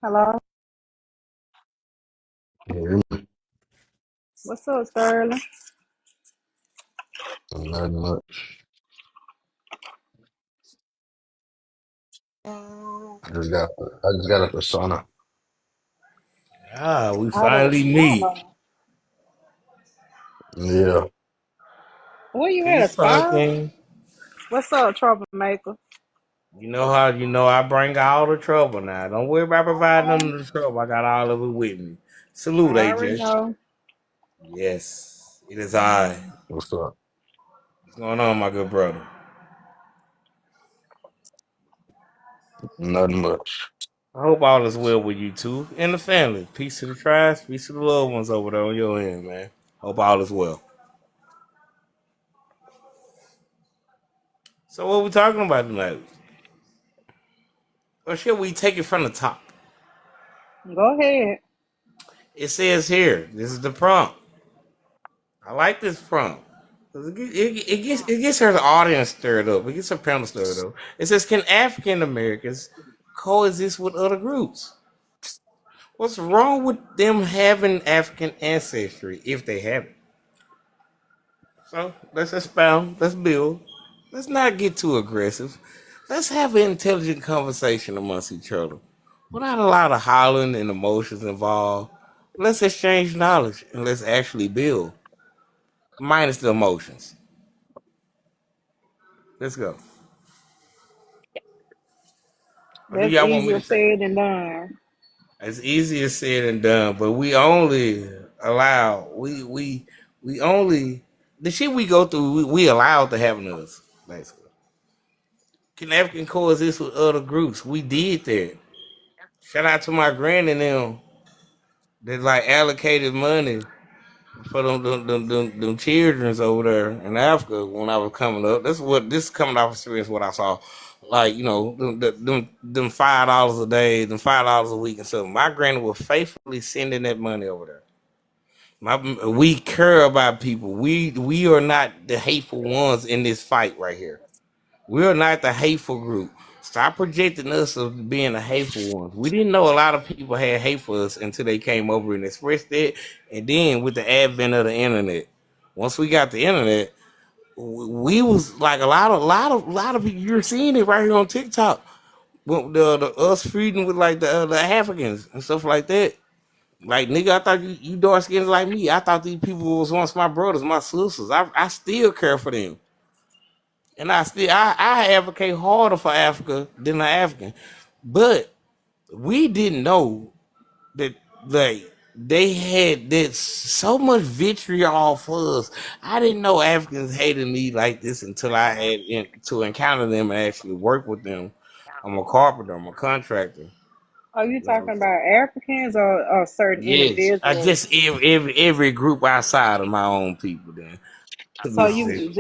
Hello. Yeah, What's up, Sterling? not much. I just got a persona. Ah, we Out of finally meet. Atlanta. Yeah, Where you at, a Peace, spa? Pumpkin. What's up, troublemaker? You know how I bring all the trouble now. Don't worry about providing Okay. them the trouble. I got all of it with me. Salute, I already AJ. know. Yes, it is I. what's up? What's going on, my good brother? Nothing much. I hope all is well with you too and the family. Peace to the tribes, peace to the loved ones over there on your end, man. Hope all is well. So what we talking about tonight? Or should we take it from the top? Go ahead. It says here, this is the prompt. I like this prompt. It gets her audience stirred up. It gets her panel stirred up. It says, "Can African Americans coexist with other groups? What's wrong with them having African ancestry if they have it?" So let's expound. Let's build. Let's not get too aggressive. Let's have an intelligent conversation amongst each other, without a lot of hollering and emotions involved. Let's exchange knowledge and let's actually build, minus the emotions. Let's go. Or do That's y'all want me easier to take? said than done. It's easier said than done, but we only allow we only the shit we go through. We allowed to happen to us. Basically, can African coexist with other groups? We did that. Shout out to my granny and them that like allocated money for them childrens over there in Africa when I was coming up. This is coming off experience. What I saw, like them $5 a day, them $5 a week, and so my granny was faithfully sending that money over there. We care about people. We are not the hateful ones in this fight right here. We are not the hateful group. Stop projecting us as being the hateful ones. We didn't know a lot of people had hate for us until they came over and expressed it. And then with the advent of the internet, once we got the internet, we was like a lot of people. You're seeing it right here on TikTok. The us feuding with like the Africans and stuff like that. Like nigga, I thought you dark skins like me. I thought these people was once my brothers, my sisters. I still care for them. And I advocate harder for Africa than the African. But we didn't know that like they had that so much vitriol for us. I didn't know Africans hated me like this until I had to encounter them and actually work with them. I'm a carpenter, I'm a contractor. Are you You know. talking about Africans or certain Yes. I individuals? just every group outside of my own people then. To So be you, specific.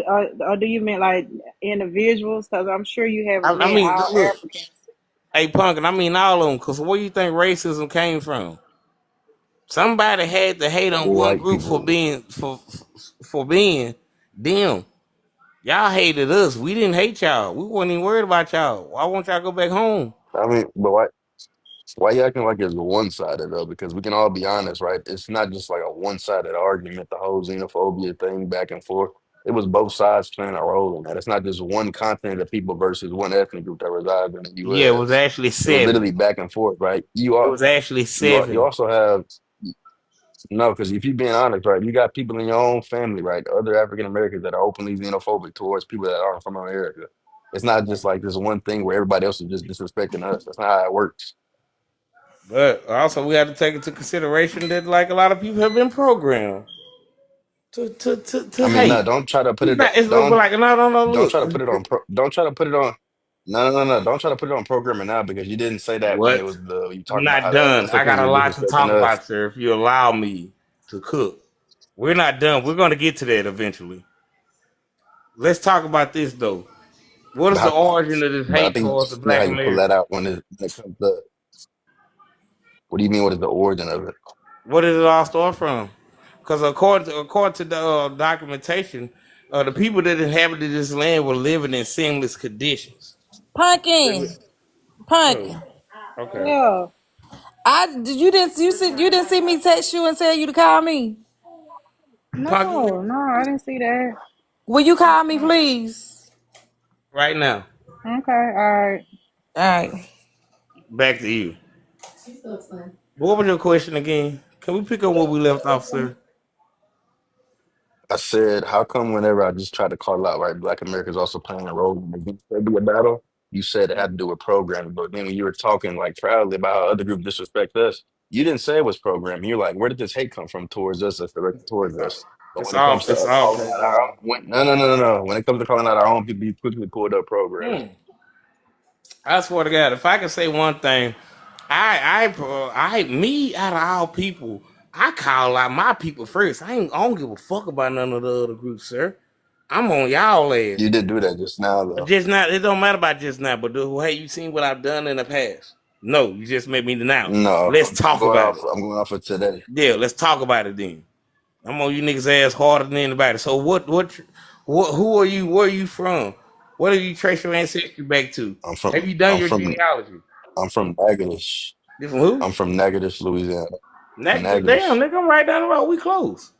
or do you mean like individuals? Because I'm sure you haven't I met mean, all look, Africans. hey punk, and I mean all of them, cause where you think racism came from? Somebody had to hate on one White group for people. being for being them. Y'all hated us. We didn't hate y'all. We wasn't even worried about y'all. Why won't y'all go back home? I mean, but why you acting like it's one sided though? Because we can all be honest, right? It's not just like a one sided argument. The whole xenophobia thing back and forth. It was both sides playing a role in that. It's not just one continent of people versus one ethnic group that resides in the Yeah, it was U.S. actually It was literally seven. back and forth, right? You It are was actually you seven. also have no, because if you're being honest, right, you got people in your own family, right, other African Americans that are openly xenophobic towards people that aren't from America. It's not just like this one thing where everybody else is just disrespecting us. That's not how it works. But also we have to take into consideration that like a lot of people have been programmed to I mean, no, hate. don't try to put It's it. not. It's but Don't like no. don't Look, try to put it on. Don't try to put it on. No, no, no, no. Don't try to put it on programming now because you didn't say that when it what? was the you I'm talking about not how the done. I got Africans a were lot to disrespecting talk us. about, sir. If you allow me to cook, we're not done. We're going to get to that eventually. Let's talk about this though. What is But the I, origin of this but I hate think towards the you know how Black you pull that American? out when it comes to what do you mean? What is the origin of it? Where did it all start from? Because according to the documentation, the people that inhabited this land were living in seamless conditions. They li- Pumpkin, oh, pumpkin. okay. Yeah. You didn't see me text you and tell you to call me. Pocket No, I didn't see that. Will you call me, please? right now. Okay, all right. All right. Back to you. What was your question again? Can we pick up where we left off, sir? I said, how come whenever I just tried to call out, right, Black America's also playing a role in the Serbia battle, you said it had to do with programming. But then when you were talking like proudly about how other groups disrespect us, you didn't say it was programming. You're like, where did this hate come from towards us that's directed towards us? But It's when it comes all to it's us all calling out our own, program. no. When it comes to calling out our own people, you quickly pulled up programming. Hmm. I swear to God, if I can say one thing, me out of all people, I call out my people first. I don't give a fuck about none of the other groups, sir. I'm on y'all ass. You did do that just now, though. Just not. It don't matter about just now. But hey, you seen what I've done in the past? No, you just made me now. No, Let's talk about it. I'm going off of today. Yeah, let's talk about it then. I'm on you niggas ass harder than anybody. So who are you? Where are you from? What have you traced your ancestry back to? Have you done I'm your from, genealogy? I'm from Natchitoches. You from who? I'm from Natchitoches, Louisiana. Damn, Natchitoches. nigga, I'm right down the road. We close.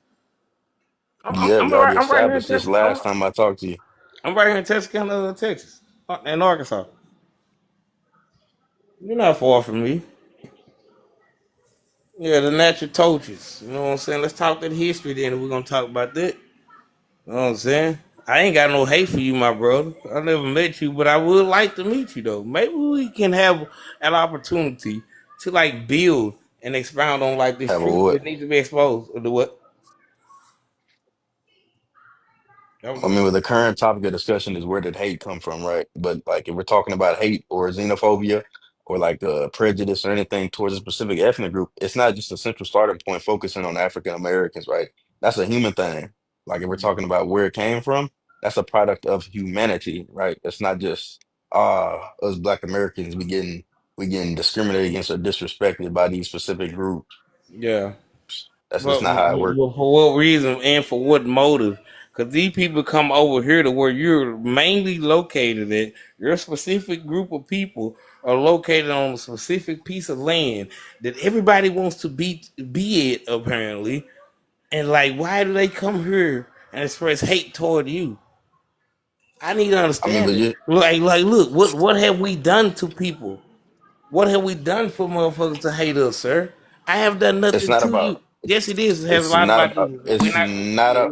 Yeah, we already I'm right here in established this Texas. last time I talked to you. I'm right here in Texarkana, Texas, and Arkansas. You're not far from me. Yeah, the natural torches. You know what I'm saying? Let's talk that history then, and we're gonna talk about that. You know what I'm saying? I ain't got no hate for you, my brother. I never met you, but I would like to meet you though. Maybe we can have an opportunity to like build and expound on like this Have a truth what? that needs to be exposed. Or the what? That was I it. mean, well, the current topic of discussion is where did hate come from, right? But like, if we're talking about hate or xenophobia or like prejudice or anything towards a specific ethnic group, it's not just a central starting point focusing on African Americans, right? That's a human thing. Like, if we're talking about where it came from, that's a product of humanity, right? It's not just us Black Americans we getting discriminated against or disrespected by these specific groups. Yeah. That's just But not how it works. for what reason and for what motive? Because these people come over here to where you're mainly located at. Your specific group of people are located on a specific piece of land that everybody wants to be it apparently. And like, why do they come here and express hate toward you? I need to I mean, understand but it. you, Look, what have we done to people? What have we done for motherfuckers to hate us, sir? I have done it's nothing not to about you. Yes, it is. It has a lot about you. We're not gonna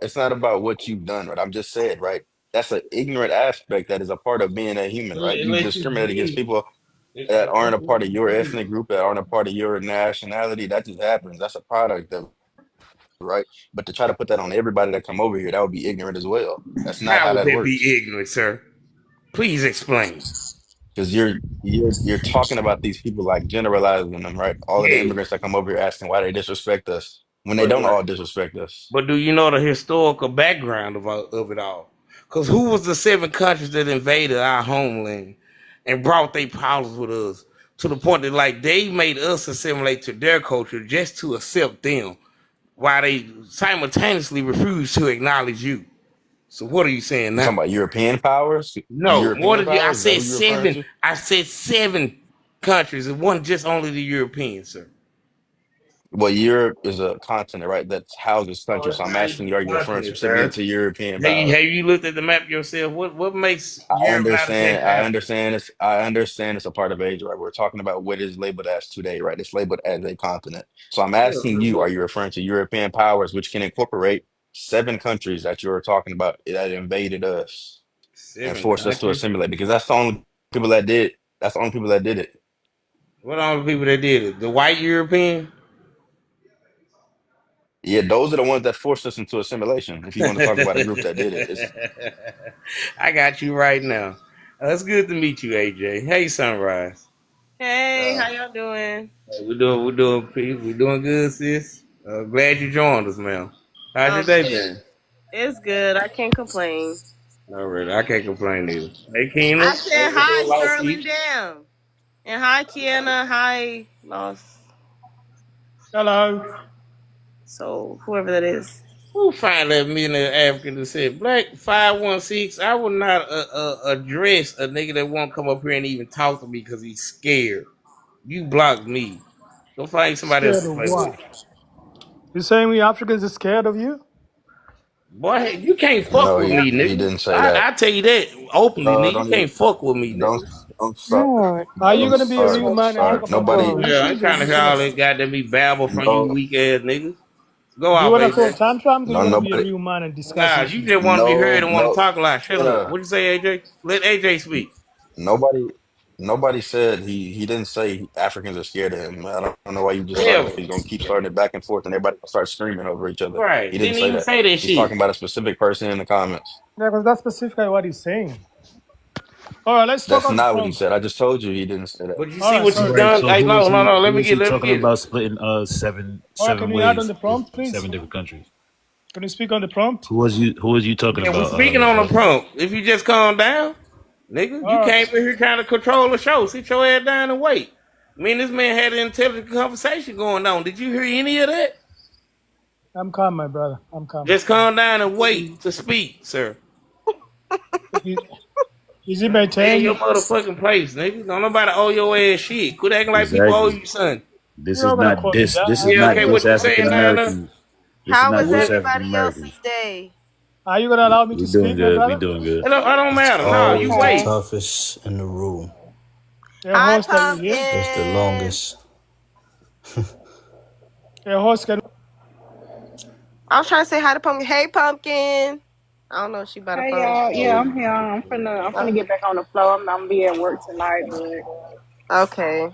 it's not about what you've done, right? I'm just saying, right? That's an ignorant aspect that is a part of being a human, right? You let you discriminate against be. people that aren't a part of your ethnic group, that aren't a part of your nationality. That just happens. That's a product of it, right? But to try to put that on everybody that come over here, that would be ignorant as well. That's not How how would that that be works. ignorant, sir? Please explain. Because you're talking about these people like generalizing them, right? All of the Yeah, immigrants that come over here asking why they disrespect us when they but don't all disrespect us. but do you know the historical background of it all? Because who was the seven countries that invaded our homeland and brought their powers with us to the point that like they made us assimilate to their culture just to accept them, while they simultaneously refuse to acknowledge you. So what are you saying You now? talking about European powers? No, more European than you. I powers? Is that said who you're referring seven. to? I said seven countries. It wasn't just only the Europeans, sir. Well, Europe is a continent, right? That houses Oh, countries. it's So I'm not asking even you, are you a referring continent, sir. specifically to European Have powers? you looked at the map yourself? What makes Europe not attached to Africa? I understand it's a part of Asia, right? We're talking about what is labeled as today, right? It's labeled as a continent. So I'm Yeah, asking you, are you referring to European powers, which can incorporate seven countries that you're talking about that invaded us and seven forced us to countries. assimilate? Because that's the only people that did. That's the only people that did it. What are the people that did it? The white European. Yeah, those are the ones that forced us into assimilation. If you want to talk about a group that did it, it's I got you right now. It's good to meet you, AJ. Hey, Sunrise. Hey, Uh, how y'all doing? we're doing good, sis. Glad you joined us, man. How's your day Okay, been? it's good. I can't complain. All right, I can't complain either. Hey, Keena. I Hey, said we hi, doing Lost Sterling Sheep. Down, and hi, Kiana. Hi, Lost. Hello. So whoever that is. Who find that millionaire African that said Black 516? I would not address a nigga that won't come up here and even talk to me because he's scared. You blocked me. Go find somebody else Scared to of play with. what? You saying we Africans are scared of you? Boy, you can't fuck No, with me, he nigga. didn't say that. I tell you that openly, nigga. You Don't can't fuck with me, don't. nigga. I'm sorry. Lord, Are you I'm gonna be a sorry. real I'm man and sorry. take up a Nobody. political Yeah, I ain't issues, or trying to you hear gonna all that goddamn be babble from you No. weak ass niggas. Go do you off, wanna throw AJ. tantrums, or you No. wanna be a Nobody. real man and discuss Nah, you issues? just want to be heard and want to No. talk a lot. Shut up. Yeah. What you say, AJ? Let AJ speak. Nobody. Nobody said he didn't say Africans are scared of him. I don't know why you just started. Ever. He's gonna keep starting it back and forth, and everybody gonna start screaming over each other. He Right. didn't Didn't say even that. say that He's shit. talking about a specific person in the comments. Yeah, because that's specifically what he's saying. All right, let's talk That's on the not what he prompt. said. I just told you he didn't say that. But you All see right, what you sorry. Right. done? So Hey, no, no, no. who Let me was he get, let me talking get it. about splitting seven All right, can seven we add on ways the with prompt, please? 7 different countries? Can you speak on the prompt? Who was you talking Yeah, we about, speaking on the brother? prompt. If you just calm down, nigga, you All came right, in here trying to control the show. Sit your ass down and wait. Me and this man had an intelligent conversation going on. Did you hear any of that? I'm calm, my brother. I'm calm. Just calm down and wait to speak, sir. Is is it my Stay in turn? your motherfucking place, nigga. Don't nobody owe your ass shit. Quit acting like people owe Exactly. you something. This You're is not gonna not call me this. that. This is I'm Yeah, not not okay, your what this you boss. African saying, Nana? Americans. This is How not was this What? African everybody Americans. else's day? Are you gonna allow me We to doing speak, my good. We brother? doing good. It don't matter. No, you Always the wait. Okay. toughest in the room. Hey, Hi, host, are you here? That's the Pumpkin. longest. Hey, host, can I was trying to say hi to Pumpkin. Hey, Pumpkin. I don't know if she by the Hey phone. y'all. Yeah, I'm here. I'm finna Oh, get back on the floor. I'm gonna be at work tonight, but okay.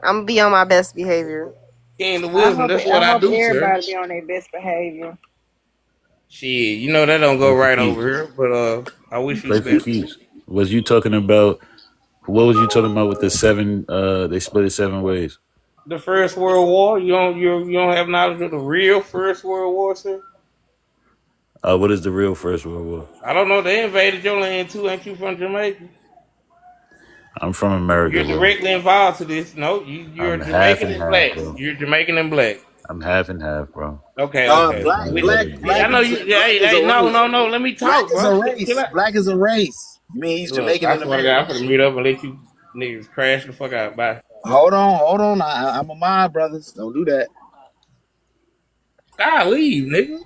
I'm gonna be on my best behavior. King the wisdom, that's what I I hope do, sir. everybody be on their best behavior. Shit, you know that don't go Pray for right keeps. over here, but I wish you the Pray for best. keeps. Was you talking about? What was you talking about with the seven? They split it 7 ways. The First World War, you don't have knowledge of the real First World War, sir? What is the real First World War? I don't know. They invaded your land too. Ain't you from Jamaica? I'm from America, You're bro. directly involved to this. No, you're I'm half Jamaican and and half, black. bro. You're Jamaican and black. I'm half and half, bro. Okay, okay. I'm Black, a black, little I black know is you. a, black Hey, is a hey, no, race. no, no. Let me Black talk, is bro. a Chill race. out. Black is a race. I mean, he's Look, Jamaican I and swear to God, I'm American. gonna mute up and let you niggas crash the fuck out. Bye. Hold on. I'm a mind, brothers. Don't do that. God, leave, nigga.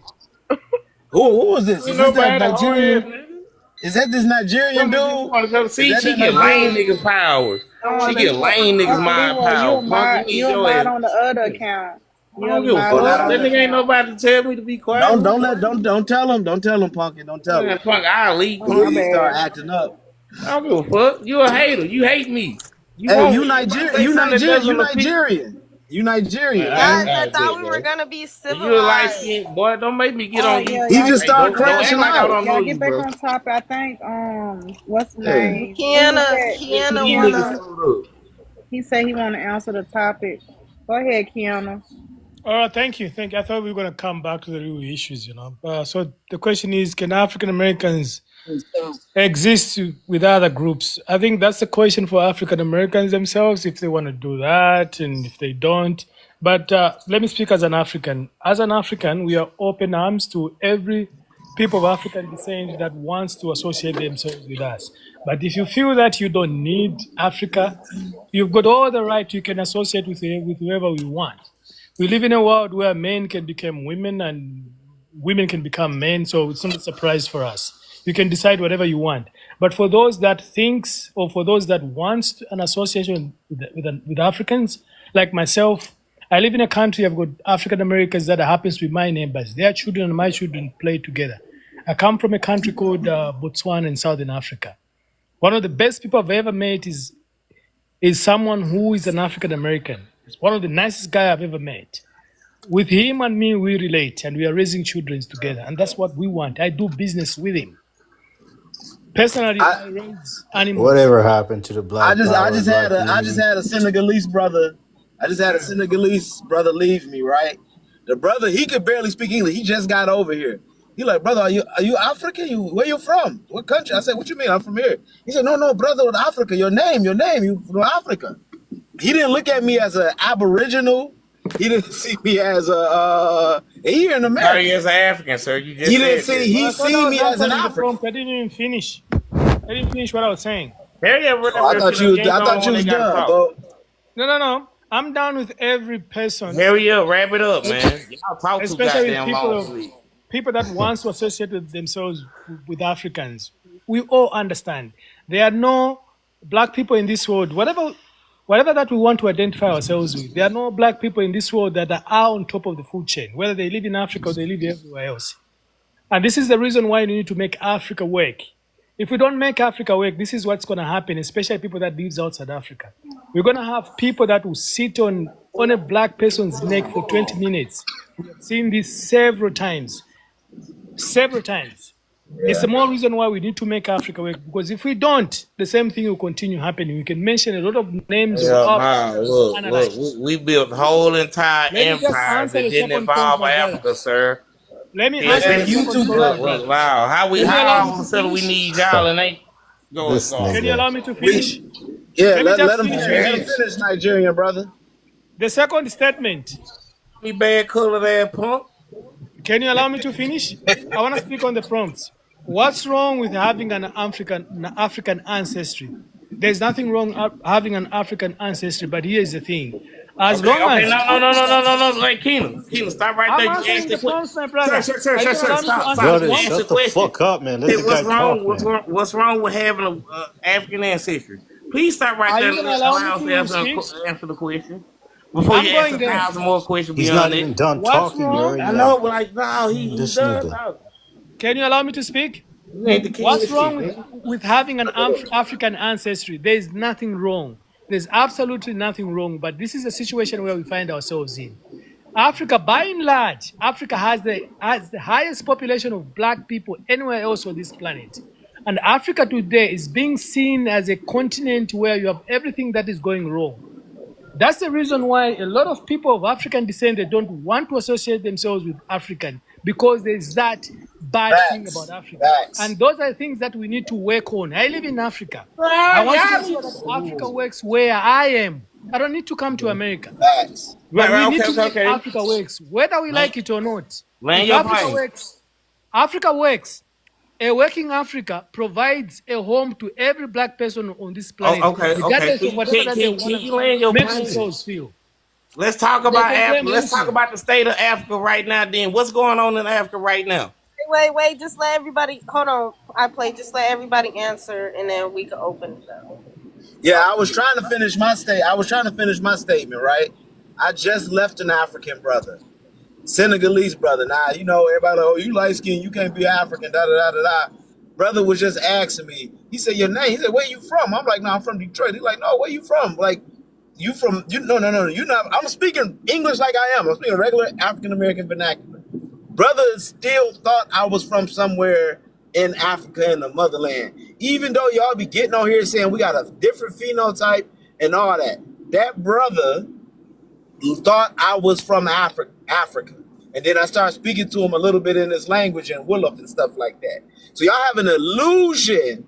Who is this? Ain't Is this that nobody whole ass Nigerian? nigga. Is that this Nigerian Some niggas dude? want to go Is see. that She that get lame Nigerian? niggas powers. She get Uncle, lame niggas Uncle mind Leroy, power. Punk, you need you a your mod ass. on the other account. I You're don't a give a mod Oh, on the not fuck. on That other the. nigga ain't account. nobody to tell me to be quiet. Who the fuck? Don't tell him. Don't tell him, Punky. Don't tell Man, him. punk, I'll leave, Oh, He, my punk. he start bad. acting up. I don't give a fuck. You a hater. You hate me. You Hey, won't. you If I Nigerian? say something that You doesn't appeal, Nigerian? You Nigerian, man, man? Guys, I I thought bet, we were bro. gonna be And you a light civilized. skinned boy. Don't make me get Oh on you. yeah, He y'all just Hey, started don't y'all act crashing get like I back out. don't know y'all you, get back bro. on top. I think what's the Yeah. name? Who was Kiana, that? Let Kiana these niggas wanna. hold up. He said he want to answer the topic. Go ahead, Kiana. all right, thank you. Thank you. I thought we were gonna come back to the real issues, you know. So the question is, can African Americans exist with other groups? I think that's the question for African Americans themselves, if they want to do that and if they don't. But let me speak as an African. As an African, we are open arms to every people of African descent that wants to associate themselves with us. But if you feel that you don't need Africa, you've got all the right. You can associate with whoever you want. We live in a world where men can become women and women can become men, so it's not a surprise for us. You can decide whatever you want. But for those that thinks, or for those that wants an association with Africans, like myself, I live in a country. I've got African Americans that happens to be my neighbors. Their children and my children play together. I come from a country called Botswana in Southern Africa. One of the best people I've ever met is someone who is an African American. He's one of the nicest guy I've ever met. With him and me, we relate and we are raising children together. And that's what we want. I do business with him. Personally, I I raise animals. Whatever happened to the I Black just I Power, just had Black a I just Unity? had a Senegalese brother. I just had a Senegalese brother leave me, right? The brother, he could barely speak English. He just got over here. He like, brother, are you African? Where you from? What country? I said, what you mean? I'm from here. He said, no, brother, with Africa. Your name, you from Africa. He didn't look at me as an aboriginal. He didn't see me as here in Sorry, America. as an African, sir. You He just didn't said see that. Well, he I thought I see was me as an answering the African. prompt. I didn't even finish. I didn't finish what I was saying. Hell yeah, Oh, whatever. If you know, you ain't I the only thought one you they was got to done, talk. bro. No. I'm down with every person, Hurry up, wrap it up, man. Y'all talk too especially with goddamn long for me. people that wants to associate themselves with Africans. We all understand there are no black people in this world. Whatever that we want to identify ourselves with, there are no black people in this world that are on top of the food chain, whether they live in Africa or they live everywhere else. And this is the reason why we need to make Africa work. If we don't make Africa work, this is what's going to happen, especially people that live outside Africa. We're going to have people that will sit on a black person's neck for 20 minutes. We have seen this several times. It's the more reason why we need to make Africa work, because if we don't, the same thing will continue happening. We can mention a lot of names of Yeah, Africa. man, look, we built whole entire Let me just empires answer that the didn't second point, involve my brother. Africa, sir. Let me Yeah, answer the And you second too, point, brother. my brother. wow, how Can you allow all me of to a sudden we finish? need y'all and they go This on. Can you nigga. allow me to finish? Yeah, Let me let just him finish let him with this. finish, Nigerian brother. The second statement. Me bad colored ass punk. Can you allow me to finish? I want to speak on the prompts. What's wrong with having an African ancestry? There's nothing wrong having an African ancestry, but here's the thing: as long Okay, as no, like Keenan, stop right there. I'm You asked answering the the question. prompts, my brother, Sir, are you gonna allow me to stop. answer the Brother, You prompts? asked the shut the question. fuck up, man. Let Hey, the guy talk, man. what's wrong with having a African ancestry? Please stop right Are there you and gonna allow me allow us to to speak? answer the question before I'm you ask going there. 1,000 more questions He's beyond not it. even done What's talking. You wrong? already I know, like but like, no, he this done nigga. talking. Can you allow me to speak? You ain't the king What's of shit, wrong man. with having an African ancestry? There is nothing wrong. There's absolutely nothing wrong. But this is a situation where we find ourselves in. Africa, by and large, Africa has the highest population of black people anywhere else on this planet. And Africa today is being seen as a continent where you have everything that is going wrong. That's the reason why a lot of people of African descent, they don't want to associate themselves with African, because there's that bad thing about Facts. Africa. Facts. And those are things that we need to work on. I live in Africa. I Right, want to y'all make sure that Africa works where I am. I don't need to come to America. Facts. But we need okay, to make okay. Africa works, whether we Land, like it or not. land If your Africa plane. works, Africa works. A working Africa provides a home to every black person on this planet, Oh, okay. regardless of Can, whatever that they can want you land your to make plane? themselves feel. Let's talk They about can Africa. claim Let's talk anything. about the state of Africa right now. Then what's going on in Africa right now? Wait. Just let everybody. Hold on. Just let everybody answer, and then we can open it up. Yeah, I was trying to finish my statement, right? I just left an African brother, Senegalese brother. Now, you know, everybody like, oh, you light skinned, you can't be African, da da da da da. Brother was just asking me. He said, your name. He said, where you from? I'm like, no, I'm from Detroit. He's like, no, where you from? Like, you from, you no, you're not. I'm speaking English like I am. I'm speaking regular African American vernacular. Brother still thought I was from somewhere in Africa in the motherland. Even though y'all be getting on here saying we got a different phenotype and all that. That brother thought I was from Africa. And then I started speaking to him a little bit in his language and Wolof and stuff like that. So y'all have an illusion,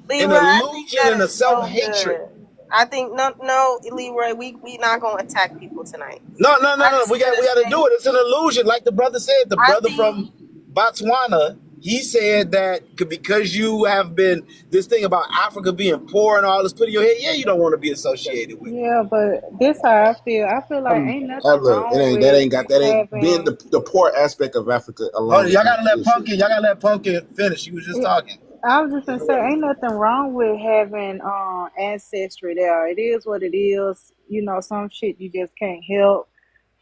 Leroy, I think that and a is so self-hatred. good. I think no, Leroy, we not gonna attack people tonight. No. I We got to do it. It's an illusion, like the brother said. The I brother think from Botswana, he said that because you have been this thing about Africa being poor and all this put in your head, yeah, you don't want to be associated with it. Yeah, but this how I feel. I feel like ain't nothing Look, wrong that with ain't being having. the poor aspect of Africa Hold alone on, is y'all not gotta let the issue. Pumpkin finish. She was just talking. I was just gonna say, ain't nothing wrong with having ancestry there. It is what it is. You know, some shit you just can't help.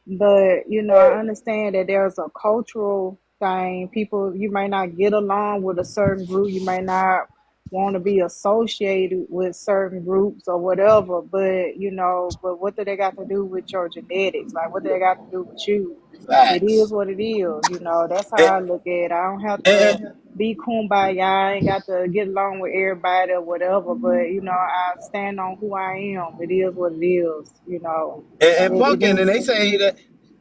But you know, I understand that there's a cultural thing. People, you might not get along with a certain group. You might not want to be associated with certain groups or whatever. But you know, but what do they got to do with your genetics? Like, what do they got to do with you? It is Facts. what it is. You know, that's how I And, look at it. I don't have to and, be kumbaya. I ain't got to get along with everybody or whatever. But you know, I stand on who I am. It is what it is. You know, and it Pumpkin, and is.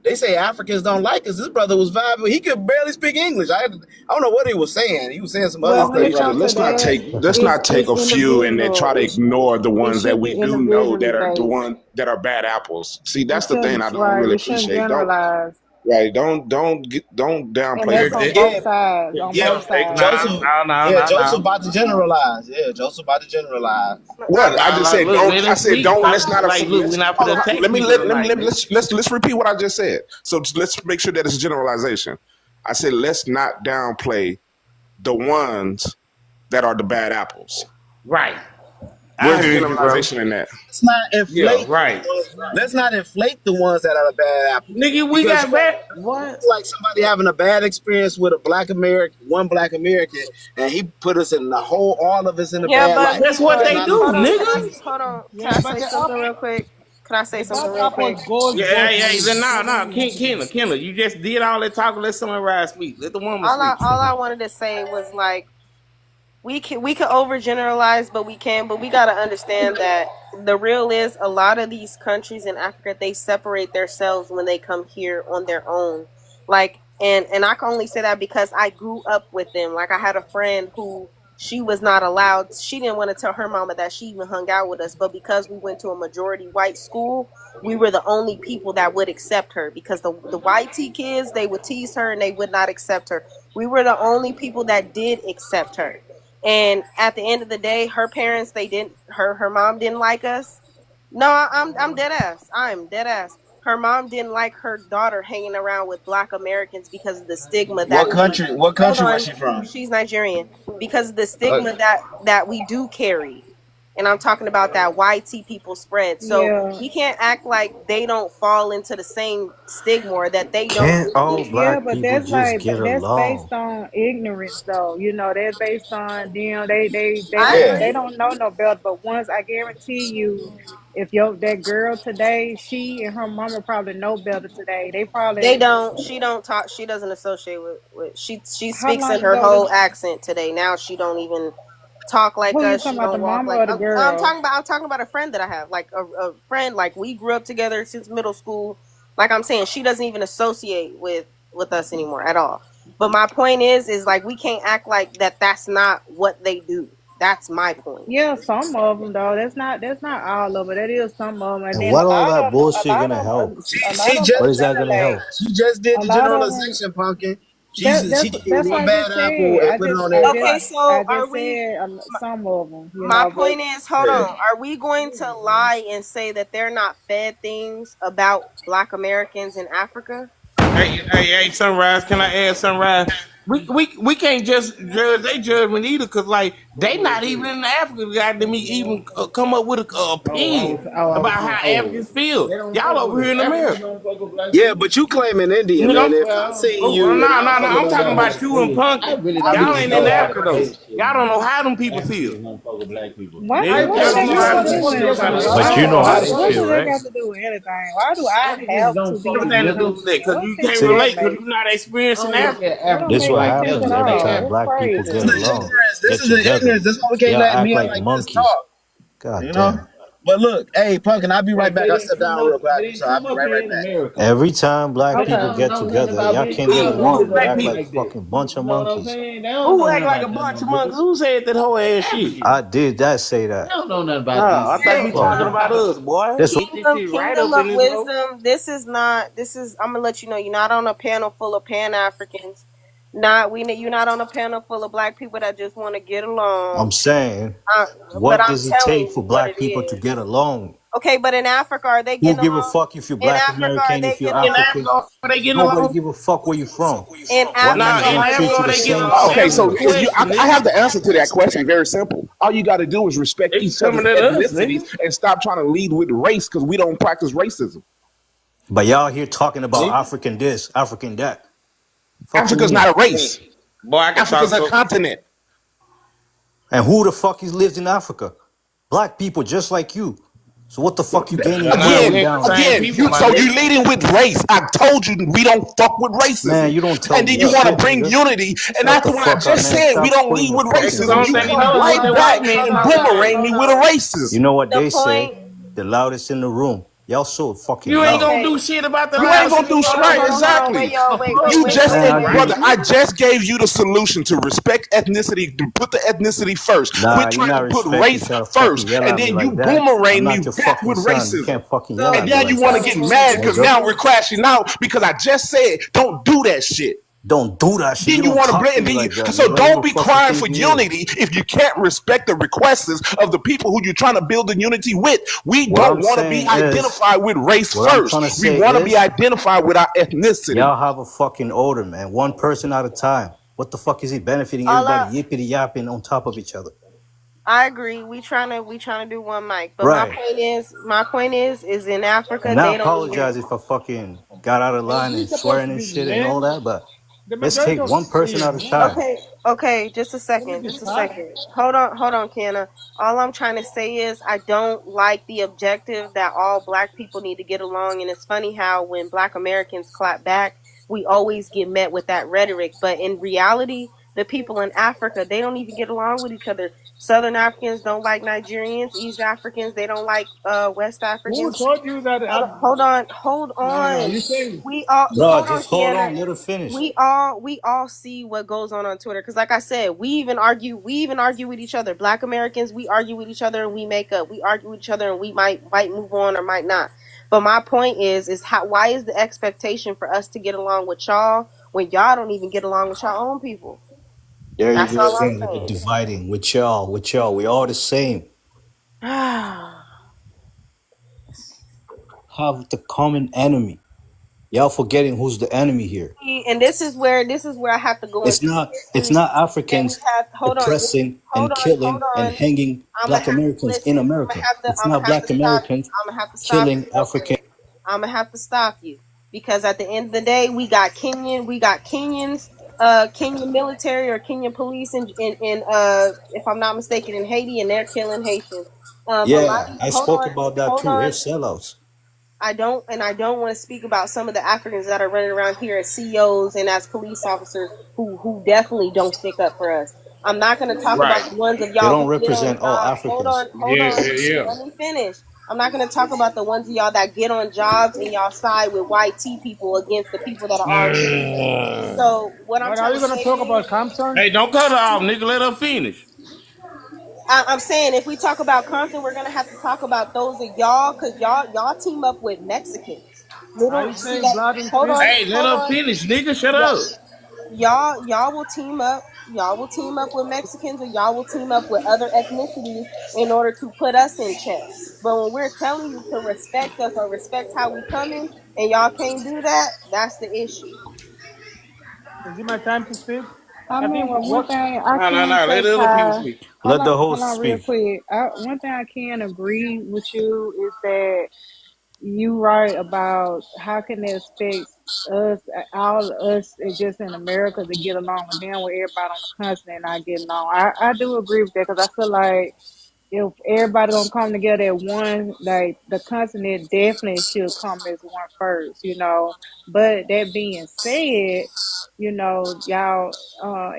they say Africans don't like us. This brother was vibing. He could barely speak English. I don't know what he was saying. He was saying some other Well, when stuff Okay, it right brother, comes to let's not that, take it's a few and then try individual. to ignore the It ones that should we be do know individually that are the based. one that are bad apples. See, You that's the thing shouldn't, I don't right? really You shouldn't appreciate. Don't generalize. Right? Don't And downplay the that's fact. on Yeah, both sides. On yeah, both No, sides. Joseph. no, no, Yeah, no, Joseph no. about to generalize. Yeah, Joseph about to generalize. What I just said, Look, don't. let I him said, speak. don't. Stop. Let's not. Like, look, we're not Hold gonna on. attack Let me people let me tonight, man. let's repeat what I just said. So let's make sure that it's generalization. I said let's not downplay the ones that are the bad apples. Right. I Where's the heard you, bro. generalization in that? Let's not Yeah, inflate. right. Let's not inflate the ones that are the bad apples. Nigga, we Because got back. What? it's like somebody having a bad experience with a black American, one black American, and he put us in the whole, all of us in a Yeah, bad but light. That's we what That's they would. not do, Hold enough. on. nigga. Can Yeah, I but say the something apple, real quick? Can I say the bad something real apple quick? goes Yeah, both hey, ways. Kendall, you just did all that talking. Let someone rise speak. Let the woman speak. All I wanted to say was like we can overgeneralize, but we gotta understand that the real is a lot of these countries in Africa, they separate themselves when they come here on their own. Like and I can only say that because I grew up with them. Like I had a friend who she was not allowed, she didn't want to tell her mama that she even hung out with us, but because we went to a majority white school, we were the only people that would accept her because the white kids, they would tease her and they would not accept her. We were the only people that did accept her. And at the end of the day, her parents, they didn't, her mom didn't like us. No, I'm dead ass. I'm dead ass. Her mom didn't like her daughter hanging around with black Americans because of the stigma that What we, country? What hold country was on, she from? she's Nigerian, because of the stigma that we do carry. And I'm talking about that YT people spread. So Yeah. we can't act like they don't fall into the same stigma or that they don't Can't all do. Yeah, black but people that's just like get that's based along? on ignorance, though. You know, that's based on them. I Yeah. They agree. don't know no better. But once I guarantee you, if that girl today, she and her mama probably know better today. They They probably don't. She don't talk. She doesn't associate with. She how speaks in long her ago whole did accent today. Now she don't even talk like who you us. talking She about, the don't walk mama like. or the I'm girl? talking about. I'm talking about a friend that I have, like a friend. Like we grew up together since middle school. Like I'm saying, she doesn't even associate with us anymore at all. But my point is like we can't act like that. That's not what they do. That's my point. Yeah, some of them though. That's not all of it. That is some of them, and And then what all that bullshit gonna help? a lot She of them What just is that gonna help? assimilate. she just did A the lot of them. generalization, pumpkin. She That's can give that's one what I bad just apple said. and put it on Okay, everybody. so I are just we? said some of them, My but point is, hold on. Are we going to lie and say that they're not fed things about Black Americans in Africa? Hey, Sunrise. Can I add Sunrise? We can't just judge they judgment either, cause like they not even in Africa. Got them even come up with a opinion about how Africans feel. Y'all over here in America. Yeah, but you claiming India, You man. know? If I seen Oh, you and I no. fucking I'm don't talking got no about you and Punkin. I Y'all really ain't in know that. Africa though. Y'all don't know how them people feel. what Y'all what do don't they know how got them to do people with feel about anything? that. But you know how they What feel, do they right? got to do with anything? Why do I have to be? Everything to do with that, cause What you sense can't do See, that relate, cause make? you're not experiencing Africa. That don't this make what no sense happens at every all. time That's black people This crazy. is get the along, ignorance. This get is the together. ignorance. That's why we can't Y'all let act men like like this monkeys. talk. God You know? damn. But look, hey, Pumpkin, I'll be right back. I'll step down real quick. So I'll be right back. Every time black people Okay. get together, y'all can't get Who the along. You black act people? like fucking bunch of monkeys. Who act like a bunch of monkeys? Who said that whole ass shit? I did that say that. I thought you Well, talking about us, boy. this Get this shit right Kingdom up of in this hole. Wisdom. This is. I'm gonna let you know. You're not on a panel full of Pan Africans. You're not on a panel full of Black people that just want to get I'm along. saying, Uh, but what I'm does it telling take for you what black it people to get is. along? Okay, but in Africa, are they Who getting give a along? fuck if you're In black Africa, are American, they if you're getting In along? African? Africa, are they getting Nobody along? give a fuck where you from. In White Nah, man Africa, in gonna are they treat Africa, you are the they getting same along? Okay, fucking Answer so the way. if you, question, I nigga. have the answer to that question. Very simple. All you got to do is respect They each other's coming at us, ethnicities nigga. and stop trying to lead with race because we don't practice racism. But y'all here talking about African this, African that. Fuck you Africa's mean? not a race. Boy, I can talk Africa's a so. continent. And who the fuck is lives in Africa? Black people just like you. So what the fuck you gaining Nah, we going Again, ain't the down there same for? people, my so nigga. you leading with race. I told you we don't fuck with Man, racism. you don't tell And then me you want to shit, bring nigga. unity. And Shut the after when I fuck up, just man. said we Stop don't putting lead the with That's fucking because racism, I don't you think he come know right what that back white man and talking about. boomerang me with a You racist. know what the they say? point. The loudest in the room. Y'all so fucking You ain't loud. gonna Okay. do shit about the You ain't lives gonna of do these shit Hold on, right, hold on, motherfuckers. hold on. exactly. Wait, y'all. The Wait, fuck? wait, You wait, just, wait, Man, I wait. brother, I just gave you the solution to respect ethnicity, to put the ethnicity first. Nah, Quit you're trying not to put respecting. race Try to fucking first, yell and at me then you like that. I'm boomerang me not your back fucking with son. You racism. can't fucking yell So, And at me now you like want to that, get mad because nigga. now we're crashing out because I just said don't do that shit. Don't do that shit. You Then you don't want to talk blame, to and me then you, like that, so nigga. Who don't the be fuck you crying for think you is? unity if you can't respect the requests of the people who you're trying to build a unity with. We What don't I'm want to be saying is, identified with race what I'm trying to first. We say want to be is, identified with our ethnicity. y'all have a fucking order, man. One person at a time. What the fuck is it benefiting all everybody I yippity yapping on top of each other? I agree. We trying to do one mic. But Right. my point is in Africa And I they don't even. apologize if I fucking got out of Is line he and supposed swearing to and be shit and all blamed? that, but The let's majority take of one person at a men. time. Okay, just a Let me second, be just a fair. second. Hold on, Kiana. All I'm trying to say is I don't like the objective that all black people need to get along. And it's funny how when black Americans clap back, we always get met with that rhetoric. But in reality, the people in Africa, they don't even get along with each other. Southern Africans don't like Nigerians. East Africans, they don't like West Who Africans. told you that? Hold No. on. You saying We all Bro, hold on, just hold Kiana. on, let her finish. We all see what goes on Twitter because, like I said, we even argue with each other. Black Americans, we argue with each other and we make up. We argue with each other and we might move on or might not. But my point is how why is the expectation for us to get along with y'all when y'all don't even get along with your own people? There you That's go all I'm again with the saying. dividing with y'all, with y'all. We all the same. Have the common enemy. Y'all forgetting who's the enemy here. And this is where I have to go It's into the not it's history. not And we Africans have oppressing and hold killing and on. hanging I'm gonna black have to Americans in listen. America. It's I'm gonna not have to black stop. Americans I'm gonna have to stop you killing real African. quick. I'm gonna have to stop you because at the end of the day, we got Kenyans, Kenyan military or Kenyan police in if I'm not mistaken, in Haiti, and they're killing Haitians. A lot Yeah, of I hold spoke on, about that hold too. They're on. sellouts. I don't want to speak about some of the Africans that are running around here as CEOs and as police officers who definitely don't stick up for us. I'm not going to talk Right. about the ones of They y'all don't who get on represent all jobs. Africans. Hold Yeah, on. yeah, yeah. Let me finish. I'm not going to talk about the ones of y'all that get on jobs and y'all side with white tea people against the people that are already here. So what I'm but are trying you to gonna say talk is, about Compton? Hey, don't cut her off, nigga. Let her finish. I'm saying if we talk about Compton, we're gonna have to talk about those of y'all because y'all team up with Mexicans. Are Little you see saying that? blood and Hold trees? on, Hey, let hold her on. finish, nigga. Shut Y'all, up. y'all will team up. Y'all will team up with Mexicans, or y'all will team up with other ethnicities in order to put us in check. But when we're telling you to respect us or respect how we coming, and y'all can't do that, that's the issue. Is it my time to speak? I I mean, think well, one what thing I No. can Let say, other people Kai, speak. Let the hold host on, real speak. quick. One thing I can agree with you is that you right about how can they expect us, all of us, just in America, to get along with them, with everybody on the continent not getting along. I do agree with that because I feel like if everybody gonna come together at one, like the continent definitely should come as one first, you know. But that being said, you know, y'all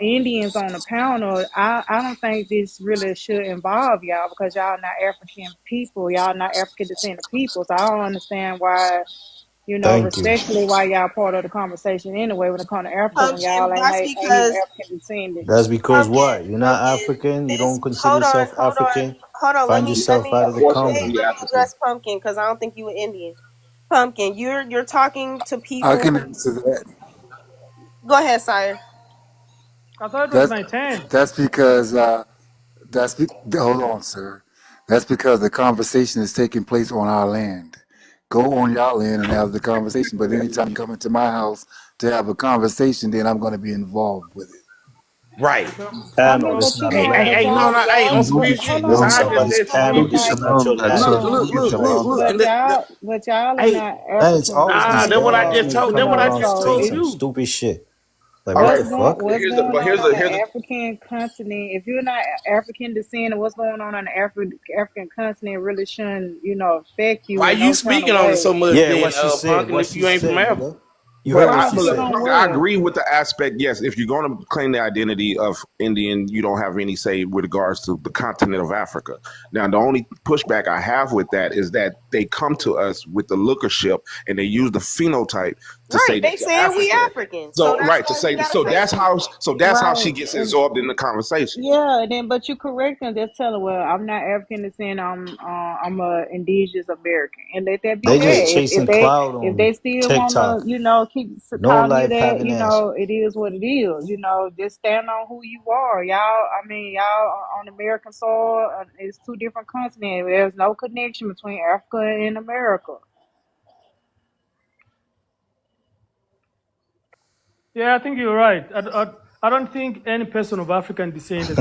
Indians on the panel, I don't think this really should involve y'all because y'all not African people, y'all not African descended people. So I don't understand why, you know, Thank you. respectfully why y'all part of the conversation anyway when it comes to Africa when y'all Pumpkin. That's ain't even because African descended. That's because what? You're not pumpkin. African. You This don't consider hold on, yourself hold on, African. hold on. Let Find me let yourself me out Of of the course, I want let, to convo. be let me African. address Pumpkin because I don't think you an Indian. Pumpkin, you're talking to I people. can answer that. Go ahead, sire. I thought it was That's my turn. that's because hold on, sir. That's because the conversation is taking place on our land. Go on your land and have the conversation. But anytime you come into my house to have a conversation, then I'm going to be involved with it. Right. I Panel, mean, it's but you not a Hey, know, hey, land. but hey, no, y'all, no, hey, on y'all, some but real hold shit. You're on on, Side just somebody's said some panel. real but It's shit. like, not your land. Look, You look, mute look, your look, mouth. look. but And y'all, but y'all are hey, not Hey, it's African always this nah, that's guy what descended, I that just may though. told. You That's come what I know, around just so saying told it's some you. stupid shit. Like, All what right, the fuck? but what's here's the going but here's on the the here's the African continent. If you're not African descendant, what's going on the African continent really shouldn't, you know, affect you Why in you no kind of speaking on it so way. much Yeah, then, what she said. Pumpkin, What if she you ain't from said, Africa? nigga. You But heard what I, she From but look, said. from Punky, I where? agree with the aspect. Yes, if you're going to claim the identity of Indian, you don't have any say with regards to the continent of Africa. Now, the only pushback I have with that is that they come to us with the lookership and they use the phenotype to Right. say They that you're saying we African. African. So So, that's right, to why we say gotta say something. so that's how she Right. gets And absorbed in the conversation. yeah, and then but you correct them. Just tell her, well, I'm not African descent. I'm a indigenous American, and let that be They that. Okay. just chasing cloud If on they still wanna, TikTok. keep No calling you life that, having answer. it is what it is. Just stand on who you are. Y'all, I mean, y'all are on American soil. It's two different continents. There's no connection between Africa and America. Yeah, I think you're right. I don't think any person of African descent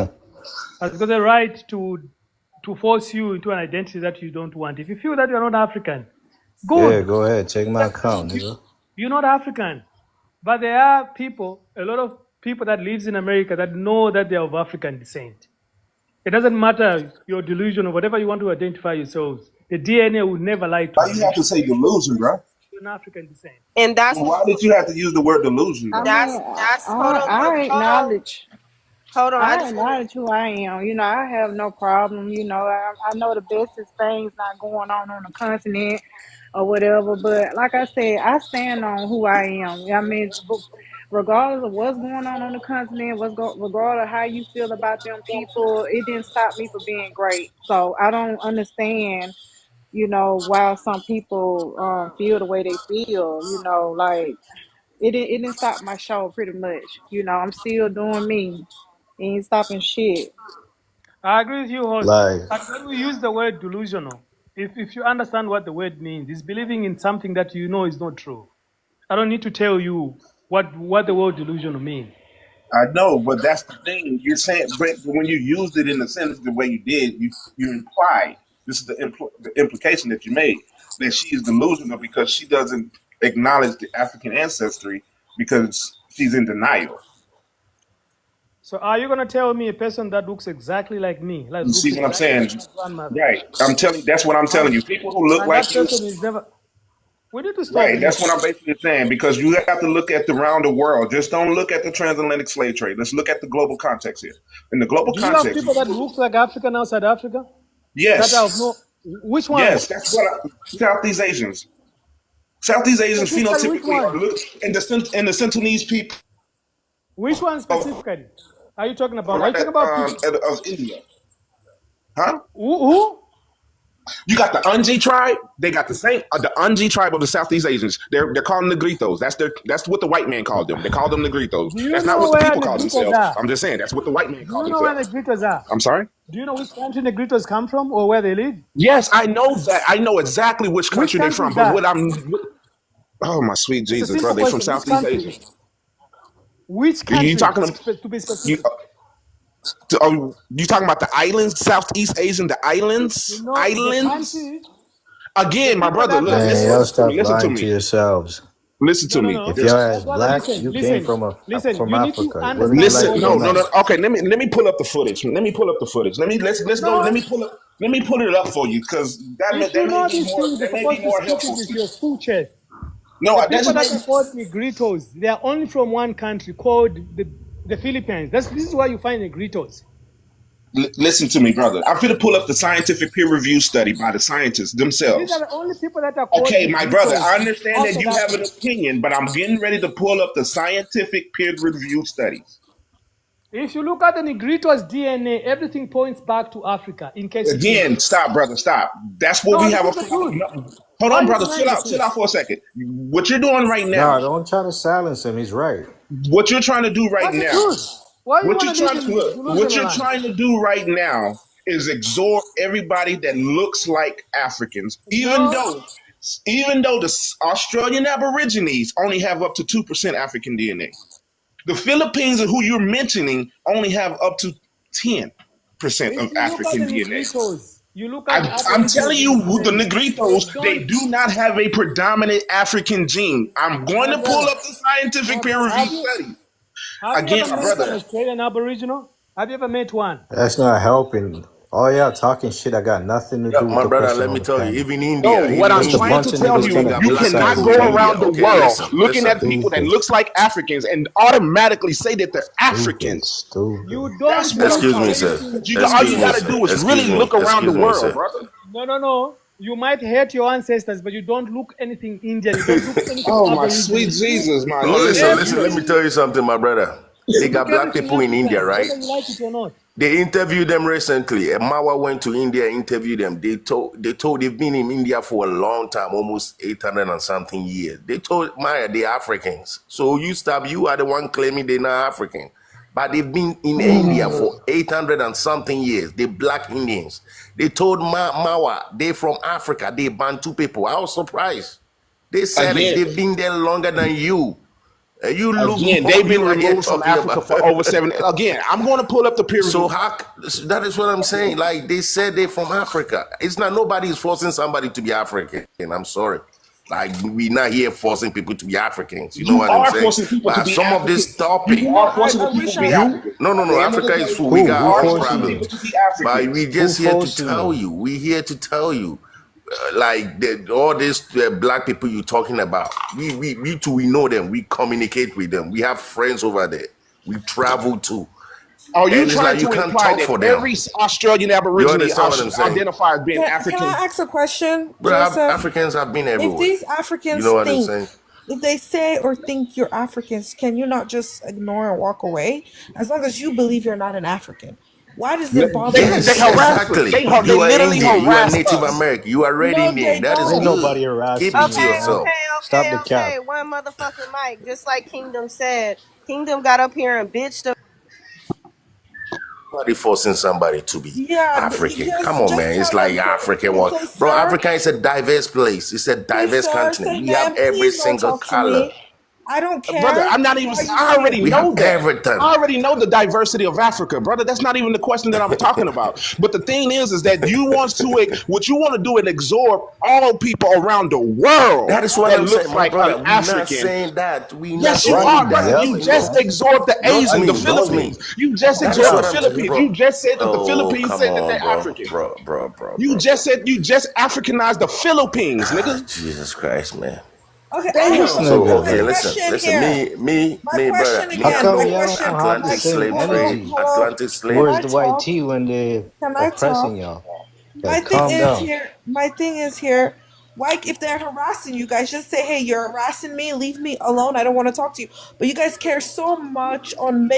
has got the right to force you into an identity that you don't want. If you feel that you're not African, Yeah, good. go ahead. Take my Just tell account, people nigga. you're not African. But there are people, a lot of people that lives in America that know that they're of African descent. It doesn't matter your delusion or whatever you want to identify yourselves. The DNA will never lie to Why you. you have to say delusion, bro? You're an African descent. And that's Why did you have to use the word delusion, I bro? mean, that's hold on, I hold on. acknowledge. Hold on. I I just want acknowledge who I am. I have no problem. I know the bestest things not going on the continent or whatever. But like I said, I stand on who I am. I mean, regardless of what's going on the continent, regardless of how you feel about them people, it didn't stop me from being great. So I don't understand, why some people feel the way they feel. Like it didn't stop my show pretty much. I'm still doing me. Ain't stopping shit. I agree with you, host. Like, But when we use the word delusional, if you understand what the word means, it's believing in something that you know is not true. I don't need to tell you what the word delusional means. I know, but that's the thing. You're saying, but when you used it in the sentence the way you did, you implied this is the implication that you made that she is delusional because she doesn't acknowledge the African ancestry because she's in denial. So are you going to tell me a person that looks exactly like me, like You looks see what I'm exactly like saying? my grandmother, Right. I'm telling. That's what I'm telling and, you. People who look and like that you. person is never... We need to stop Right. That's what this. I'm basically saying because you have to look at the round the world. Just don't look at the transatlantic slave trade. Let's look at the global context here. In the global Do you have context, people that looks like African outside Africa? That are yes, no... Which yes, ones? that's what Southeast Asians. Southeast Asians Specifically, which phenotypically are one? look, and the Sentinelese people Which one of, specifically are you talking about? Are you talking about people? of India. Huh? Who? You got the Unji tribe. They got the same the Unji tribe of the Southeast Asians. They're called Negritos. That's what the white man called them. They called them Negritos. Do you That's not know what the where people call Negritos themselves. are? I'm just saying that's what the white man Do called you know where themselves. Negritos are? I'm sorry. Do you know which country Negritos come from or where they live? Yes, I know that. I know exactly which Which country they're country from. is But that? what oh my sweet It's a Jesus, bro, simple they from question. Which Southeast country? Asia. Which You country, talking to be you, specific? you talking about the islands, Southeast Asian, the You islands, know, the islands? country, the Again, my people brother, that look, are man, listen, y'all there. listen to me, stop listen to lying to me, yourselves. listen No, to no, me. no. If y'all as Brother, black, listen, you came listen, from listen. from You need to Africa. What would you understand the like Listen, to whole go no, no, back? no. context. Okay, let me pull up the footage. Let me pull up the footage. Let's go. No, Let me pull it up for you because if that you may know be these more things, you're that may be supposed to more speak it helpful. with your full chest. No, The that people just that may are called Negritos, they are only from one country called the Philippines. This is why you find Negritos. listen to me, brother. I'm going to pull up the scientific peer review study by the scientists These are themselves. the only people that are called Okay, my brother, Negritos I understand that outside you have an Africa. opinion, but I'm getting ready to pull up the scientific peer review studies. If you look at the Negritos DNA, everything points back to Africa, in case you didn't know. Again, stop, brother, stop. That's what No, we this have a is the problem. truth. No. Hold Why are on, you brother. denying the Chill truth? out for a second. What you're doing right Nah, now, don't try to silence him. He's right. what you're trying to do right That's the now, truth. Why do you what want you're to live trying to in look, what delusional you're land? trying to do right now is exhort everybody that looks like Africans, No, even though the Australian Aborigines only have up to 2% African DNA. The Philippines, who you're mentioning, only have up to 10% if of you look at the African DNA. Negritos, you look at the I'm telling Aborigines in you, the the descendants, they Negritos, they don't, do not have a predominant African gene. I'm going my to pull brother, up the scientific my peer brother, review study. have you Again, ever my met an brother, Australian Aboriginal? Have you ever met one? That's not helping. All y'all talking shit. I got nothing to Yeah, do with my the brother, question let on me the tell you, panel. No, what I'm Just a trying bunch to of tell niggas you, trying we to got you black cannot people go in criticize. India. around the Okay, world listen, looking listen. at people that Stupid, looks like Africans and automatically say that they're stupid, Africans. You stupid. That's don't what I'm look Excuse trying me, to sir. say. anything All Excuse you me, got to sir. do is Excuse really me. look around the Excuse me, world, sir. brother. No. You might hate your ancestors, but you don't look anything Indian. You don't look anything Oh my sweet Aborigine. Jesus, my No, listen, nigga. listen. Let me Everything tell you something, my brother. They look got black everything people in India, African, right? whether you like it or not. They interviewed them recently. Mawa went to India, interviewed them. They told they've been in India for a long time, almost 800 and something years. They told Maya they're Africans. So you are the one claiming they're not African. But they've been in India for 800 and something years. They black Indians. They told Mawa they from Africa. They Bantu people. I was surprised. They said it. Again, They've been there longer than you. And you look again, more. they've been You are here removed from talking Africa about. for over 7. Again, I'm going to pull up the peer So review. how, that is what I'm saying. Like they said they're from Africa. It's not, nobody is forcing somebody to be African. I'm sorry. Like we're not here forcing people to be Africans. You know You what I'm are saying? forcing people to But be some of African. this topic, You are forcing the people to be you African. no. At the end of the Africa is day, full. We you got Who our are forcing forcing you? people problems. to be But Africans. we Who just here to forcing tell you? you. We here to tell you. Like all these black people you're talking about, we too, we know them. We communicate with them. We have friends over there. We travel to. Are you And it's trying like you to can't imply talk that for them. every Australian You Aborigine understand what I'm saying? identify as being Can I African? ask a question, But Joseph? Africans have been If everywhere. these You Africans know what I'm think, saying? if they say or think you're Africans, can you not just ignore and walk away? As long as you believe you're not an African. Why does it bother They Yes, you? harass us. exactly. They You are literally Indian. You are harass Native us. American. You are red No, Indian. they That is Ain't don't. good. nobody Keep harassing it to you, man. yourself. Stop the cap. Okay. One motherfucking mic. Just like Kingdom said. Kingdom got up here and bitched. Nobody forcing somebody to be Yeah, African. Come on, just man. It's tell like them, African one. say, Bro, sir, Africa is a diverse place. It's a say, diverse sir, continent. say, We have ma'am, every please don't single talk to color. me. I don't Brother, care I'm not even, how you I already feel. We have know that. everything. I already know the diversity of Africa, brother. That's not even the question that I'm talking about. But the thing is that you want to, what you want to do is absorb all people around the world That is what that I'm looks saying, my like an brother. We not African. saying that. We not Yes, you saying are, Right? brother. that. Yep. You just No, absorbed the not Asian, the me. Not Philippines. me. You just That is absorbed the what Right. I'm, Philippines. bro. You just said that the Oh, Philippines come said that on, they're bro, African. You bro. just said you just Africanized the Philippines, nigga. Jesus Christ, man. Okay, This Damn. So nigga, my okay, man. question listen. here. My Brother. question Me, How I again. come My know y'all question. don't have the Atlantic Like, same slavery. energy Atlantic Can slavery. towards I the white talk? tea when they're Can I oppressing talk? y'all? My Like, thing calm is down. here. My thing is here. Why, if they're harassing you guys, just say, "Hey, you're harassing me. Leave me alone. I don't want to talk to you." But you guys care so much on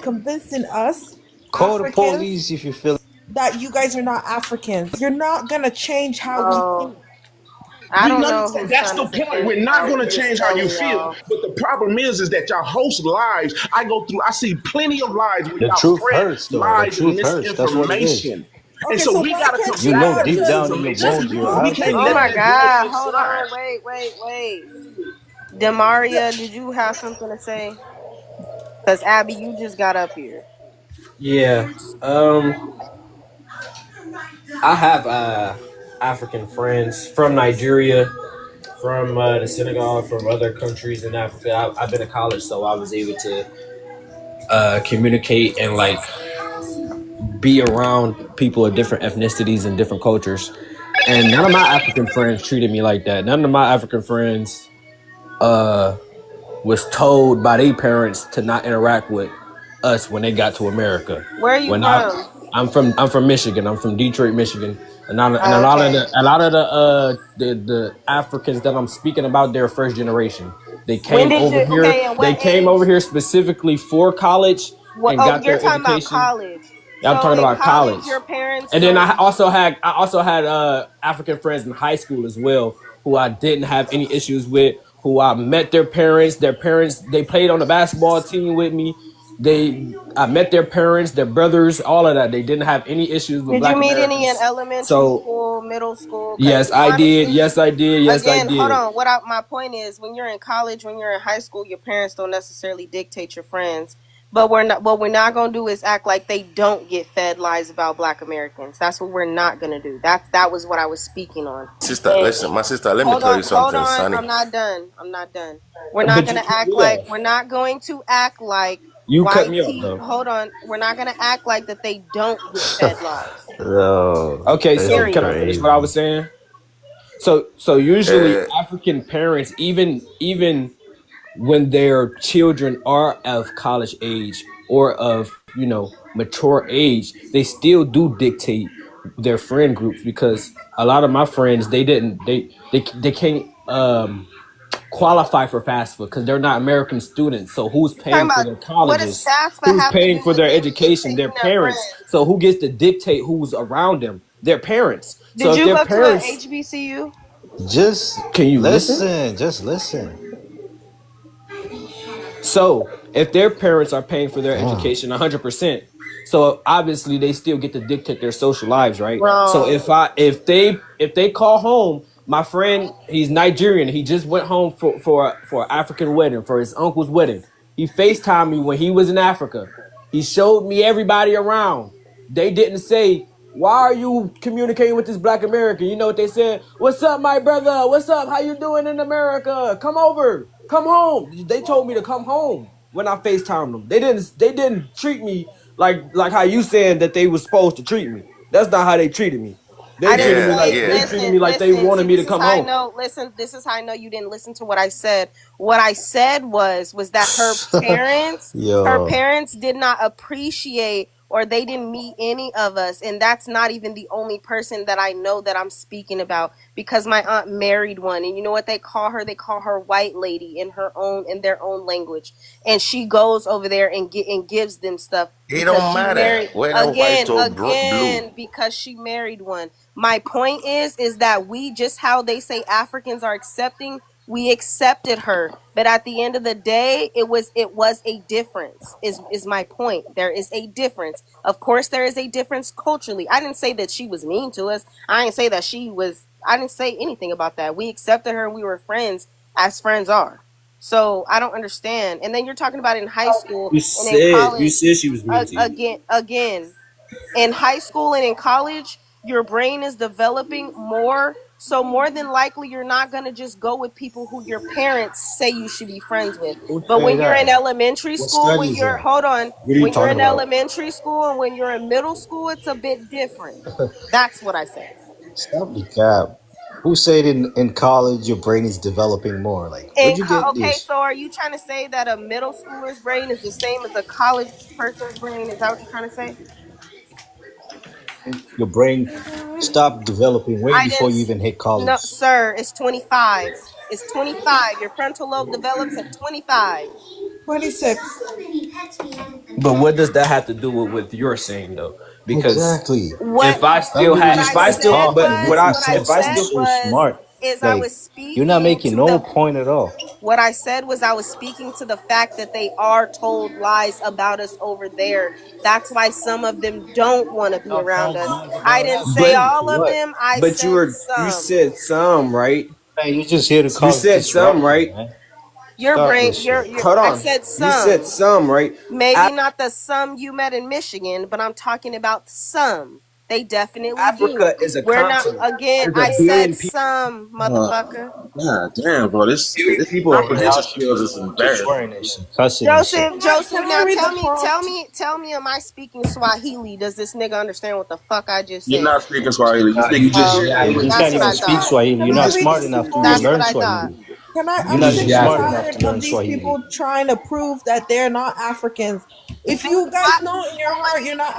convincing us Call the Africans police if you feel. that you guys are not Africans. You're not gonna change how we Oh, think. I We don't know understand. whose That's son the is point. offended. We're not going I'm to just change how you telling feel. y'all. But the problem is that y'all host lives. I go through, I see plenty of lives where The y'all truth spread hurts, though. The lies and truth hurts. That's what it is. misinformation. And Okay, so so we why got to can't You you combat know that not deep just down in your misinformation. bones just you're We move? can't African. Oh let my that grow on God. the Hold side. on. Wait. Demaria, did you have something to say? Because Abby, you just got up here. Yeah. I have African friends from Nigeria, from the Senegal, from other countries in Africa. I've been to college, so I was able to communicate and like be around people of different ethnicities and different cultures. And none of my African friends treated me like that. None of my African friends was told by their parents to not interact with us when they got to America. Where are you When from? I'm from Michigan. I'm from Detroit, Michigan. And a lot of Okay. the Africans that I'm speaking about, they're first generation. They When came did over you, here. okay, and They what came age? over here specifically for college What, and oh, got you're their talking about education. college. I'm So talking in about college, college. your parents And then don't, I also had African friends in high school as well who I didn't have any issues with. Who I met their parents. Their parents they played on the basketball team with me. I met their parents, their brothers, all of that. They didn't have any issues with did you Black meet any in Americans. elementary So school, middle school? Because yes, I did. honestly, Yes, I did. Yes, I again, hold did. on. My point is, when you're in college, when you're in high school, your parents don't necessarily dictate your friends. But we're not. What we're not gonna do is act like they don't get fed lies about Black Americans. That's what we're not gonna do. That was what I was speaking on. Sister, And listen, my sister, let me hold tell on, you hold something, on. Sonny. I'm not done. We're not But gonna you, act yeah. like we're not going to act like You cut White me off tea. though. Hold on. We're not gonna act like that they don't get fed lies. No, Okay, this so is can I Period. finish what I crazy. was saying? So usually Uh, African parents, even when their children are of college age or of mature age, they still do dictate their friend groups because a lot of my friends they can't qualify for FAFSA because they're not American students. So who's Talking paying for about their what does colleges? FAFSA Who's have to do paying for with their them education? Their dictating their parents. friends? So who gets to dictate who's around them? Their parents. So Did if you their go to a parents, HBCU? Just can you listen? listen. Just listen. So if their parents are paying for their Damn. education 100%, so obviously they still get to dictate their social lives, right? So Wrong. if they call home, my friend, he's Nigerian. He just went home for an African wedding, for his uncle's wedding. He FaceTimed me when he was in Africa. He showed me everybody around. They didn't say, why are you communicating with this black American? You know what they said? What's up, my brother? What's up? How you doing in America? Come over. Come home. They told me to come home when I FaceTimed them. They didn't treat me like how you saying that they was supposed to treat me. That's not how they treated me. They I didn't treated me yeah, like say, they yeah. treated listen, me like they listen. See, wanted me to this is come how I home. know. Listen, this is how I know you didn't listen to what I said. What I said was that her Yo. parents did not appreciate or they didn't meet any of us. And that's not even the only person that I know that I'm speaking about because my aunt married one. And you know what they call her? They call her white lady in their own language. And she goes over there and gives them stuff It because don't she matter married whether white again, or blue. again, because she married one. My point is that we just how they say Africans are accepting, we accepted her, but at the end of the day, it was a difference. Is my point. There is a difference. Of course, there is a difference culturally. I didn't say that she was mean to us. I didn't say that she was. I didn't say anything about that. We accepted her and we were friends as friends are. So I don't understand. And then you're talking about in high school You and in said you college. said she was mean to you. Again, in high school and in college, your brain is developing more. So more than likely, you're not gonna just go with people who your parents say you should be friends with. Who But say when you're in that? elementary What school, studies that? hold on, What are you when you're talking in about? elementary school and when you're in middle school, it's a bit different. That's what I said. Stop the cap. Who said in college your brain is developing more? Like, where'd you get Okay, this? so are you trying to say that a middle schooler's brain is the same as a college person's brain? Is that what you're trying to say? Your brain stopped developing way I before didn't. you even hit No, college. sir. It's 25. It's 25. Your frontal lobe develops at 25. 26. But what does that have to do with what you're saying though? Because Exactly. What if I That still way you had, what just if I I keep still, said talking. but You what was making I, what I yourself if I sound said still, so was smart. is I Like, was you're not speaking making to no the point at all. what I said was I was speaking to the fact that they are told lies about us over there. That's why some of them don't want to be Y'all around told us. lies I about didn't us. say but all of What? them. I but said you some. said some, right? Man, you're just here to You cause said some, disruption, right? man. Your Stop brain, this shit. Hold I on. said You said some. some, right? Maybe not the some you met in Michigan, but I'm talking about some. They definitely do. Africa is a We're not, continent. again, There's I a said billion people. some, motherfucker. God damn, bro. This People over Man, y'all comprehension should be skills is doing just embarrassing. swearing and shit, cussing and shit. Joseph, Can I now read the prompt? tell me, am I speaking Swahili? Does this nigga understand what the fuck I just You're said? not speaking Swahili. You're You speaking just Oh, Yeah, okay. you yabbering. can't That's what even I speak thought. Swahili. You're Can I not read smart this enough to even That's prompt? what learn I thought. Swahili. You You're I'm not just even sick and smart yabbering. enough tired to of learn these Swahili. people trying to prove that they're not Africans. If you guys know in your heart you're not.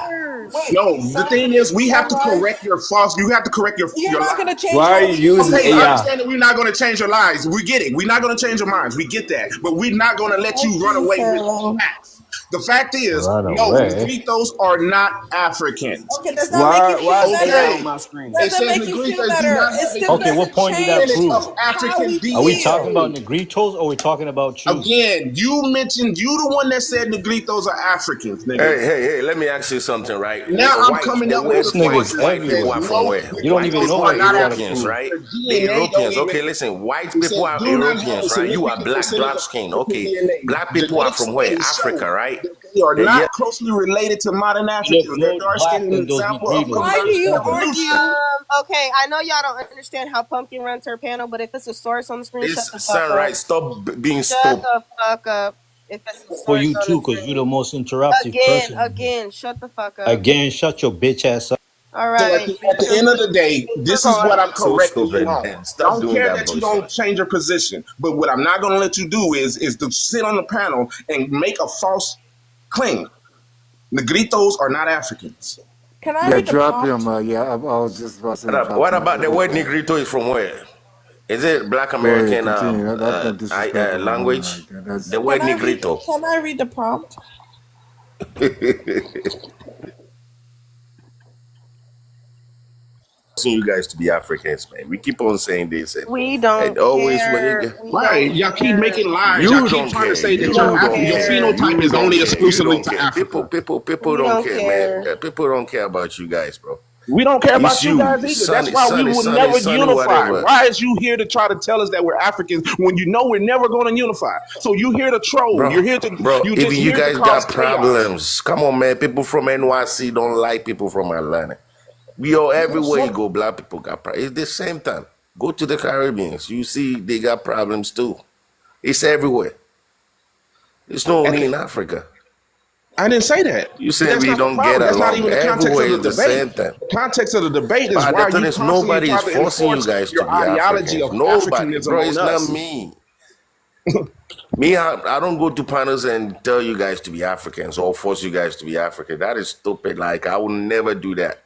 Wait, No, the thing is, we have to correct sunrise. your false. You have to correct You're your not lie. gonna change Why my are you using Okay, opinion. I AI? understand that we're not going to change your lives. We get it. We're not going to change your minds. We get that. But we're not going to let you Oh, run please, away with Pharaoh. facts. The fact is, Run no, away. Negritos are not Africans. Okay, does that make Why you why feel is AI better? on Okay. my screen? It Does it says make you feel Negritos do better? not It have a still Okay, what doesn't point did that percentage change prove? of how African we Are we talking feel. about DNA. Negritos or are we talking about you? Again, you mentioned you the one that said Negritos are Africans, nigga. Hey, let me ask you something, right? Now I'm White, coming up with This the nigga's question white that people everywhere. are from no, where? You don't White even Negritos know people are are what not you gotta Europeans, Africans. prove. right? Their The DNA don't Europeans. even. Okay, listen, white It people says are do not have a Europeans, right? You are significant black, percentage dark of skin. African Okay, DNA. black people are Genetic from where? studies show Africa, right? that they are They, yeah, not closely related to modern You look Africans. They're more dark skinned black in an than those example of Negritos. Why do convergent you Stop it. evolution. argue? Okay, I know y'all don't understand how Pumpkin runs her panel, but if it's a source on the screen, shut this the fuck up. sunrise. Stop being Shut stupid. the fuck up. if it's the For source you on the too, because you're the screen. most interruptive person. Again, shut the fuck up. Again, shut your bitch ass up. All So right, at the end of the day, we're this is what going. I'm So correcting you stupid, on. man. I Stop don't doing care that that you don't bullshit. change your position, but what I'm not going to let you do is to sit on the panel and make a false claim. Negritos are not Africans. Can I Yeah, read the drop prompt? him. Yeah, I was just about to say drop What him about the real word quick. Negrito is from where? Is it Black Go ahead, American continue. That's disrespectful right language? there. That's The word Negrito. Can I read the prompt? You guys to be Africans, man. We keep on saying this, We don't and always care. when you We Right. don't Y'all keep care. making lies. you Y'all keep don't trying to care, say that you don't your care. phenotype is you only don't care, you exclusively don't to care. Africa. People We don't don't care, care. man. People don't care about you guys, bro. We don't care It's about you guys you, either. That's why we will never unify. whatever. Why is you here to try to tell us that we're Africans when you know we're never going to unify? So you here to troll. You're here to you Even just you here to guys cause got chaos. problems. Come on, man. People from NYC don't like people from Atlanta. We all everywhere you go, black people got problems. It's the same time. Go to the Caribbeans. You see they got problems too. It's everywhere. It's not only in Africa. I didn't say that. You say That's we not the don't problem. get That's not along. even the context Everywhere of the is the debate. same thing. The context of the debate is But why the thing you is, constantly nobody try is to forcing you enforce guys to your be ideology Africans. of Nobody, Africanism bro. on It's us. not me. I don't go to panels and tell you guys to be Africans or force you guys to be African. That is stupid. Like, I will never do that.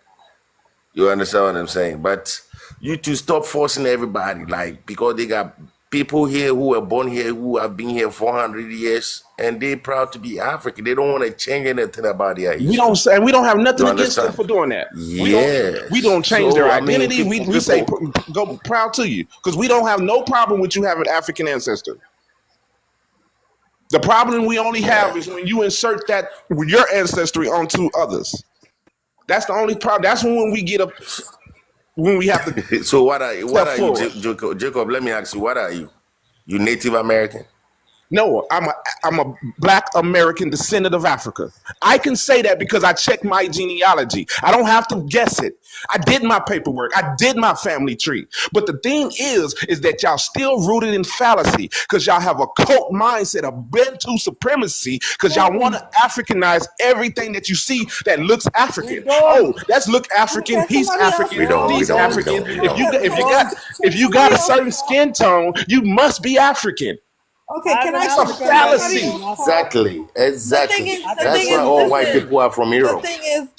You understand what I'm saying? But you to stop forcing everybody, like, because they got people here who were born here, who have been here 400 years, and they're proud to be African. They don't want to change anything about their history. We don't have nothing You against them understand? for doing that. Yes. We don't change So, their I mean, identity. We say go proud to you because we don't have no problem with you having African ancestry. The problem we only have is when you insert that your ancestry onto others. That's the only problem. That's when we get when we have to. So what are you, forward. Jacob? Let me ask you, what are you? You Native American? No, I'm a black American descendant of Africa. I can say that because I checked my genealogy. I don't have to guess it. I did my paperwork. I did my family tree. But the thing is that y'all still rooted in fallacy because y'all have a cult mindset of Bantu supremacy because y'all want to Africanize everything that you see that looks African. Oh, that's look African. He's African. He's African. If you got a certain skin tone, you must be African. Okay, can I? It's a fallacy. Exactly. That's why all listen, white people are from Europe. The thing is,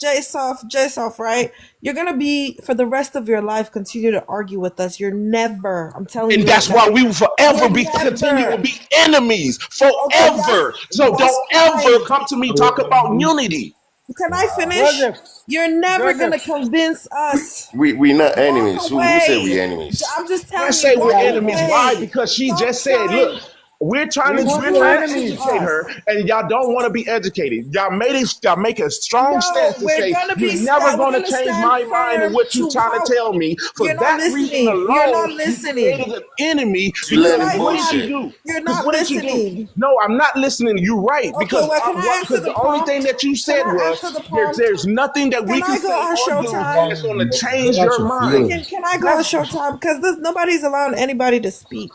J-Soft, right? You're gonna be for the rest of your life continue to argue with us. You're never. I'm telling you. And that's why we will forever continue to be enemies forever. So don't ever come to me talk about unity. Can I finish? You're never gonna convince us. We not enemies. Who say we enemies? I'm just telling you. I say we're enemies. Why? Because she just said, look. We're trying to educate her, and y'all don't want to be educated. Y'all make a strong stance to say you're never going to change my mind and what you're trying to tell me. For that reason alone, you're not listening. You created an enemy. What did you do? You're not listening. No, I'm not listening. You're right because the only thing that you said was there's nothing that we can say or do that's going to change your mind. Can I go on Showtime? Because nobody's allowing anybody to speak.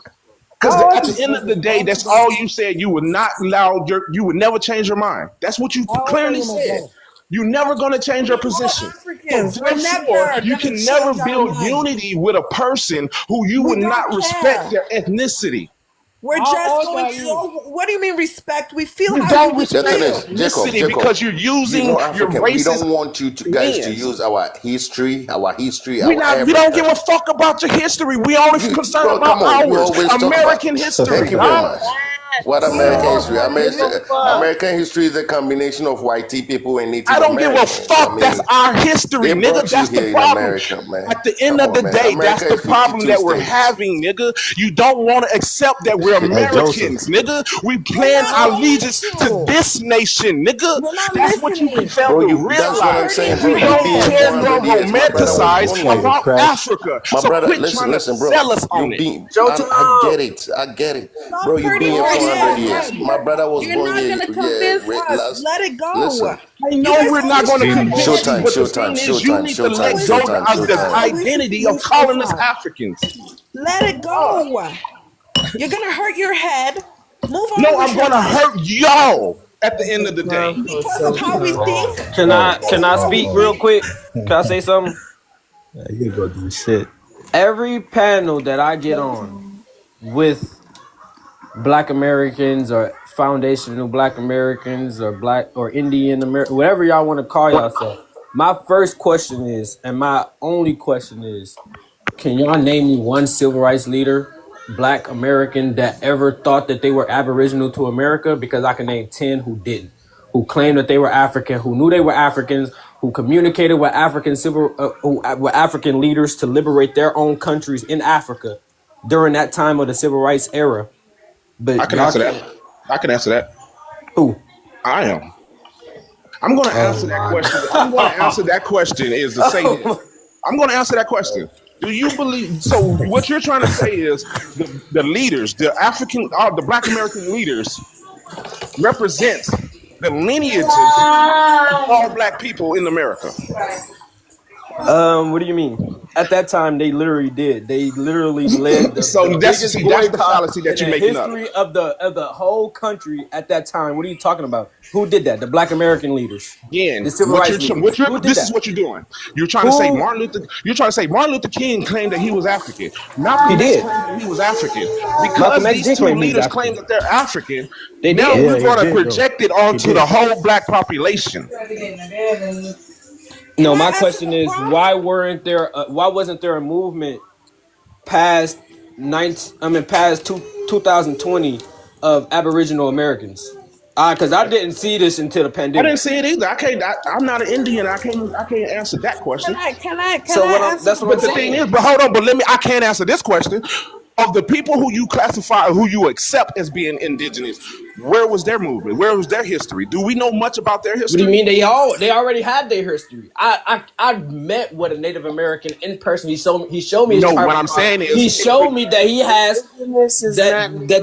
Because at the end of the day, that's all you said. You would not allow you would never change your mind. That's what you clearly said. You're never going to change your position. You can never build unity with a person who you would not respect their ethnicity. We're just going to. What do you mean respect? We feel we how don't you respect ethnicity because you're using your racist. We don't want you guys to use our history. We don't give a fuck about your history. We only concerned about ours. American history. Thank you very much. What American history? American history is a combination of white people and Native Americans. I don't give a fuck. That's our history, nigga. That's the problem. At the end of the day, that's the problem that we're having, nigga. You don't want to accept that we're Americans, nigga. We plan our allegiance to this nation, nigga. That's what you fail to realize. We don't care nor romanticize about Africa. So quit trying to sell us on it. I get it. Bro, you've been here 400 years. My brother was born here. You're not going to convince us. Let it go. Listen. I know we're not going to convince you, but the thing is you need to let go of the identity of calling us Africans. Let it go. You're going to hurt your head. Move on. know I'm foolish gonna am I? hurt y'all at the end of the day. Because of how we think? Can I speak real quick? Can I say something? You go do shit. Every panel that I get on with Black Americans or foundational Black Americans or Black or Indian American, whatever y'all want to call yourself, my first question is, and my only question is, can y'all name me one civil rights leader, Black American, that ever thought that they were Aboriginal to America? Because I can name 10 who didn't, who claimed that they were African, who knew they were Africans, who communicated with with African leaders to liberate their own countries in Africa during that time of the civil rights era. But I can y'all answer can't. that. I can answer that. Who? I am. I'm going to answer that question. I'm going to answer that question is to say this. I'm going to answer that question. Do you believe? So what you're trying to say is the leaders, the Black American leaders, represents the lineages of all Black people in America. What do you mean? At that time, they literally did. They literally led the, So the that's biggest the boycott fallacy that in you're the making up. history of the whole country at that time. What are you talking about? Who did that? The Black American leaders. Again, The civil rights leaders. Who did this that? is what you're doing. You're trying to say Who? Martin Luther King claimed that he was African. Malcolm He X did. claimed that he was African. Because Malcolm X these did two claim he was leaders African. claim that they're African, They now did. we're he going to did, though. project it He onto did. the whole Black population. No, Can I my answer question the is prompt? why wasn't there a movement past 2020 of Aboriginal Americans? Because I didn't see this until the I pandemic. didn't see it either. I'm not an Indian. I can't answer that question. Can I So answer that's the what I'm But the thing saying. is, but hold on, I can't answer this question. Of the people who you classify, who you accept as being indigenous, where was their movement? Where was their history? Do we know much about their What do you history? mean they already had their history? I met with a Native American in person. He showed me his No, tribal what I'm card. saying is, He showed me that he has Indigenous is not Native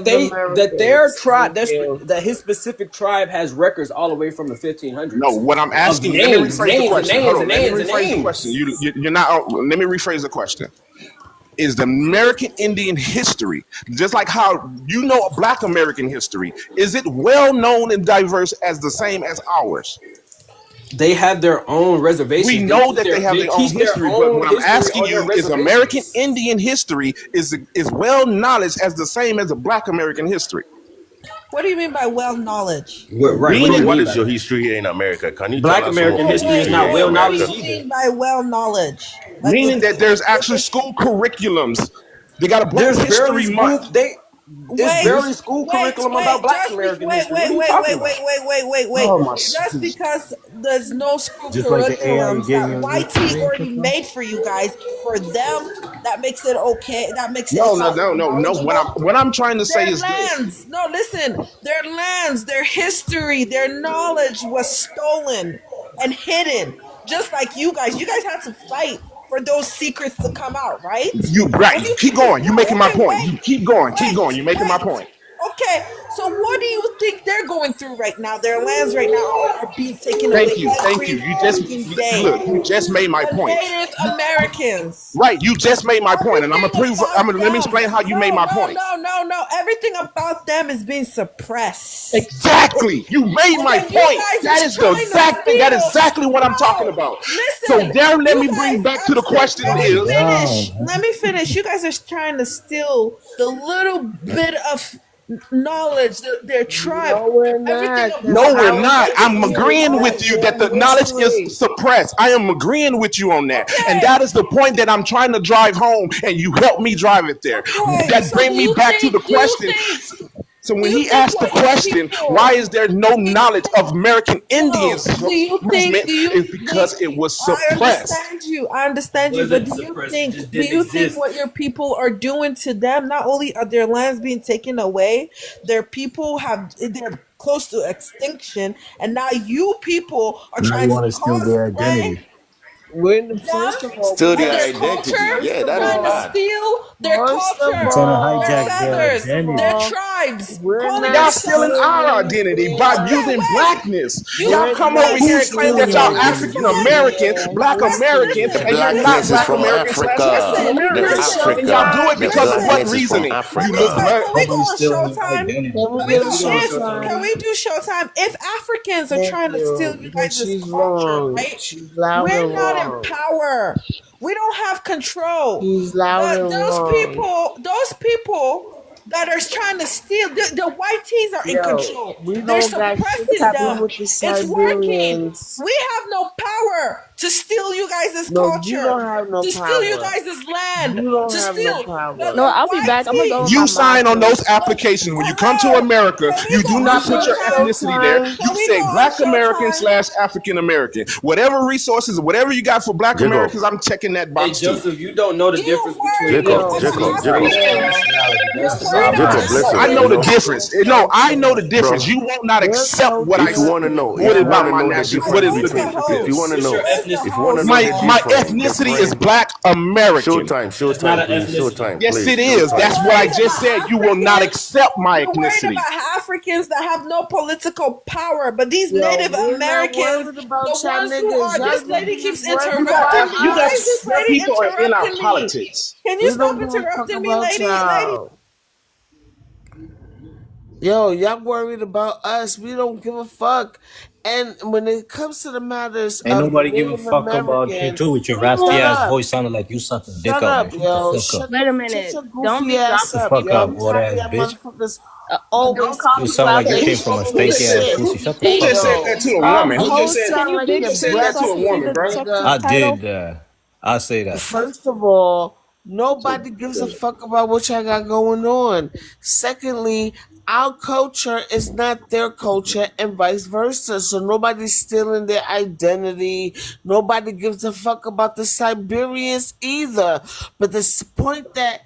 that their Americans. tribe Thank you. that his specific tribe has records all the way from the 1500s no, what I'm of asking you, let me names, rephrase the question. Hold on, let me and rephrase the question. names. You're not, let me rephrase the question. Is the American Indian history, just like how you know Black American history, is it well known and diverse as the same as ours? They have their own reservations. We know that they have their own teach history, but own what I'm history asking on their you is American reservations. Indian history is well knowledge as the same as a Black American history. What do you mean by well knowledge? Right. What do Meaning you What mean is by your that? history here in America? Can you Black tell us some of American your history is history not here in well What do knowledge America? you either. mean by well knowledge? Like Meaning with that there's actually school curriculums. They got a Black There's barely History school. Month. It's wait, barely school curriculum about Black American history. What are you talking about? Oh my! Just because there's no school Just like the AI you're curriculums that getting your YT already information from. made for you guys, for them, that makes it okay. That makes it No, no, sound no, no, no. knowledgeable. What I'm trying to say Their is this. lands, no, listen, their lands, their history, their knowledge was stolen and hidden. Just like you guys had to fight for those secrets to come out, right? You What right. do you Keep think is going. You're making my point. wait, You keep going. Keep going. You're making my wait. point. Okay, so what do you think they're going through right now? Their lands right now are being taken away Thank you. Thank every you. You just fucking day. look. You just made my The point. Native Americans. Right. You just made my point, and I'm Everything gonna prove. about Let me them. explain how you made my point. No. Everything about them is being suppressed. Exactly. You made And my then you point. guys That are is the trying to exact thing. That is steal. exactly what I'm talking No. about. So Listen, there, let you me bring guys, back to the question let me is. finish. Let me finish. You guys are trying to steal the little bit of knowledge, their tribe, No, we're everything not. about No, we're Our not. I'm history agreeing is with you their that the knowledge history. is suppressed. I am agreeing with you on that. And Okay. that is the point that I'm trying to drive home, and you helped me drive it there. Okay, That so bring do me you back to think? the question. So when Do you he think asked the what your question, people? why is there no knowledge of American Indians Do you movement, think? Do you? is because it was I suppressed. understand you, but Wasn't do you suppressed, think? just Do didn't you think exist. what your people are doing to them? Not only are their lands being taken away, their people they're close to extinction, and now you people are Now you trying want to to steal their cosplay. identity. First of all, Steal we That their is have identity. culture. first Yeah, of that is trying to all, bad. steal their first of You're culture, trying to all, their hijack their first feathers, of identity. their all, tribes, we're calling not Y'all themselves. stealing our stealing identity by their. Okay, using wait. blackness. You Y'all We're come not over wait. here Who's and claim stealing that your y'all stealing This African identity? one. American, their. black American, Listen. and you're not Blackness is black from Listen. American slash African Africa. Listen. The American. Let me show And y'all Africa. do time. it The because of Listen. what blackness is from reasoning? You look Africa. black. Can we go Nobody's on stealing your Showtime? identity. Can we Can we get go? to Nobody's stealing If your Showtime? can identity. we do Showtime? If Africans are Thank trying to steal you. you But guys' she's culture, wrong. right? She's loud We're and not in wrong. power. We don't have control. She's loud and wrong. Those people that are trying to steal, the white tees are in Yo, control. we They're don't got shit suppressing to do them. with the It's working. Siberians. We have no power to steal you guys' No, you culture, don't have no to steal you power. guys' land, You don't to have no steal power. No, the I'll be white back. I'm gonna go with You my tees. sign mod on those first. applications when you come to Hello, America. can we You go do on not put your Showtime? ethnicity there. Showtime. You Can we go say on black American Showtime? slash African American. Whatever resources, whatever you got for black Jacob. Americans, I'm checking that Hey, box too. Joseph, you don't know the You difference between worried Jacob. about ethnicity Jacob. and race Jacob. and Africans. nationality. That's You're the worried problem. about Jacob, No, listen. I know You the know, Africans. difference. No, I know the difference. bro. You will not There's accept no what I If you say. want to difference. know, What if you want about to my know the national? What difference is Who's the between, the if you difference? want to host? What's know, your Where's the if you ethnicity? want to host? know the My difference, the ethnicity is frame. black American. Showtime, That's not Showtime, an please, ethnicity. Showtime, Yes, please, it is. You're That's Showtime. what I worried just about said. You will not Africans. accept my You're worried ethnicity. about Africans that have no political power, but these Yo, Native we're not Americans, worried about the y'all ones who niggas. are, Y'all this lady niggas keeps is worried You got interrupting about me. you Why got is this us. your lady people are in our interrupting me? politics. Can you We stop don't give a fuck interrupting me, about lady? y'all. Yo, y'all worried about us. We don't give a fuck. And when it comes to the matters Ain't of nobody give a Native fuck about you American, too with your shut raspy ass up. voice sounding like you sucking dick Shut out there. up, Shut the yo. fuck up. Wait a Shut minute. your Don't goofy be Shut ass the dropping up, fuck yo. people. up, I'm old tired of ass y'all bitch. motherfuckers Don't always call You people sound out like you their came always from a name. talking steak ass shit. pussy. Shut the Who fuck just said up. that Yo, to a woman? Who just Host, said can you like who fix a just your said mute that so to I bitch, a can see woman, the bro? I subtitle? did I say that. first of all, nobody gives a fuck about what y'all got going on. Secondly, our culture is not their culture and vice versa. So nobody's stealing their identity. Nobody gives a fuck about the Siberians either. But the point that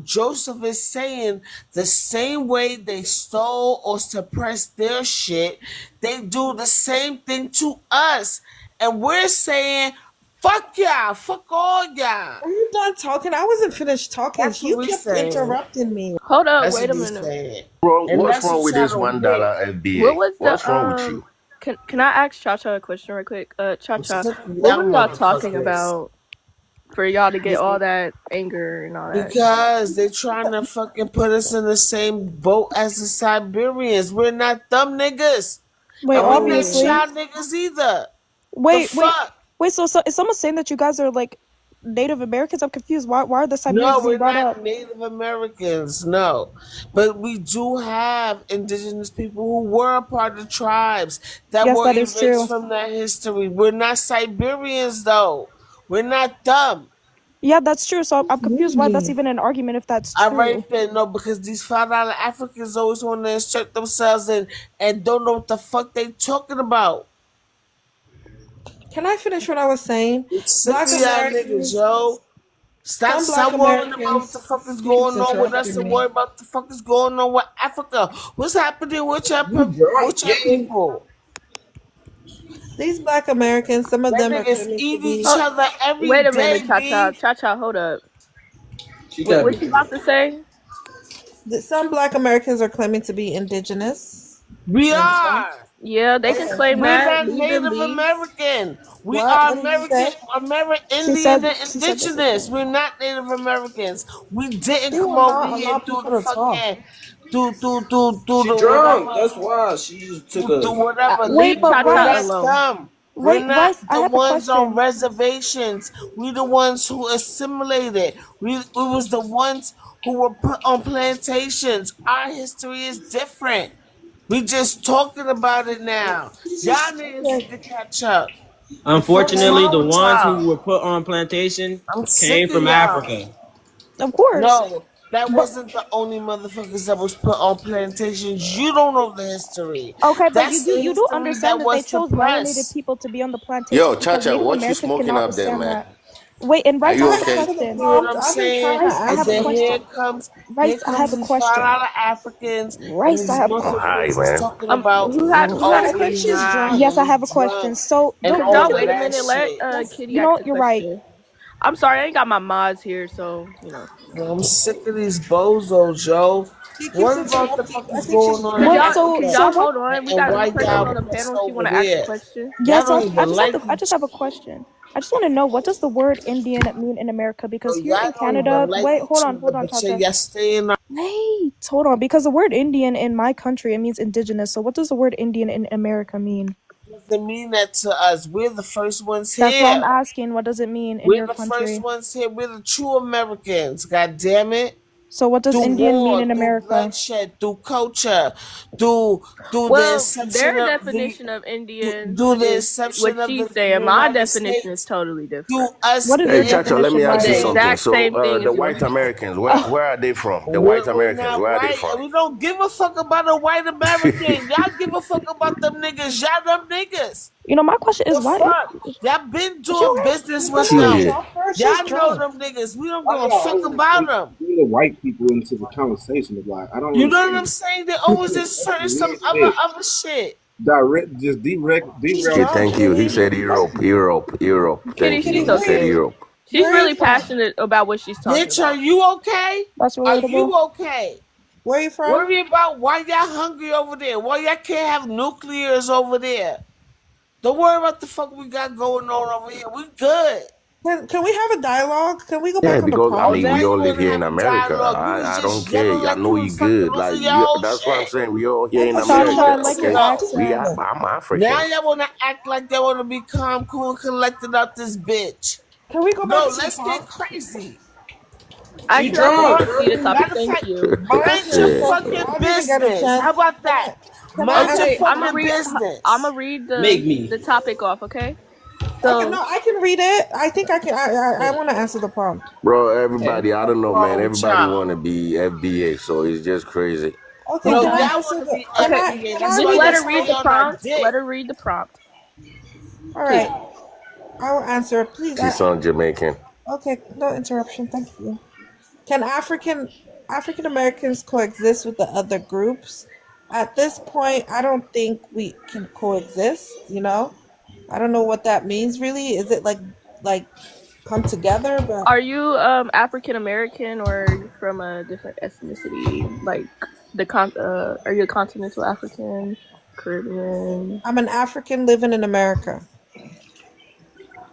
Joseph is saying, the same way they stole or suppressed their shit, they do the same thing to us. And we're saying, fuck y'all, fuck all y'all. Are you done talking? I wasn't finished talking. That's what You we kept saying. interrupting me. Hold up. That's Wait what a we minute. saying. And What's that's wrong what with y'all this don't $1 get. What FBA? was What's wrong with the you? Can I ask Cha Cha a question real quick? Cha I'm Cha, sick of what y'all were y'all talking motherfuckers. about for y'all to get all that anger and all that? Because they trying to fucking put us in the same boat as the Siberians. We're not them niggas. Oh, Wait, And we're not obviously. y'all niggas either. The Wait, wait, fuck? wait. So is someone saying that you guys are like Native Americans? I'm confused. Why are the Siberians No, being we're brought not up? Native Americans, no. But we do have indigenous people who were a part of tribes that Yes, were that is erased true. from that history. We're not Siberians, though. We're not dumb. Yeah, that's true. So I'm confused why that's really? even an argument if that's All right, true. then, no, because these $5 Africans always want to insert themselves in and don't know what the fuck they talking about. Can I finish what I was saying? It's sick of Black y'all niggas, Americans, yo. some Black Stop worrying about what the Americans, fuck is he keeps going on with us interrupting and me. worry about what the fuck is going on with Africa. What's happening You drunk, with your gang. people? These Black Americans, some of That them are niggas claiming to eat each be. Oh, other every wait a day, minute, Cha Cha. B. Cha Cha, hold up. She What gotta what be you about to say? Some Black Americans are claiming to be indigenous. We You understand? are. Yeah, they can Okay. claim We're that. not Leave them Native be. American. We What? are What did you say? She Indian, said and she said the same indigenous. thing. We're not Native Americans. We didn't She come will over not here allow through people the to talk. fucking through She the whatever whatever That's why she just took through a. whatever. Wait, Leave but Cha We're Cha not alone. dumb. We're Wait, not Rice, I the have a ones on question. reservations. We the ones who assimilated. We was the ones who were put on plantations. Our history is different. We just talking about it now. Y'all niggas need to catch up. The fuck is Okay. wrong Unfortunately, the with ones who y'all? were put on plantation I'm sick came of from y'all. Africa. Of course. No, that But wasn't the only motherfuckers that was put on plantations. You don't know the history. okay, but That's the you do history understand that that they was chose melanated suppressed. people to be on the Yo, plantations because Chacha, Native what you Americans smoking cannot up there, withstand man? that. Wait, and Are Rice, I you have a okay? You question. know what I'm I've been saying? trying to Rice, I And have a answer then question. here Rice, I comes have a these fine question. out of Africans and Rice, I these have a Oh, question. hi, Muslims is man. talking about Who we had I a think already question? she's high drunk. Yes, I and we have a question. drunk So and don't all don't of you Wait a think? that minute. Let shit. Yes. Kitty You ask know, the you're right. question. I'm sorry, I ain't got my mods here, so you know. I'm sick of these bozos, yo. She keeps What about the interrupting. fuck I is think going she's on in What? drunk. Can So Africa? y'all what? hold on? We And got a why person y'all on the piss panel. She over want to ask a there? question. Y'all Yes, don't I even just have like to. I just have a question. I just want to know, what does the word Indian mean in America? so Because here y'all in don't even Canada, like wait, each hold other, on, but Tata. y'all stay in Wait, hold on. Because the word Indian in my country, it means indigenous. So what does the word Indian in America mean? doesn't mean that to us. We're the first ones That's what I'm here. asking. What does it mean in We're your the first country? ones here. We're the true Americans. God damn it. So what does Through Indian mean war, in through America? bloodshed, through culture, through the Well, inception their of the definition of Indian through the is what inception of she's the saying. My United definition is States, totally through different. us What is Hey, your being Chacho, let me definition, ask It's you the Rice? something. exact So, same thing the as yours. white Americans, Oh, where are they from? The white we're Americans, not where are they white, from? and we don't give a fuck about a white American. Y'all give a fuck about them niggas. Y'all them niggas. you know, my question is The why? fuck? Y'all been But you doing guys, business you with guys let them. Shit. talk her. She's Y'all know drunk. them niggas. We don't Why give a y'all fuck always about like them. bring the white people into the conversation? Of like, I don't You know what I'm understand. saying? They always That's insert some some weird shit. other shit. Direct, just direct, She's derail Yeah, the drunk, thank conversation you. He Kitty. to said white Europe, people. Europe, Europe. Kitty, Thank Kitty, you. she's He where said are okay. you? Europe. She's Where are you really from? passionate about what she's talking Bitch, are about. you okay? that's Are relatable. you okay? Where are you from? Worry about why y'all hungry over there. Why y'all can't have nuclears over there. Don't worry about the fuck we got going on over here. We good. Can we have a dialogue? Can we go Yeah, back on the because I Oh, prompt? mean, now we all you live want to here in have a America. dialogue. You was I don't just care. yelling I like know you you was fucking good. losing Like, your whole that's what I'm shit. saying. We all here in Okay, Losing Chacha, your America. I'd whole like to Okay, shit. ask him. I'm Now African. y'all want to act like they want to be calm, cool, and collected out this bitch. can we go back No, to the let's get prompt? crazy. She Actually, I think drunk. we can see the topic. Matter of Thank fact, you. mind Okay, your Yeah. thank you. fucking I didn't even get a business. How chance. about Can that? I? Can I Mind your answer? Okay, I'm gonna fucking read. I'm business. gonna read Make me. the topic off. Okay, Okay, so no, I can read it. I think I can. I want to answer the prompt. Bro, okay. everybody, I don't know, man. Wrong with Everybody y'all. want to be FBA, so it's just crazy. Okay, No, can I y'all answer want to the? be Okay, FBA. Can That's I just why read let y'all the her read stay the prompt? on our prompt. dick. Let her read the prompt, All please. right, I will answer. Please, She sound Jamaican. okay, no interruption. Thank you. Can African Americans coexist with the other groups? At this point, I don't think we can coexist, you know? I don't know what that means really. Is it like come together? But Are you African American or are you from a different ethnicity? Like are you a continental African, Caribbean? I'm an African living in America.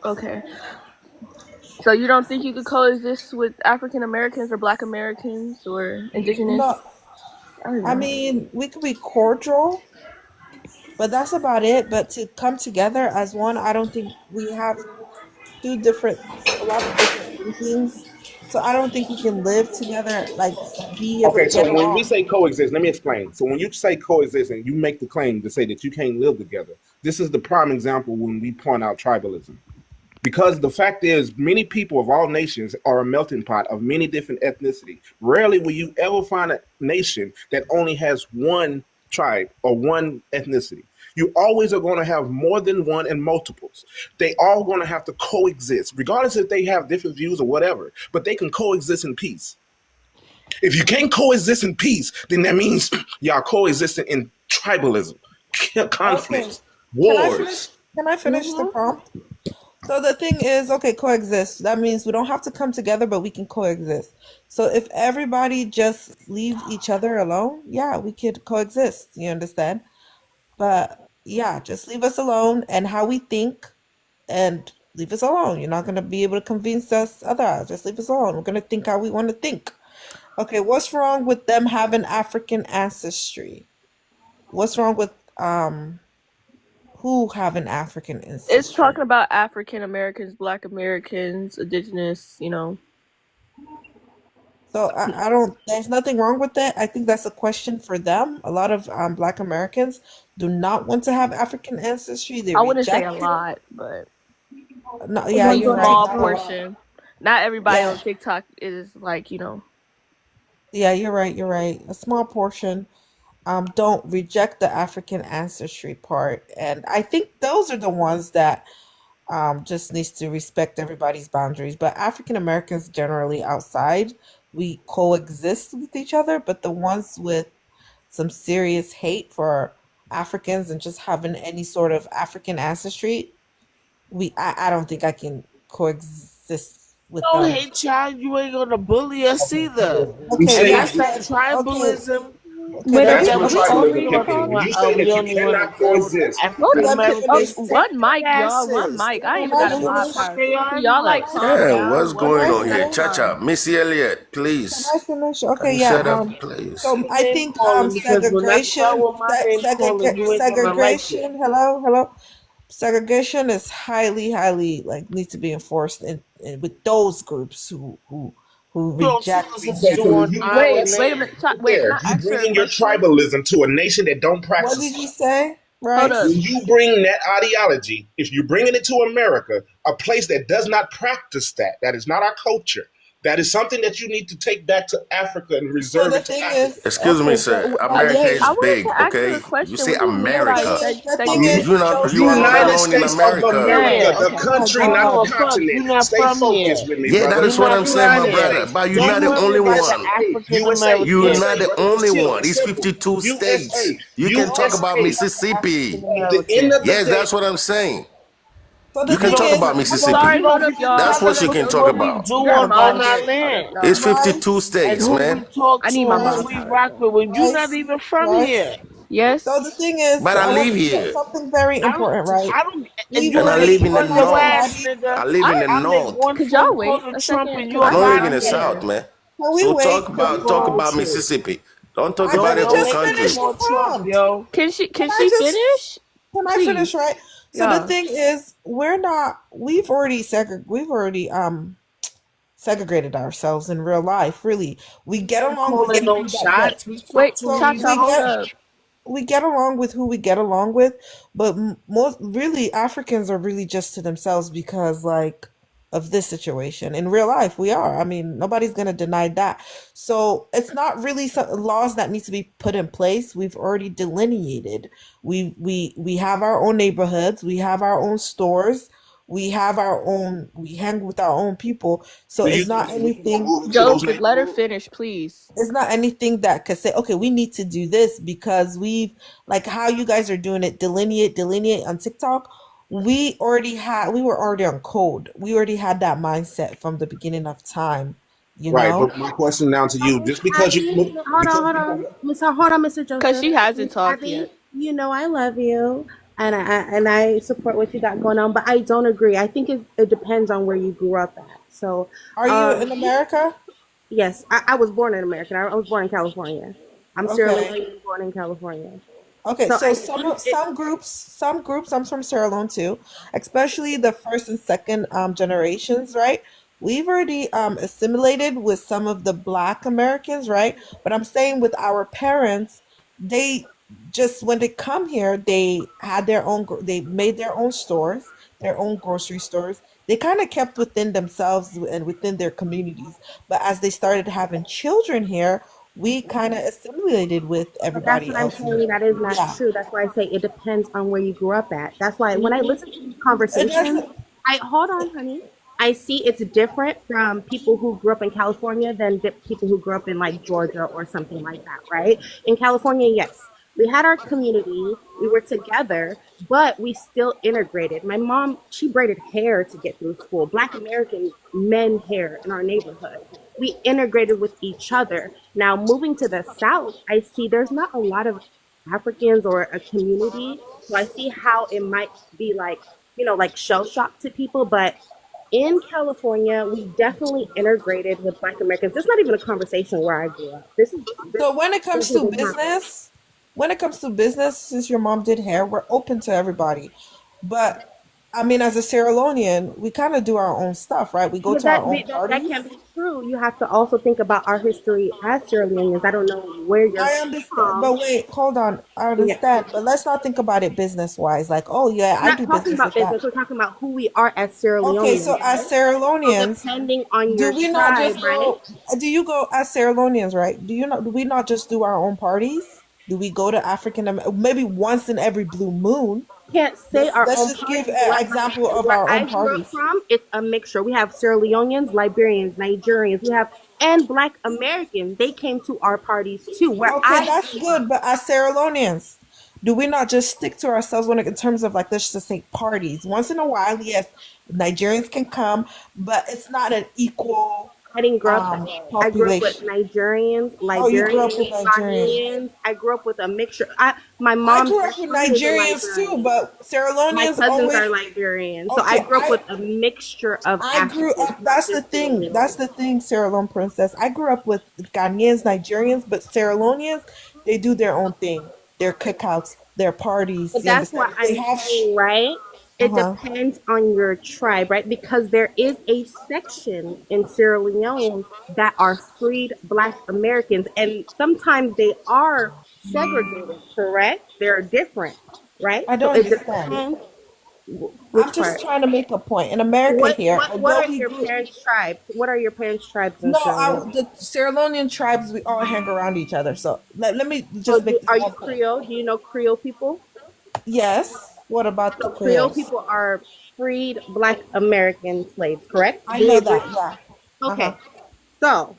Okay. So you don't think you could coexist with African Americans or Black Americans or Indigenous? No, I don't I know. mean, we could be cordial, but that's about it. But to come together as one, I don't think we have a lot of different thinkings. So I don't think we can live together, like be able to Okay, so get when we along. say coexist, let me explain. So when you say coexist and you make the claim to say that you can't live together, this is the prime example when we point out tribalism. Because the fact is, many people of all nations are a melting pot of many different ethnicity. Rarely will you ever find a nation that only has one tribe or one ethnicity. You always are going to have more than one and multiples. They all going to have to coexist, regardless if they have different views or whatever, but they can coexist in peace. If you can't coexist in peace, then that means y'all coexisting in tribalism, Okay. conflicts, Can I finish? wars. Can I finish the Mhm. prompt? So the thing is, okay, coexist. That means we don't have to come together, but we can coexist. So if everybody just leave each other alone, yeah, we could coexist. You understand? But yeah, just leave us alone and how we think and leave us alone. You're not gonna be able to convince us otherwise. Just leave us alone. We're gonna think how we want to think. Okay, what's wrong with them having African ancestry? What's wrong with who have an African It's ancestry? talking about African Americans, Black Americans, Indigenous. So I don't, there's nothing wrong with that. I think that's a question for them. A lot of Black Americans do not want to have African ancestry. They I wouldn't say a reject it. lot, but No, yeah, one you're right. small Not a lot. portion. Not everybody Yeah, on TikTok is like yeah, you're right. You're right. A small portion don't reject the African ancestry part. And I think those are the ones that just needs to respect everybody's boundaries. But African Americans generally outside, we coexist with each other. But the ones with some serious hate for Africans and just having any sort of African ancestry, I don't think I can coexist with No them. hate, child. You ain't gonna bully us either. You Okay, And say yeah, that's you, that okay, tribalism okay. Wait, are that's we that where are we we talk over tribalism here about. kick in. talking? When you say We that you don't even want cannot to deal with the coexist, African Let me Americans. finish. Oh, Take one mic, their y'all. One asses. mic. I ain't Can even I got a Who the mod finish? fuck card. they Can are y'all like anyway? calm Damn, down what's one Can going I mic on at here? a finish? Cha-cha, time? Missy Elliott, Can please. I finish? Can Okay, you yeah. shut up, please? So Keep I name think calling because when I start segregation, with my name calling, you ain't gonna like it. segregation. Hello. Segregation is highly like needs to be enforced in with those groups who You don't tell reject us what to okay, do so racism. when on you our Wait a land. minute. Wait, can there, I you ask her a bringing your question? tribalism to a nation that don't What practice did you that. say, Hold up. When Rice? you bring that ideology, if you're bringing it to America, a place that does not practice that, that is not our culture, that is something that you need to take back to Africa and So reserve the it to thing Africa. is, Excuse me, okay. sir. So America I is wanted to big, ask her okay? a You question. say What do you mean America. by the thing is, You're not you are not United alone in States of America. America, Man, the oh my country, I don't not give the a God. fuck. continent. You not Stay from here. focused with me, Yeah, that brother. is You what not I'm saying, from my United here. brother. States. But you're Don't not the worry only about the USA. one. African USA. You're American. not USA, the brother. only It's chill. one. It's It's simple. 52 states. USA. You can talk Don't about worry USA. about the African Mississippi. At the end American. of the Yes, day, that's what I'm saying. So You the can thing talk is, about You don't, Mississippi. Sorry, you hold don't up, give a y'all. That's fuck Hold what you up, what, can no, talk what no. we about. do We got a on mod our here. Hold up, land It's y'all. 52 Rice, and states, who man. we talk I to need my and mod who we card. rock with when you not Rice, even from Rice. here. So the Yes. thing is, But I I live want to say here. something very I don't, important, right? I don't, and We've you And I can already live in the run your colonized north. ass, bodies. nigga. I live in the I make north. one Could y'all phone wait call to a Trump second? and Cause you I I up don't need live out in my the of here. south, card. man. Can we So wait? talk Can we about Fuck talk wait? wrong about with you? Mississippi. Don't talk Can about Don't I the whole don't just make me finish country. the call Trump, prompt? yo. Can Can I she just finish? can I finish, Please. right? So the Yeah. thing is, we've already segregated ourselves in real life. Really, we get We ain't along with calling no people that get. shots. We talk Wait, to So who Cha we Cha, we hold talk get to. up. we get along with who we get along with, but most really Africans are really just to themselves because like of this situation. In real life, we are. I mean, nobody's gonna deny that. So it's not really some laws that need to be put in place. We've already delineated. We have our own neighborhoods. We have our own stores. We have our own. We hang with our own people. So do you it's think not that we can anything. move into those Joseph, let her neighborhoods? finish, please. It's not anything that could say, okay, we need to do this because we've like how you guys are doing it, delineate on TikTok. We were already on code. We already had that mindset from the beginning of time, you Right, know? but my question now to you, Miss just because you Abby, hold on, hold on, Mr. Cause Joseph, she hasn't Miss talked Abby. yet. You know I love you, and I support what you got going on, but I don't agree. I think it depends on where you grew up at. So, Are you in America? yes, I was born in America. I was born in California. I'm Sierra Okay. Leonean, born in California. Okay, So so I think it. some groups, I'm from Sierra Leone too, especially the first and second generations, right? We've already assimilated with some of the Black Americans, right? But I'm saying with our parents, they just when they come here, they had their own, they made their own stores, their own grocery stores. They kind of kept within themselves and within their communities. But as they started having children here, we kind of assimilated with But that's everybody what I'm else here. saying. That is not Yeah. true. That's why I say it depends on where you grew up at. That's why when I Hmm. listen to these It conversations, doesn't. I hold on, honey. I see it's different from people who grew up in California than people who grew up in like Georgia or something like that, right? In California, yes, we had our community, we were together, but we still integrated. My mom, she braided hair to get through school, Black American men hair in our neighborhood. We integrated with each other. Now, moving to the South, I see there's not a lot of Africans or a community. So I see how it might be like, like shell shock to people. But in California, we definitely integrated with Black Americans. There's not even a conversation where I grew up. So This when it comes doesn't to even happen. business, since your mom did hair, we're open to everybody. But I mean, as a Sierra Leonean, we kind of do our own stuff, right? We go But to our that, own that parties. can't be true. You have to also think about our history as Sierra Leoneans. I don't know where you're I understand, from. but wait, hold on. I Yeah. understand, but let's not think about it business wise. Like, oh yeah, We're I not do talking business about with that. business. We're talking about who we are as Sierra Okay, so Leoneans, as right? Sierra So Leoneans, depending on do your we not tribe, just right? go? Do you go as Sierra Leoneans, right? Do we not just do our own parties? Do we go to Maybe once in every blue moon? Can't say our Let's own just give parties. an example of Where our I own grew up parties. from, it's a mixture. We have Sierra Leoneans, Liberians, Nigerians. We have and Black Americans. They came to our parties too. Where Okay, I that's good. But as Sierra Leoneans, do we not just stick to ourselves when in terms of like let's just say parties? Once in a while, yes, Nigerians can come, but it's not an equal I didn't grow up that way. I grew up with population. Nigerians, Oh, you grew up with Liberians, Nigerians. Ghanaians. I grew up with a mixture. My I mom's grew up best with friend is a Nigerians too, Liberian. but Sierra My Leoneans cousins always are Liberian. So I okay. grew up with a mixture of I grew Africans, up. not That's the just Sierra thing. That's Leone. the thing, Sierra Leone princess. I grew up with Ghanaians, Nigerians, but Sierra Leoneans, they do their own thing. Their cookouts, their parties. But You that's understand? what They I'm have. saying, right? Uh It huh. depends on your tribe, right? Because there is a section in Sierra Leone that are freed Black Americans, and sometimes they are segregated, correct? They're different, right? I So don't it understand. depends I'm which just part. trying to make a point. In America here, What although are we your grew parents' tribes? What are your parents' tribes in no, Sierra Leone? the Sierra Leonean tribes, we all hang around each other. So let me So just make this are you one point. Creole? Do you know Creole people? Yes. What about the So Creole Creoles? people are freed Black American slaves, correct? I Do we know agree? that. Yeah. Uh huh. Okay. So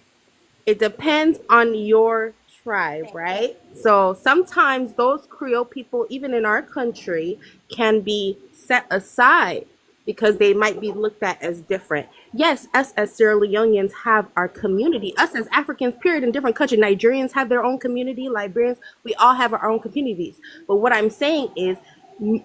it depends on your tribe, right? So sometimes those Creole people, even in our country, can be set aside because they might be looked at as different. Yes, us as Sierra Leoneans have our community. Us as Africans, period, in different countries. Nigerians have their own community, Liberians, we all have our own communities. But what I'm saying is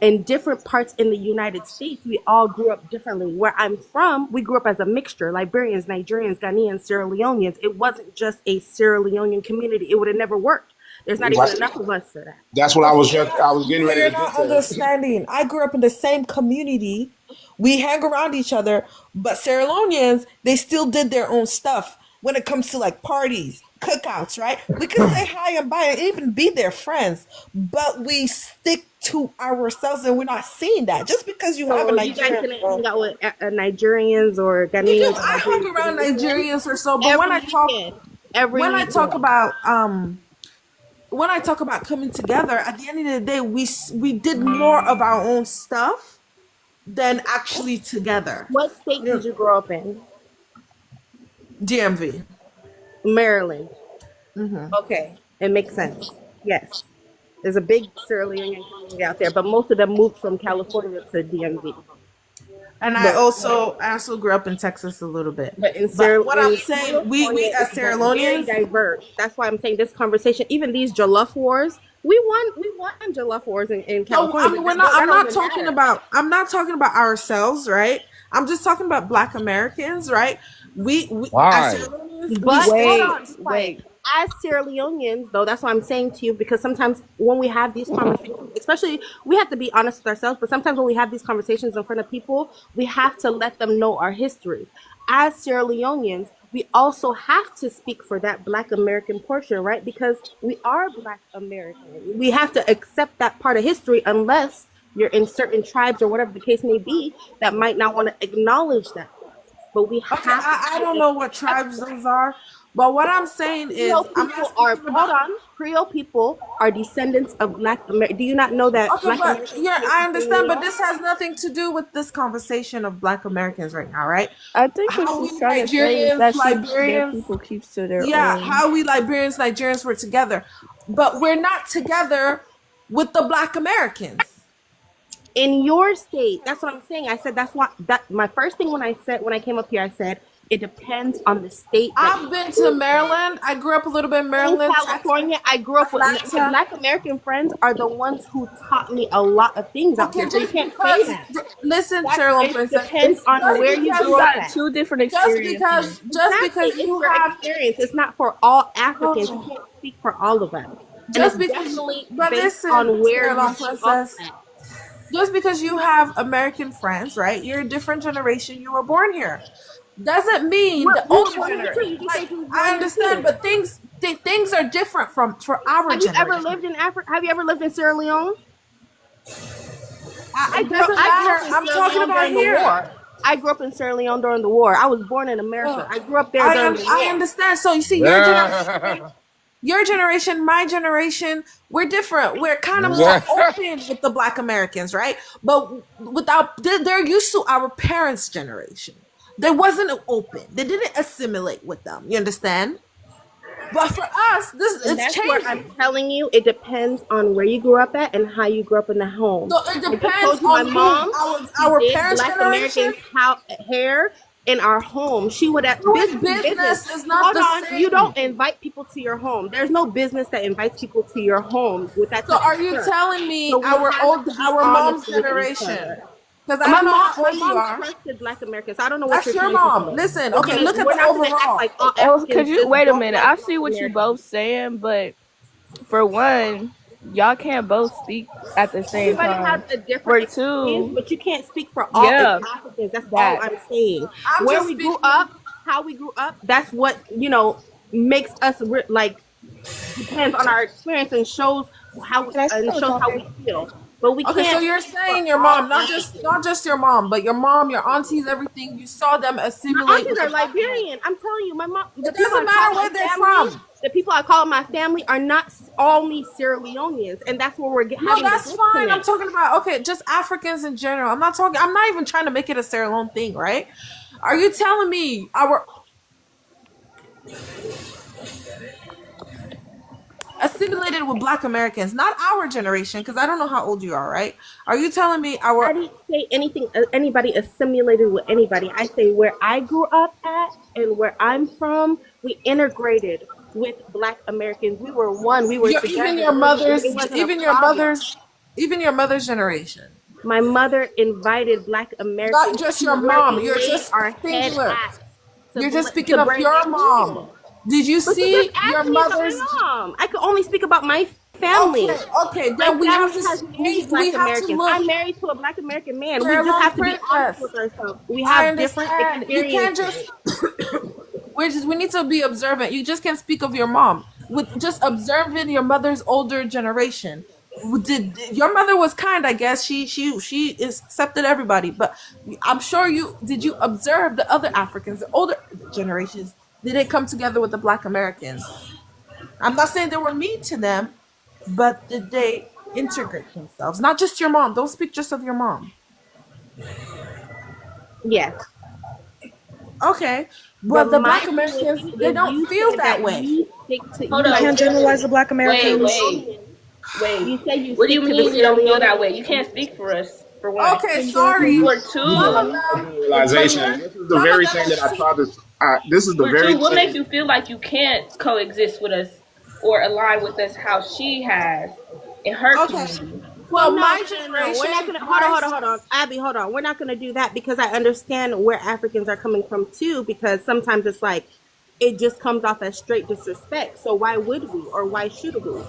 in different parts in the United States, we all grew up differently. Where I'm from, we grew up as a mixture: Liberians, Nigerians, Ghanaians, Sierra Leoneans. It wasn't just a Sierra Leonean community. It would have never worked. There's not even enough of us for that. That's what Okay, I was getting ready you're to get not to. understanding. I grew up in the same community. We hang around each other, but Sierra Leoneans, they still did their own stuff when it comes to like parties, cookouts, right? We could say hi and bye and even be their friends, but we stick to ourselves and we're not seeing that. Just because you have a So you guys Nigerian didn't friend, hang out with Nigerians or we do. Ghanaians or I hung Liberians around every weekend? Nigerians or so, but Every weekend. Every when I talk weekend. about when I talk about coming together, at the end of the day, we did more of our own stuff than actually together. What state Yeah. did you grow up in? DMV. Maryland. Hmm. Okay, it makes sense. Yes. There's a big Sierra Leonean community out there, but most of them moved from California to DMV. And I also grew up in Texas a little bit. But in But what I'm in saying, we California, as it's Sierra very Leoneans, diverse. That's why I'm saying this conversation, even these Jollof wars, we won Jollof wars in no, California. I'm, But we're not. that I'm not doesn't talking matter. about. I'm not talking about ourselves, right? I'm just talking about Black Americans, right? We as Why? Sierra Leoneans, we But hold stay. on, just quiet. As Sierra Leoneans, though, that's what I'm saying to you, because sometimes when we have these conversations, especially we have to be honest with ourselves, but sometimes when we have these conversations in front of people, we have to let them know our history. As Sierra Leoneans, we also have to speak for that Black American portion, right? Because we are Black American. We have to accept that part of history unless you're in certain tribes or whatever the case may be that might not want to acknowledge that. But we Okay, have I to don't know what accept tribes that. those are, but what I'm saying is, Creole I'm not people are, speaking hold about. on, Creole people are descendants of Black America. Do you not know that Okay, Black but Americans yeah, came I to Sierra understand, but Leone? this has nothing to do with this conversation of Black Americans right now, right? I think what How we she's trying to say is Nigerians, that their Liberians, people keeps to their yeah, own. how we Liberians, Nigerians were together, but we're not together with the Black Americans. In your state, that's what I'm saying. I said that's what that my first thing when I came up here, I said it depends on the state that I've been to Maryland. I grew up a little bit in in Maryland, Texas, California, I grew up with my Atlanta. Black American friends are the ones who taught me a lot of things out Okay, here. So you just can't say because, that. listen, That Sierra Leone it Princess, depends on just where you because, grew up Got at. two different just experiences. because Exactly. It's you your have, experience. It's not for all Africans. You can't speak for all of us. And just it's because, definitely but based listen, on where Sierra you Leone grew up Princess, at. just because you have American friends, right? You're a different generation. You were born here. Doesn't mean the You were older born here too. generation. You just Like said you was I born here understand, too. but things are different for our Have you ever generation. lived in Africa? Have you ever lived in Sierra Leone? It doesn't I grew matter. up in I'm Sierra talking Leone about during the here. war. I grew up in Sierra Leone during the war. I was born in America. Well, I grew up there during the I war. understand. So you see, your generation. your generation, my generation, we're different. We're kind of more open with the Black Americans, right? But they're used to our parents' generation. They wasn't open. They didn't assimilate with them. You understand? But for us, it's changing. What I'm telling you, it depends on where you grew up at and how you grew up in the home. So it depends on my mom, our parents' Black generation. Americans' hair in our home. She would have business is not the same. You don't invite people to your home. There's no business that invites people to your home with that. So are you telling me our mom's generation? Because I don't know how old you are. Trusted Black Americans. I don't know what that's your mom. Listen, okay, look at the overall. Could you wait a minute? I see what you both saying, but for one, y'all can't both speak at the same time. Everybody has a different experience, but you can't speak for all Africans. That's all I'm saying. Where we grew up, how we grew up, that's what, makes us depends on our experience and shows how we feel. But we can't. So you're saying your mom, not just your mom, but your mom, your aunties, everything. You saw them assimilate. My aunties are Liberian. I'm telling you, my mom. It doesn't matter where they're from. The people I call my family are not only Sierra Leoneans, and that's where we're getting. No, that's fine. I'm talking about just Africans in general. I'm not even trying to make it a Sierra Leone thing, right? Are you telling me assimilated with Black Americans, not our generation, because I don't know how old you are, right? Are you telling me I didn't say anybody assimilated with anybody. I say where I grew up at and where I'm from, we integrated with Black Americans. We were one. We were together. Even your mother's generation. My mother invited Black Americans. Not just your mom. You're just singular. You're just speaking of your mom. Did you see your mother's mom? I could only speak about my family. Okay. Then we have to look. I'm married to a Black American man. We just have to be honest with ourselves. We have different experiences. You can't we need to be observant. You just can't speak of your mom. With just observing your mother's older generation. Your mother was kind, I guess. She accepted everybody, but I'm sure did you observe the other Africans, the older generations? Did they come together with the Black Americans? I'm not saying they were mean to them, but did they integrate themselves? Not just your mom. Don't speak just of your mom. Yes. Okay. But the Black Americans, they don't feel that way. You can't generalize the Black Americans. Wait. You say what do you mean you don't feel that way? You can't speak for us. For one. Okay, sorry. For two. Realization. This is the very thing that I tried to... this is the very what makes you feel like you can't coexist with us or align with us how she has in her community? Well, my generation. We're not gonna hold on, Abby. Hold on. We're not gonna do that because I understand where Africans are coming from too. Because sometimes it's like it just comes off as straight disrespect. So why would we or why should we?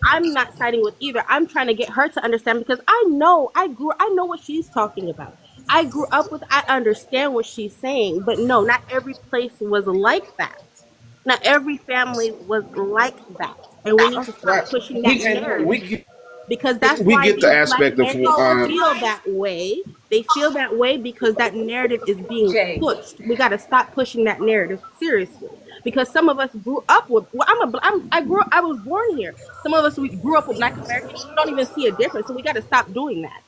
I'm not siding with either. I'm trying to get her to understand because I know what she's talking about. I grew up with, I understand what she's saying, but no, not every place was like that. Not every family was like that. And we need to start pushing that narrative. Because that's why get the aspect of feel that way. They feel that way because that narrative is being pushed. We got to stop pushing that narrative seriously. Because some of us grew up with. Well, I was born here. Some of us we grew up with Black Americans. We don't even see a difference. So we got to stop doing that.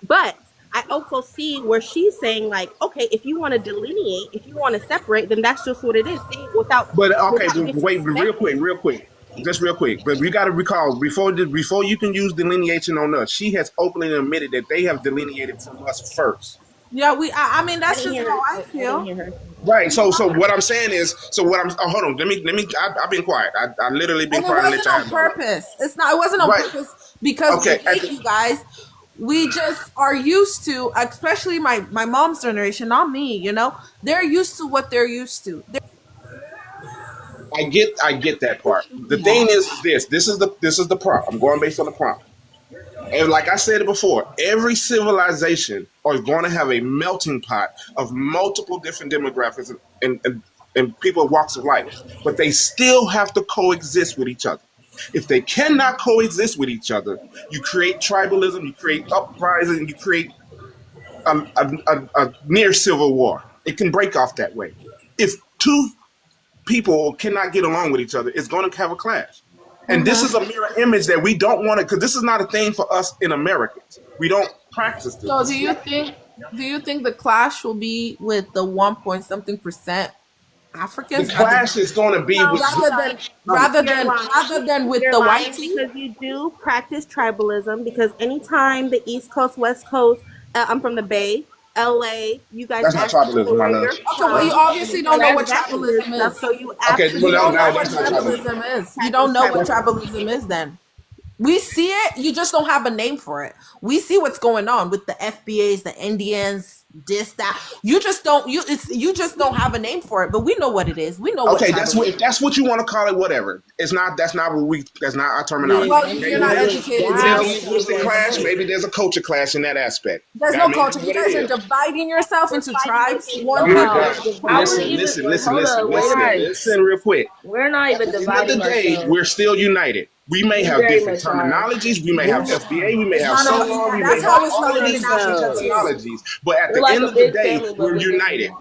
But I also see where she's saying like, okay, if you want to delineate, if you want to separate, then that's just what it is. See, without. But okay, wait, real quick. Just real quick, but we got to recall before you can use delineation on us. She has openly admitted that they have delineated from us first. Yeah, I mean that's just how I feel. Right. So what I'm saying is, hold on. Let me. I've been quiet. I literally been quiet. It wasn't on purpose. It wasn't on purpose because we hate you guys. We just are used to, especially my mom's generation, not me. They're used to what they're used to. I get that part. The thing is this is the prompt. I'm going based on the prompt. And like I said it before, every civilization is going to have a melting pot of multiple different demographics and people of walks of life, but they still have to coexist with each other. If they cannot coexist with each other, you create tribalism, you create uprising, you create a near civil war. It can break off that way. If two people cannot get along with each other, it's going to have a clash. And this is a mirror image that we don't want to, because this is not a thing for us in Americans. We don't practice this. So do you think the clash will be with the 1 point something percent Africans? The clash is going to be No, with rather than with You're the lying white team. because you do practice tribalism. Because anytime the East Coast, West Coast, I'm from the Bay, LA, you guys. That's not tribalism, my love. Okay, well, you obviously don't know what tribalism is. So you Okay, absolutely well, don't know now what that's not tribalism. tribalism is. You don't know what tribalism is then. We see it, you just don't have a name for it. We see what's going on with the FBAs, the Indians, this, that. You just don't have a name for it, but we know what it is. We know Okay, what that's what if that's what you want to call it, whatever. That's not our terminology. Well, you're not educated. Maybe there's a linguistic clash, maybe there's a culture clash in that aspect. There's no culture. You guys are dividing yourself into tribes. Oh my God. Listen real quick. We're not even At the end of dividing the day, ourselves. we're still united. We may have Very different much are. terminologies. We may have FBA. We may have It's not a- SOLAR. We may that's have how it's all of started these in Africa, different too. terminologies. But at We're the like end a of the big day, family, but we're we're united.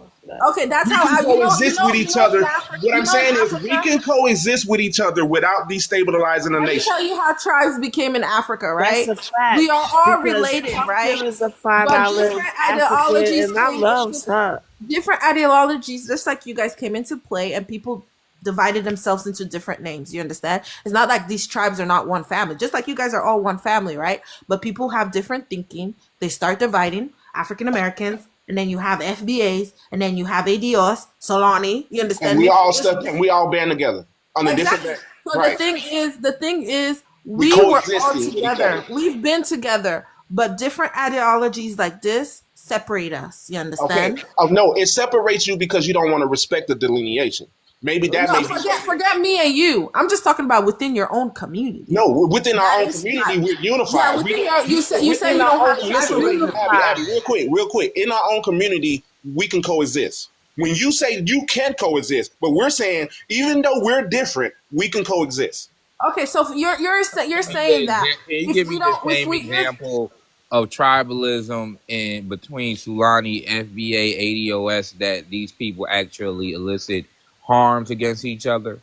Okay, that's We how can coexist with each other. What I'm saying is we Africa? can coexist with each other without destabilizing a Let me nation. tell you how tribes became in Africa, right? That's a fact. We are all Because related, right? There is a 5 But hour different ideologies and I came love into- her. different ideologies, just like you guys came into play and people divided themselves into different names. You understand? It's not like these tribes are not one family. Just like you guys are all one family, right? But people have different thinking. They start dividing African Americans, and then you have FBAs, and then you have ADOS, Solani. You understand? And we me? all stuck and we all band together on a Exactly. different. So Right. the thing is, We we were all coexisted with each together. other. We've been together, but different ideologies like this separate us. You understand? Okay. Oh no, it separates you because you don't want to respect the delineation. Maybe that No, may be. forget me and you. I'm just talking about within your own community. No, within our That own is community, not- we're unified. Yeah, within you say you Within don't our have own- to listen, Abby, real quick. In our own community, we can coexist. When you say you can coexist, but we're saying even though we're different, we can coexist. Okay, so you're saying that Can you if give we me the don't, if same we, example of tribalism in between Sulani, FBA, ADOS that these people actually elicit harms against each other?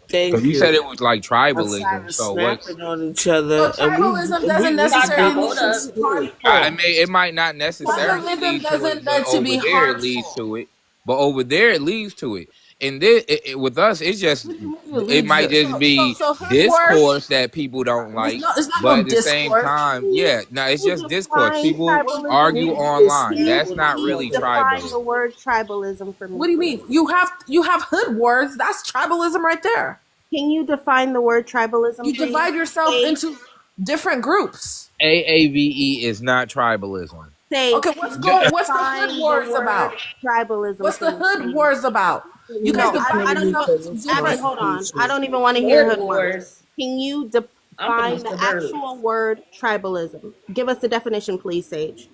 Thank Because you said it was like tribalism. Outside So what's snapping on each other. So tribalism doesn't necessarily mean us. to be harmful. I mean, it might not necessarily Tribalism lead to doesn't it, but need to over be there it harmful. leads to it. But over there it leads to it. And this, with us, it's just it might just be So hood discourse wars- that people don't like. it's not But no at the same discourse. time, yeah, no, it's just discourse. Define People tribalism. argue online. Please That's not really define the tribalism. word tribalism for me. What do you mean? You have hood wars. That's tribalism right there. Can you define the word tribalism? You please? divide yourself into different groups. AAVE is not tribalism. Say, Okay, what's the define hood wars the word about? Tribalism. What's for the me, hood please. wars about? You guys No, I don't know. divide Abby, hold on. I don't even want to hear hood words. Can you define the actual word tribalism? Give us the definition, please, Sage.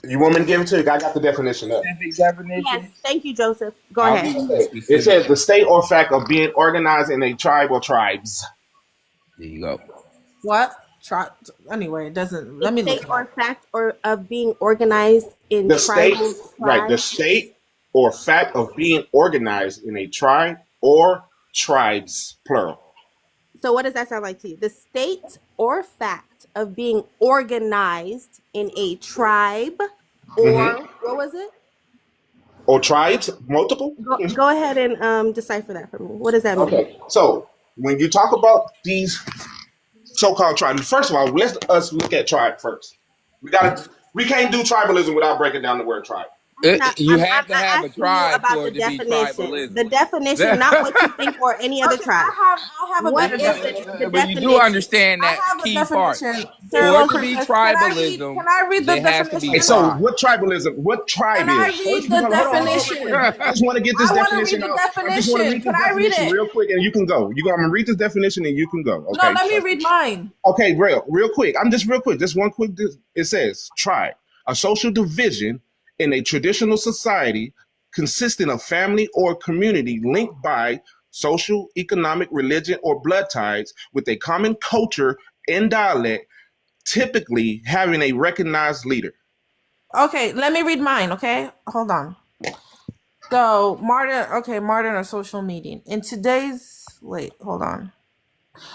You want me to give it to you? I got the definition up. Yes, thank you, Joseph. Go ahead. It says the state or fact of being organized in a tribe or tribes. There you go. What? Anyway, it doesn't. Let me State look. or fact or of being organized in The state, tribal right? The tribes. state or fact of being organized in a tribe or tribes, plural. So what does that sound like to you? The state or fact of being organized in a tribe or what was it? Or tribes, multiple. Go ahead and decipher that for me. What does that mean? Okay, so when you talk about these so-called tribes, first of all, us look at tribe first. We can't do tribalism without breaking down the word tribe. You have to have a asking you tribe about for the it to be definition. tribalism. The definition, not what you think or any other tribe. I have a What better is definition. the But you do definition? understand I that have a key part. For definition. it Sarah to be Princess, tribalism, can I read the there has to be definition? Okay, so what tribalism? What tribe Can I is? read First, the hold on. definition? I just want to get this I wanna definition read the out. I just want to read definition. this Can I read definition it? real quick, and you can go. I'm gonna read this definition, and you can go. Okay. No, let me read mine. Okay, real quick. Real quick. Just one quick. It says tribe, a social division in a traditional society consisting of family or community linked by social, economic, religion, or blood ties with a common culture and dialect, typically having a recognized leader. Okay, let me read mine. Okay, hold on. So Martin, a social meeting. Hold on.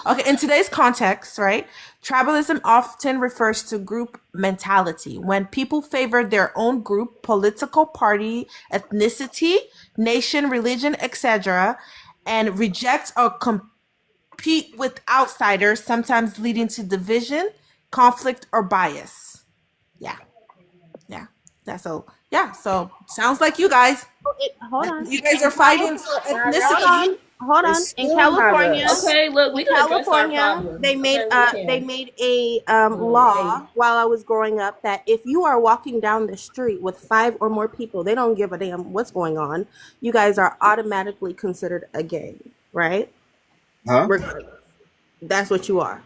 Okay, in today's context, right, tribalism often refers to group mentality when people favor their own group, political party, ethnicity, nation, religion, etc., and reject or compete with outsiders, sometimes leading to division, conflict, or bias. Yeah, yeah. So sounds like you guys. Hold on. You guys are fighting for ethnicity. Hold on. In California, Okay, look, we in can address our California, problem. they made Okay, we they can. made a law while I was growing up that if you are walking down the street with 5 or more people, they don't give a damn what's going on. You guys are automatically considered a gang, right? Huh? That's what you are.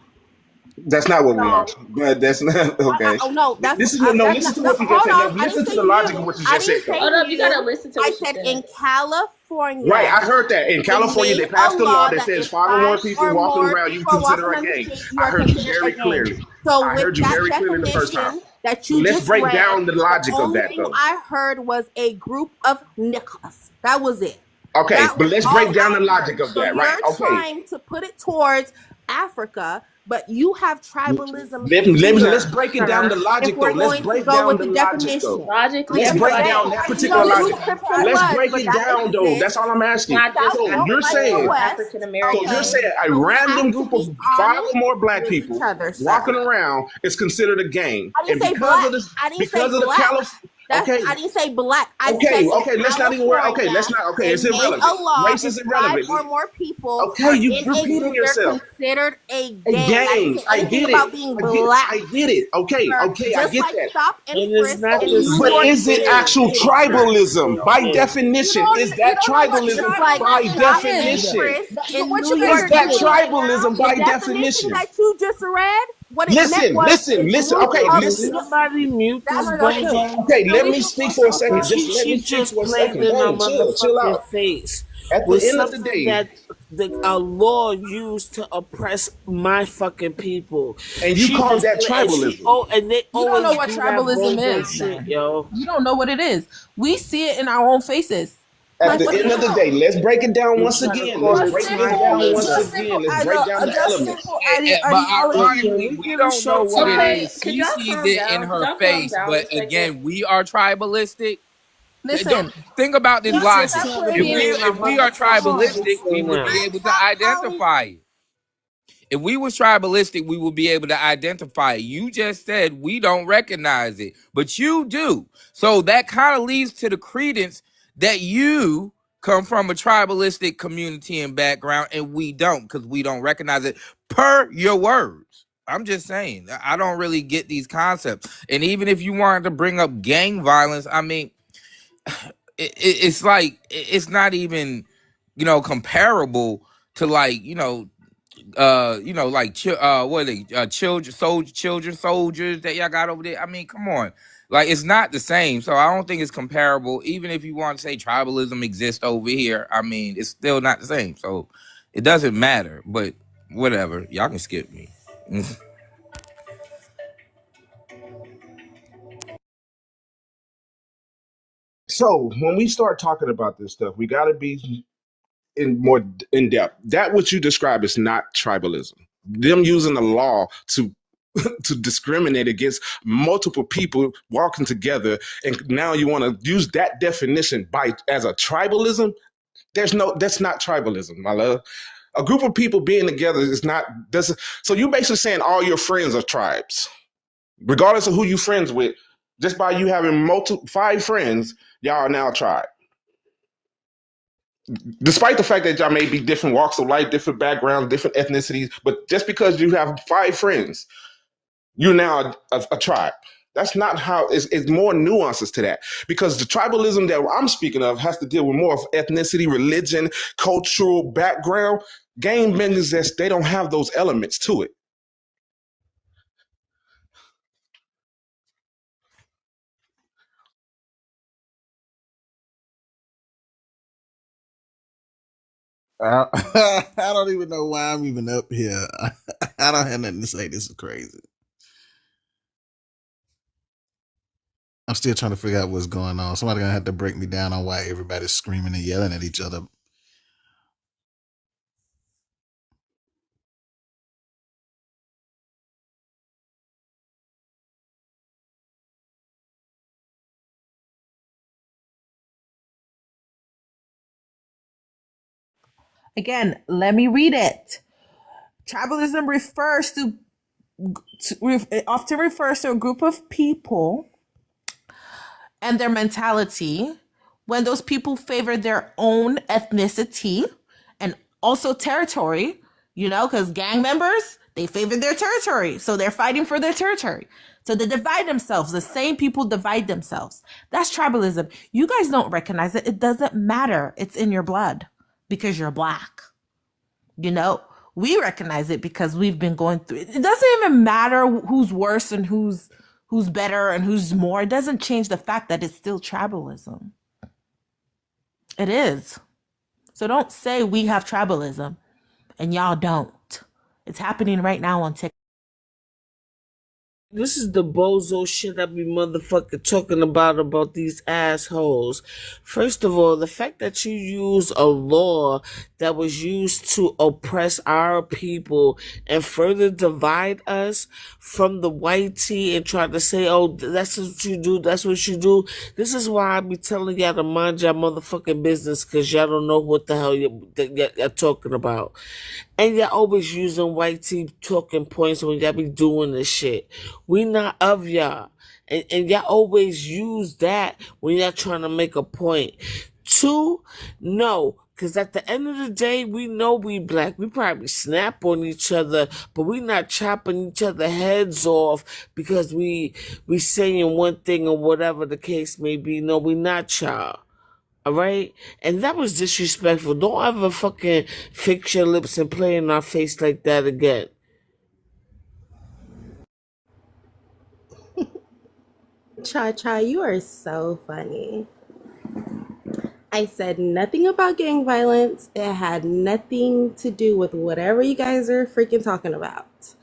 That's not what we are. So But that's not okay. oh no, that's Listen, that's listen to not, what you just hold said. on. No, I listen didn't to say the logic of you. what you I just said, didn't say though. Hold up, you gotta you. listen to I what she said said. in California. Right, I heard that. In They California, they made passed a a law law that that says if 5 or more 5 people or walking more around, you people are consider walking a on the gang. street, you I are heard you considered a very gang. clearly. So I with heard you that very clearly the first time. definition that But you let's just break read, down the the logic of only that, thing though. I heard was a group of niggas. That was it. Okay, That but was let's all break down the I logic heard. of So that, right? you're Okay. trying to put it towards Africa, but you have tribalism Let's here, break it down the sir. If logic, though. we're Let's going to break go down with the the logic, though. definition, Logically, Let's if break we're down going, that you particular don't it's do logic. Crips and Let's Bloods, break but it that down, though. That's exists. all I'm asking. not That just So you're like African the saying or West, African So you're American. okay? saying a So we random have to group of be 5 or honest more black with each people other, walking sir. around is considered a gang, I and didn't say black. I didn't say because of the black. California, That's okay, I didn't say black. I said in okay, let's not even worry. Okay, let's California not. Okay, they it's made irrelevant. a law Race if is 5 irrelevant. or more people Okay, are you in a repeating group, they're yourself. considered a A gang. I didn't gang. say I anything get it. about being black. I get it. Okay, Sir. okay, I Just get like that. stop and And it's frisk not in the New But York same is it City. actual thing, sir. tribalism by Okay. definition? Is You that don't know what tribalism Just like by tribalism stop and is. definition? frisk But in what New you guys Is are York that doing City. right now, tribalism The by definition definition? that you just read, what it meant Listen, was a listen. group Okay, of Can listen. somebody mute this that's what it bozo? meant. Okay, So let we me can speak for a second. okay. Just let me She speak just for a played second. in our Dang, chill motherfucking out. face At with the end of the something day, that a law used to oppress my fucking people. and you She call just that play and tribalism. and they you don't know always what do that tribalism bozo is, shit, then. yo. You don't know what it is. We see it in our own faces. At Like, the what the end of the hell? day, let's break it down You're once trying to again. call Let's it break this down once tribalism. again. Let's break down the elements. But Ideology. Can ironically, we we get a don't know show what it time? Okay, is. could She y'all sees calm it in down? Could her y'all calm face. down a But second? again, we are tribalistic. Don't Listen, think about this This is logic. stop turning playing me games. in a If we are motherfucking tribalistic, we bozo would now. be able to identify it. If we was tribalistic, we would be able to identify it. You just said we don't recognize it, but you do. So that kind of leads to the credence that you come from a tribalistic community and background, and we don't, because we don't recognize it per your words. I'm just saying, I don't really get these concepts. And even if you wanted to bring up gang violence, I mean, it's like it's not even, comparable to, like, like what are they, children soldiers that y'all got over there. I mean, come on, like, it's not the same. So I don't think it's comparable. Even if you want to say tribalism exists over here, I mean, it's still not the same. So it doesn't matter. But whatever, y'all can skip me. So when we start talking about this stuff, we got to be more in depth. That what you describe is not tribalism. Them using the law to to discriminate against multiple people walking together, and now you want to use that definition by as a tribalism. That's not tribalism, my love. A group of people being together is not. So you're basically saying all your friends are tribes, regardless of who you friends with. Just by you having 5 friends, y'all are now a tribe. Despite the fact that y'all may be different walks of life, different backgrounds, different ethnicities, but just because you have 5 friends, you're now a tribe. That's not how. It's more nuances to that, because the tribalism that I'm speaking of has to deal with more of ethnicity, religion, cultural background. Gang members, they don't have those elements to it. I don't even know why I'm even up here. I don't have nothing to say. This is crazy. I'm still trying to figure out what's going on. Somebody gonna have to break me down on why everybody's screaming and yelling at each other. Again, let me read it. Tribalism refers it often refers to a group of people and their mentality when those people favor their own ethnicity and also territory, because gang members, they favor their territory. So they're fighting for their territory. So they divide themselves. The same people divide themselves. That's tribalism. You guys don't recognize it. It doesn't matter. It's in your blood because you're black. We recognize it because we've been going through it. It doesn't even matter who's worse and who's better and who's more. It doesn't change the fact that it's still tribalism. It is. So don't say we have tribalism and y'all don't. It's happening right now on TikTok. This is the bozo shit I be motherfucking talking about these assholes. First of all, the fact that you use a law that was used to oppress our people and further divide us from the white tee and try to say, oh, that's what you do, that's what you do. This is why I be telling y'all to mind your motherfucking business, because y'all don't know what the hell you're talking about. And y'all always using white tee talking points when y'all be doing this shit. We not of y'all. And y'all always use that when y'all trying to make a point. Two, no. Because at the end of the day, we know we black. We probably snap on each other, but we not chopping each other heads off because we saying one thing or whatever the case may be. No, we not y'all. All right? And that was disrespectful. Don't ever fucking fix your lips and play in our face like that again. Cha, you are so funny. I said nothing about gang violence. It had nothing to do with whatever you guys are freaking talking about.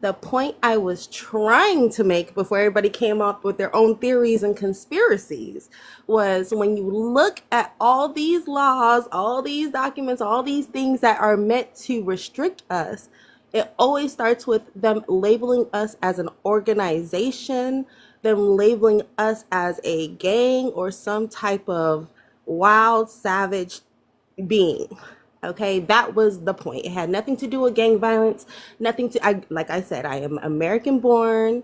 The point I was trying to make before everybody came up with their own theories and conspiracies was when you look at all these laws, all these documents, all these things that are meant to restrict us, it always starts with them labeling us as an organization, them labeling us as a gang or some type of wild, savage being. Okay, that was the point. It had nothing to do with gang violence, like I said, I am American born,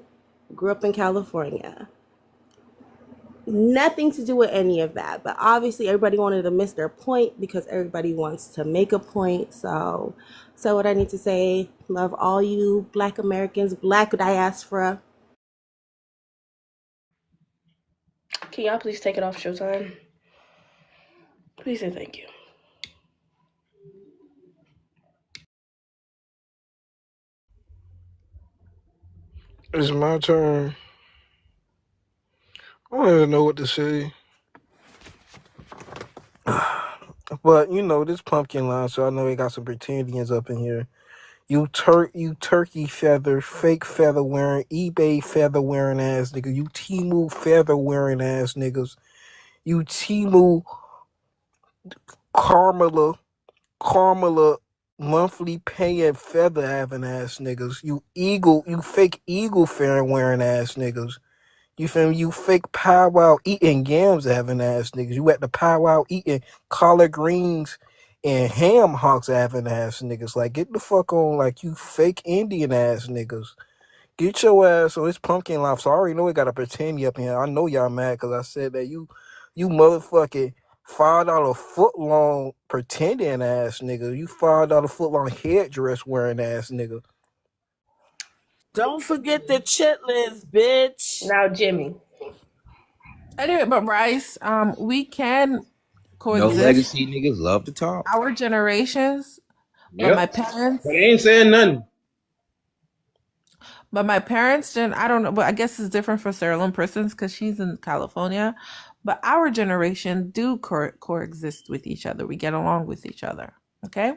grew up in California. Nothing to do with any of that. But obviously everybody wanted to miss their point because everybody wants to make a point. So what I need to say, love all you black Americans, black diaspora. Can y'all please take it off Showtime? Please and thank you. It's my turn. I don't even know what to say. But this pumpkin line, so I know we got some pretendians up in here. You turkey feather, fake feather wearing, eBay feather wearing ass nigga. You Temu feather wearing ass niggas. You Temu Carmela monthly paying feather having ass niggas. You fake eagle fair wearing ass niggas. You feel me? You fake powwow eating yams having ass niggas. You at the powwow eating collard greens and ham hocks having ass niggas. Like, get the fuck on, like, you fake Indian ass niggas. Get your ass on this pumpkin life. So I already know we got to pretend you up in here. I know y'all mad because I said that you motherfucking $5 foot long pretending ass nigga. You $5 foot long headdress wearing ass nigga. Don't forget the chitlins, bitch. Now, Jimmy. Anyway, but Rice, we can No coexist. legacy niggas love to talk. Our generations, but Yep. my parents. But they ain't saying nothing. But my parents, I don't know, but I guess it's different for Sarah Lynn Persons because she's in California. But our generation do coexist with each other. We get along with each other. Okay?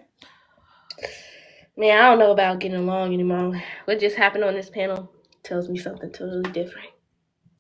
Man, I don't know about getting along anymore. What just happened on this panel tells me something totally different.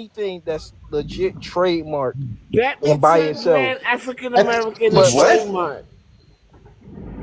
anything that's legit trademarked and by Badminton itself. Pan African American is But What? trademark.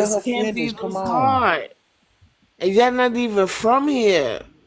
let This her can't be finish. Come this on. hard. And y'all not even from here.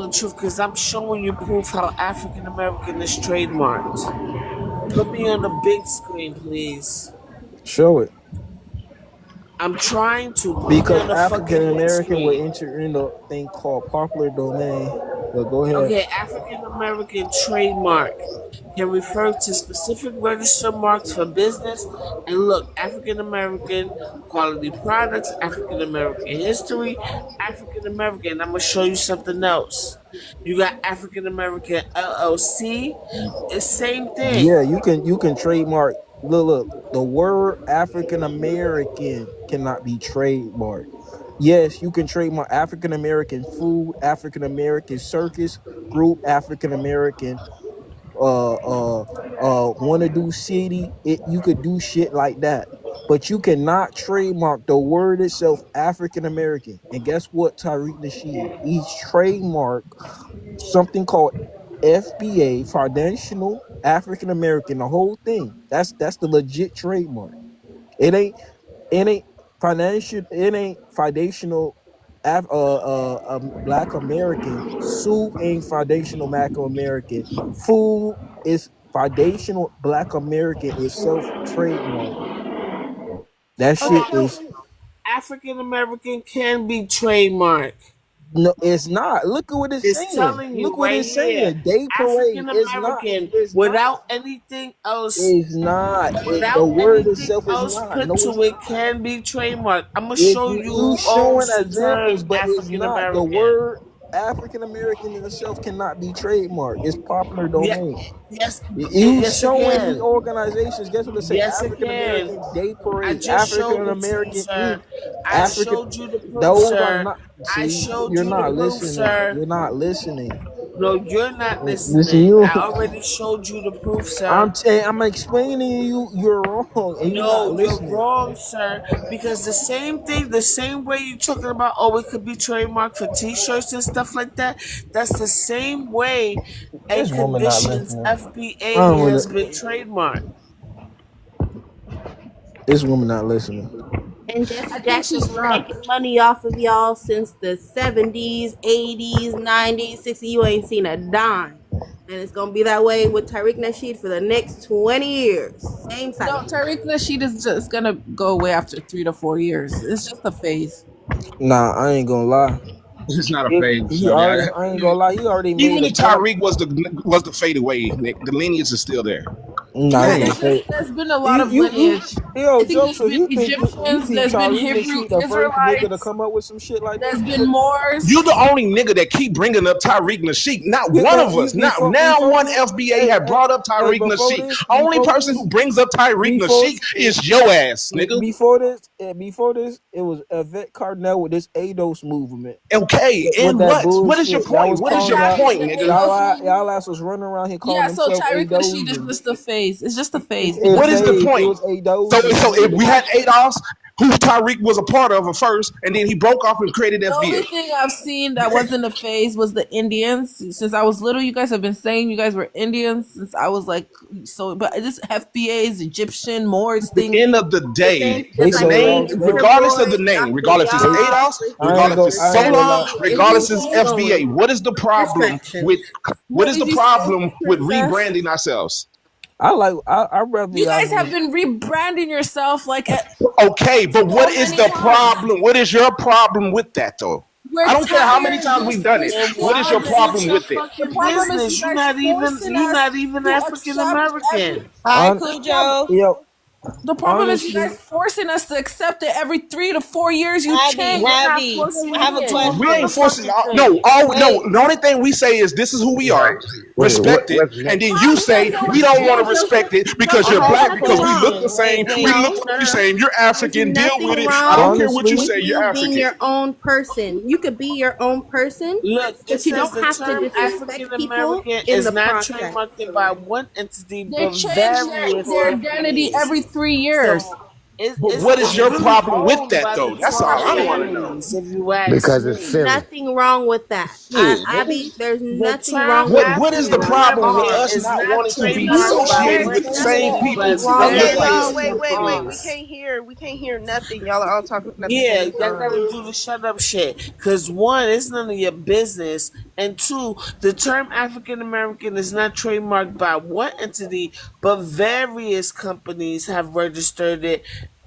know the truth because I'm showing you proof how African American is trademarked. Put me on the big screen, please. Show it. I'm trying to put me Because on the African fucking big American will screen. enter in the thing called popular domain. But go ahead. Okay, African American trademark can refer to specific registered marks for business. And look, African American quality products, African American history, African American. I'm gonna show you something else. You got African American LLC. It's same thing. Yeah, you can trademark. Look, the word African American cannot be trademarked. Yes, you can trademark African American food, African American circus group, African American wanna do city. You could do shit like that. But you cannot trademark the word itself, African American. And guess what, Tariq Nasheed? He's trademarked something called FBA, Foundational African American, the whole thing. That's the legit trademark. It ain't financial. It ain't foundational. Black American soup ain't foundational Black American food is foundational Black American itself trademark. That shit is African American can be trademarked. no, it's not. Look at what it's It's saying. telling you Look what right it's here. saying. Day parade African is not. American It's without not. anything else. It's not. The Without word anything itself is else not. put No, to it's it not. can be trademarked. I'm gonna If show you you who showing owns the examples, term but it's African not. The American. word African American in itself cannot be trademarked. It's popular Yeah, domain. yes, You yes it showing me can. organizations? Guess what they say? Yes it African can. American Day I Parade, just showed African it to you, American sir. Inc. I African. showed you the proof, Those are sir. not. I See, showed you're you the not proof, listening. sir. You're not listening. No, you're not Listen, listening. you. I already showed you the proof, sir. I'm explaining to you. You're wrong, and you're not No, you're listening. wrong, sir. Because the same thing, the same way you're talking about, oh, it could be trademarked for T-shirts and stuff like that. That's the same way A This woman not Conditions listening. FBA has been trademarked. This woman not listening. And Jesse I think Jackson's she's been drunk. making money off of y'all since the 70s, 80s, 90s, 60s. You ain't seen a dime. And it's going to be that way with Tariq Nasheed for the next 20 years. Same side. No, Tariq Nasheed is just gonna go away after 3 to 4 years. It's just a phase. Nah, I ain't gonna lie. It's not a phase. I ain't gonna lie. He already made Even a if Tyreek was the fade away, Nick, the lineage is still there. Nah, Yeah, he ain't fake. there's been a lot of You, lineage. yo, I think there's Joseph, been you Egyptians, think there's been Tyreek Hebrew Nasheed the first nigga to Israelites, come up with some shit like there's this? been Moors. You the only nigga that keep bringing up Tyreek Nasheed. Not Yeah, one of us. Now before one this, FBA had brought up Tyreek before Nasheed. this, Only before person this, who brings up Tyreek before Nasheed is your ass, nigga. before this, it was Yvette Cardinal with this ADOS movement. Okay, With and that what? What is your bullshit. Y'all point? was What is calling your point, The nigga? y'all ass was running around here calling Yeah, so themselves Tariq Nasheed is ADOS. just a phase. It's just a phase. It What is the It point? was ADOS. So if we had ADOS, who Tyreek was a part of at first, and then he broke off and created The only FBA. thing I've seen that wasn't a phase was the Indians. Since I was little, you guys have been saying you guys were Indians since I was like so. But this FBA's Egyptian Moors At the thing. end of the day, They the say name, that. regardless of the name, regardless if it's ADOS, regardless if it's Solar, regardless if it's FBA, what is the problem with rebranding ourselves? I rather You guys have been rebranding yourself like okay, but what is the problem? What is your problem with that though? I don't care how many times we've done it. What is your problem with it? The problem is You're not even African American. Hi, Cujo. Yo, the problem is you honestly, guys forcing us to accept it every 3 to 4 years. You change. Abby, I have a question. We ain't forcing. No, the only thing we say is this is who we are. Respect it, and then you say we don't want to respect it because you're black, because we look the same. We look the same. You're African. Deal with it. I don't care what you say. You're African. Being your own person, you could be your own person. Look, but you don't have to disrespect people in the process. Trademarked by one entity, They but change various their identity every 3 years. But what is your problem with that though? That's all I want to know. Because it's silly. Nothing wrong with that. Abby, there's nothing wrong with with what is the problem with us not wanting to be associated with the same people that look like us? Wait. We can't hear nothing. Y'all are all talking about Yeah, you gotta do the shut up shit. Cause one, it's none of your business. And two, the term African American is not trademarked by one entity, but various companies have registered it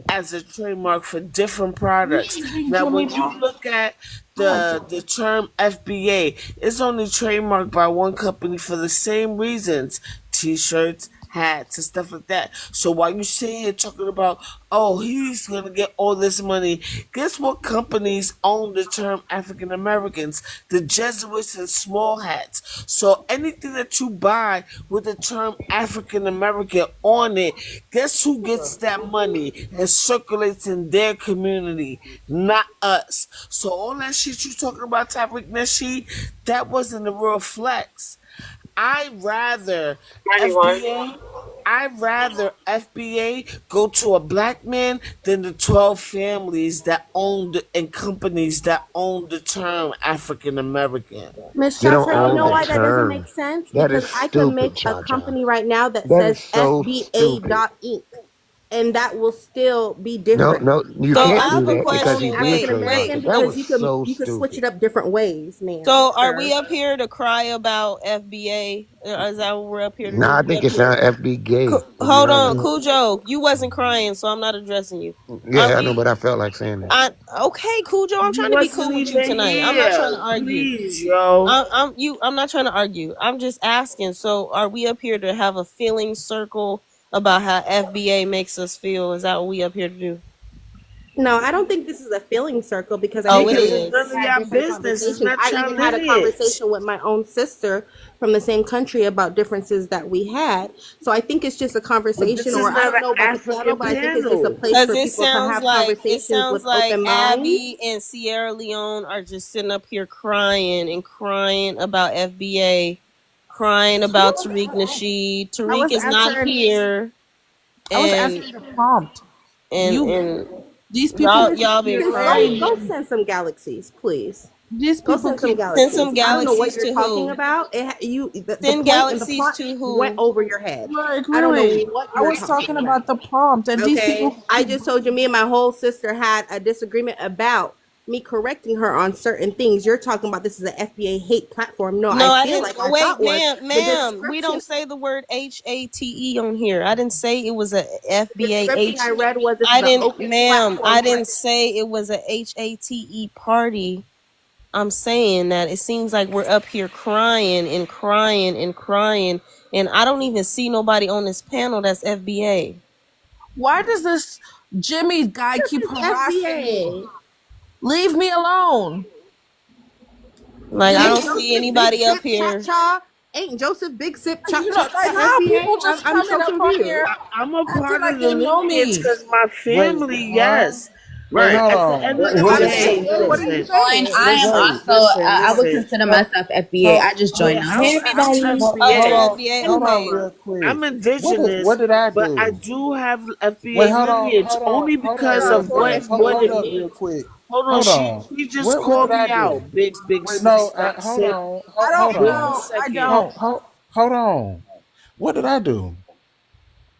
as a trademark for different products. Now, when you look at the term FBA, it's only trademarked by one company for the same reasons: T-shirts, hats and stuff like that. So while you sit here talking about, oh, he's gonna get all this money, guess what companies own the term African Americans? The Jesuits and small hats. So anything that you buy with the term African American on it, guess who gets that money and circulates in their community, not us. So all that shit you talking about, Tariq Nasheed, that wasn't a real flex. I'd rather FBA go to a black man than the 12 families that own and companies that own the term African American. Miss They don't Chacha, you own know the why that doesn't term. make sense? That is Because I can stupid, make a Cha-Cha. company right now that That says is so stupid. FBA.Inc. and that will still be No, different. no, you So I can't do have a that because question. he's Wait, African retrademarking. American That because was you so could switch it stupid. up different ways, man. So are we Sir. up here to cry about FBA? Is that what we're up here to do? Nah, I We think up it's here. FB gay, to be Hold on, honest. Cujo. You wasn't crying, so I'm not addressing you. Are Yeah, I know, we? but I felt like saying that. Okay, Cujo. I'm You trying to be wasn't cool with you even tonight. I'm not trying to here. argue. Please, yo. I'm not trying to argue. I'm just asking. So are we up here to have a feeling circle about how FBA makes us feel? Is that what we up here to do? No, I don't think this is a feeling circle because I Oh, think it Because everybody it's none is. of had your different business. It's conversations. not I your even had a lineage. conversation with my own sister from the same country about differences that we had. So I think it's just a But this conversation, is or I not don't an know about the panel, African but I think it's just a panel. place Cause for people to have it conversations sounds with like open minds. Abby and Sierra Leone are just sitting up here crying and crying about FBA, crying about Tariq Nasheed. I Tariq was is not answering. here, I was and answering the prompt. and These people y'all been Go crying. send some galaxies, please. These Go people send some keep Send galaxies. some I don't know what galaxies you're to talking who? about. The Send point and the galaxies plot to went who? over your head. Right, I don't know right. what I you're was talking talking about. about the prompt, and these Okay, people I keep. just told you me and my whole sister had a disagreement about me correcting her on certain things. You're talking about this is an FBA hate platform. No, No, I I feel didn't. like my Wait, thought was the ma'am. We description. don't say the word HATE on here. I didn't say it was a The FBA description I read was this I is an didn't, open ma'am. platform I for. didn't say it was a HATE party. I'm saying that it seems like we're up here crying and crying and crying, and I don't even see nobody on this panel that's FBA. Why does this Jimmy guy keep harassing me? FBA. Leave me alone. Like I Ain't don't Joseph see Big anybody up Sip here. Cha-Cha? Ain't Joseph Big Sip You know, Cha-Cha like how FBA? people just I'm coming so up on confused. here I'm a acting part like of the they know lineage me. because my Wait, family, huh? yes. Wait, But hold at the on. end of the What I'm is day, saying, what are you listen, saying? I am also, I would consider Hold, myself FBA. hold, I just hold, joined now. Hey, I'm everybody. Oh, hold you're FBA. on. FBA. Hold on Okay. real quick. I'm indigenous, What did I but I do? do have Wait, FBA hold on, lineage only hold on because You're a real of poor fast. what Hold it up FBA. real means. quick. Hold on, Hold she on. she just What called did I me do? out. Big Wait, no, hold sip. on. I Hold don't Wait 1 on. know. I second. don't. Hold on. What did I do?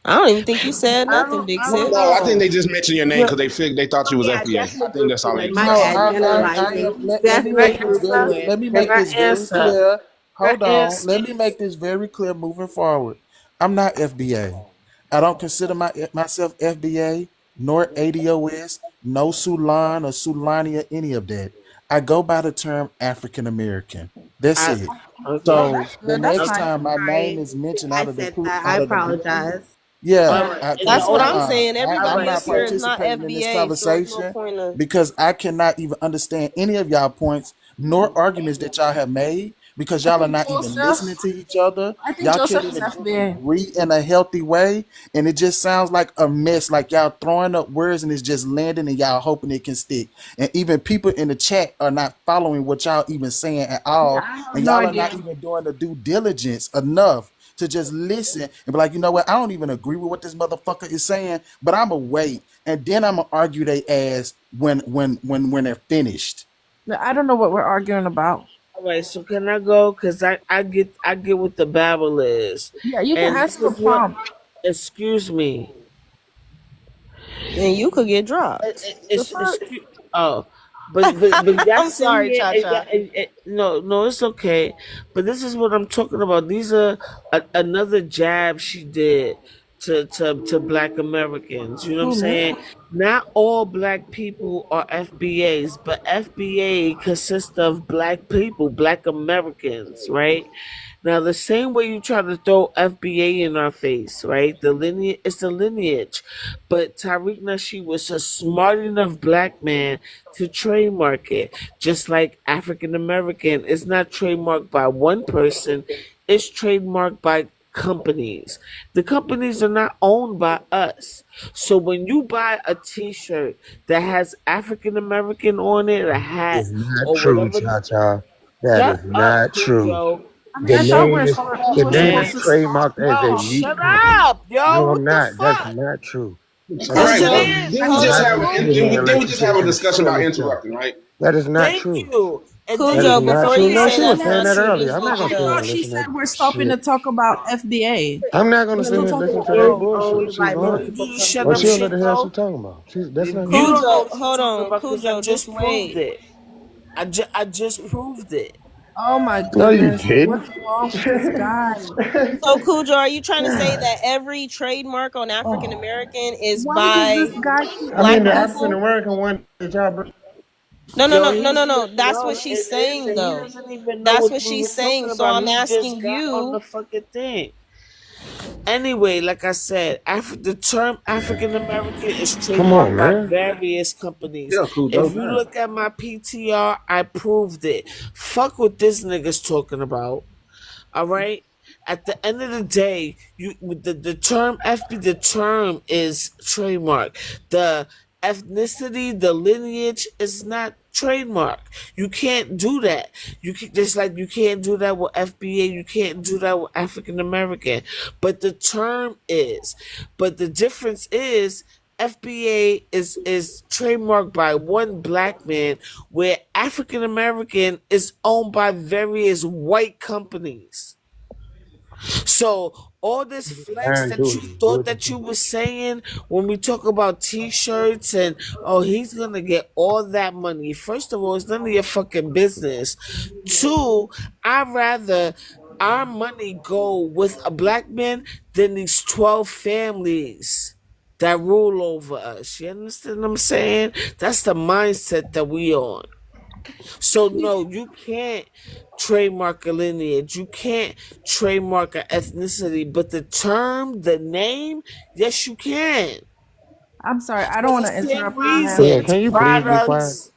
I don't even think you said nothing, Big I don't Sip. No, I think know. they just mentioned your name Yeah, because they thought you was Yeah, FBA. I definitely think group that's all you they in. was My no, saying. bad, I generalizing. am. Let me Can I make Definitely this group answer? you very. in. Let me Can make I this very answer? clear. Can Hold I on. answer? Let me make this very clear moving forward. I'm not FBA. I don't consider myself FBA nor ADOS, no Sulan or Sulani or any of that. I go by the term African American. That's I it. Oh, okay. So that's the good. That's next Okay. nice. time my name Sorry, is mentioned I said that. I out of the blue, apologize. yeah, All But right. That's because what Hold I'm on. saying. All I'm Everybody right. up not here So is not participating in this FBA, so it's no conversation point of. because I cannot even understand any of y'all points nor arguments that y'all have made because I y'all are think not even listening Joseph. to each other. I think Y'all can't Joseph is even FBA. disagree in a healthy way. And it just sounds like a mess, like y'all throwing up words and it's just landing and y'all hoping it can stick. And even people in the chat are not following what y'all even saying at Yeah, all. I have And no y'all are not idea. even doing the due diligence enough to just listen and be like, you know what? I don't even agree with what this motherfucker is saying, but I'ma wait and then I'ma argue they ass when they're finished. I don't know what we're arguing about. all right. So can I go? Cause I get what the babble is, Yeah, you can and this answer the is what. prompt. Excuse me. And you could get dropped. The It's fuck? excuse. Oh, but y'all I'm sitting sorry, here Cha and, Cha. no, it's okay. But this is what I'm talking about. These are another jab she did to Black Americans. You know what I'm Who, me? saying? Not all Black people are FBAs, but FBA consists of Black people, Black Americans, right? Now, the same way you try to throw FBA in our face, right? The lineage, it's the lineage. But Tariq Nasheed was a smart enough black man to trademark it. Just like African American, it's not trademarked by one person, it's trademarked by companies. The companies are not owned by us. So when you buy a t-shirt that has African American on it, a hat, It's not or true, whatever, Cha Cha. That is shut up, not true. Cujo. I mean, The I thought name is we the were name is supposed to stop. trademarked as Yo, a meat shut company. up, yo. No, I'm What the not. That's fuck? not true. All That Yes, right. is it Well, not. is. then we I'm just not have gonna sit then here we and then let we you just have a continue to discussion tell about the truth. interrupting, right? That is not Thank true. you. And then That is Cujo, you not before true. you No, say she that's was not saying that true, earlier. just I'm let not me gonna I sit here know. and thought she listen said to we're stopping to shit. talk about FBA. I'm not gonna Because sit we're here and talking listen about to that owned, bullshit owned she's by lying. multiple you just shut Well, up, she don't know companies. the shit, hell she though. talking about. That's not You me. don't know Cujo, what you're hold talking on. about because I Cujo, just just proved wait. it. I just proved it. Oh my No, you goodness. What didn't. is wrong with this guy? So, Cujo, are you trying to say God. that every trademark on African Oh, American is why does by this guy keep I mean, black the mess? African people? American one that y'all bring. No, no, Yo, no, no, he's no, no. That's yo, what she's it is, saying, and he though. doesn't even know That's what what we were she's saying. talking So about. I'm He just asking got on the you. fucking thing. Anyway, like I said, the term African American is Come on, trademarked by man. various companies. Yeah, Cujo. If you Damn. look at my PTR, I proved it. Fuck what this nigga's talking about. All right. At the end of the day, you the term FB, the term is trademark. The ethnicity, the lineage is not trademark. You can't do that. You can, just like you can't do that with FBA. You can't do that with African American. But the term is. But the difference is. FBA is trademarked by one black man, where African American is owned by various white companies. So all this flex And that do you it. Do thought it. that you were saying when we talk about t-shirts and oh he's gonna get all that money. First of all, it's none of your fucking business. Two, I'd rather our money go with a black man than these 12 families that rule over us. You understand what I'm saying? That's the mindset that we on. So no, you can't trademark a lineage. You can't trademark an ethnicity. But the term, the name, yes, you can. I'm sorry. I For don't want the to same interrupt him. Yeah, reasons, can you please be quiet? products.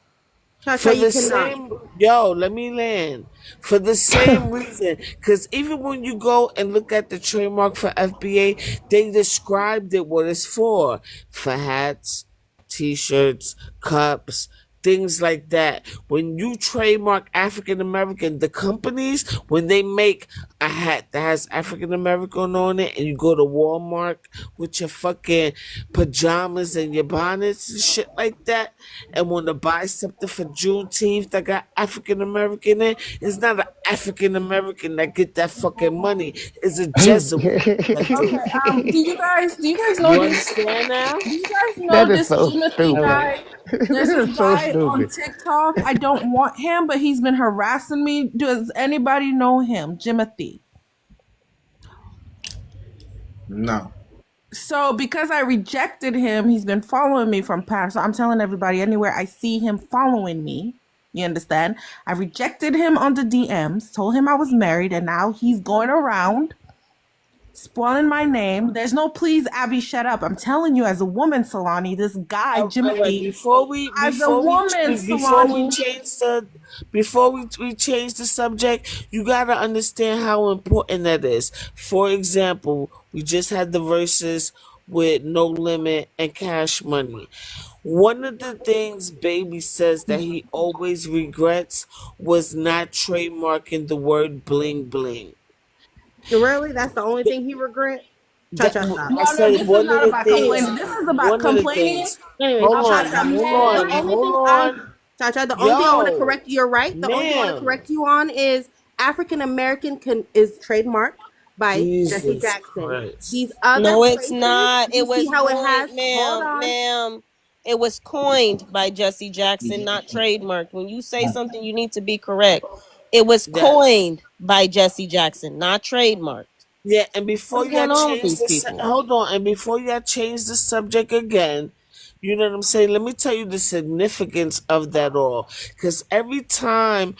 Cha-Cha, For you the cannot. same, yo, let me land. For the same reason, because even when you go and look at the trademark for FBA, they described it what it's for hats, t-shirts, cups, things like that. When you trademark African American, the companies, when they make a hat that has African American on it, and you go to Walmart with your fucking pajamas and your bonnets and shit like that, and want to buy something for Juneteenth that got African American in, it's not an African American that get that fucking money. It's a Jesuit that do Okay. it. Do you guys know You this? understand now? Do you guys That know is this so Timothy stupid. guy? There's That this is so guy on stupid. TikTok. I don't want him, but he's been harassing me. Does anybody know him? Jimothy. No. So because I rejected him, he's been following me from past. So I'm telling everybody anywhere I see him following me. You understand? I rejected him on the DMs, told him I was married, and now he's going around spoiling my name. There's no please, Abby, shut up. I'm telling you, as a woman, Solani, this guy, All right, Jimothy, as a woman, before we Solani. change the before we change the subject, you gotta understand how important that is. For example, we just had the verses with No Limit and Cash Money. One of the things Baby says that he always regrets was not trademarking the word bling bling. Really? That's the only thing he regret? Cha-Cha, stop. I said This is one of not the about things. complaining. This is about One of the complaining things. Anyways, Hold on, Cha-Cha, hold the on, only hold thing on. Cha-Cha, the only thing I want to Yo, correct you, you're right. The only thing I want to ma'am. correct you on is African American is trademarked by Jesse Jesus Jackson. Christ. These other No, it's places, not. you It see was how it has, coined, hold ma'am, on. ma'am. It was coined by Jesse Jackson, not trademarked. When you say something, you need to be correct. It was Yes. coined by Jesse Jackson, not trademarked. Yeah, and before What's y'all going on with change these this, people? hold on, and before y'all change the subject again, You know what I'm saying? Let me tell you the significance of that all. Because every time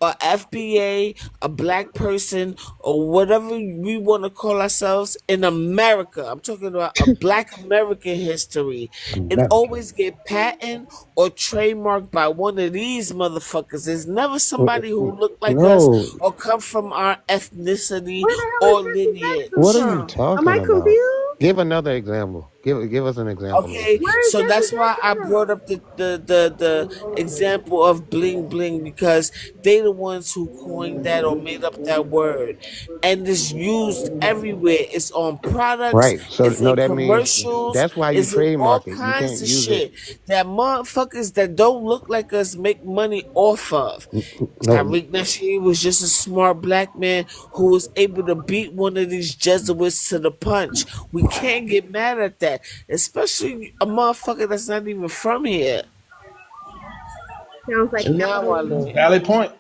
a FBA, a black person, or whatever we want to call ourselves in America, I'm talking about a black American history, it always get patented or trademarked by one of these motherfuckers. There's never somebody who look like us No. or come from our ethnicity Where the hell or is Jesse lineage. Jackson What are you from? Am talking I about? confused? Give another example. Give us an example. Okay, Where is so Jesse that's why I Jackson from? brought up the example of bling bling, because they the ones who coined that or made up that word, and it's used everywhere. It's on products, Right. So it's no, in that means commercials, that's why you it's in all trademark it. You kinds can't of use it. shit that motherfuckers that don't look like us make money off of. No. Tariq Nasheed was just a smart black man who was able to beat one of these Jesuits to the punch. We can't get mad at that, especially a motherfucker that's not even from here. Sounds like Now I capitalism. learn. Valid point.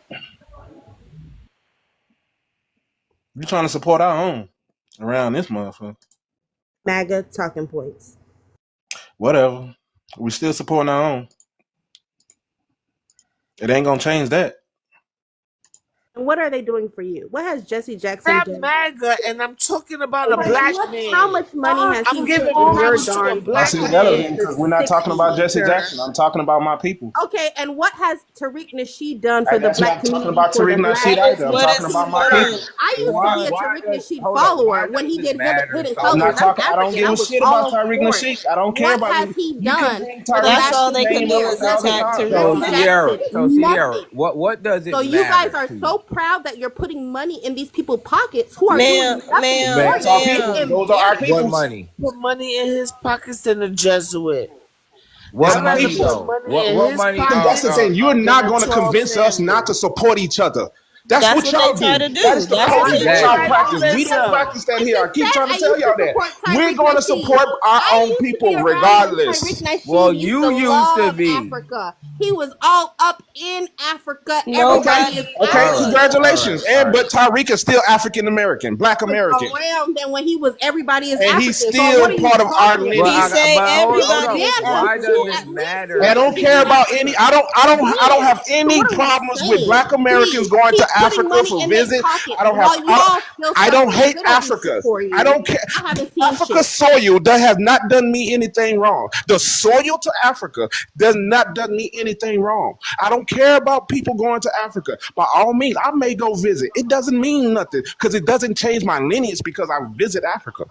We trying to support our own around this motherfucker. MAGA talking points. Whatever. We still supporting our own. It ain't gonna change that. And what are they doing for you? What has Jesse Jackson Rap done? MAGA, and I'm talking about a But black how man. much money has I'm he giving put in your props to a darn black That's pocket man. irrelevant since because the we're not talking about 60s, Jesse sir? Jackson. I'm talking about my people. Okay, and what has Tariq Nasheed done for Hey, the that's not black talking community, about for the Tariq black? Nasheed either. I'm What talking is about he my Hold on. people. done? I used to Why? be a Why Tariq does? Nasheed Hold up. Why follower when does he it did matter Hidden so I'm Colors. not much? I'm talking. I don't African. give I a was shit about all Tyreek for it. Nasheed. I don't care What about has you. he You can done bring for the Tyreek That's black all Nasheed's they could name do community? up is 1,000 attack times. So Jesse Tariq. Sierra, Jackson, nothing. what does it So you matter guys are to you? so proud that you're putting money in these people's pockets who are Ma'am, doing nothing for ma'am, That's you. our It's people. ma'am. Those are our embarrassing. What peoples. money? Put money in his pockets than a Jesuit. It's What I'd our rather money peoples. put though? money in What his money? See, that's the pockets thing. You're than not a going to tall convince us not family. to support each other. That's That's what what they y'all try do. to That do. is the That's what culture they that do. y'all Exactly. Everybody practice. We don't listen. practice that I here. I just keep said trying to I tell used to y'all that. support We're Tariq going to Nasheed. support our I own used to be people around when Tariq regardless. Well, Nasheed used you to used to love be. Africa. He was all up in Africa. Okay, Everybody Nobody. is okay, All right. African. All right. congratulations. All And right. but Tyreek is still African American, Black Was American, around then when he was everybody is and he's African. So what still are you part of our talking Well, He about? lineage. say but hold He's everybody up. is been Why with you does African. it at least matter I since don't to care you? about Freedom. any. I don't have So any what are we problems with saying? Black Americans Please going to keep putting Africa money for in their visit. I pockets don't have. while you all still I don't suffering. hate They don't do shit Africa. for I you. don't care. I haven't seen Africa's shit. soil that has not done me anything wrong. The soil to Africa does not done me anything wrong. I don't care about people going to Africa. By all means, I may go visit. It doesn't mean nothing because it doesn't change my lineage because I visit Africa.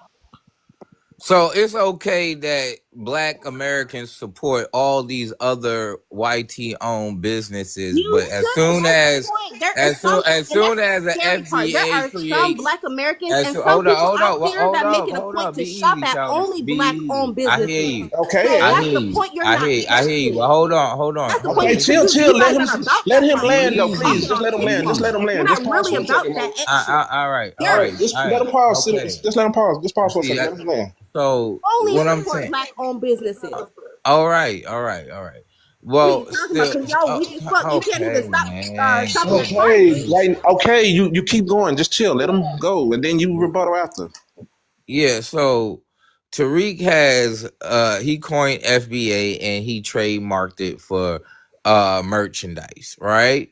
So it's okay that Black Americans support all these other YT owned businesses, You but as shouldn't. soon That's the as point. There is as soon some, as and soon that's as the the scary part. There FBA are some creates Black Americans as and soon, some people out there hold that up, make it a hold point up, to be shop easy, at Tony, only be easy. Black-owned I hear businesses. you, Okay, So I that's hear the you, point you're not I hear you. But getting. hold on, That's the hold on, point okay, be because chill, easy, chill. you Let guys him are about let that him money. land You're though, be please. talking Just on let him land. Just TikTok. let him You're land. Just not pause really for a about second, man. that extra. All right, Serious. just let him pause. okay. Just let him pause. Just pause for a See, second. Let him land. so Only what I'm support saying. Black-owned businesses. All right, all right, all right. What are you Well, talking about? still, Because y'all weak as fuck. You can't even okay, stop man. shopping at Okay, Target. like okay, you keep going. Just chill. Let him go, and then you rebuttal after. Yeah, so Tariq has he coined FBA and he trademarked it for merchandise, right?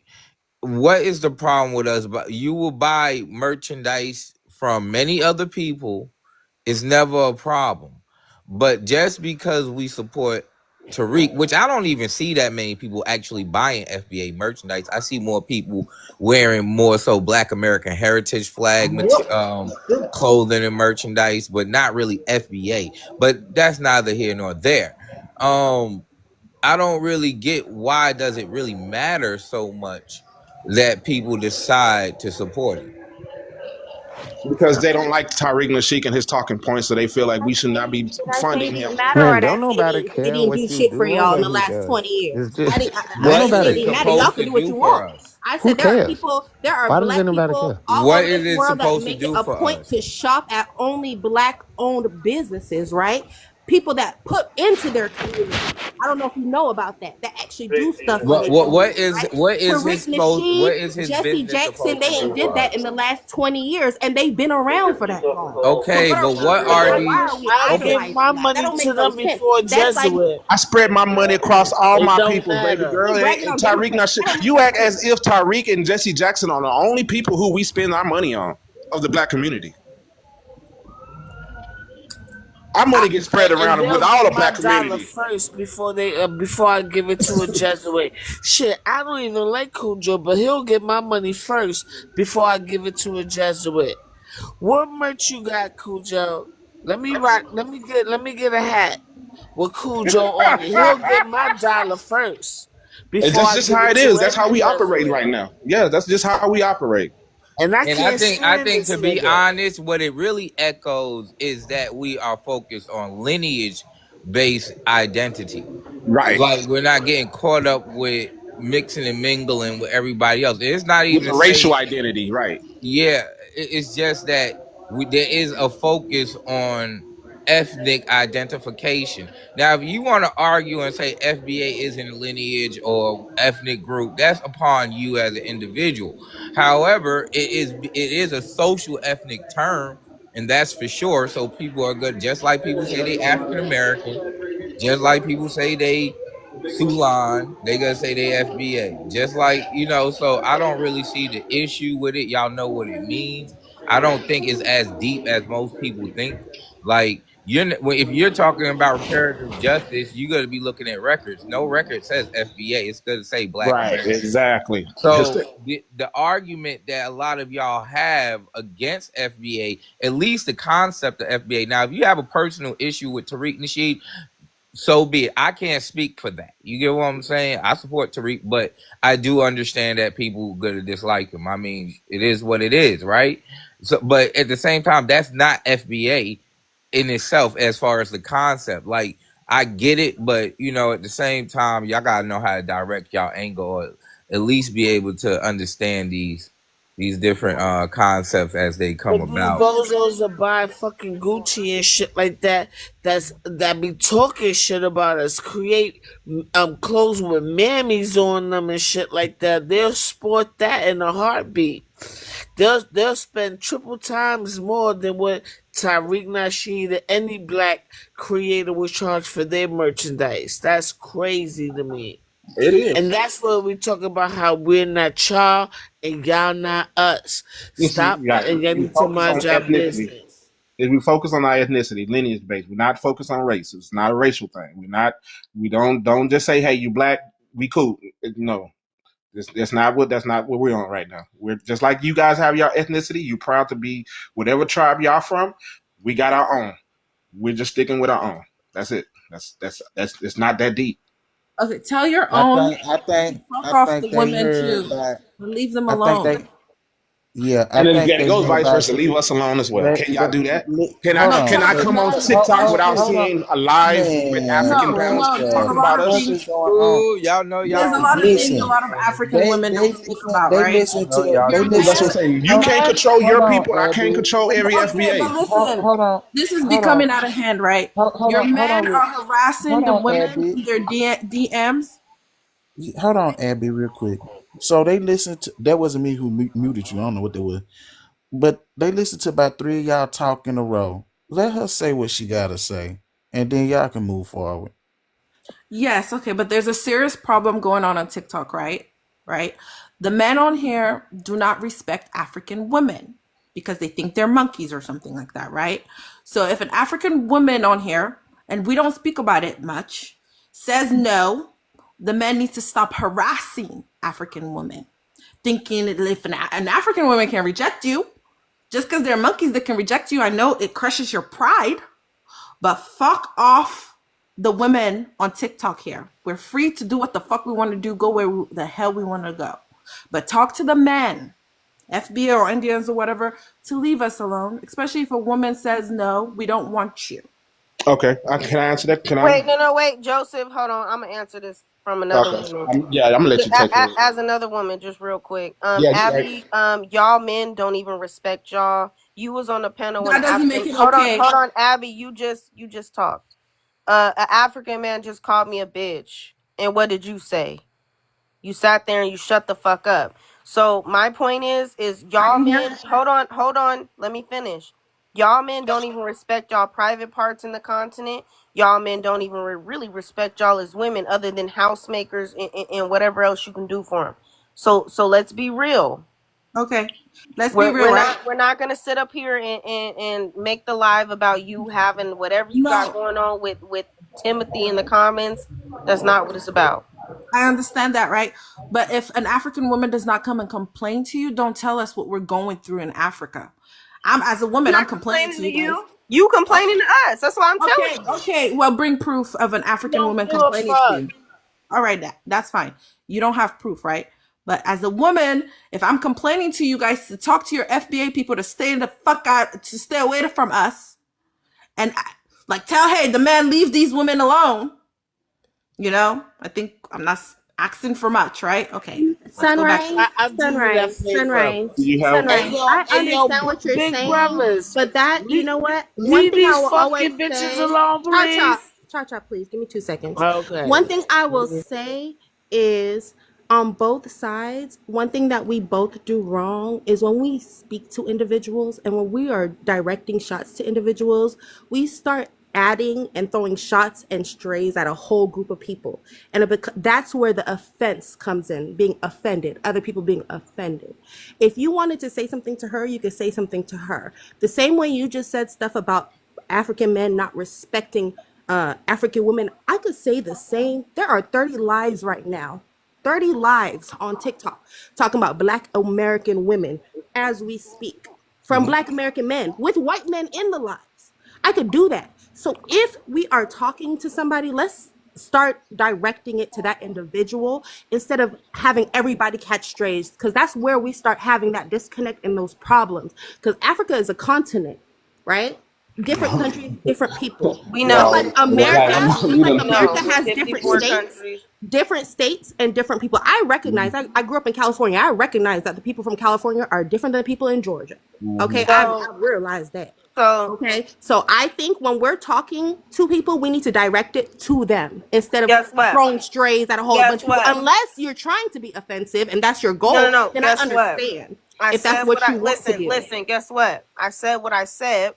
What is the problem with us? But you will buy merchandise from many other people. It's never a problem. But just because we support Tariq, which I don't even see that many people actually buying FBA merchandise. I see more people wearing more so Black American heritage flag clothing and merchandise, but not really FBA. But that's neither here nor there. I don't really get why does it really matter so much that people decide to support it. Because they don't like Tariq Nasheed and his talking points, so they feel like we should not be Did I say it funding him. didn't matter, Man, or don't that nobody it care didn't do what you shit do for or y'all in what the he last does. 20 years? It's just I don't What didn't say is it it nobody didn't care. matter. supposed Y'all to can do what do you for want. us? I Who said cares? there are Why does Black anybody people care? all What over is this it world that supposed to make it do a for point us? to shop at only Black-owned businesses, right? People that put into their community. I don't know if you know about that. That actually do stuff in What their what what community, is right? what is his Tariq supposed what Nasheed, is his Jesse business Jackson, supposed they to ain't do, did Rod? that in the last 20 years, and they've been around for that long. So Okay, what are but we what are saying? Why the are we I okay? give my idolizing that? That money don't to make no them sense. before That's like Jesuit. I spread my money across all It my don't peoples, baby matter. girl. you bragging And on Democrats. Tariq Nasheed, That don't you make act no sense. as if Tariq and Jesse Jackson are the only people who we spend our money on of the black community. Our money gets spread And around with they'll all get the my black dollar community. first before I give it to a Jesuit. Shit, I don't even like Cujo, but he'll get my money first before I give it to a Jesuit. What merch you got, Cujo? Let me rock. Let me get a hat with Cujo on it. He'll get my dollar first And before that's I just give how it it to is. That's how any we operate Jesuit. right now. Yeah, that's just how we operate. And I And I can't think I stand think this to be nigga. honest, what it really echoes is that we are focused on lineage based identity. Right. Like we're not getting caught up with mixing and mingling with everybody else. It's not With even the to racial say, identity, right. yeah, it's just that there is a focus on ethnic identification. Now, if you want to argue and say FBA isn't a lineage or ethnic group, that's upon you as an individual. However, it is a social ethnic term, and that's for sure. So people are good, just like people say they African American, just like people say they Sulan, they gonna say they FBA. Just like, so I don't really see the issue with it. Y'all know what it means. I don't think it's as deep as most people think. Like if you're talking about reparative justice, you gotta be looking at records. No record says FBA. It's gonna say Black Right, American. exactly. So the argument that a lot of y'all have against FBA, at least the concept of FBA. Now, if you have a personal issue with Tariq Nasheed, so be it. I can't speak for that. You get what I'm saying? I support Tariq, but I do understand that people gonna dislike him. I mean, it is what it is, right? So, but at the same time, that's not FBA in itself as far as the concept. Like, I get it, but at the same time, y'all gotta know how to direct y'all angle, or at least be able to understand these different concepts as they come But these about. bozos that buy fucking Gucci and shit like that, that be talking shit about us, create clothes with mammies on them and shit like that. They'll sport that in a heartbeat. They'll spend triple times more than what Tariq Nasheed or any black creator would charge for their merchandise. That's crazy to me. It is. And that's what we talk about, how we're not y'all and y'all not us. Stop and get We into focus my on job ethnicity. business. Is we focus on our ethnicity, lineage based. We're not focused on race. It's not a racial thing. We don't just say, hey, you black, we cool. No. That's not what we're on right now. We're just like you guys have your ethnicity. You proud to be whatever tribe y'all from. We got our own. We're just sticking with our own. That's it. That's it's not that deep. Okay, tell your I own. think I think Fuck I off think the they women heard too. that. Leave them I think alone. they yeah. I And then think again, it they goes heard vice about. versa. Leave us alone as well. Can y'all do that? Can Hold I on. can I come on TikTok without seeing a live with African panels Man, There's a talking lot about of us? what things. is going on? Ooh, y'all know There's a y'all. lot of things a Listen, lot of African women don't speak about, they right? listen I know to y'all. they That's what listen. I'm saying. You Hold can't control hold your on, people, and I can't Abby. control every Okay, but FBA. listen, Hold on. this is Hold on. becoming out of hand, right? Hold Your on. men are harassing Hold the on, women Abby. in their DMs. Hold on, Abby, real quick. So they listened to that wasn't me who muted you. I don't know what that was, but they listened to about 3 of y'all talk in a row. Let her say what she gotta say, and then y'all can move forward. Yes, okay, but there's a serious problem going on TikTok, right? Right? The men on here do not respect African women because they think they're monkeys or something like that, right? So if an African woman on here, and we don't speak about it much, says no, the men need to stop harassing African women, thinking that if an African woman can reject you, just because they're monkeys that can reject you, I know it crushes your pride, but fuck off the women on TikTok here. We're free to do what the fuck we want to do, go where the hell we want to go. But talk to the men, FBA or Indians or whatever, to leave us alone, especially if a woman says, no, we don't want you. Okay, can I answer that? Can I? Wait, Joseph, hold on. I'm gonna answer this from another Okay. woman. I'm gonna let you take it. As another woman, just real quick. Yeah, Abby, y'all men don't even respect y'all. You was on the panel when That doesn't make it hold okay. on, Abby. You just talked. An African man just called me a bitch. And what did you say? You sat there and you shut the fuck up. So my point is y'all men, hold on, let me finish. Y'all men don't even respect y'all private parts in the continent. Y'all men don't even really respect y'all as women, other than housemakers and whatever else you can do for them. So let's be real. Okay, let's be real, right? We're not gonna sit up here and make the live about you having whatever you got going on with Timothy in the comments. That's not what it's about. I understand that, right? But if an African woman does not come and complain to you, don't tell us what we're going through in Africa. As a woman, I'm complaining to you guys. You complaining to us. That's what I'm telling you. Okay, well, bring proof of an African woman complaining to you. All right, that's fine. You don't have proof, right? But as a woman, if I'm complaining to you guys to talk to your FBA people to stay the fuck out, to stay away from us, and like tell, hey, the man, leave these women alone. You know, I think I'm not asking for much, right? Okay. Sunrise. I understand what you're saying, but that, you know what? One thing I will always say, alone, please. Cha-cha, please, give me 2 seconds. Okay. One thing I will say is, on both sides, one thing that we both do wrong is when we speak to individuals and when we are directing shots to individuals, we start adding and throwing shots and strays at a whole group of people. And that's where the offense comes in, being offended, other people being offended. If you wanted to say something to her, you could say something to her. The same way you just said stuff about African men not respecting African women, I could say the same. There are 30 lives right now, 30 lives on TikTok talking about Black American women as we speak, from Black American men with white men in the lives. I could do that. So if we are talking to somebody, let's start directing it to that individual instead of having everybody catch strays, because that's where we start having that disconnect and those problems. Because Africa is a continent, right? Different countries, different people. We know. Like America has different states and different people. I recognize, I grew up in California. I recognize that the people from California are different than the people in Georgia. Okay, I realize that. Okay, so I think when we're talking to people, we need to direct it to them instead of throwing strays at a whole bunch of people. Unless you're trying to be offensive and that's your goal, then I understand. If that's what you want to do. Listen, guess what? I said what I said.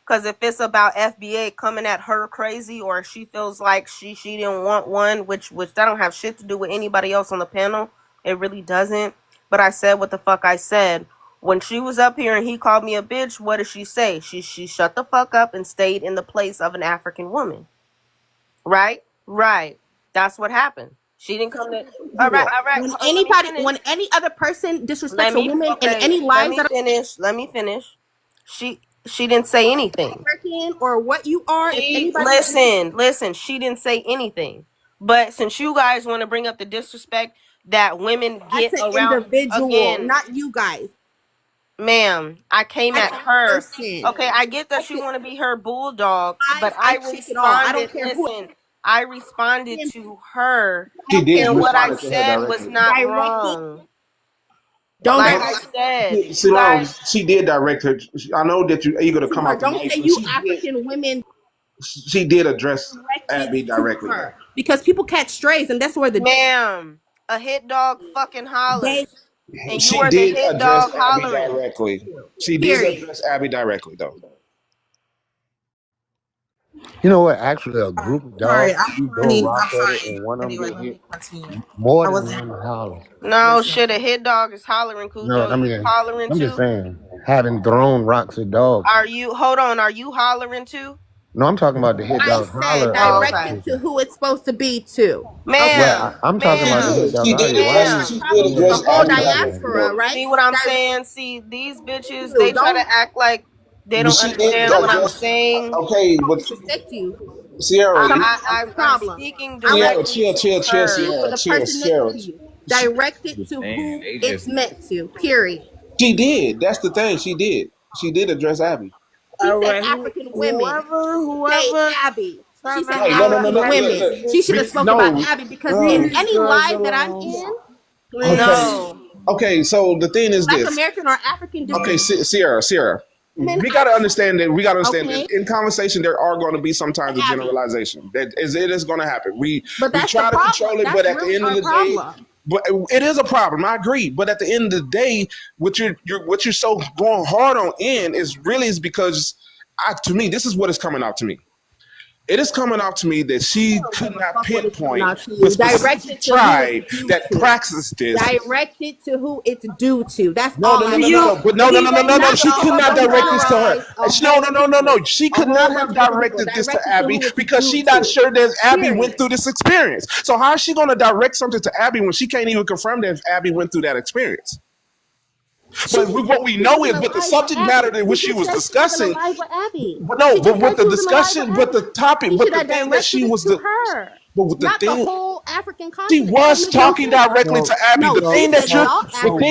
Because if it's about FBA coming at her crazy, or she feels like she didn't want one, which that don't have shit to do with anybody else on the panel. It really doesn't. But I said what the fuck I said. When she was up here and he called me a bitch, what did she say? She shut the fuck up and stayed in the place of an African woman. Right? Right. That's what happened. She didn't come to... All right. When any other person disrespects a woman in any lives... Let me finish. She didn't say anything. Or what you are. Listen, she didn't say anything. But since you guys want to bring up the disrespect that women get around individual, again, not you guys. Ma'am, I came at her. Okay, I get that you want to be her bulldog, but I responded. I responded to her, and what I said was not wrong. I said, she did direct her. I know that you're eager to come out. Don't say you African women. She did address Abby directly because people catch strays, and that's where the a hit dog fucking hollers. And she did address Abby directly. She did address Abby directly, though. You know what? Actually, a group of dogs, and one of them get hit more than one holler. No shit, a hit dog is hollering. Cujo. No, I mean, hollering I'm too? just saying, having thrown rocks at dogs. Are you hollering too? No, I'm talking about the hit dog holler. Directed to who it's supposed to be to. Ma'am, I'm talking about the hit dog the whole diaspora, right? See what I'm saying? See, these bitches, they try to act like they don't understand what I'm saying. Okay, but Sierra, I'm speaking directly chill, Sierra. Directed to who it's meant to. Period. She did. That's the thing. She did. She did address Abby. She said African women. Whoever. Abby. She said African women. She should have spoken about Abby because in any live that I'm in, no. Okay, so the thing is Black this. American or African. Okay, Sierra. we got to understand that. We got to understand Okay. that in conversation there are going to be sometimes a Abby. generalization. That is, it is going to happen. We But try to control it, that's but at the really end of our the day, problem. but it is a problem. I agree. But at the end of the day, what you're so going hard on is because to me, this is what is coming out to me. It is coming out to me that she could not pinpoint the specific tribe that practiced this. Directed to who it's due to. That's No. all. No. She could not direct this to her. No. She could not have directed this to Abby because she's not sure that Abby went through this experience. So how is she going to direct something to Abby when she can't even confirm that if Abby went through that experience? But what we know is, but the subject matter that which she was discussing, but with the discussion, but the topic, but the thing that she was not the whole African she continent. was talking directly to Abby. No, The thing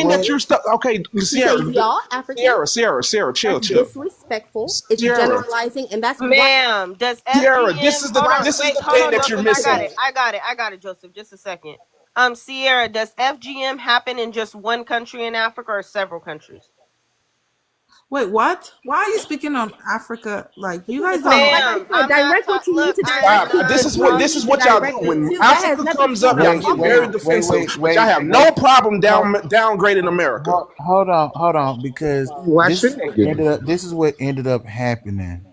that you're stuck. Okay, Sierra, chill. Disrespectful. It's generalizing, and that's ma'am. Does Sierra? This is the thing that you're missing. I got it, Joseph. Just a second. Sierra, does FGM happen in just one country in Africa or several countries? Wait, what? Why are you speaking on Africa? Like you guys don't direct what you need to direct. This is what y'all do when Africa comes up. Y'all get very defensive. But y'all have no problem downgrading America. Hold on, because this is what ended up happening.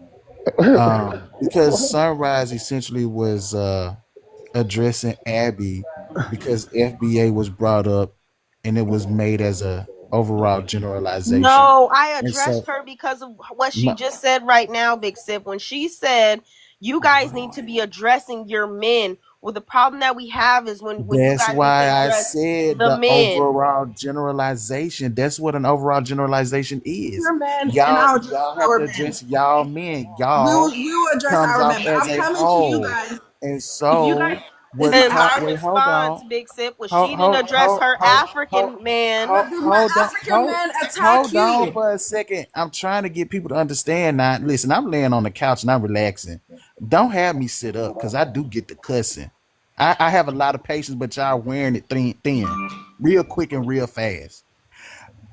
Because Sunrise essentially was addressing Abby because FBA was brought up and it was made as a overall generalization. No, I addressed her because of what she just said right now, Big Sip. When she said you guys need to be addressing your men. Well, the problem that we have is when that's why I said the men. Overall generalization. That's what an overall generalization is. Your men, y'all have to address y'all men. Y'all we will address our men. I'm coming to you guys. And so my response, Big Sip, was she didn't address her African man. Hold on for a second. I'm trying to get people to understand now. Listen, I'm laying on the couch and I'm relaxing. Don't have me sit up because I do get the cussing. I have a lot of patience, but y'all wearing it thin, real quick and real fast.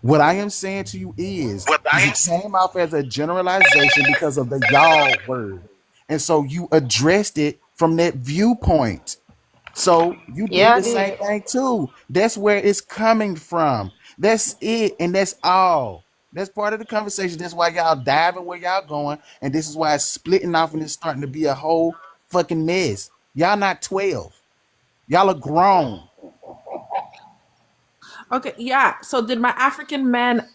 What I am saying to you is it came off as a generalization because of the y'all word. And so you addressed it from that viewpoint. So you did the same thing too. That's where it's coming from. That's it, and that's all. That's part of the conversation. That's why y'all diving where y'all going, and this is why it's splitting off and it's starting to be a whole fucking mess. Y'all not 12. Y'all are grown. Okay, yeah. So did my African men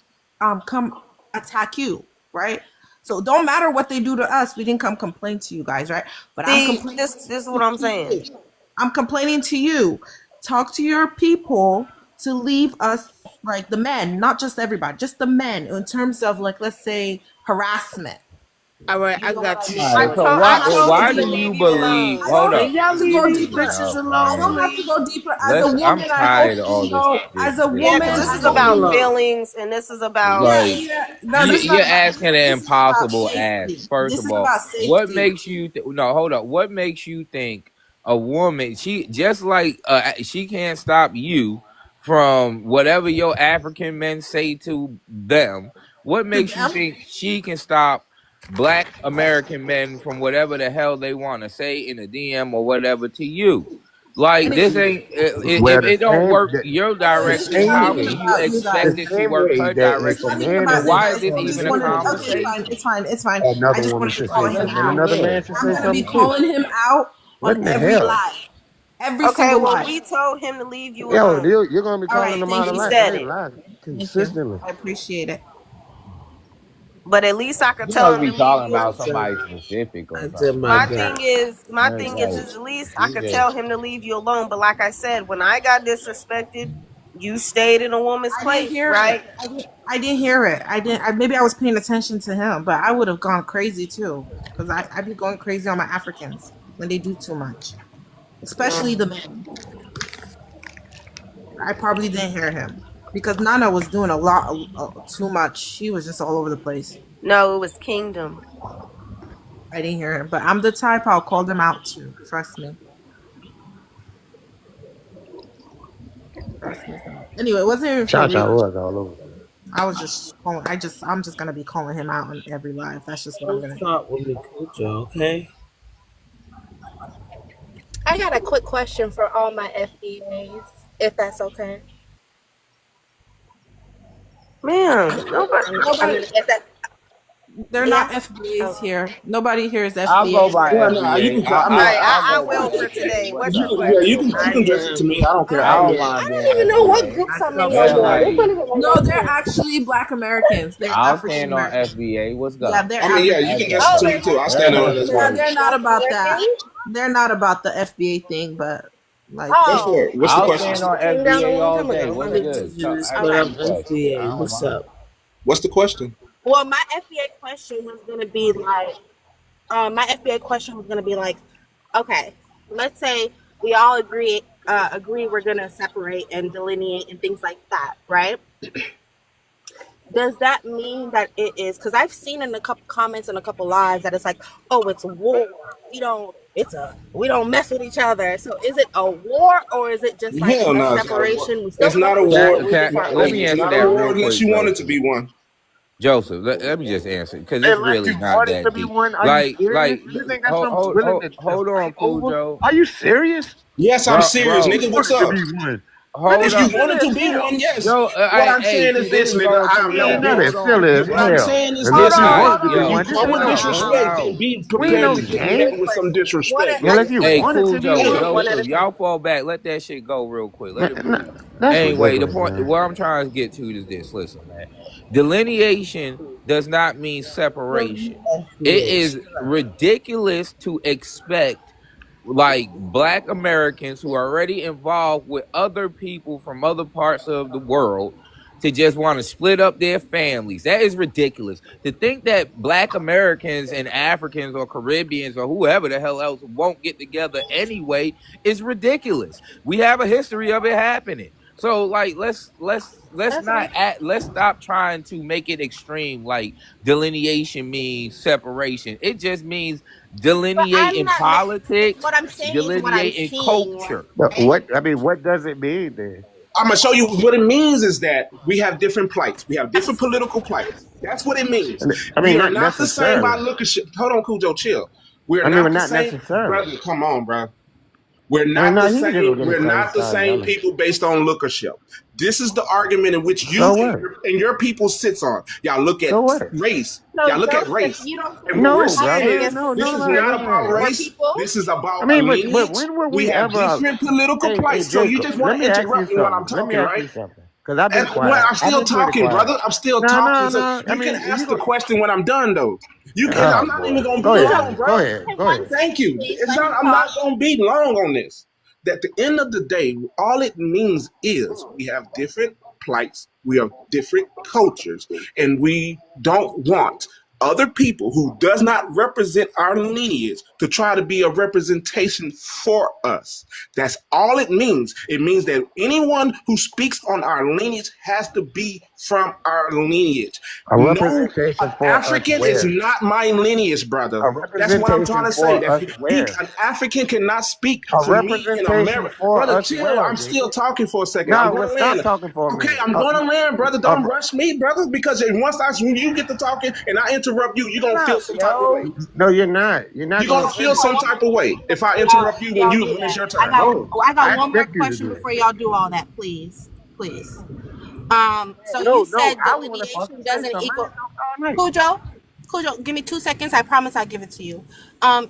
come attack you, right? So don't matter what they do to us, we didn't come complain to you guys, right? But this is what I'm saying. I'm complaining to you. Talk to your people to leave us, like the men, not just everybody, just the men, in terms of, like, let's say harassment. All right, I got you. Right, so why do you believe? Hold on. Y'all leave these bitches alone. I don't have to go deeper. As a woman, I'm tired of all this. As a woman, this is about feelings, and this is about you're asking an impossible ask. First of all, what makes you? Hold on. What makes you think a woman? She just like she can't stop you from whatever your African men say to them. What makes you think she can stop Black American men from whatever the hell they want to say in a DM or whatever to you? Like, this ain't if it don't work your direction, how can you expect it to work her direction? And why is it even a conversation? It's fine. I just want to call him out. I'm gonna be calling him out on every live. Well, we told him to leave you alone. You're gonna be calling him out a consistently. I appreciate it. But at least I could You tell must him be talking about somebody specific or something. My thing is at least I could tell him to leave you alone. But like I said, when I got disrespected, you stayed in a woman's place, right? I didn't hear it. Maybe I was paying attention to him, but I would have gone crazy too, because I'd be going crazy on my Africans when they do too much, especially the men. I probably didn't hear him. Because Nana was doing a lot, too much. She was just all over the place. No, it was Kingdom. I didn't hear him. But I'm the type I'll call them out too. Trust me. Anyway, it wasn't even Cha-Cha was all over. I was just calling. I'm just gonna be calling him out on every live. That's just what I'm Don't gonna do. start with me, Cujo, okay? I got a quick question for all my FBAs, if that's okay. Man, nobody. They're not FBAs here. Nobody here is FBA. I'll go by Well, no, you FBA. can. I mean, I will for today. What's your question? you can address it to me. I don't care. I I don't mind being I don't even know what FBA. groups I'm in Yeah, anymore. like, No, they're actually Black Americans. They're I'll African stand on Americans. FBA. What's good? Yeah, they're mean, yeah, you can address it to me too. I'll stand on it as well. Yeah, they're not about that. They're not about the FBA thing, but like. Go for it. What's the I'll question? stand on FBA all day. What's good? But I'm FBA. What's up? What's the question? Well, my FBA question was gonna be like, okay, let's say we all agree we're gonna separate and delineate and things like that, right? Does that mean that it is? Because I've seen in a couple comments and a couple lives that it's like, oh, it's war. We don't mess with each other. So is it a war or is it just like Hell a no, separation? it's not a war. Let me answer not that a war real unless quick, you want it Joseph. to be one. Joseph, let me just answer because it's Unless really you not want it that to be deep. one, are Like, you serious? You think that's something willing to hold on, fight over? Cujo. Are you serious? Yes, I'm serious, Bro, nigga. What's Want it up? to be one. Hold If up. you wanted to be one, yes. Yo, What I'm saying is this, nigga. I'm Man, no that is bitch. silly as What I'm hell. saying is Unless this, you nigga. want it to be If one, you just come with chill out, disrespect, bro. then be We ain't prepared no to get gang. met with some disrespect. Yeah, unless you Hey, want it to be Cujo, one. Joseph, y'all fall back. Let that shit go real quick. Let it breathe. That's Anyway, the ridiculous, point man. where I'm trying to get to is this. Listen, man. Delineation does not mean separation. It is ridiculous to expect like Black Americans who are already involved with other people from other parts of the world to just want to split up their families. That is ridiculous. To think that Black Americans and Africans or Caribbeans or whoever the hell else won't get together anyway is ridiculous. We have a history of it happening. So like let's stop trying to make it extreme. Like delineation means separation. It just means delineating politics, What I'm saying is what I'm delineating seeing. culture. What does it mean then? I'm gonna show you what it means is that we have different plights. We have different political plights. That's what it means. I mean, We are not not the same by necessarily. look of shit. Hold on, Cujo, chill. We are I mean, we're not the not same, necessarily. brother. Come on, bro. We're I mean, not no, the you can just same. go get We're a not the side same yellow. people based on lookership. This is the argument in which you So what? and your people sits on. Y'all look at So what? race. No, Y'all look at Joseph, race. you don't And what No, we're saying brother. is No, this is nobody. not about Listen. race. This is about I mean, a but lineage. when were We we have ever? different political Hey, plights. So you Jacob, just let want me to ask you interrupt me when I'm something. Let me talking, ask right? you something. Because I've been And quiet. I'm still I've been pretty talking, quiet. brother. I'm still No, talking. So no. I you can mean, ask the question when I'm done, though. You can. oh I'm not boy. even gonna Go be ahead, long, man. bro. Go ahead. Go ahead. Thank you. It's not. I'm not gonna be long on this. At the end of the day, all it means is we have different plights, we have different cultures, and we don't want other people who does not represent our lineage to try to be a representation for us. That's all it means. It means that anyone who speaks on our lineage has to be from our lineage. A No, representation an for us African where? is not my lineage, brother. A That's what I'm trying representation to say. for us where? An African cannot speak A for me in representation America. for Brother, us chill. where, I'm still Jacob? talking for a second. I'm No, going well, to stop land. talking for a Okay, minute. I'm going to land, brother. Don't rush me, brother, because when you get to talking and I interrupt you, you're going to feel some type of way. No, you're not. You're not You're going to feel some type of way if I interrupt you when it's your turn. I got one more expect you to question do it. before y'all do all that, please. Please. So No, you said I wanna delineation fucking say doesn't something. equal. I ain't talking all night. Cujo, give me 2 seconds. I promise I'll give it to you.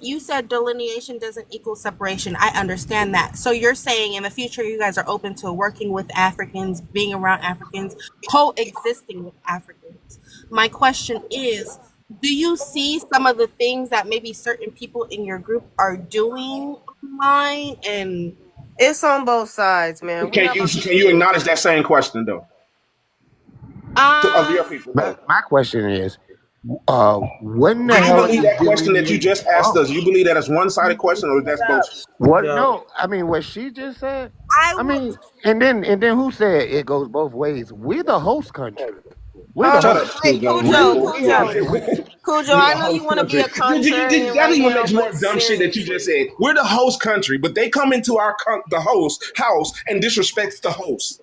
You said delineation doesn't equal separation. I understand that. So you're saying in the future you guys are open to working with Africans, being around Africans, coexisting with Africans. My question is, do you see some of the things that maybe certain people in your group are doing online? And it's on both sides, man. Can you acknowledge that same question, though? Of your people, though? My question is, when Do the you hell believe that question that you just asked us? You believe that it's one-sided question, or that's both? What? No, I mean what she just said. I mean, and then who said it goes both ways? We're the host country. We're the host. Wait, Cujo, I know you want to be a contrarian That right even now, makes more but dumb shit that you just said. We're the host country, but they come into the host house and disrespects the host.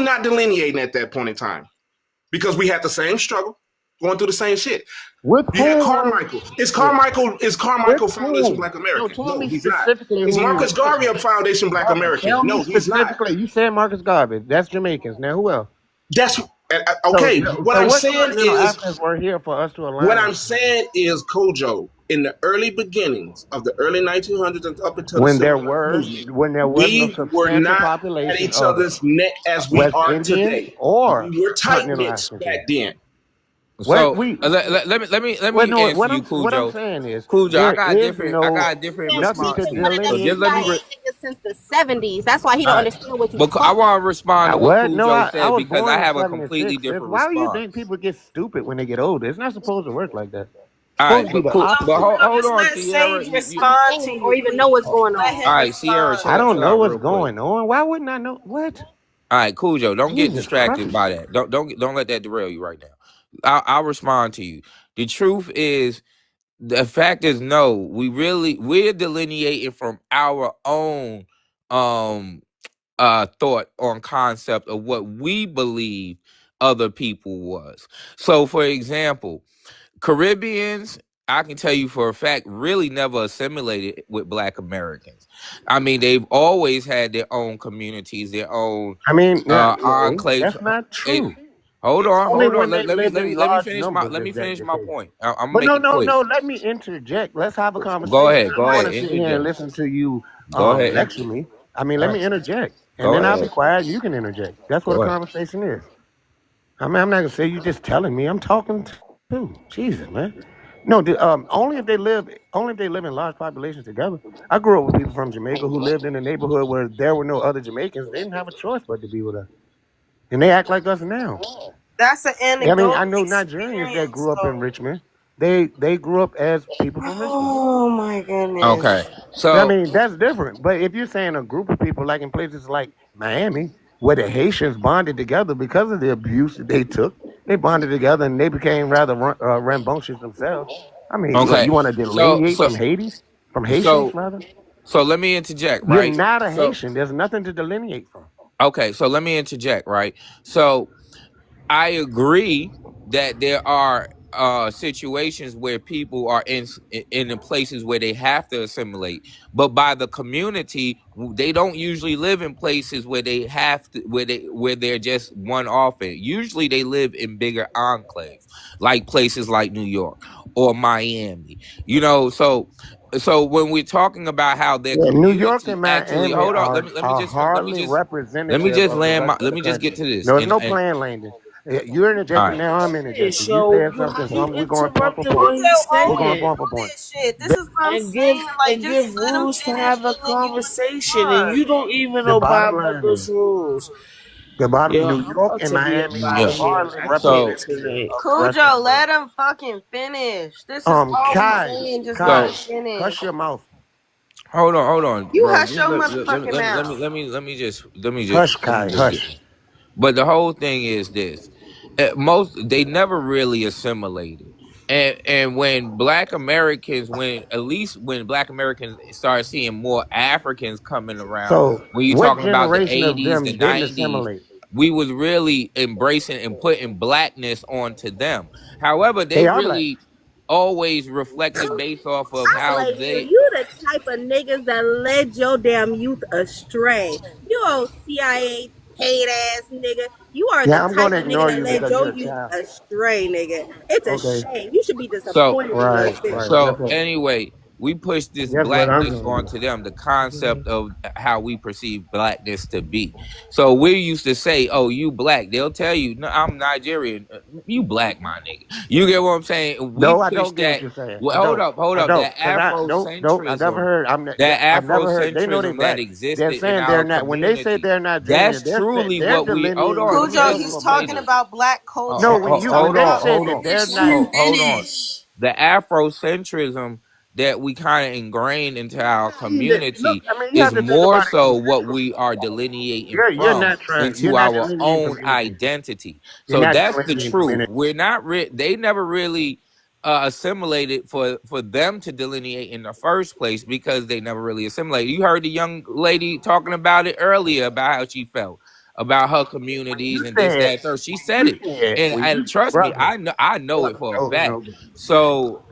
were not delineating at that point in time because we had the same struggle, going through the same shit. With You had whom? Carmichael. Is Carmichael With Foundation whom? Black No, American? tell No, me he's not. specifically Is who you Marcus refer Garvey Foundation Black to. American? Tell No, me he's not. specifically. You said Marcus Garvey. That's Jamaicans. Now who else? That's okay. What I'm saying original is, Africans were here for us to align? what I'm saying is, Kojo, in the early beginnings of the early 1900s and up until when the there civil rights was movement, when there wasn't a we were substantial not at population each of other's neck as we West are Indians today. or We were tight Continental knit Africans. back then. So we let me well, no, answer what you, what I'm Cujo. saying is Cujo, there I is got a different nothing response to to you. So delineate. just let me. Niggas since the 70s. That's why he don't All right. understand what you But I talking want to respond to what What? No, Cujo I said was because born I in have a completely 76. different Why do you response. think people get stupid when they get older? It's not supposed to work like that. It's All supposed right, to be but the cool. opposite. But hold Just on, let Sierra. Sage respond to you, or even know what's going Let on. him All right, Sierra, respond. I don't chill know out what's real quick. going on. Why wouldn't I know? What? All right, cool, Joe. Don't get Jesus distracted Christ. by that. Don't let that derail you right now. I'll respond to you. The truth is, the fact is, no, we're delineating from our own thought on concept of what we believe other people was. So, for example, Caribbeans, I can tell you for a fact, really never assimilated with Black Americans. I mean, they've always had their own communities, their own I mean, no, enclaves. that's not It, true. hold on, Only hold on. when they live in Let me large finish numbers is that the my case. point. I'm gonna But make it quick. no. Let me interject. Let's have a Go conversation. ahead, I go don't want ahead, to sit here and interject. listen to you Go ahead. lecture me. I mean, All let me right, interject, and go then I'll be ahead, quiet. You can interject. That's what a go ahead. conversation is. I mean, I'm not gonna say you just telling me. I'm talking to Jesus, man. No, only if they live in large populations together. I grew up with people from Jamaica who lived in a neighborhood where there were no other Jamaicans. They didn't have a choice but to be with us, and they act like us now. That's an I mean, I anecdotal know Nigerians that experience, grew up in though. Richmond. They grew up as people from Richmond. Oh my Okay, goodness. I so mean, that's different. But if you're saying a group of people, like in places like Miami, where the Haitians bonded together because of the abuse that they took, they bonded together and they became rather rambunctious themselves. I mean, what okay, you want to so delineate so from Haiti's, from Haitians so rather? so let me interject, You're right? not a So Haitian. There's nothing to delineate from. okay, so let me interject, right? So I agree that there are situations where people are in the places where they have to assimilate, but by the community, they don't usually live in places where they have to where they're just one off it. Usually they live in bigger enclaves, like places like New York or Miami. So when we're talking about how their Yeah, New York community and actually, Miami hold on, let me are just hardly let me representative just of the land my rest of let the me just get country. to this There's and no plan landing. You're all interjecting right. now. I'm interjecting. You So said something, so he we're going point for interrupted point. what he's We're going saying. point for point. Shit, this is what I'm saying. Like, And just give let him rules to finish, have a and then you can conversation, and respond. you don't even The abide bottom by line those is rules. the bottom. Yo, New I'm York about and to be up Miami out are of Yeah. here. hardly I So can't representative tonight. of the rest of Cujo, the let country. him fucking finish. This is all we saying. Just let so him finish. Hush your mouth. hold on, You bro. hush Just your motherfucking mouth. Hush, Kai, get. hush. But the whole thing is this: most they never really assimilated, and when Black Americans, when Black Americans started seeing more Africans coming around, So, when you're what talking about the generation of '80s, them the didn't '90s, assimilate? we was really embracing and putting blackness onto them. However, they They are black. really always reflected based off of I how slay you. they. You the type of niggas that led your damn youth astray. You old CIA hate ass nigga. You are the Yeah, I'm going type to of nigga ignore that you led because your you're a youth child. astray, nigga. It's a Okay. shame. You should be So disappointed in Right. yourself. Guess So what? anyway, we push this Guess what I'm blackness going to onto them, the concept of how we perceive blackness to be. So we used to say, "Oh, you black." They'll tell you, "No, I'm Nigerian." You black, my nigga. You get what I'm saying? We No, I push don't get what that. you're saying. Well, I don't. hold I up. don't. That Cause I don't. I never Afrocentrism, heard. I've never heard. They know they Afrocentrism that black. They're existed in saying they're our not. When they say community. they're That's Nigerian, truly they're what we. Hold delineating on. Let me Cujo, just themselves he's from say talking places. this. about black culture. He's When talking they about say Hold that on. they're let not, you Hold on. finish. The Afrocentrism that we kind of ingrained into our look. community I mean, you is have to think more about it so what conceptually. we are delineating You're from not trying. You're into not our delineating own community. identity. You're So not that's the delineating truth. community. We're not they never really assimilated for them to delineate in the first place because they never really assimilated. You heard the young lady talking about it earlier about how she felt about her communities You and this, said. that, third. She said it. When And you trust me, brother. I know it for a No, fact. no. So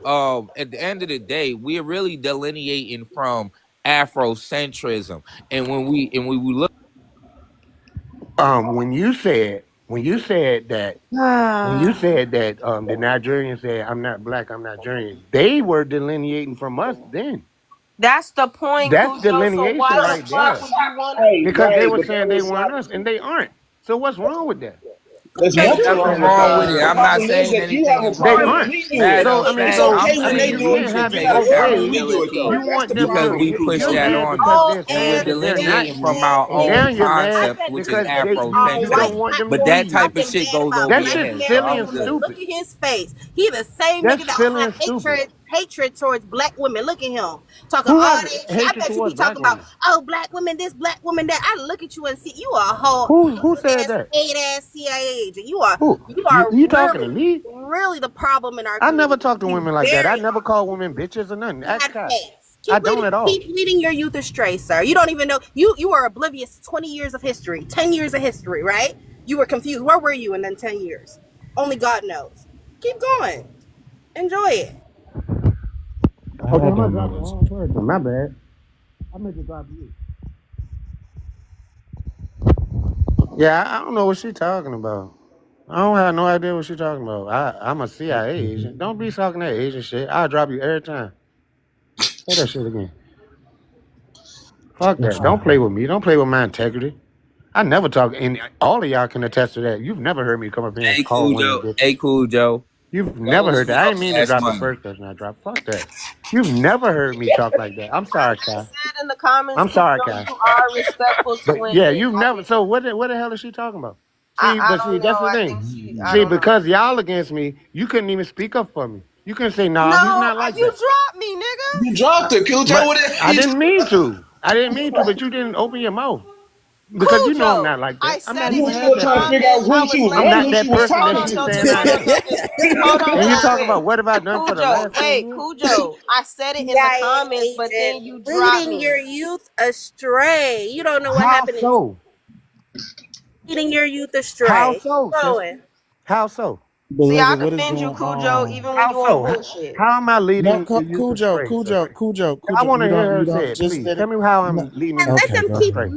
at the end of the day, we're really delineating from Afrocentrism. And when we look When you said that the Nigerians said I'm not black, I'm Nigerian, they were delineating from us then. That's the point, That's Cujo. So delineation why the right fuck there. would you want Hey, Because they right, were but that saying they was weren't like us and they aren't. So what's wrong with that? there's to? ain't nothing nothing wrong with wrong that. with it. The I'm not problem is saying that you have anything a is They problem wrong. when aren't. we do it. Matter So of I mean, It's fact, so okay I'm I when mean, they saying you do it, we can't but have you it take gotta both love when ways. we do it though. accountability You That's want the them because to problem, we push you're Cujo. that mad on because them Oh, they're and we're saying and that they're and not, delineating from our and and own now you're and mad concept, and which is because All you don't white Afrocentrism. want them But to platform that be. type of talking shit bad goes about over That's your black just head. men So in silly this I'm and room, and good. look stupid. at his face. He the same That's nigga that will silly have and stupid. hatred hatred towards black women. Look at him talking Who all has that shit. I hatred bet you be towards black talking about, women? oh, black women this, black woman that. I look at you and see you are a whole Who said ass, that? paid ass CIA agent. You are Who? You talking to me? really the problem in our I never community. talk to You women like that. I very never call women bitches or nothing. you Ask had Kai. facts. I don't at all. Keep leading your youth astray, sir. You don't even know. You are oblivious to 20 years of history, 10 years of history, right? You were confused. Where were you in then 10 years? Only God knows. Keep going. Enjoy it. Okay, I'm gonna drop the wrong person. My bad. I meant to drop you. Yeah, I don't know what she talking about. I don't have no idea what she talking about. I'm a CIA agent. Don't be talking that Asian shit. I'll drop you every time. Say that shit again. Fuck that. Don't play with me. Don't play with my integrity. I never talk, and all of y'all can attest to that. You've never heard me come up here and Hey, call cool women Joe. bitches. Hey, cool Joe. You've That never was heard that. I didn't mean to last drop the month. first person I dropped. Fuck that. You've never heard me talk like that. I'm sorry, I Kai. said in the comments, I'm sorry, Cujo, Kai. you are respectful to But women. yeah, you've never. So what the hell is she talking about? See, I but see, don't that's know. the I thing. think I See, don't know. because y'all against me, you couldn't even speak up for me. You couldn't say, "Nah, he's No, not like you that." dropped me, nigga. You dropped it, Cujo. But What the I hell? didn't mean to. I didn't mean to. But you didn't open your mouth because you know I'm Cujo, not like I that. I'm said not it You even were in had the still that trying to person. figure out comments. I who was she was I'm running, not who laughing. she that was person Hold that talking on, she's to. no, saying just I hold on, am. no, just hold on And you real talk quick. about what have I done for the last 10 years? Cujo, I said it in the CIA comments, but then agent you dropped leading your me. youth astray. You don't know what How happened in so? leading your youth How astray. Keep so, sister? going. How so? See, I Beloved, what is defend you, going Cujo, on? even when How you on so? bullshit. How am I No, leading the youth Cujo, astray, sister? I want You to hear don't, her say it, just please. let Tell it. me how No. I'm leading the And youth let Okay, them go keep astray. ahead.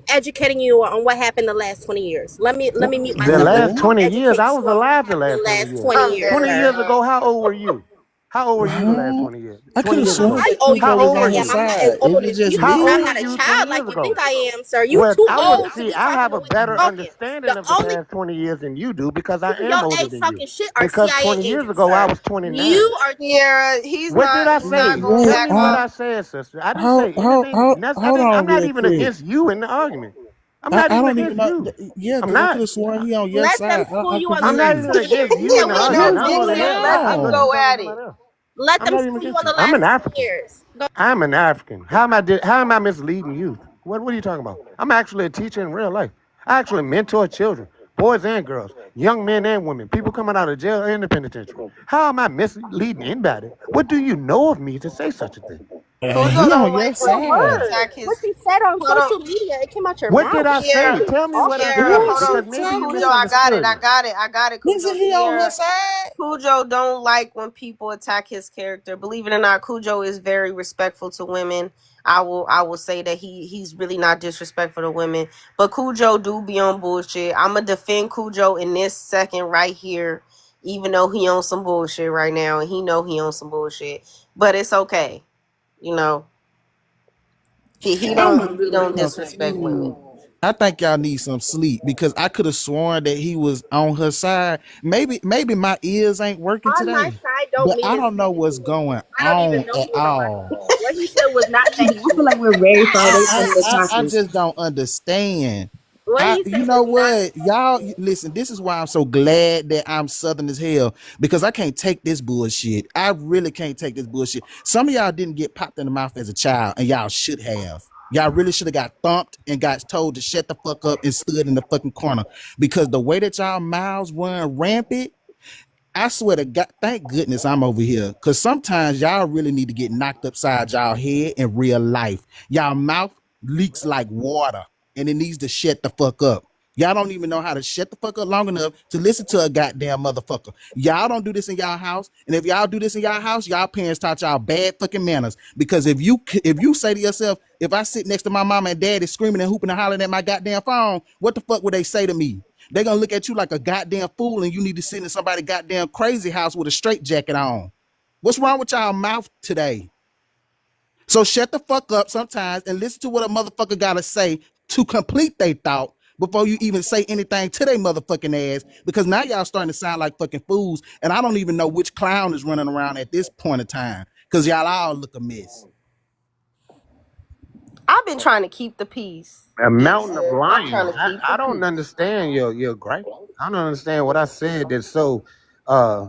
educating you on what happened the last 20 years. Let me mute The myself. Let me last No. 20 years, I educate was you on what alive the happened last the 20 last years. 20 I'm years, dead 20 sir. years ass. ago, how old were you? How old were you the last Huh? 20 years? I could 20 have years sworn ago. How that old How Cujo you was old on were I her am. you? I'm not as side. It old was as just you. How I'm old me. were not a you 20 child years like you ago? think I am, sir. You Well, too I would old to see, be I talking have the a way you better talking. understanding The of the only past 20 years than you do because I people am your older age than you. talking shit are Because CIA 20 years agents, ago, I sir. was 29. You are Sierra, he's What did I not say? gonna Wait, Tell back me what up. I said, sister. I didn't say anything. hold I'm on not real even quick. against you in the argument. I'm not I even don't even against know. you. Yeah, I'm because I not. could have sworn he on your let them side. school I'm you on the I'm not last confused. even 20 years. against you Yeah, in the we Leave know argument. him, I don't know leave what Dixie. the him hell. Let I him thought you were go alone. talking to at it. somebody else. Let I'm them not even school you against on the you. I'm last an 20 African. years. Go I'm an African. How am I misleading youth? What are you talking about? I'm actually a teacher in real life. I actually mentor children, boys and girls, young men and women, people coming out of jail and the penitentiary. How am I misleading anybody? What do you know of me to say such a thing? Cujo He on don't your like when your people side. attack words. What his. you said on Hold on, social media, it came out your What did mouth. I Sierra. say? What are you Tell me what I talking Sierra, said What hold she on. because maybe you Cujo, telling? I misunderstood me. got it. Cujo, Nigga, he on her Sierra. side. Cujo don't like when people attack his character. Believe it or not, Cujo is very respectful to women. I will say that he's really not disrespectful to women. But Cujo do be on bullshit. I'ma defend Cujo in this second right here, even though he on some bullshit right now, and he know he on some bullshit. But it's okay. You know, he I'm don't literally disrespect women. confused. I think y'all need some sleep because I could have sworn that he was on her side. Maybe my ears ain't working On my today, side don't but mean I it's don't know what's going I don't even on know at who was on my all. side. What he said was not I feel factual. like we're very far away from the I topic. just don't understand. What he You said know was not what, y'all listen. This is why I'm so glad that I'm Southern as hell because I can't take this bullshit. I really can't take this bullshit. Some of y'all didn't get popped in the mouth as a child, and y'all should have. Y'all really should have got thumped and got told to shut the fuck up and stood in the fucking corner because the way that y'all mouths run rampant. I swear to God, thank goodness I'm over here. Cause sometimes y'all really need to get knocked upside y'all head in real life. Y'all mouth leaks like water and it needs to shut the fuck up. Y'all don't even know how to shut the fuck up long enough to listen to a goddamn motherfucker. Y'all don't do this in y'all house. And if y'all do this in y'all house, y'all parents taught y'all bad fucking manners. Because if you say to yourself, if I sit next to my mama and daddy screaming and hooping and hollering at my goddamn phone, what the fuck would they say to me? They're gonna look at you like a goddamn fool and you need to sit in somebody's goddamn crazy house with a straight jacket on. What's wrong with y'all mouth today? So shut the fuck up sometimes and listen to what a motherfucker gotta say to complete their thought before you even say anything to their motherfucking ass. Because now y'all starting to sound like fucking fools, and I don't even know which clown is running around at this point in time. Because y'all all look a mess. I've been trying to keep the peace. A Big mountain of sis. I'm lions. trying to keep the I don't peace. understand your gripe. I don't understand what I said that's so uh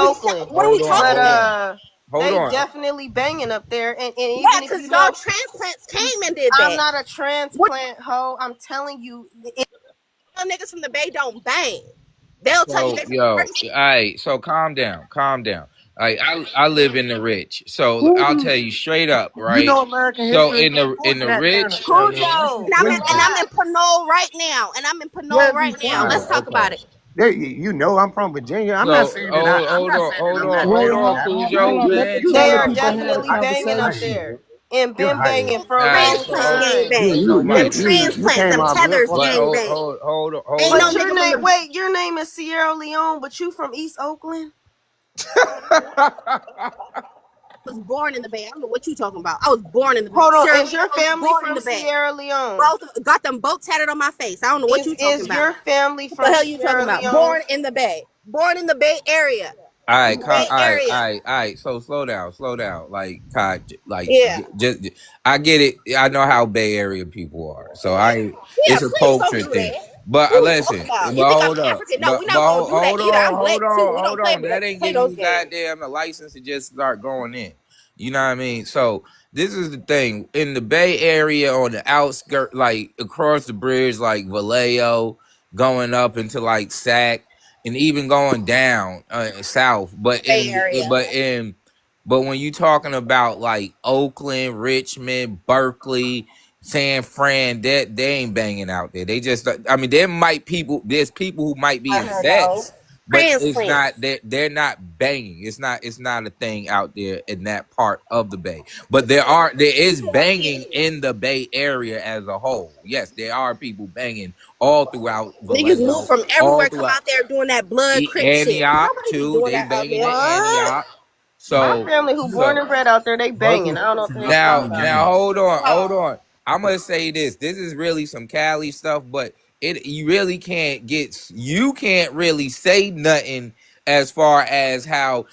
Oakland. What are we Hold on, talking But hold about? on, hold they on. definitely banging up there. And Yeah, even if because you y'all know, transplants came and did I'm that. not a transplant hoe. I'm telling you, Y'all niggas from the Bay don't bang. They'll tell you So they from yo, Jersey. all right. So calm down, calm down. Like I live in the rich, so I'll Who tell you straight up, you right? know American So history? in Put the that down. rich, I mean, Cujo. And I'm in, where and you I'm from? in Pinole right now. And I'm in Pinole Where you right now. all from? Let's right, talk about okay. it. There, you know I'm from Virginia. I'm not So saying that I. I'm not saying that I'm not Wait, hold on, hold, African. hold Cujo, on. Let the man, They chill colored are out. people have a definitely banging up conversation. there and You're been hyper. banging for All a right, long so Transplant gang time. Yeah, bang. so Them Mike, You transplants, came them off real tethers fucking. but gang bang. hold Ain't But no on. your nigga from name, the wait, your name is Sierra Leone, but you from East Oakland? was born in the Bay. I don't know what you talking about. I was born in the Bay. Hold on, Sierra is your Leone was family born in from the Bay. Sierra Leone? Both got them both tatted on my face. I don't know what you talking Is about. your family What the from hell you talking Sierra about? Leone? Born in the Bay. Born in the Bay Area. All right, Bay Area. all right. So slow down. Like, Kai, like, Yeah. just, I get it. I know how Bay Area people are. So Yeah, it's a please don't culture do thing. that. But What are we talking listen, about? You but think I'm hold up, African? No, we're not but gonna do that either. I'm black too. We don't play That ain't play giving those you games. goddamn the license to just start going in. You know what I mean? So this is the thing in the Bay Area on the outskirts, like across the bridge, like Vallejo, going up into like Sac, and even going down south. But Bay Area. but when you talking about like Oakland, Richmond, Berkeley, San Fran, that they ain't banging out there. They just, I mean, there's people who might be in sets, but it's not Transplants. they're not banging. It's not a thing out there in that part of the Bay. But there is banging in the Bay Area as a whole. Yes, there are people banging all throughout Niggas move Vallejo, from all everywhere, come throughout out there doing that blood crip shit. Antioch Nobody be too. doing They that out banging there. in Antioch. My So family who born and bred out there, they banging. I don't know what the hell you're talking about. now hold on. I'm gonna say this. This is really some Cali stuff, but you can't really say nothing as far as how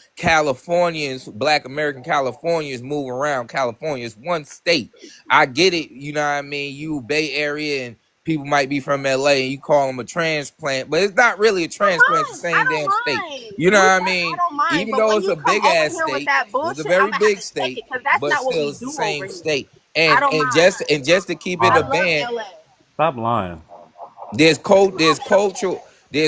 Black American Californians move around. California is one state. I get it, you know what I mean? You Bay Area and people might be from LA and you call them a transplant, but it's not really a transplant, it's the same damn state. You know what I mean? I don't mind. Even But though when it's you a come big over ass here with state, that it's a bullshit, very I'm gonna have big to take state, it because that's but not what still we it's the do same over here. state. I don't mind. Just to keep it I a love band, LA. Stop lying. there's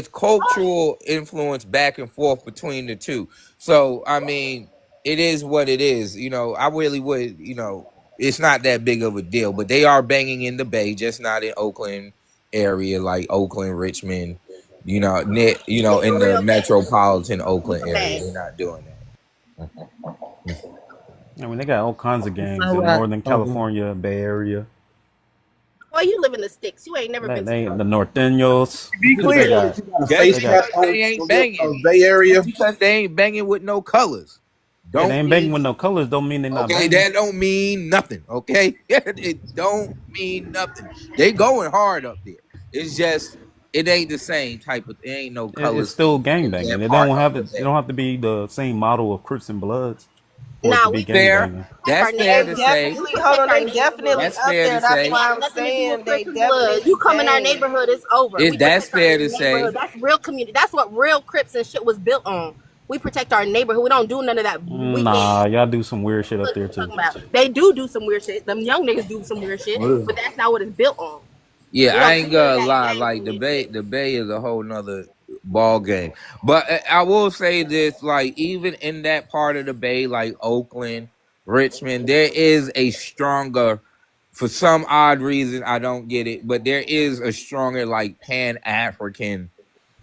cultural influence back and forth between the two. So I mean, it is what it is. You know, I really would. You know, it's not that big of a deal. But they are banging in the Bay, just not in Oakland area, like Oakland, Richmond. You know, in the Real Bay. metropolitan Oakland area, Bay. they're not doing that. I mean, they got all kinds of gangs All in right. Northern California, Bay Area. Well, you live in the sticks. You ain't never been to The Norteños. Be They clear, got, if you got a Just face they got, tat because on they ain't your banging, Bay Area, just because they ain't banging with no colors, yeah, they don't ain't banging mean with no colors. Don't mean they're not okay. banging. That don't mean nothing. Okay, it don't mean nothing. They going hard up there. It's just it ain't the same type of. It ain't no It's colors still in gang that banging. It part don't of have the to. It bay. don't have to be the same model of Crips and Bloods for it to Nah, be we gang Fair. banging. protect our That's fair They to neighborhood. say. We definitely, hold protect on, our they neighborhood. definitely That's up fair there. to It That's say. ain't why got I'm nothing to do with saying they Crips and Bloods. definitely You come in our banging. neighborhood, it's over. We That's protect our fair to say. neighborhood. That's real community. That's what real Crips and shit was built on. We protect our neighborhood. We don't do none of that weekend. Nah, y'all do some weird shit up What there you too. talking about? They do some weird shit. Them young niggas do some weird shit, but that's not what it's built on. Yeah, We I don't do ain't none of gonna that lie. gang Like banging shit. the Bay is a whole nother ball game. But I will say this: like even in that part of the Bay, like Oakland, Richmond, there is a stronger. For some odd reason, I don't get it, but there is a stronger like Pan African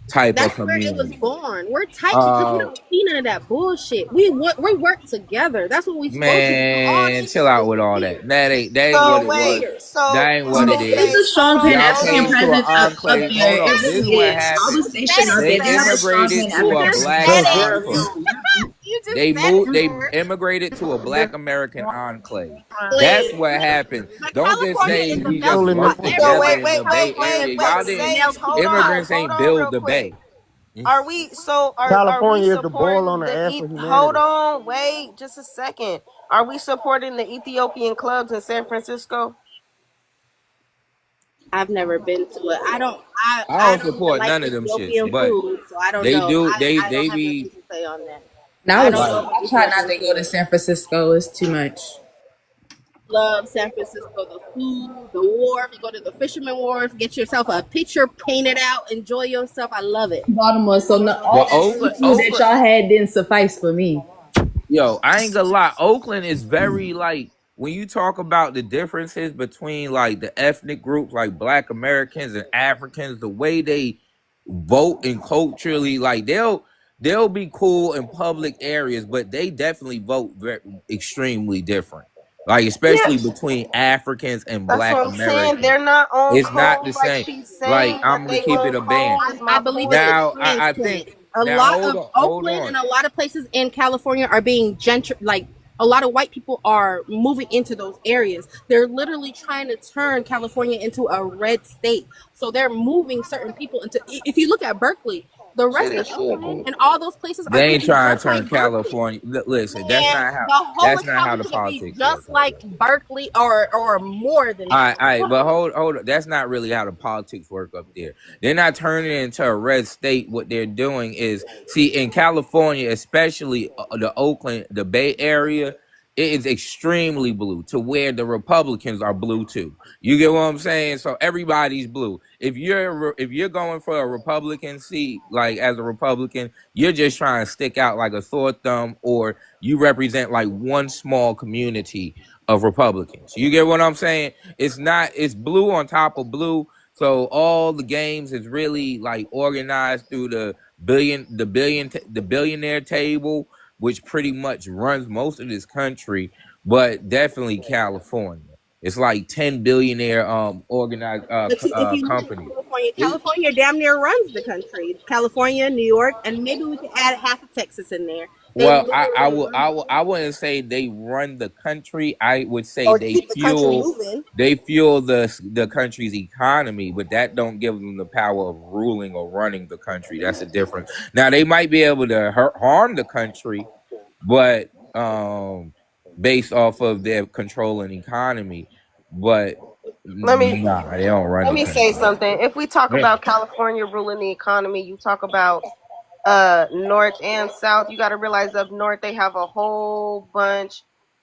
type of That's where it was community. born. We're tight because we don't see none of that bullshit. We work together. That's what we supposed to do. All Man, chill niggas out is with all that. weird. That ain't what So it was. wait, That ain't what it so There is is. a say, strong Pan Y'all African came to an presence up enclave. there. Hold It on. This is really what is. All happened. the You just said stations it. out They there, they have a strong immigrated Pan to a African You just black said presence. it. enclave. You just They said it, moved. They sir. immigrated to a black American enclave. That's Please. what happened. But Don't just California say is a we just melting pot. work so together wait, in the wait, wait, Bay wait, California is Area. wait. Y'all fucking didn't. Sage, melting hold pot. on, Immigrants hold ain't on, build real the quick. Bay. Are we California is the boil on supporting the the ass for hold humanity. on, wait, just a second. Are we supporting the Ethiopian clubs in San Francisco? I've never been to it. I I don't don't even support like none of them shits, Ethiopian but food, so I don't they know. do. I They don't have be nothing to say on that. Now I I don't know like. about try not Ethiopian to go to food. San Francisco. It's too much. Love San Francisco, the food, the wharf. You go to the Fisherman Wharf, get yourself a picture painted out, enjoy yourself. I love it. Baltimore, so no, Well, all the food that Oakland. y'all had didn't suffice for me. Yo, I ain't gonna lie. Oakland is very like when you talk about the differences between like the ethnic groups, like Black Americans and Africans, the way they vote and culturally, like they'll be cool in public areas, but they definitely vote extremely different. Like especially Yeah, between Africans and that's Black what I'm saying. Americans, They're not on it's not the code like same. she's Like saying, I'm but gonna they keep on it a band. code is I my believe it's point. Now a I transplant. think A now lot of hold Oakland on. and a lot of places in California are being like a lot of white people are moving into those areas. They're literally trying to turn California into a red state. So they're moving certain people into. If you look at Berkeley, the Shit, rest it of should Oakland be. and all those places are They going ain't to be trying to just turn like Berkeley. California. Listen, And the whole that's not how economy the could be politics work just up like there. Berkeley or more than that. All right, but hold on. That's not really how the politics work up there. They're not turning it into a red state. What they're doing is, see, in California, especially the Oakland, the Bay Area, it is extremely blue to where the Republicans are blue too. You get what I'm saying? So everybody's blue. If you're going for a Republican seat, like as a Republican, you're just trying to stick out like a sore thumb, or you represent like one small community of Republicans. You get what I'm saying? It's blue on top of blue. So all the games is really like organized through the billionaire table, which pretty much runs most of this country, but definitely California. It's like 10 billionaire organized But if you look at companies. California damn near runs the country. California, New York, and maybe we could add half of Texas in there. They Well, literally run I wouldn't say they run the country. I would say or keep the country moving. they fuel the country's economy, but that don't give them the power of ruling or running the country. That's the difference. Now they might be able to harm the country, but based off of their controlling economy, but Let me nah, they don't run let the me country. say something. If we talk Yeah. about California ruling the economy, you talk about north and south. You got to realize up north they have a whole bunch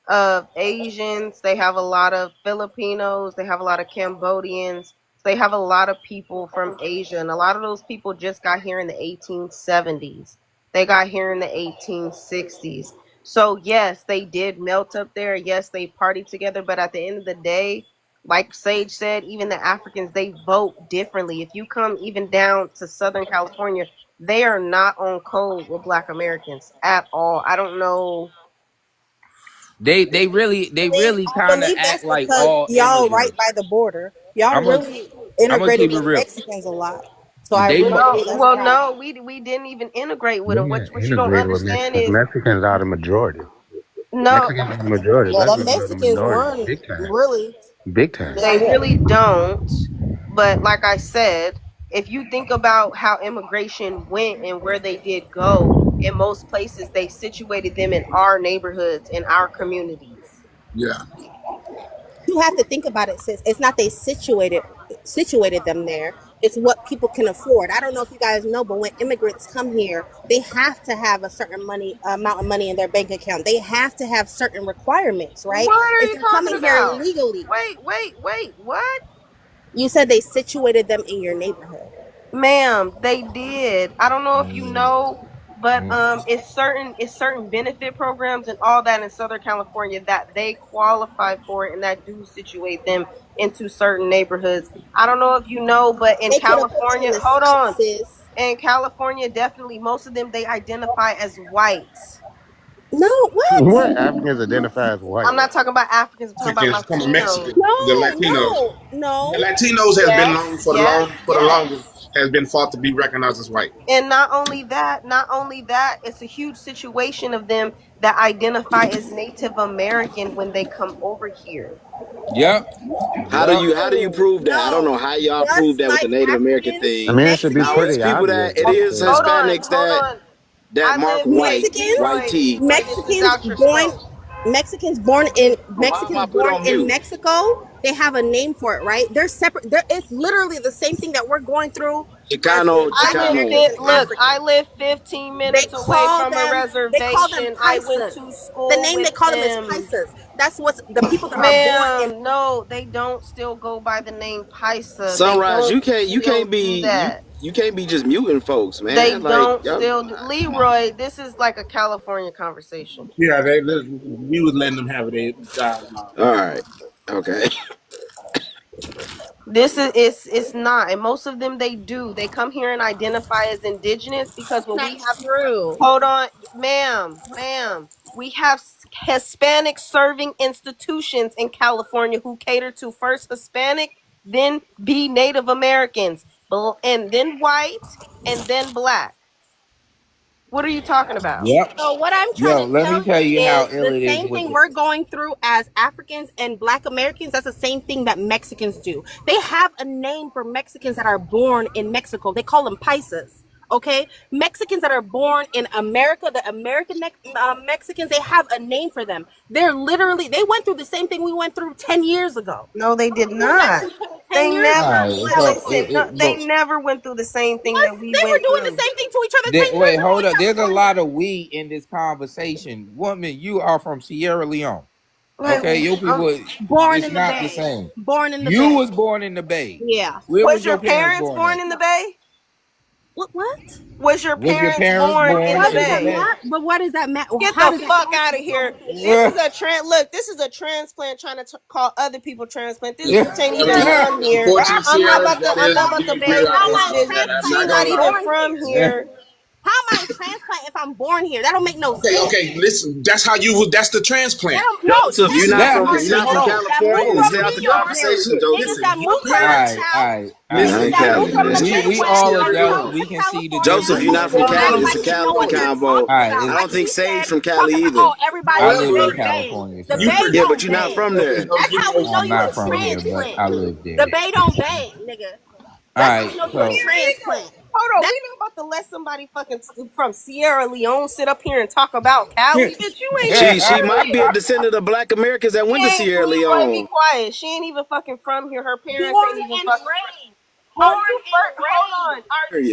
of Asians. They have a lot of Filipinos. They have a lot of Cambodians. They have a lot of people from Asia, and a lot of those people just got here in the 1870s. They got here in the 1860s. So yes, they did melt up there. Yes, they partied together. But at the end of the day, like Sage said, even the Africans, they vote differently. If you come even down to Southern California, they are not on code with Black Americans at all. I don't know. They really I kind of believe act that's like because all y'all right immigrants. by the border. Y'all I'm gonna really I'm gonna integrated keep it with real. Mexicans a lot. So I They really mo- believe that's Well, why. no, we didn't even integrate with them. Yeah, What you don't integrated with understand Mexicans. is Mexicans are the majority. no, Mexicans are the majority. Yeah, Black the people are the Mexicans minority. run Big time. really. Big time. they really don't. But like I said, if you think about how immigration went and where they did go, in most places they situated them in our neighborhoods, in our communities. Yeah. You have to think about it, sis. It's not they situated them there. It's what people can afford. I don't know if you guys know, but when immigrants come here, they have to have a certain amount of money in their bank account. They have to have certain requirements, right? What are If you they're talking coming here about? legally. Wait, what? You said they situated them in your neighborhood. Ma'am, they did. I don't know if you know, but it's certain benefit programs and all that in Southern California that they qualify for and that do situate them into certain neighborhoods. I don't know if you know, but in They could have put them in California, the hold on. census. In California, definitely most of them they identify as whites. No, what? What Africans identify as white? I'm not talking about Africans, I'm talking about Africans, Latinos. Mexican, the Latinos. The Latinos has been long for the longest has been fought to be recognized as white. And not only that, it's a huge situation of them that identify as Native American when they come over here. Yep. How do you prove that? I don't know how y'all prove that with the Native American thing. I mean, it should be Now, pretty it's people obvious. that it is Hold Hispanics on. that mark white tee. Mexicans born in Mexico, they have a name for it, right? They're separate. It's literally the same thing that we're going through. Chicano. I live 15 minutes away from a reservation. I went to school. The name with they call them them is Paisas. That's what's the people that are born in. Ma'am, no, they don't still go by the name Paisa. They Sunrise, don't you still can't do be that. you can't be just muting folks, They man. Like don't y'all. still do. Leroy, this is like a California conversation. Yeah, we was letting them have their dialogue. All right. Okay. This is it's not, and most of them they do. They come here and identify as indigenous because when we have true. Hold on, ma'am, we have Hispanic serving institutions in California who cater to first Hispanic, then be Native Americans, and then white, and then black. What are you talking about? Yep. So what I'm Yo, trying to let tell me tell you how is ill the it is same with thing it. we're going through as Africans and Black Americans. That's the same thing that Mexicans do. They have a name for Mexicans that are born in Mexico. They call them paisas. Okay, Mexicans that are born in America, the American Mexicans, they have a name for them. They went through the same thing we went through 10 years ago. No, they did not. They never. Alright, They never went through the same thing that we They were went doing through. the same thing to each other 10 years Wait, ago. hold up. There's a lot of we in this conversation. Woman, you are from Sierra Leone. Okay, your people, born it's in the not Bay. the same. Born in the You Bay. was born in the Bay. Yeah. Where Was your parents parents born in the Bay? What? Was your Was your parents parents born born in in the the Bay? Bay? But what does that matter? Get How the does fuck that out of here. Yeah. This is a transplant trying to call other people transplant. This Yeah. bitch ain't even from here. Unfortunately, I'm not Sierra, about to be bang clear out this there bitch. that I'm She's not not gonna lie. even from here. How am I a transplant if I'm born here? That don't make no sense. Okay, listen. That's the transplant. Joseph, you're not from Hold on. California. Stay out the conversation, Joseph. Alright. We all adults. We can see the Joseph, you're not from Cali. It's a Cali combo. Alright, I don't think Sage's from Cali either. I live in California. So Yeah, but you're not from there. That's how we know I'm you not a from here, but I live there. The Bay don't bang, nigga. That's how Alright, we know you so a transplant. Hold on, we not about to let somebody fucking from Sierra Leone sit up here and talk about Cali. Bitch, you ain't. She might be a descendant of Black Americans that went to Sierra Be Leone. quiet. She ain't even fucking from here. Her parents ain't even fucking. Hold on.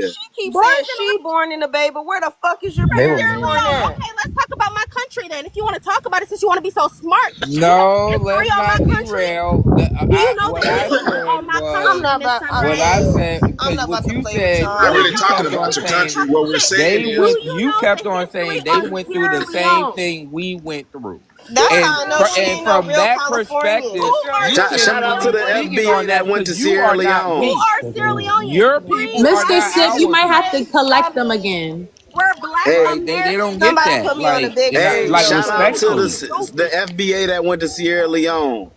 She keeps saying she born in the Bay, but where the fuck is your parents born at? Okay, let's talk about my country then. If you want to talk about it, since you want to be so smart. no, let's not derail. Do you know What the I history said on my was, country? what I said, because what you said, Not really you talking kept about on your saying, country. What we're saying is, you kept on saying they went through the same thing we went through. That's And, how I know she and ain't no from real that Californian. perspective, Shout out to the FBA that went to Sierra Leone. Who are Sierra Leoneans? Your people are Mr. not Sip, you our might have to people. collect them again. We're Black They don't get Somebody that. put me on the big Hey, screen. shout out to respectfully. the FBA that went to Sierra Leone.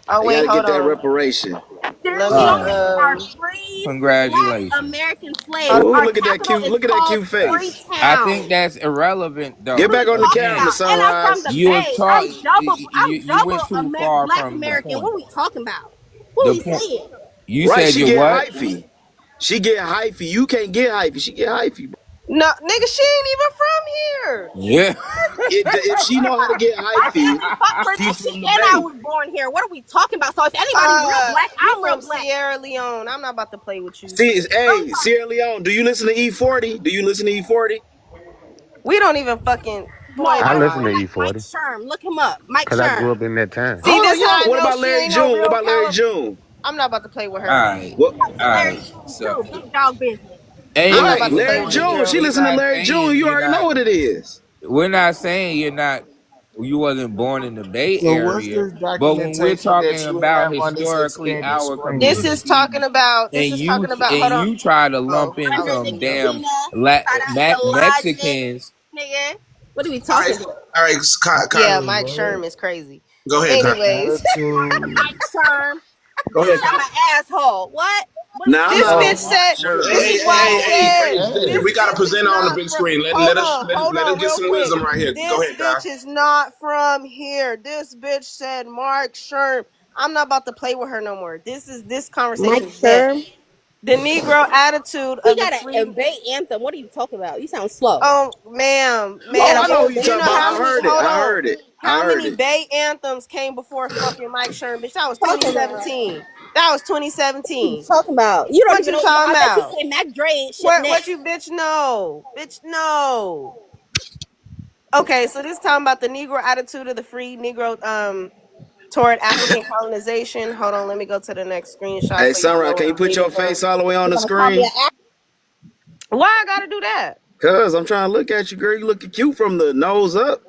Oh, They wait, got to hold get that on. reparation. Sierra All Leoneans right. are free Congratulations. Black American slaves. Ooh, Our look at that capital cute, is look at that called cute face. I think that's irrelevant, though. Get back on the Again, camera, And I'm from Sunrise. the you Bay. talk, I'm you went too far Black from the American. point. What are we talking about? What are The we point. saying? You Right, said she you get what? hyphy. She get hyphy. You can't get hyphy. She get hyphy. No, nigga, she ain't even from here. Yeah. If she know how to get I hyphy, said fuck her she's that shit, from the and I Bay. was born here. What are we talking about? So if anybody real black, You I'm real from black. Sierra Leone. I'm not about to play with you. See, hey, Sierra Leone, do you listen to E40? Do you listen to E40? We don't even fucking. Boy, I bye. listen to Mike E40 Sherm, look him up. Mike because I grew up Sherm. in that time. See, this Oh, how I yeah. What know about she Larry ain't no June? real What about Larry June? I'm not about to play with her. Alright. What? Alright. So Big dog business. ain't I'm not like about to play Larry with June. you. She we're listen to not Larry June. saying You you're already know not. what it is. We're not saying you wasn't born in the Bay So what's Area, this but when we're documentation talking that you about have on this historically expanded our screen? This community, is talking about. and Hold on. you try to Oh, lump in I was some thinking. damn Logic, Mexicans. nigga. What are we all talking right, about? all right, Yeah, Kyrie, Mike Sherm is crazy. go ahead, Kyrie. Anyways, Mike Sherm. Go ahead, Shut Kyrie. my asshole. What? Nah, I'm this not. bitch said. Sure. This is why I said. Hey, we got to present her on the big screen. Let us get Real some quick. wisdom right here. Go This ahead, Kyrie. bitch is not from here. This bitch said Mark Sherm. I'm not about to play with her no more. This conversation Mike is dead. Sherm. The Negro attitude We of the got free. a debate anthem. What are you talking about? You sound slow. Oh, ma'am. Oh, I know what you're You talking know about. how I many? heard it. Hold I on. heard it. How I heard many it. Bay anthems came before fucking Mike Sherm? Bitch, that was 2017. That was 2017. Talking about? You don't What even you know. talking I bet about? you say Mac Dre ain't shit What next. you bitch know? Bitch no. Okay, so this is talking about the Negro attitude of the free Negro toward African colonization. Hold on, let me go to the next screenshot Hey, so you know Sunrise, what can you I'm put reading your from. face all the way on You the gonna call me screen? an Why I gotta do that? Cause I'm trying to look at you, girl. You looking cute from the nose up.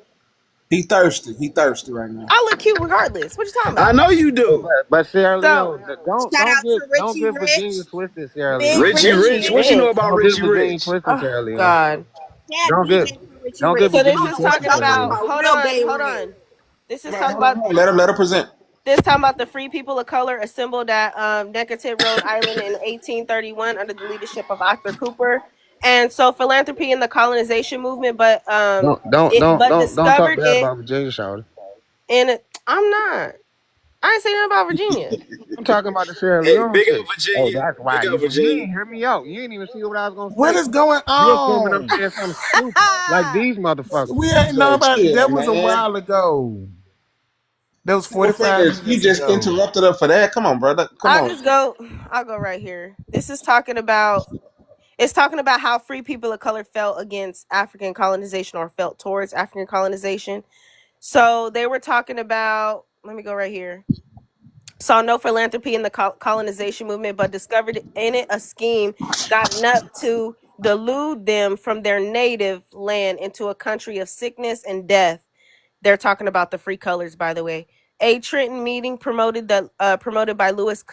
He thirsty. He thirsty right now. I look cute regardless. What you talking I about? know you do. But Sierra So Leone, don't shout don't out get to don't Richie get Rich, Virginia twisted, Sierra Big Leone. Richie Richie Rich. Richie What you Rich. know Rich. about Don't get Richie Virginia Rich? twisted, Oh Sierra Leone. God. Dad Don't get BJ Richie don't get Rich. So this Y'all Virginia is know what twisted, talking y'all Sierra talking about. Leone. about. Hold Real on, Bay hold Rich. on. This is Right, talking hold on, about. hold on. Let her present. This time about the free people of color assembled at Neckarton, Rhode Island in 1831 under the leadership of Arthur Cooper. And so philanthropy in the colonization movement, but Don't talk discovered bad it about Virginia, Shawty. in it. I'm not. I ain't saying nothing about Virginia. I'm talking about the Sierra Hey, Leone big up shit. Oh, Virginia. that's why Big up you Virginia. didn't hear me out. You didn't even see what I was gonna What say. is going You're coming up on? saying something stupid like these motherfuckers. We ain't know So about chill, that. Was a man. while ago. That was Well, 45 Phyllis, you minutes just ago. interrupted her for that. Come on, brother. Come I'll on. just go. I'll go right here. This is talking about. It's talking about how free people of color felt against African colonization or felt towards African colonization. So they were talking about. Let me go right here. Saw no philanthropy in the colonization movement, but discovered in it a scheme gotten up to delude them from their native land into a country of sickness and death. They're talking about the free colors, by the way. A Trenton meeting promoted by Lewis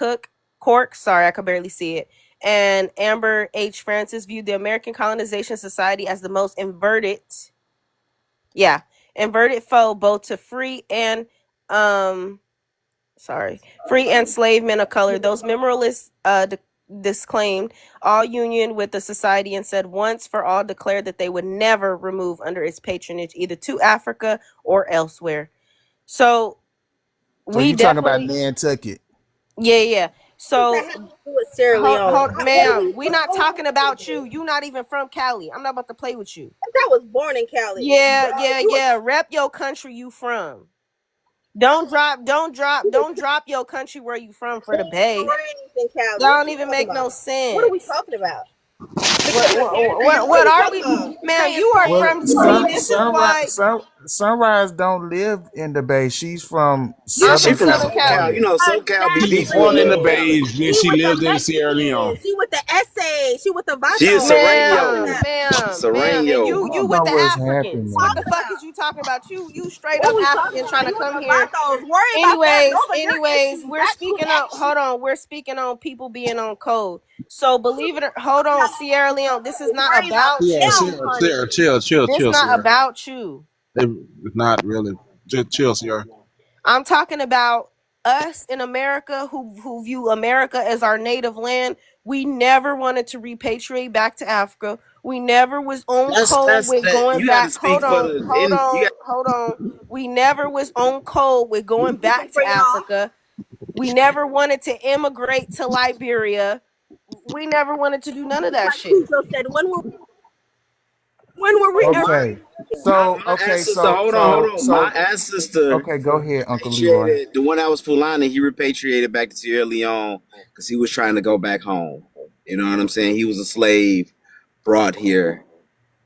Cork. Sorry, I could barely see it. And Amber H. Francis viewed the American Colonization Society as the most inverted foe, both to free and slave men of color. Those memorialists disclaimed all union with the society and said once for all declared that they would never remove under its patronage either to Africa or elsewhere. So So we you talking about definitely, Nantucket? yeah. So What does that have to do with Sierra Leone? ma'am, we not talking about you. You not even from Cali. I'm not about to play with you. I was born in Cali. Yeah. Rep your country you from. Don't drop your country where you from for the Bay. In Cali. That don't even make no sense. What are we talking about? What are we? Man, you are Well, from. See, this is why Sunrise don't live in the Bay. She's from Yeah, I'm she from Southern from Southern SoCal. You California. Cali. know, SoCal be She was beefing with born in the North Bay, Cali. then she with the lived in Sierra Leone. Mexicans. She with the essay. She with the vato. She is Ma'am, Sereno. and I Sereno. you don't with know the what's Africans. What happening. the fuck is you talking about? You straight What up we talking African trying about? to You come and the here. vatos. Worry about that. Those are your issues. We're That's who speaking that on. Hold on, we're speaking on people being on code. So believe it or hold on, Sierra Leone. This is not worry about about Yeah, you, them. honey. This chill, not Sierra. about you. It's not really. Just chill, Sierra. I'm talking about us in America who view America as our native land. We never wanted to repatriate back to Africa. We never was on code That's with that. going You got to back. speak for the. You got. Hold on. We never was on code with going back to Africa. We never wanted to immigrate to Liberia. We never wanted to do none of that shit. Cujo said, when were we ever? Okay. My ancestor. Hold on. My ancestor Okay, go ahead, Uncle Leroy. repatriated. The one that was Fulani, he repatriated back to Sierra Leone because he was trying to go back home. You know what I'm saying? He was a slave brought here.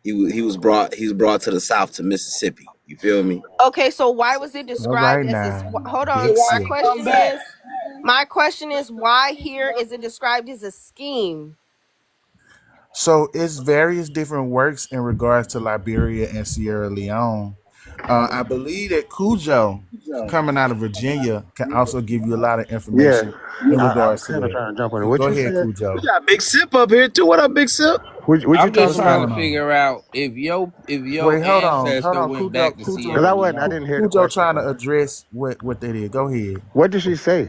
He was brought to the south to Mississippi. You feel me? Okay, so why was it All right described as this? now. Hold on. Big sis. My question is why here is it described as a scheme? So it's various different works in regards to Liberia and Sierra Leone. I believe that Cujo, coming out of Virginia, can also give you a lot of Yeah, information in I was regards to kind of that. trying to jump on it. So What go you ahead, said? Cujo. We got Big Sip up here too. What up, Big Sip? What you I'm just talking trying about? to figure out if your Wait, hold ancestor on, went Cujo, back to Because Sierra I Leone. didn't hear the Cujo question. trying to address what that is. Go ahead. What did she say?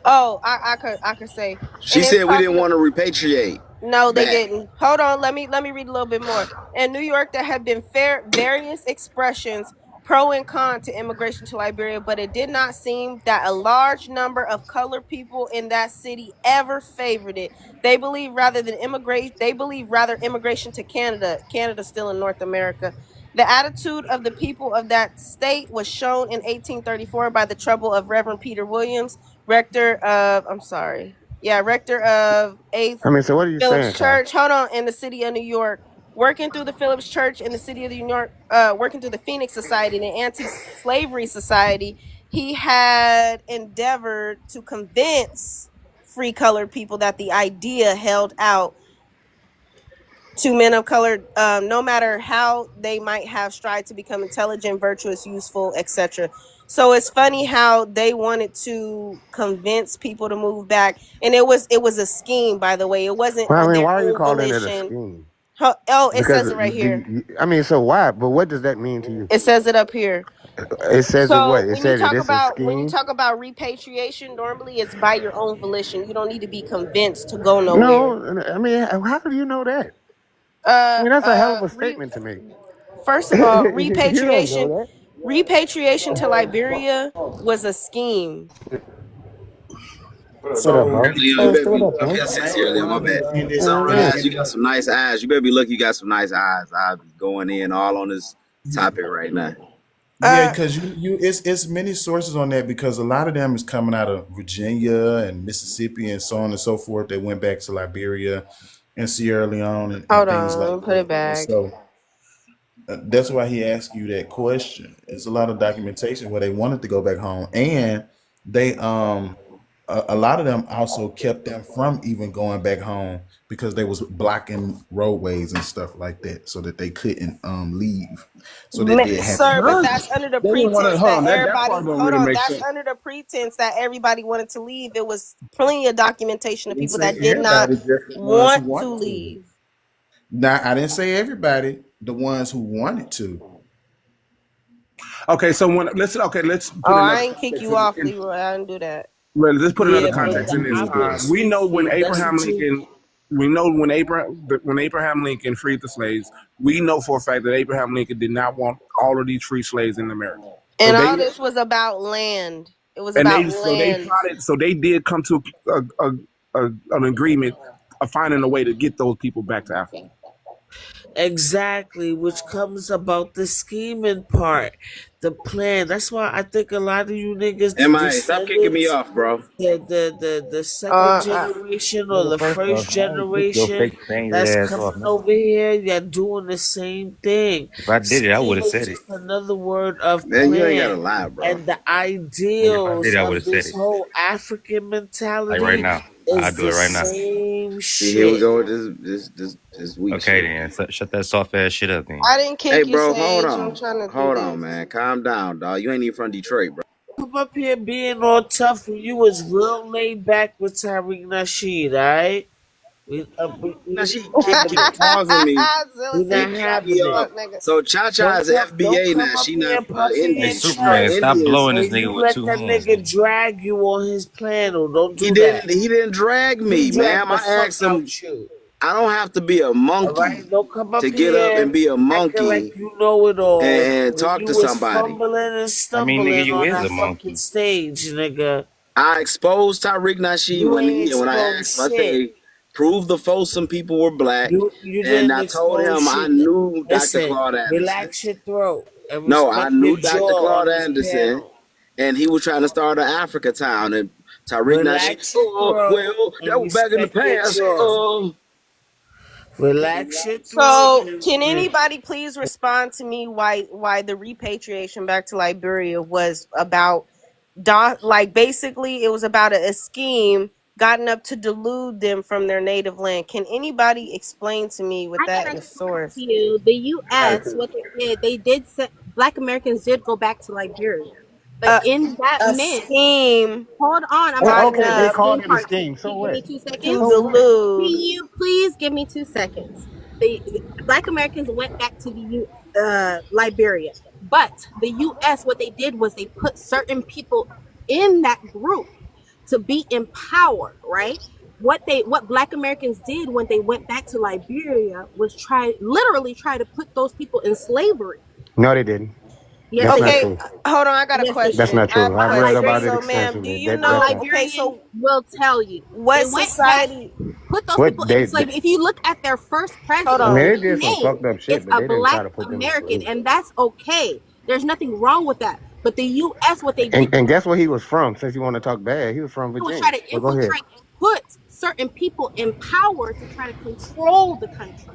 Oh, I could say. She And it's said we didn't talking. want to repatriate No, they back. didn't. Hold on, let me read a little bit more. In New York, there have been various expressions pro and con to immigration to Liberia, but it did not seem that a large number of colored people in that city ever favored it. They believe rather immigration to Canada. Canada's still in North America. The attitude of the people of that state was shown in 1834 by the trouble of Reverend Peter Williams, rector of rector of 8th I mean, so what are you saying, Village Kai? Church. Hold on, in the city of New York. working through the Phillips Church in the city of New York, working through the Phoenix Society and the Anti-Slavery Society, he had endeavored to convince free colored people that the idea held out to men of color, no matter how they might have strived to become intelligent, virtuous, useful, etc. So it's funny how they wanted to convince people to move back, and it was a scheme, by the way. It wasn't Well, I on mean, their why are you own calling it a volition. scheme? Oh, it Because says it right here. I mean, so why? But what does that mean to you? It says it up here. It says it what? So It says that it's a when you scheme. talk about repatriation, normally it's by your own volition. You don't need to be convinced to go nowhere. No, I mean, how do you know that? I mean, that's a hell of a statement to make. First of all, You don't know that. repatriation to Liberia was a scheme. What up, bro? Leon, you better be. I got sense here, Leon. My bad. Eyes, you got some nice eyes. You better be lucky you got some nice eyes. I'll be going in all on this topic right now. Yeah, because it's many sources on that, because a lot of them is coming out of Virginia and Mississippi and so on and so forth. They went back to Liberia and Sierra Leone and Hold things on, like let me put it back. So that's why he asked you that question. It's a lot of documentation where they wanted to go back home, and they a lot of them also kept them from even going back home because they was blocking roadways and stuff like that, so that they couldn't leave. So that they had Sir, to. but that's under the They didn't want to. pretense Hold on, that that everybody. part don't Hold really on, make that's sense. under the pretense that everybody wanted to leave. There was plenty of documentation of I didn't people say that did not everybody, just the ones who want to wanted to. leave. Now, I didn't say everybody, the ones who wanted to. Okay, so let's put Oh, another I ain't kick context you off, in. Leroy. I didn't do that. Well, let's put another Yeah, but context in this. I'm gonna We know when speak. That's Abraham what you. Lincoln, we know when Abraham Lincoln freed the slaves. We know for a fact that Abraham Lincoln did not want all of these free slaves in America. And So all they this was about land. It was and about they so they land. plotted. So they did come to an agreement of finding a way to get those people back to Africa. Exactly, which comes about the scheming part, the plan. That's why I think a lot of you niggas, the MI, stop kicking me descendants, off, bro. the second I, generation or Nigga, the first off, first I ain't kick your generation fake fangs that's ass off, coming nigga. over here, you're doing the same thing. If I did it, I would Scheme have is said it. just another word of Man, you ain't gotta plan. lie, bro. And the Nigga, if I ideals did it, I would of have said this it. whole African Like right mentality now. I'll is do the it right now. same See, here we shit. go with this weak Okay, shit. then. Shut that soft ass shit up, then. I didn't Hey, kick you, bro, hold Sage. I'm on. trying to do Hold on, this. man. Calm down, dog. You ain't even from Detroit, bro. Come up here being all tough when you was real laid back with Tariq Nasheed, alright? We Now she not having keep it. pausing me. We Zilla He said not you cut got me having the it. off. fuck, nigga. So Cha-Cha is Don't FBA come now. up She here not puffy Indian. Hey, and She's not Superman, trying, stop Indian. blowing So this and nigga you with let 2 that hands, nigga nigga. drag you on his panel. Don't he do that. didn't drag He me, dragged ma'am. the I fuck asked him. out you. I don't have to be a Alright? monkey Don't come to up get up here and be a acting like monkey you know it all and when talk you to was somebody. fumbling and I mean, nigga, stumbling you on is that a fucking monkey. stage, nigga. I exposed Tariq Nasheed You ain't when I exposed asked him. I shit. said, prove the Folsom people were black. You And didn't I told expose him I shit. knew Dr. Listen, Claude Anderson. relax your throat and No, I respect your knew Dr. jaw Claude on this Anderson, panel. and he was trying to start an Africa town. And Tariq Nasheed, Relax your throat well, that and was back in the respect your past. jaw. Relax your throat. So, And, can anybody please respond to me why the repatriation back to Liberia was about like basically it was about a scheme gotten up to delude them from their native land. Can anybody explain to me with I that can in the explain source? to you. The U.S. what they did. Black Americans did go back to Liberia, but in that A meant. scheme. Hold on, I'm gotten going to Okay, they the up called scheme it a part. scheme. Can So you give me what? 2 to seconds? So what? Can delude. you please give me 2 seconds? The Black Americans went back to the Liberia, but the U.S. what they did was they put certain people in that group to be in power, right? What Black Americans did when they went back to Liberia was literally try to put those people in slavery. No, they didn't. Yes, That's they not Okay, did. true. hold on. I got a Yes, they That's question. did. not I have true. a I've A read question. about it So, Liberian, ma'am, do extensively. you a know? That's Okay, Liberian so will tell you what they went back, society? put those what people in they. slavery. If you look at their first Hold I president, mean, on. they his did some name fucked up shit, is but a they didn't try Black to put them in American, slavery. and that's okay. There's nothing wrong with that. But the U.S. what they did And guess where he was from? Since you want to talk bad, he was from was try Virginia. to Well, go ahead. infiltrate, put certain people in power to try to control the country.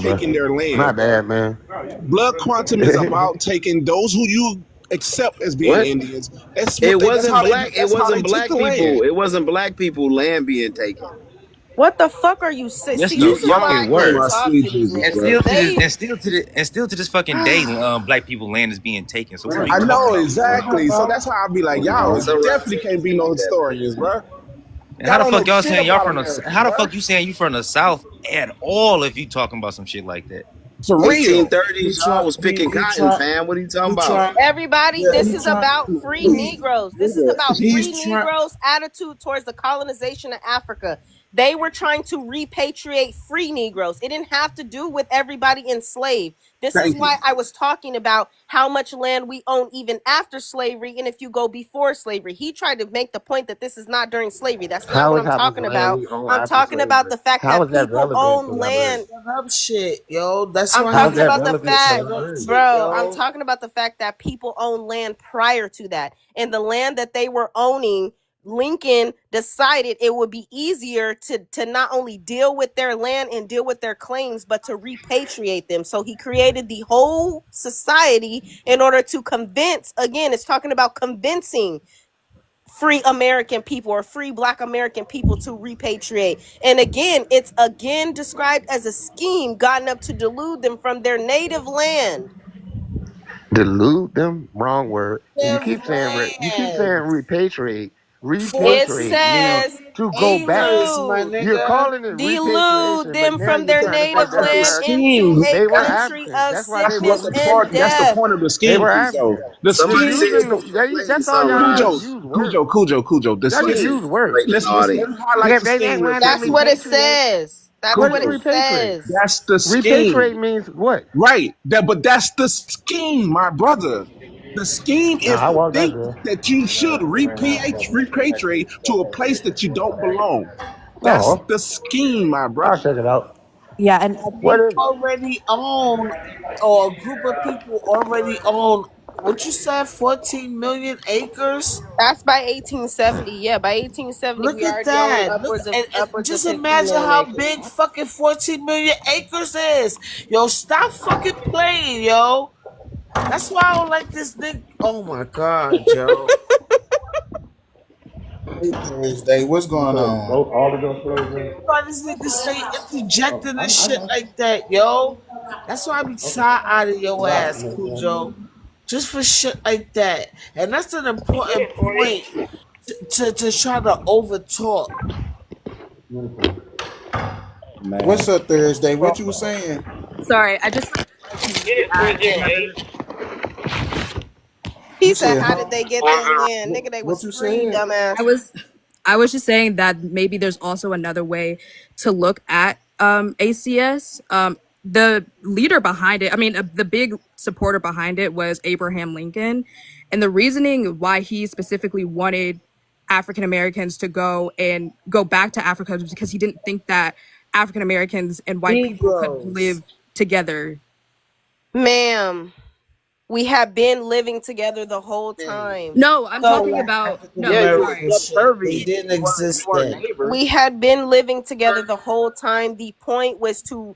bro. taking their My land. bad, man. Blood quantum is about taking those who you accept as being What? Indians. That's what It they. That's wasn't how they. black. It That's how they wasn't took black the people. land. It wasn't black people land being taken. What the fuck are you saying? That's See, the this is why I fucking can't word. talk to these And niggas. still to this fucking day, black people land is being taken. So what are you I talking know about? exactly. So that's how I be like, y'all It's a right definitely can't be no historians, bro. And Y'all how the don't know fuck y'all shit saying y'all about from America, how the bro. fuck you saying you from the South at all if you talking about some shit like that? For real. 1830s, y'all was picking cotton, fam. What are you talking about? Everybody, Yeah, this is about free Negroes. This is about free he's trying. Negroes' attitude towards the colonization of Africa. They were trying to repatriate free Negroes. It didn't have to do with everybody enslaved. This is Thank you. why I was talking about how much land we own even after slavery and if you go before slavery. He tried to make the point that this is not during slavery. That's not How what is I'm how much talking land about. we own I'm after talking about slavery? the fact How that is that people relevant to own what I'm land. saying? Shut up, shit, yo. That's I'm why How he is talking that about the relevant to fact, what I'm saying? bro. I'm yo. talking about the fact that people own land prior to that. And the land that they were owning, Lincoln decided it would be easier to not only deal with their land and deal with their claims, but to repatriate them. So he created the whole society in order to convince, again, it's talking about convincing free American people or free Black American people to repatriate. And again, it's again described as a scheme gotten up to delude them from their native land. Delude them? Wrong word. And Their you keep saying land. repatriate. It 'Repatriate meaning says to go back. Acres, my delude. You're nigga. calling it Delude repatriation, but them now from you're their trying to say native That's they're the land American. into scheme. a They were country Africans. of That's why they That's what sickness wanted the to and part. be. That's the death. point of the They scheme, were Cujo. Africans. The You're Somebody scheme, said using they were that's explaining all something, y'all right? just Cujo, use words. Cujo. The Y'all just use scheme. words. Explain the Let's audience. highlight Yeah, the they scheme real when I quick, said That's what Cujo. it repatriate. says. That's What what is it Cujo. repatriate? says. That's the scheme. Repatriate means what? Right. But that's the scheme, my brother. The scheme No, is I to want that think girl. that you should repatriate to a place that you don't belong. That's No, the scheme, my brother. I'll check it out. Yeah, and What They is it? already own, or a group of people already own, what you said, 14 million acres? That's by 1870. Yeah, by 1870 Look we at already own that. Look, and upwards of just 15 imagine million how acres. big fucking 14 million acres is. Yo, stop fucking playing, yo. That's why I don't like this nigga. Oh my god, yo. Hey, Thursday, what's You going put on? both all of those clothes in? Why this nigga stay Oh, interjecting and I shit got you. like that, yo? That's why I be Okay. side out of your Nah, ass, Cujo. Just for shit like that. And that's an important point to try to overtalk. What's up, Thursday? What you was saying? Sorry, I just wanted to add another. He You said, said, how huh? did they get their land? Nigga, they What was you free, said? I dumbass. was I was just saying that maybe there's also another way to look at ACS. The leader behind it, I mean, the big supporter behind it was Abraham Lincoln, and the reasoning why he specifically wanted African Americans to go back to Africa was because he didn't think that African Americans and white people could Negroes. live together. Ma'am, we have been living together the whole time. No, I'm So talking like about African no, Yeah, you American was sorry. shit. They subservient. didn't You exist weren't then. neighbors. We had been living together the whole time. The point was to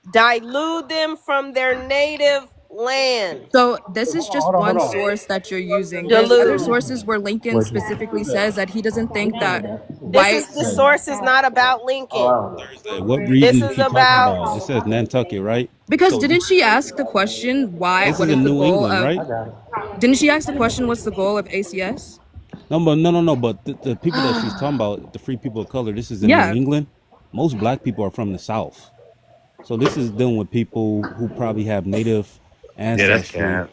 dilute them from their native land. So this is just Hold one on. source that you're using. There's other Delude. sources where Lincoln specifically says that he doesn't think that The whites. source is not about Lincoln. Thursday. What This region is is she talking about about? It says Nantucket, right? Because So didn't she ask the question why? this What is is in the New goal England, of? right? Didn't she ask the question? What's the goal of ACS? No, but no. But the people that she's talking about, the free people of color, this is in New Yeah. England. Most black people are from the South. So this is dealing with people who probably have native Yeah, that's ancestry. cap.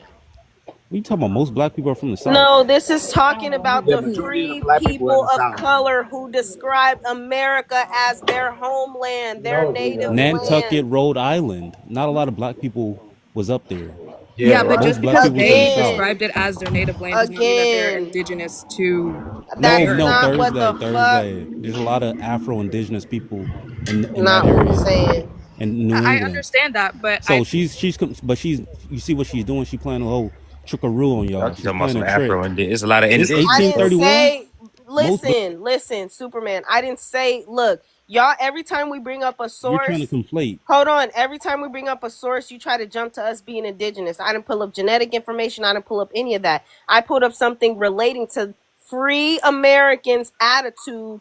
What you talking about? Most black people are from the South. No, this is talking about The the majority of the free black people in people the of South. color who described America as their homeland, their native Nantucket, land. Rhode Island. Not a lot of black people was up there. Yeah, but Most just black because people was in the they South. described it as their native land does not mean that they're Again, indigenous to the No, that's area. no, not what the fuck. Thursday. There's a lot of Afro-Indigenous people in that Not what I'm area saying. in New I England. understand that, but So she's you see what she's doing? She playing a whole trickaroo on y'all. Y'all keep She's talking about playing some a trick. Afro and it's a lot of This I indigenous, didn't bro. 1831. say, Most listen, Superman. I didn't say, look, y'all, every time we bring up a you're trying to source, conflate. hold on. Every time we bring up a source, you try to jump to us being indigenous. I didn't pull up genetic information. I didn't pull up any of that. I pulled up something relating to free Americans' attitude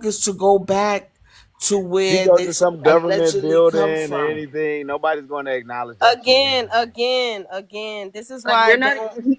motherfuckers to go back to He where goes they to some government allegedly come building or from. anything. Nobody's going to acknowledge that shit. Again. This is Like why you're I not. don't.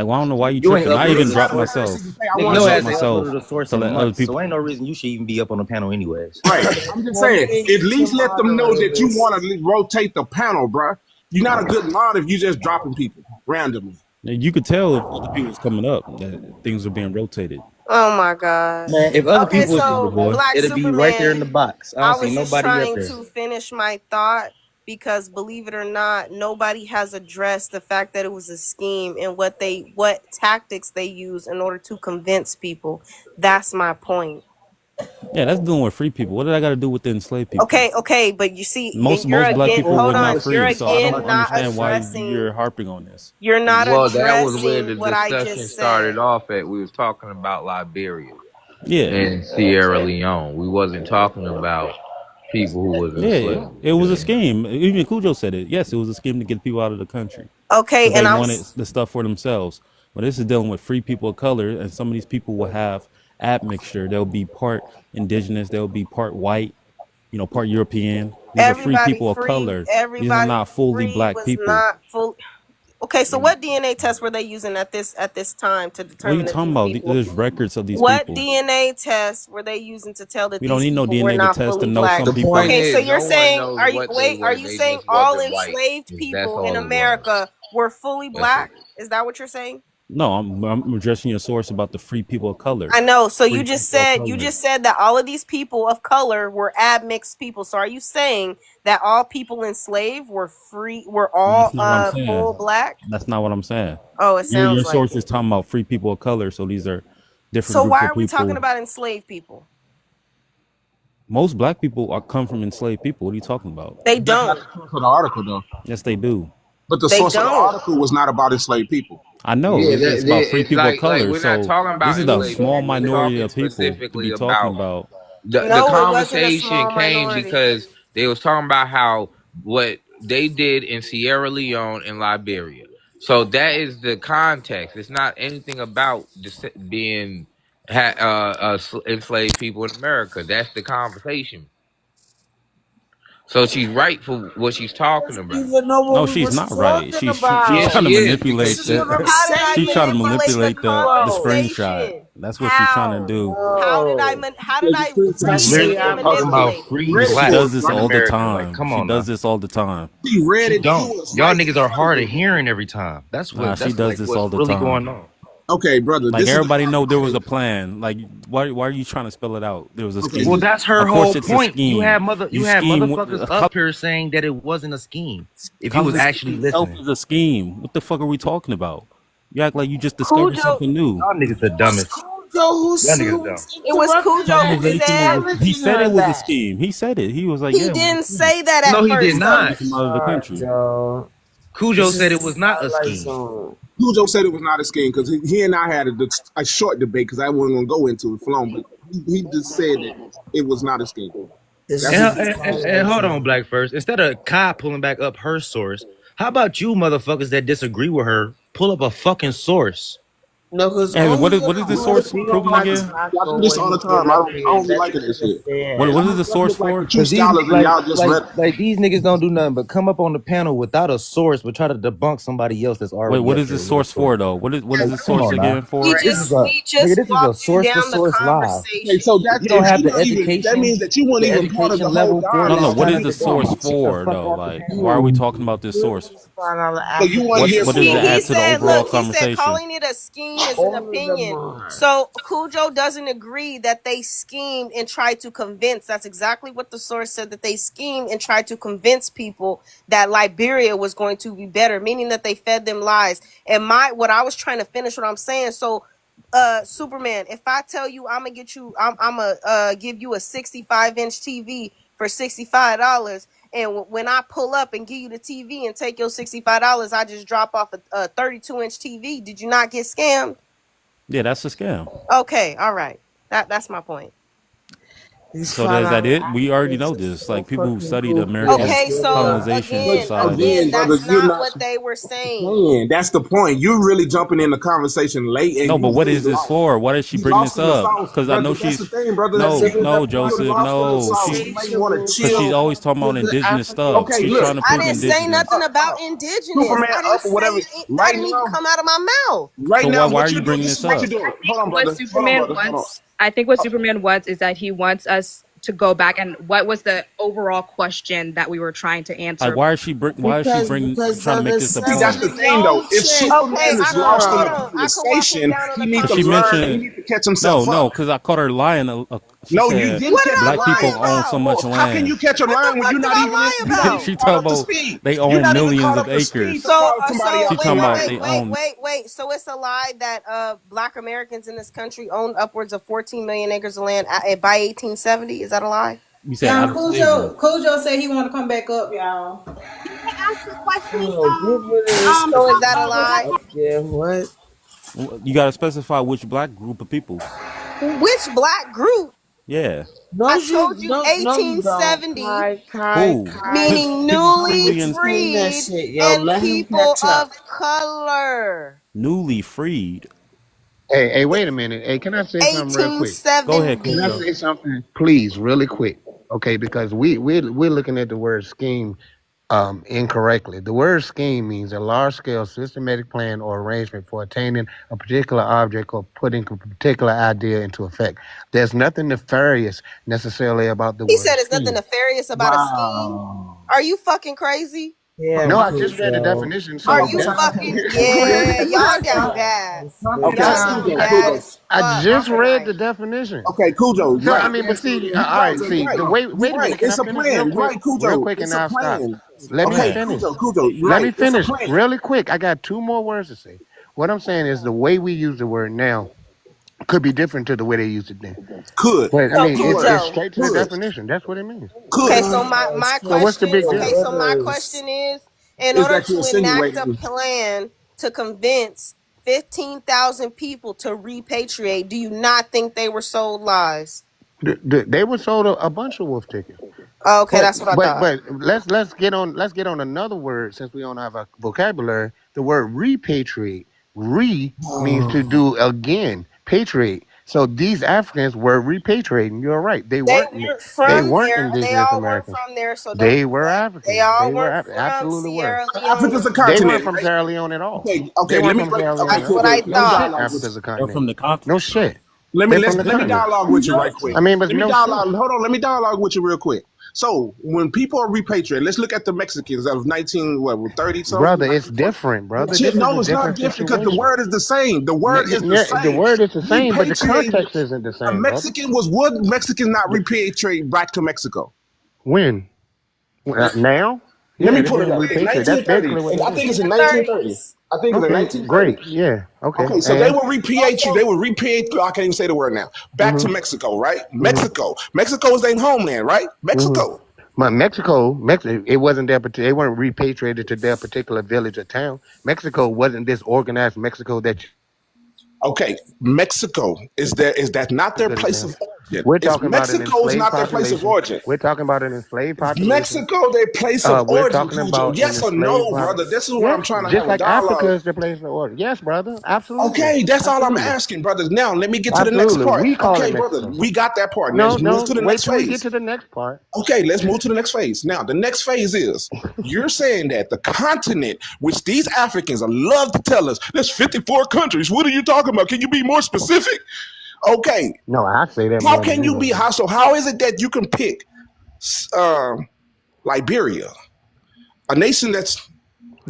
Like, well, I don't know why you You ain't tripping. I uploaded even the dropped source. myself. Basically say, I I Nigga, want your dropped ass ain't myself uploaded the source to in let other months, people. so ain't no reason you should even be up on the panel anyways. Right. I'm just saying, at least let them know that you want to rotate the panel, bruh. You're not a good mod if you just dropping people randomly. And you could tell if other people was coming up that things were being rotated. Oh my god. Man, if other Okay, people was Atta so boy. Black it'd be right there in Superman, the box. I I don't see was just nobody up trying there. to finish my thought because believe it or not, nobody has addressed the fact that it was a scheme and what tactics they use in order to convince people. That's my point. Yeah, that's dealing with free people. What did I got to do with the enslaved people? Okay, but you see, Most you're black again, people hold were on, not you're free, so I don't again not understand why addressing, you're harping on this. you're not Well, that was where the addressing what I discussion just started said. off at. We was talking about Liberia Yeah, and Sierra Leone. We wasn't talking about people who was yeah, enslaved. it was a scheme. Even Cujo said it. Yes, it was a scheme to get people out of the country Okay, because and they I'm wanted the stuff for themselves. But this is dealing with free people of color, and some of these people will have admixture. They'll be part indigenous. They'll be part white. Part European. These are free everybody people of free. color. These are Everybody not fully free black was people. not full. Okay, so what DNA tests were they using at this time to What are you determine that talking these about? people? There's records of these What people. DNA tests were they using to tell that We don't these need no people were DNA to not test to fully know black? some The people. point Okay, so is, you're no one saying, knows are you what they were. They saying just all wasn't white. enslaved That's people all in it was. America were fully That's it. black? Is that what you're saying? No, I'm addressing your source about the free people of color. I know. So Free you just people of said that all of these people of color were admixed people. So are you saying that all people enslaved were all That's not what I'm full saying. black? That's not what I'm saying. Oh, it Your sounds like source it. is talking about free people of color, so these are different So groups why of are we talking people. about enslaved people? Most black people come from enslaved people. What are you talking about? They That's don't. not the source of the article, though. Yes, they do. But the They source of the don't. article was not about enslaved people. I know Yeah, it's about free it's people of like color. we're not So talking this about is the enslaved small people. We're minority talking of people to specifically be talking about about. the No, it wasn't a conversation small came minority. because they was talking about how what they did in Sierra Leone and Liberia. So that is the context. It's not anything about being enslaved people in America. That's the conversation. So she's right for what she's talking about. Even know what No, we she's was not right. talking She's about. Yeah, trying to she is manipulate because This is what I'm How did I she's trying to manipulate the manipulate the screenshot. conversation? That's what she's trying to do. How did I That's reason literally and talking about manipulate? free Read it She black to does us, this right? in all the America. time. Like, come She on does now. this all the time. He read She it to don't. us Y'all like niggas are hard of hearing every time. That's Nah, what. she That's does like this what's all the really time. going on. Okay, brother. Like This is the everybody know there was a plan. Like why are you trying to spell it out? There was a okay. scheme. Well, that's her Of course whole it's a point. You scheme. had You motherfuckers scheme up here saying that it wasn't a scheme. If you was actually conversation itself listening, is a scheme. What the fuck are we talking about? You act like you just discovered Cujo, something new. y'all niggas the dumbest. Cujo Y'all niggas dumb. it was Cujo who Conversation said was, he said it was a scheme. He said it. He was like, he yeah, it was a didn't scheme. say that at No, he did first though. not. From out of the country. Joe. Cujo This said is it was not a highlight scheme. zone. Cujo said it was not a scheme because he and I had a short debate because I wasn't going to go into it for long, but he just said that it was not a scheme. This That's is what And hold on, Black first. Instead of Kai pulling back up her source, how about you motherfuckers that disagree with her pull up a fucking source? no, because And what only is the source we proving don't again? y'all do this all the time. I don't be liking this shit. What is the source for? Two scholars and y'all just read. like these niggas don't do nothing but come up on the panel without a source, but try to debunk somebody else that's already. Wait, what up is the there with a source for though? What is the Come source on now. again for? He This just is a walked source you to down the source live. conversation. Okay, so that's You don't if have you the don't even, that education, means that you weren't the even part of education the whole level for it. No, dialogue. what Kinda is the get dumb. source for though? Like, why are we talking about this source? So you weren't here What for does it the. add He to the said, overall look, he said conversation? calling it a scheme is an opinion. So Cujo doesn't agree that they schemed and tried to convince. That's exactly what the source said, that they schemed and tried to convince people that Liberia was going to be better, meaning that they fed them lies. And what I was trying to finish what I'm saying. So Superman, if I tell you I'm gonna give you a 65-inch TV for $65, and when I pull up and give you the TV and take your $65, I just drop off a 32-inch TV. Did you not get scammed? Yeah, that's a scam. Okay, all right. That's my point. So is that it? We already know this. Like people who study the American Okay, so colonization again, society. brother, that's you're not not what they were saying. saying. That's the point. You're really jumping in the conversation late. And No, you but what really is this lost. for? Why did she You bring lost this in the up? sauce, Because I know brother. That's she's the thing, brother. no, That's it. no, You're Joseph, lost in the no. sauce. She You might want to because chill. she's always talking about indigenous stuff. Okay, She's look. trying to I prove didn't say indigenous. nothing about indigenous. Superman I up didn't or whatever. say it. That Right didn't even now, come out of my mouth. right So now, why what are you're you doing, bringing this is this what up? you're doing. Hold on, What brother. Hold on, Superman brother. Hold on. wants, I think what Superman wants is that he wants us to go back and what was the overall question that we were trying to answer. Like, why is she trying to make this a See, that's point? the thing, though. If Superman Okay, is I lost in hold the on. I could walk him conversation, down on he the needs to She learn and he mentioned needs to catch himself no, up. because I caught her lying She No, you said didn't What did catch I the black people lie line. own so about? much How can land. you catch a What the line when fuck you're did not I even lie you haven't about? She even caught talking up to about speed? they You're own not even millions caught of up to speed acres. to So, call somebody so else She a talking about liar. they own So it's a lie that Black Americans in this country owned upwards of 14 million acres of land by 1870. Is that a lie? you said Y'all, out of slavery. Cujo said he want to come back up, y'all. Ask the questions. Oh, get rid of this So is Talk that a about what lie? up there. What? You gotta specify which black group of people. Which black group? Yeah. No, I you told you no, you don't. 1870, Who? meaning People newly freely and Explain that freed shit, yo. and Let him people catch up. of color. newly freed. Hey, wait a minute. Hey, can I say something real quick? Go ahead, Can I 1870. Cujo. say something, please, really quick? Okay, because we're looking at the word scheme incorrectly. The word scheme means a large-scale systematic plan or arrangement for attaining a particular object or putting a particular idea into effect. There's nothing nefarious necessarily about the He word said it's nothing scheme. nefarious about a scheme. Are you fucking crazy? Yeah, No, I just read the Cujo. definition, Are so you that's fucking yeah? Y'all down bad. Okay, Y'all so down Cujo, bad Cujo. as I fuck just read tonight. the definition. Okay, Cujo, So I right. mean, but see, You all right, right, you're see, right. the wait You're a right. minute. Can I It's a finish real plan. quick? Right, Real Cujo. quick, and It's a I'll stop. plan. Let me Okay, finish. Cujo, Let me right. It's a finish plan. really quick. I got two more words to say. What I'm saying is the way we use the word now could be different to the way they used it then. Could. But I So mean, it's Cujo. straight to the Could. definition. That's what it means. Okay, Could. so my So what's the question. big Okay, deal? so my question is, in Is order that you're to enact a insinuating? plan to convince 15,000 people to repatriate, do you not think they were sold lies? They were sold a bunch of wolf tickets. Okay, that's what I thought. But let's get on another word since we don't have a vocabulary. The word repatriate. Re means to do again. Patriate. So these Africans were repatriating. You're right. They They weren't. weren't They from weren't there. They indigenous all weren't Americans. from there, so don't They do were that. They Africans. all They were weren't from absolutely were. Sierra Africa's a Leone. They continent, weren't from right? Sierra Leone at all. Okay, They okay. weren't Let me from break. Sierra Okay, Leone That's at what all. Cujo. I Let me No shit. thought. dialogue with Africa's a They're continent. from the No continent. shit. Let me They're from the let me continent. dialogue with you right quick. I mean, but Let me no dialogue. shit. Hold on. Let me dialogue with you real quick. So when people are repatriated, let's look at the Mexicans of 1930 something. Brother, it's different, brother. Shit, This is a no, it's not different different because the situation. word is the same. The word is the Yeah, the same. word is the same, but the Repatriate. context isn't the A same, brother. Mexican was would Mexicans not repatriate back to Mexico? When? Now? Let Yeah, me they put it didn't up. In repatriate. That's 1930, basically what and they I did. think it's in In the 1930. 30s. I think it's in Okay, 1930. great. Yeah, okay. Okay, so they And will repatriate. They will repatriate. I can't even say the word now. Back to Mexico, right? Mexico. Mexico is their homeland, right? Mexico. Mexico, it wasn't their. They weren't repatriated to their particular village or town. Mexico wasn't this organized Mexico that Okay, Mexico is that not their good place of example. origin? We're Is talking about an Mexico is enslaved not their place of population. origin? We're talking about an enslaved population. Mexico, their place of We're origin, talking Cujo. about an Yes or enslaved no, brother? population. This is what Yes, I'm trying to just have a like Africa dialogue. is the place of origin. Yes, brother. Absolutely. Okay, that's all I'm Absolutely. asking, brothers. Now let me get to the next Absolutely. part. We call it Okay, brother, Mexico. we got that part. No, Let's move to the wait next till we get phase. to the next part. Okay, let's move to the next phase. Now, the next phase is you're saying that the continent, which these Africans love to tell us, there's 54 countries. What are you talking about? Can you be more specific? Okay, No, I say that how more can than you be anyone. how is it that you can pick Liberia, a nation that's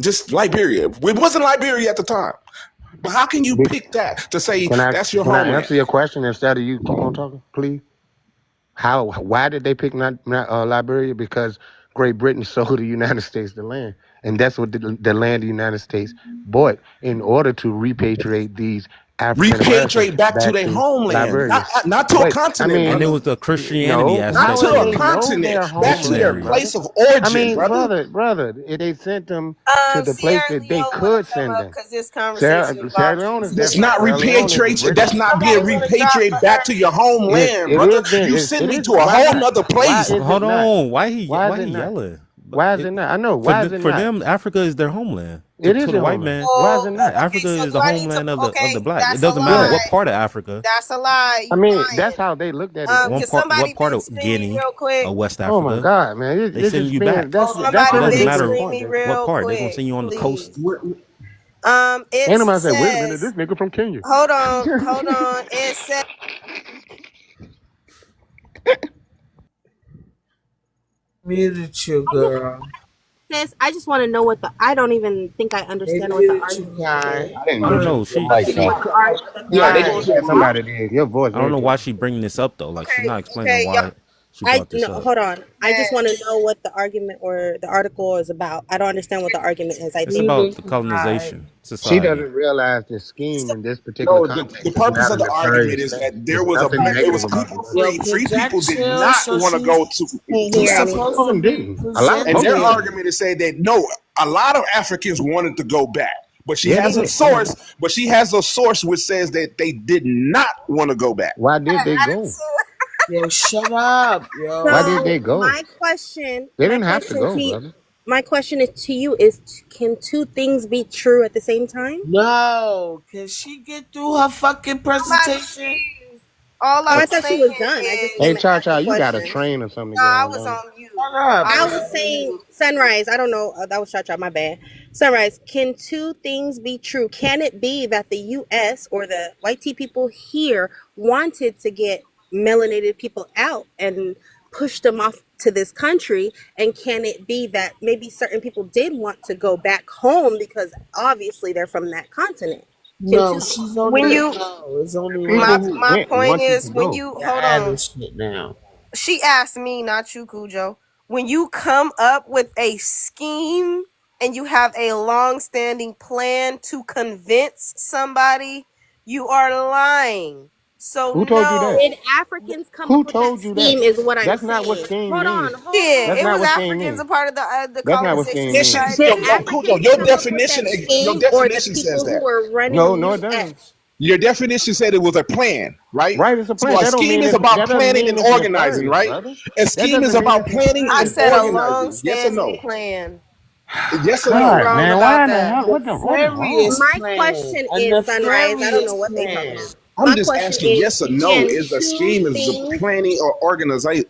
just Liberia? It wasn't Liberia at the time, but how can you pick that to say Can that's your I homeland? answer your question instead of you keep on talking, please? Why did they pick not Liberia? Because Great Britain sold the United States the land, and that's what the land the United States bought in order to repatriate these African Americans Repatriate back to their to homeland, Liberia. not to a But continent, And it brother. was the Christianity no, Not aspect to to a they it. know continent, their back to their homeland, Missionary. brother. place of origin, I mean, brother. brother, they sent them to the place Sierra that they Leone want could to come send up them. because this Sierra, conversation Sierra involves Leone is That's different. not Sierra Sierra Leone is the repatriation. That's British. not Somebody being want to drop repatriated for back her? to your homeland, It brother. is being. You sent It me is. to a Why whole not? nother Why place. is Hold it not? on. Why is Why it he not? yelling? Why is it not? I know. For Why is it for not? them, Africa is their homeland. It To is the your white homeland. man, Why is it Well, not? Africa okay, so is do the I need to? homeland of Okay, the black. It that's a doesn't matter What? what lie. part of Africa. That's a lie. I You mean, that's lying. how they looked at it. Though. Can What somebody part big of screen me Guinea real quick? or West Oh my Africa? God, man! They This send is you being. back. That's Somebody It a doesn't big ridiculous matter screen point. me That what real part. They're gonna quick, send you on the coast. please. It Ain't nobody say, wait a minute, this says, nigga from Kenya. hold on. It says. Muted you, girl. sis, I just want to know what the. I don't even think I understand what the Maybe you argument guys. is. I didn't I know don't you. know. Your She mic she off. What the argument? Yeah, they Right. just said somebody did. Your voice I don't very know clear. why she bringing this up though. Like she's not explaining Okay, y'all. why she brought this No, up. hold on. I just want to know what the argument or the article is about. I don't understand what the argument is. I It's do. about the Neither do I. colonization She society. doesn't realize the scheme in this particular No, the context is purpose not of a the argument nefarious is thing. that there There's was nothing it negative was about people the Yo, free. argument. can Free Jack people did chill? not So want to she's go to Can't to hear she's South anything. supposed Some to of them be didn't. A lot of them and their presenting. didn't. argument is saying that no, a lot of Africans wanted to go back, but she Yeah, they has a did. source. But she has a source which says that they did not want to go back. Why did they go? Yo, shut up, Why did yo. they So go? my question, They didn't have to go, brother. my question is to you is: can two things be true at the same time? No, can she get through her fucking presentation? All Oh, I I'm thought she saying was done. I just is, Hey, came to Cha ask Cha, a you got a question. train or something to no, get I on, was don't you? on mute. Shut up. I I was was on saying mute. Sunrise. I don't know. That was Cha-Cha. My bad. Sunrise. Can two things be true? Can it be that the U.S. or the white tea people here wanted to get melanated people out and push them off to this country? And can it be that maybe certain people did want to go back home because obviously they're from that continent? Can No, two she's When only you, it's only People one. who my went point wanted is, to when go. you You're hold adding on, shit now. she asked me, not you, Cujo. When you come up with a scheme and you have a long-standing plan to convince somebody, you are lying. So Who told you no, that? Did Africans come Who up with that told you that? scheme? Is what I'm That's not what saying. scheme Hold means. on. Hold shit, on. That's it not was what scheme Africans a means. part of the That's not what colonization scheme Yeah, means. society. Did Cujo, Africans your come up with definition, that your scheme, or the definition says people who that. were running No, the no, it doesn't. U.S.? Your definition said it was a plan, right? Right, it's a So plan. a That don't scheme mean is it's about that doesn't planning mean and it's organizing, nefarious, right? brother. A That scheme is doesn't mean about it's planning I and nefarious. said a organizing. Yes or long-standing no? plan. Yes or What's no? God, wrong man, about why in the that? hell? What is wrong? Nefarious My plan. question A is, Sunrise. I don't know nefarious what they talking plan. about. I'm My just question asking is: yes or no. can Is the two scheme is the things planning or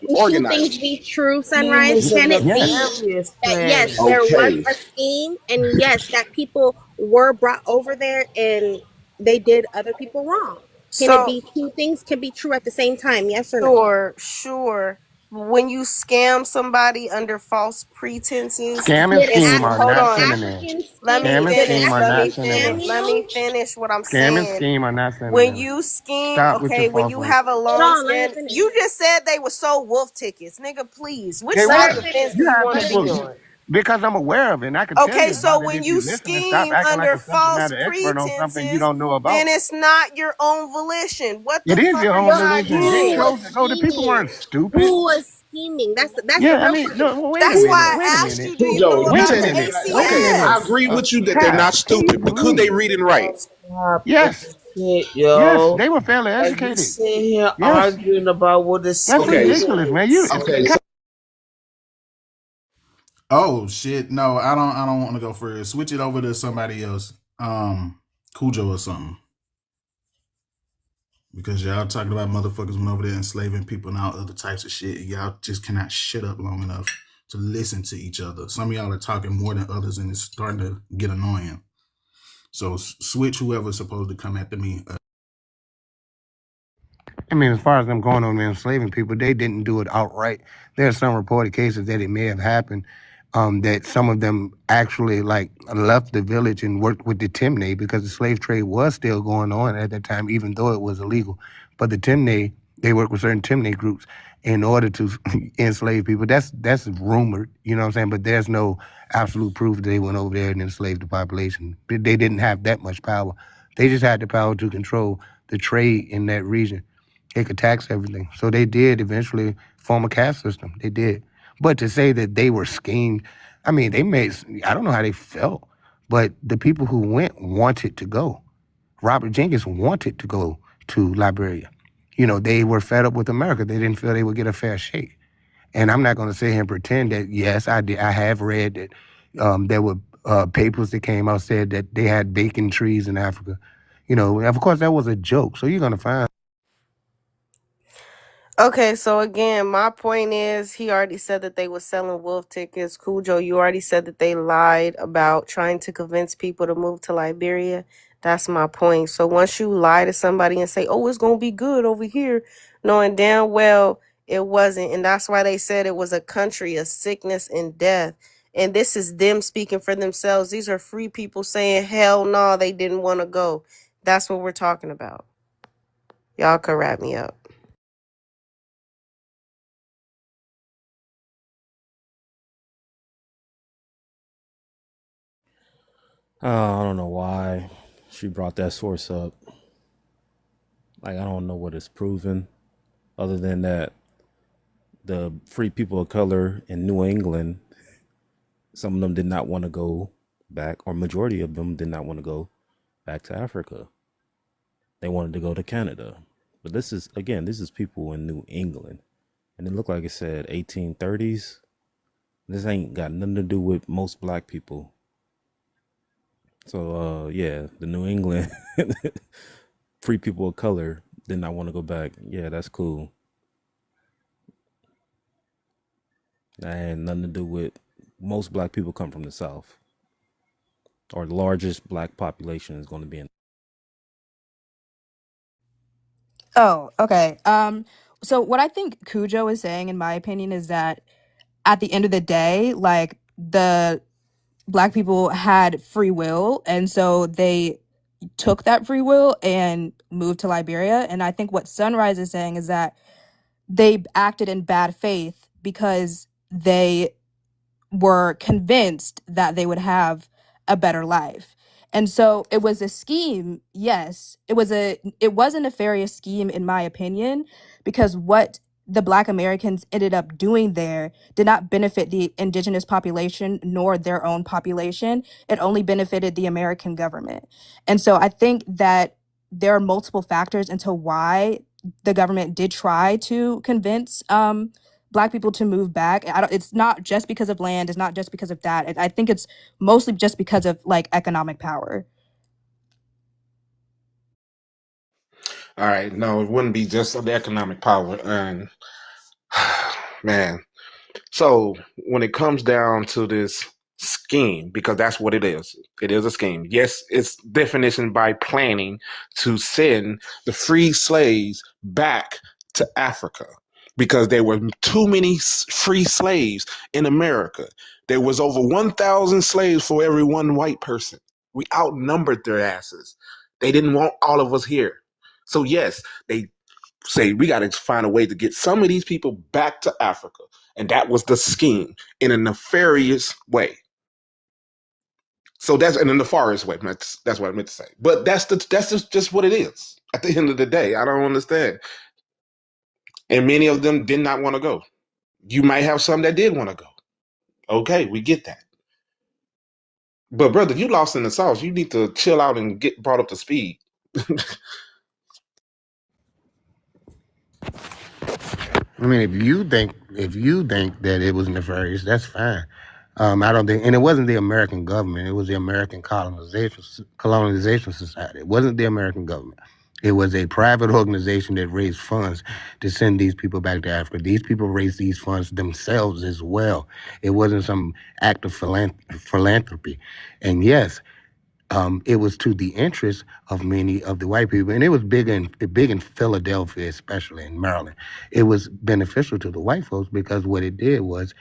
can two things organizing? be true, Scheme Sunrise? is a Can it be Yes. nefarious that plan. yes, there was Okay. a scheme, and yes, that people were brought over there and they did other people wrong? Can it So be two things can be true at the same time? Yes or no? sure. When you scam somebody under false pretenses, Scam and Did scheme are hold not on. synonyms. Africans Let me scheme? Scam and Did finish. scheme are Let me not Africans finish. scam synonyms. Let you? me finish what I'm Scam and saying. scheme are not When synonyms. you scheme, Stop with your okay, when false you one. have a Hold long on, let me stand, finish. you just said they were sold wolf tickets. Nigga, please. Which They Let side her of were. the fence finish. do You you have want Let to her be people finish. on? because I'm aware of it, and I can tell Okay, you so about it when if you you listen and stop scheme acting like under a subject false matter expert on something you pretenses, don't know then about. it's not your own volition. What It the is fuck your are own you But not volition. You who hearing? was chose to go. The people scheming? weren't stupid. Who was scheming? That's the Yeah, I real mean, question. no, wait a That's minute. why Wait a I asked minute. you, do you know Cujo, you Wait about a the saying minute. Wait a okay? minute. I ACS? agree with you that they're Child, not can you stupid because they please? read and write. Stop with Yes. the shit, Yes, yo. they were fairly Like you educated. sitting here Yes. arguing about what a That's Okay. scheme ridiculous, man. is. Okay. So Oh shit! No, I don't want to go first. Switch it over to somebody else. Cujo or something. Because y'all talking about motherfuckers went over there enslaving people and all other types of shit. And y'all just cannot shut up long enough to listen to each other. Some of y'all are talking more than others, and it's starting to get annoying. So switch whoever's supposed to come after me. I mean, as far as them going on and enslaving people, they didn't do it outright. There are some reported cases that it may have happened, that some of them actually like left the village and worked with the Timneh because the slave trade was still going on at that time, even though it was illegal. But the Timneh, they worked with certain Timneh groups in order to enslave people. That's rumored, you know what I'm saying? But there's no absolute proof that they went over there and enslaved the population. They didn't have that much power. They just had the power to control the trade in that region. They could tax everything. So they did eventually form a caste system. They did. But to say that they were schemed, I mean, I don't know how they felt, but the people who went wanted to go. Robert Jenkins wanted to go to Liberia. You know, they were fed up with America. They didn't feel they would get a fair shake. And I'm not going to sit here and pretend that, yes, I did. I have read that there were papers that came out said that they had bacon trees in Africa. You know, of course, that was a joke. So you're going to find. Okay, so again, my point is he already said that they were selling wolf tickets. Cujo, you already said that they lied about trying to convince people to move to Liberia. That's my point. So once you lie to somebody and say, oh, it's going to be good over here, knowing damn well it wasn't. And that's why they said it was a country of sickness and death. And this is them speaking for themselves. These are free people saying, hell no, they didn't want to go. That's what we're talking about. Y'all could wrap me up. I don't know why she brought that source up. Like, I don't know what it's proven, other than that the free people of color in New England, some of them did not want to go back, or majority of them did not want to go back to Africa. They wanted to go to Canada. But this is people in New England. And it looked like it said 1830s. This ain't got nothing to do with most black people. So yeah, the New England free people of color did not want to go back. Yeah, that's cool. That had nothing to do with most black people come from the South. Or the largest black population is going to be in. Oh, okay. So what I think Cujo is saying, in my opinion, is that at the end of the day, like, the black people had free will, and so they took that free will and moved to Liberia. And I think what Sunrise is saying is that they acted in bad faith because they were convinced that they would have a better life. And so it was a scheme. Yes, it was a nefarious scheme, in my opinion, because what the Black Americans ended up doing there did not benefit the indigenous population nor their own population. It only benefited the American government. And so I think that there are multiple factors into why the government did try to convince Black people to move back. It's not just because of land. It's not just because of that. I think it's mostly just because of, like, economic power. All right, no, it wouldn't be just the economic power. And man, so when it comes down to this scheme, because that's what it is a scheme. Yes, it's definition by planning to send the free slaves back to Africa because there were too many free slaves in America. There was over 1,000 slaves for every one white person. We outnumbered their asses. They didn't want all of us here. So yes, they say we got to find a way to get some of these people back to Africa. And that was the scheme in a nefarious way. So that's in a nefarious way. That's what I meant to say. But that's just what it is. At the end of the day, I don't understand. And many of them did not want to go. You might have some that did want to go. Okay, we get that. But brother, you lost in the sauce. You need to chill out and get brought up to speed. I mean, if you think that it was nefarious, that's fine. I don't think, and it wasn't the American government. It was the American Colonization Society. It wasn't the American government. It was a private organization that raised funds to send these people back to Africa. These people raised these funds themselves as well. It wasn't some act of philanthropy. And yes, it was to the interest of many of the white people, and it was big in Philadelphia, especially in Maryland. It was beneficial to the white folks because what it did was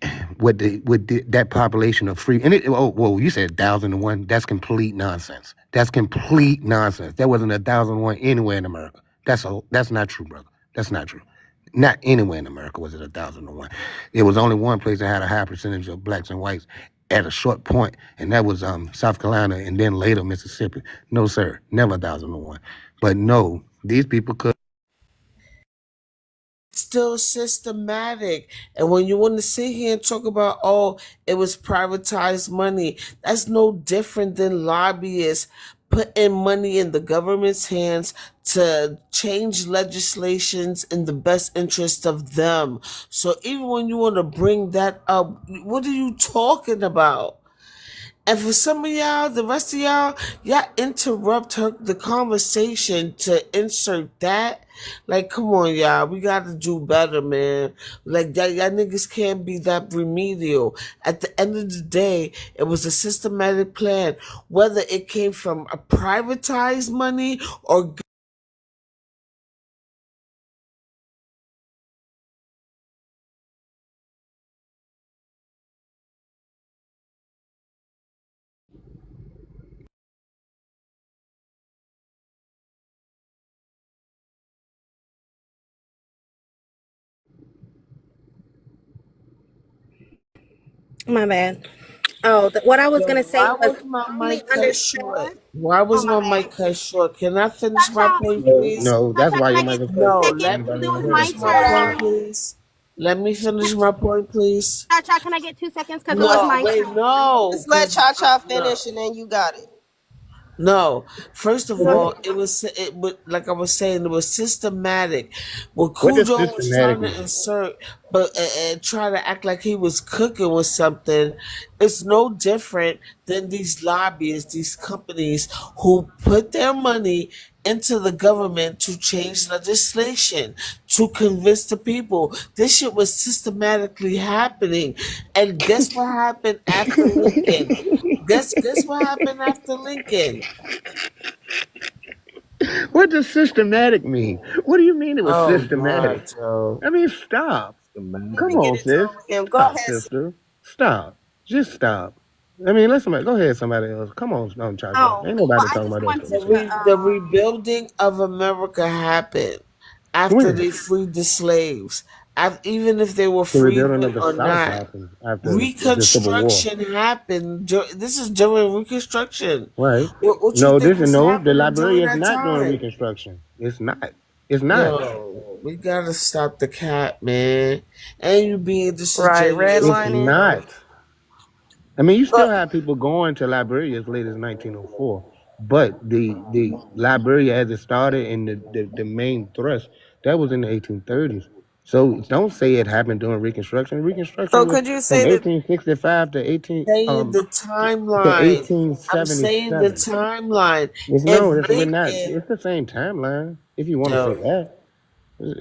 that population of free, and you said 1,001. That's complete nonsense. That's complete nonsense. There wasn't 1,001 anywhere in America. That's not true, brother. That's not true. Not anywhere in America was it 1,001. It was only one place that had a high percentage of blacks and whites at a short point, and that was South Carolina, and then later Mississippi. No, sir, never 1,001. But no, these people could. Still systematic. And when you want to sit here and talk about, oh, it was privatized money, that's no different than lobbyists putting money in the government's hands to change legislations in the best interest of them. So even when you want to bring that up, what are you talking about? And for some of y'all, the rest of y'all interrupt the conversation to insert that. Like, come on, y'all. We got to do better, man. Like, y'all niggas can't be that remedial. At the end of the day, it was a systematic plan. Whether it came from a privatized money or My bad. Oh, what I was Yo, gonna say why was was my only mic cut short? understood. Why Oh was my my bad. mic cut short? Can I finish my Chacha, point, No, please? no, that's why your Can I mic get is 2 cut. No, seconds? let Anybody Because me it want was to hear my finish it? my point, turn. please. Let me finish my point, please. Chacha, can I get 2 seconds? Because it was No, my wait, turn. no, Just let because Cha Cha no. finish and then you got it. No, first of Go all, ahead. like I was saying, it was systematic. What What does Cujo was systematic trying to mean? insert, but and try to act like he was cooking with something, it's no different than these lobbyists, these companies who put their money into the government to change legislation to convince the people. This shit was systematically happening, and guess what happened after Lincoln? Guess what happened after Lincoln? What does systematic mean? What do you mean it was Oh systematic? God, Joe. I mean, stop. Let Come me get on, it to sis. him. Go Stop, ahead. sister. Stop. Just stop. I mean, let somebody go ahead. Somebody else. Come on, Chacha. Oh, Ain't well, nobody I talking just about that wanted foolishness. to. The rebuilding of America happened after When they freed the slaves. Even if they were the rebuilding freedmen of the or South not, happened after the Civil War, Reconstruction happened. This is during Reconstruction. right? What you No, think this is was no. The happening during Liberia is that not doing time? Reconstruction. It's not. It's not. Yo, we gotta stop the cat, man. And you being Right, disingenuous, It's redlining. Negro. not. I mean, you Go. still have people going to Liberia as late as 1904, but the Liberia as it started and the main thrust that was in the 1830s. So don't say it happened during Reconstruction. Reconstruction So was could you from say that? 1865 to Saying the to timeline. I'm saying the 1877. timeline. It's If no, we're not. Lincoln, It's the same timeline. If you want to say yo, that,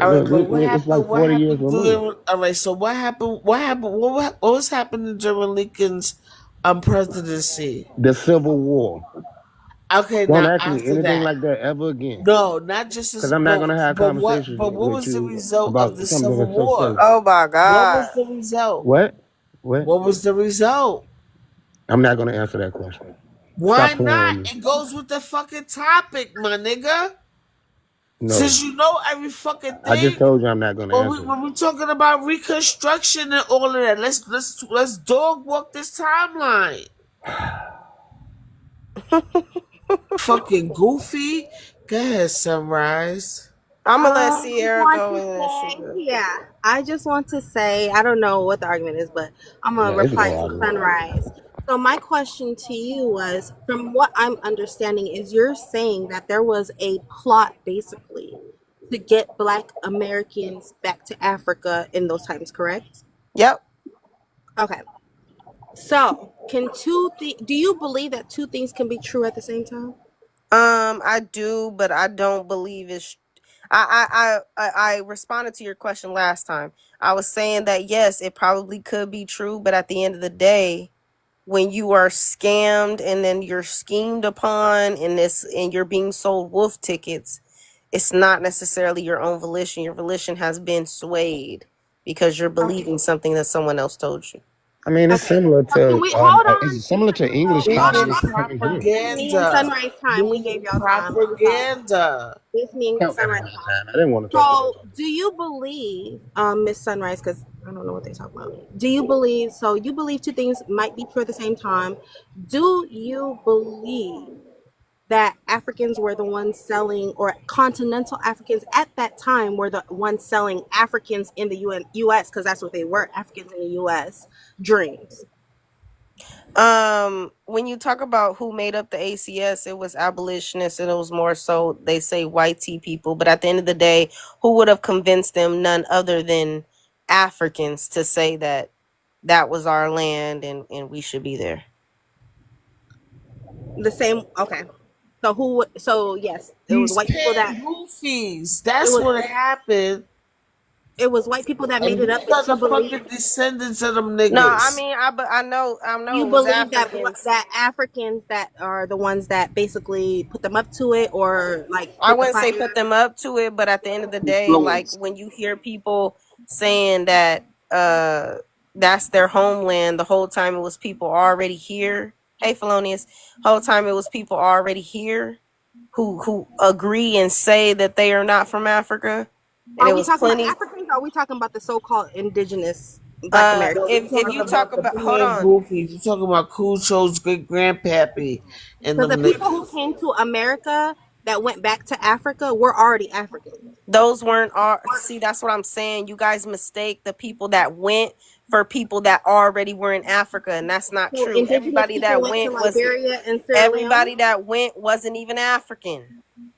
all right, but what it's like happened? What 40 years happened removed. during? All right, so what happened? What happened? What was happening during Lincoln's presidency? The Civil War. Okay, Don't now ask me after anything that, like that ever again. no, not just Because as, I'm not gonna have conversations but what with was the you result about of the something Civil that's so War? silly. Oh my What God. was the result? What? What? What was the result? I'm not gonna answer that question. Why Stop playing not? with me. It goes with the fucking topic, my nigga. No. Since you know every fucking I just thing, told you I'm not gonna when we answer it. when we're talking about Reconstruction and all of that, let's dog walk this timeline. Fucking goofy. Go ahead, Sunrise. I'm gonna let I just Sierra want go to in and she say, good. yeah, I just want to say, I don't know what the argument is, but I'm Yeah, gonna it's reply no to argument. Sunrise. So my question to you was, from what I'm understanding, is you're saying that there was a plot basically to get Black Americans back to Africa in those times, correct? Yep. Okay. So do you believe that two things can be true at the same time? I do, but I don't believe it's. I responded to your question last time. I was saying that yes, it probably could be true, but at the end of the day, when you are scammed and then you're schemed upon and you're being sold wolf tickets, it's not necessarily your own volition. Your volition has been swayed because you're believing something that someone else told you. I mean, it's Okay. similar So can to we hold on? it's similar to English Hold classes on. Being that you come in here. This is me and propaganda. Sunrise time. We gave Being y'all time. I'm sorry. propaganda. This is me and Count Sunrise everybody time. time. I didn't want to talk about So, do you believe, Miss Sunrise, because I don't know what they're talking about. Do you believe, so you believe two things might be true at the same time. Do you believe that Africans were the ones selling, or continental Africans at that time were the ones selling Africans in the U.S., because that's what they were, Africans in the U.S., dreams? When you talk about who made up the ACS, it was abolitionists and it was more so they say white tea people, but at the end of the day, who would have convinced them? None other than Africans to say that that was our land and we should be there. The same, okay. So yes, it was These white people that, paying goofies. it That's was what happened. it was white people that made And it we up, but are you the believe. fucking descendants of them No, I niggas. mean, I know You it was believe that Africans. that Africans that are the ones that basically put them up to it, or like I put the wouldn't say fire? put them up to it, but at the end of the day, like Influence. when you hear people saying that that's their homeland, the whole time it was people already here. Hey Felonious, whole time it was people already here who agree and say that they are not from Africa. And Are it we was talking about plenty. Africans, or are we talking about the so-called indigenous Black No, Americans. we're If talking you talk about the about, hold playing on, goofies. You're talking about Cujo's great grandpappy and So them the people who niggas. came to America that went back to Africa were already Africans. those weren't our. See, that's what I'm saying. You guys mistake the people that went for people that already were in Africa, and that's not So true. indigenous Everybody people that went to went was Liberia and Sierra Leone. everybody that went wasn't even African.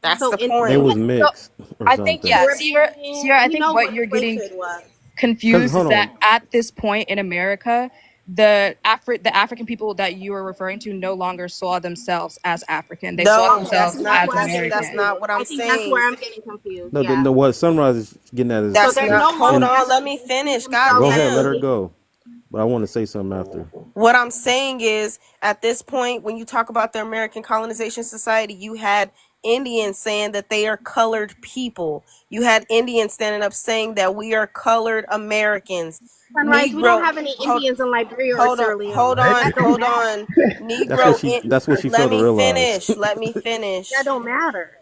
That's So the in They point. was so mixed or I think, something. yeah, Caribbean, Sierra, I we think know what what you're slave getting trade was. confused is Hold that on. at this point in America, the African people that you are referring to no longer saw themselves as African. They saw No, Okay, that's themselves that's not. as where I'm getting That's American. not confused. what I I'm think that's saying. where I'm getting confused. No, Yeah. what Sunrise is getting at is, So That's they're not. no Hold longer and on, let African. me They see finish. themselves go as ahead, let her Goddamn. go. But I want to say something after. What I'm saying is, at this point, when you talk about the American Colonization Society, you had Indians saying that they are colored people. You had Indians standing up saying that we are colored Americans. Sunrise, we don't Negro, have any hold, Indians in Liberia or hold on, Sierra Leone. hold on, That don't hold matter. on. Negro, That's what she let failed to me realize. finish. Let me finish. That don't matter.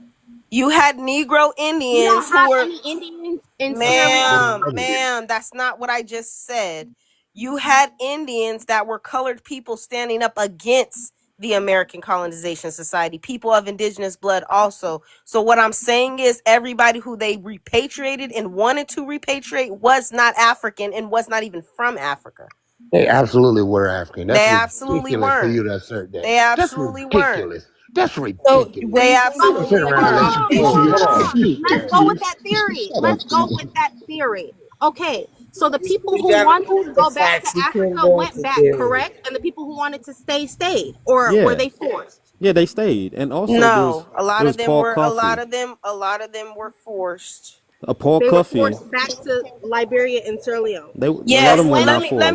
You had Negro We don't Indians who have were, any Indians in Sierra Leone. ma'am, that's not what I just said. You had Indians that were colored people standing up against the American Colonization Society, people of indigenous blood also. So what I'm saying is everybody who they repatriated and wanted to repatriate was not African and was not even from Africa. They absolutely were African. That's They absolutely ridiculous for you weren't. to assert that. They That's absolutely weren't. ridiculous. That's So ridiculous. when They you You gonna absolutely turn around and let weren't. you Hold fool on, hold yourself? on. Let's go with that theory. Let's go with that theory. Okay, so the people We who gotta wanted go to with the go back to facts. We can't Africa go went into back, theory. correct? And the people who wanted to stay stayed, or were Yeah, they forced? yeah, they stayed, and also No, a lot of them Paul were. Coffey, A lot of them were forced. Paul They were Coffey. forced back to Liberia and Sierra Leone. They a lot of Yes, them were let not me forced.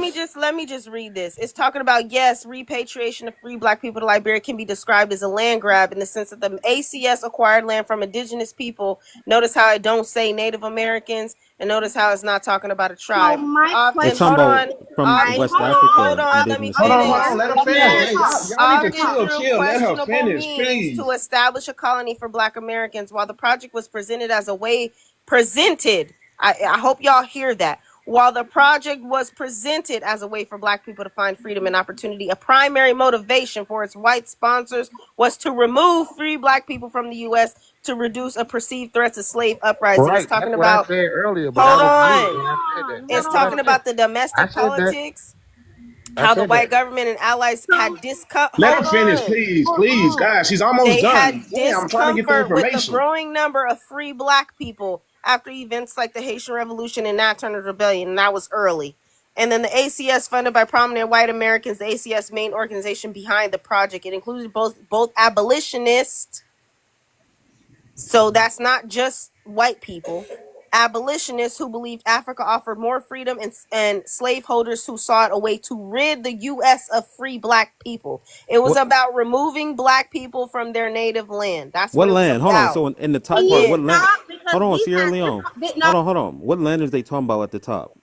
just read this. It's talking about, yes, repatriation of free black people to Liberia can be described as a land grab in the sense that the ACS acquired land from indigenous people. Notice how I don't say Native Americans, and notice how it's not talking about a So tribe. my They Often, talking hold question about on, is, from often, West hold Africa, on, let me indigenous Hold on, people. hold finish. on. Let her Let me finish. finish. Hey, y'all need to Often through chill. Let her questionable finish, means to please. establish a colony for black Americans, while the project was presented, I hope y'all hear that. While the project was presented as a way for black people to find freedom and opportunity, a primary motivation for its white sponsors was to remove free black people from the U.S. to reduce a perceived threat to slave uprising. It's Right. talking That's what I about, said earlier, but hold that was me on. when I said that. It's That's what I talking said. about the I domestic said that. politics, I how the said that. white government and allies had Let her hold finish, on. please, hold please, on. guys. She's almost They done. had Damn, I'm trying to get the discomfort with the information. growing number of free black people after events like the Haitian Revolution and Nat Turner Rebellion, and that was early. And then the ACS, funded by prominent white Americans, the ACS main organization behind the project. It included both abolitionists, so that's not just white people, abolitionists who believed Africa offered more freedom, and slaveholders who sought a way to rid the U.S. of free black people. It was What about removing black people from their native land. That's what what it was land? Hold on. about. So in the top Can part, you what Again, land? stop? Because Hold on, we Sierra had Leone. this. No, Hold on. What land is they talking about at the top?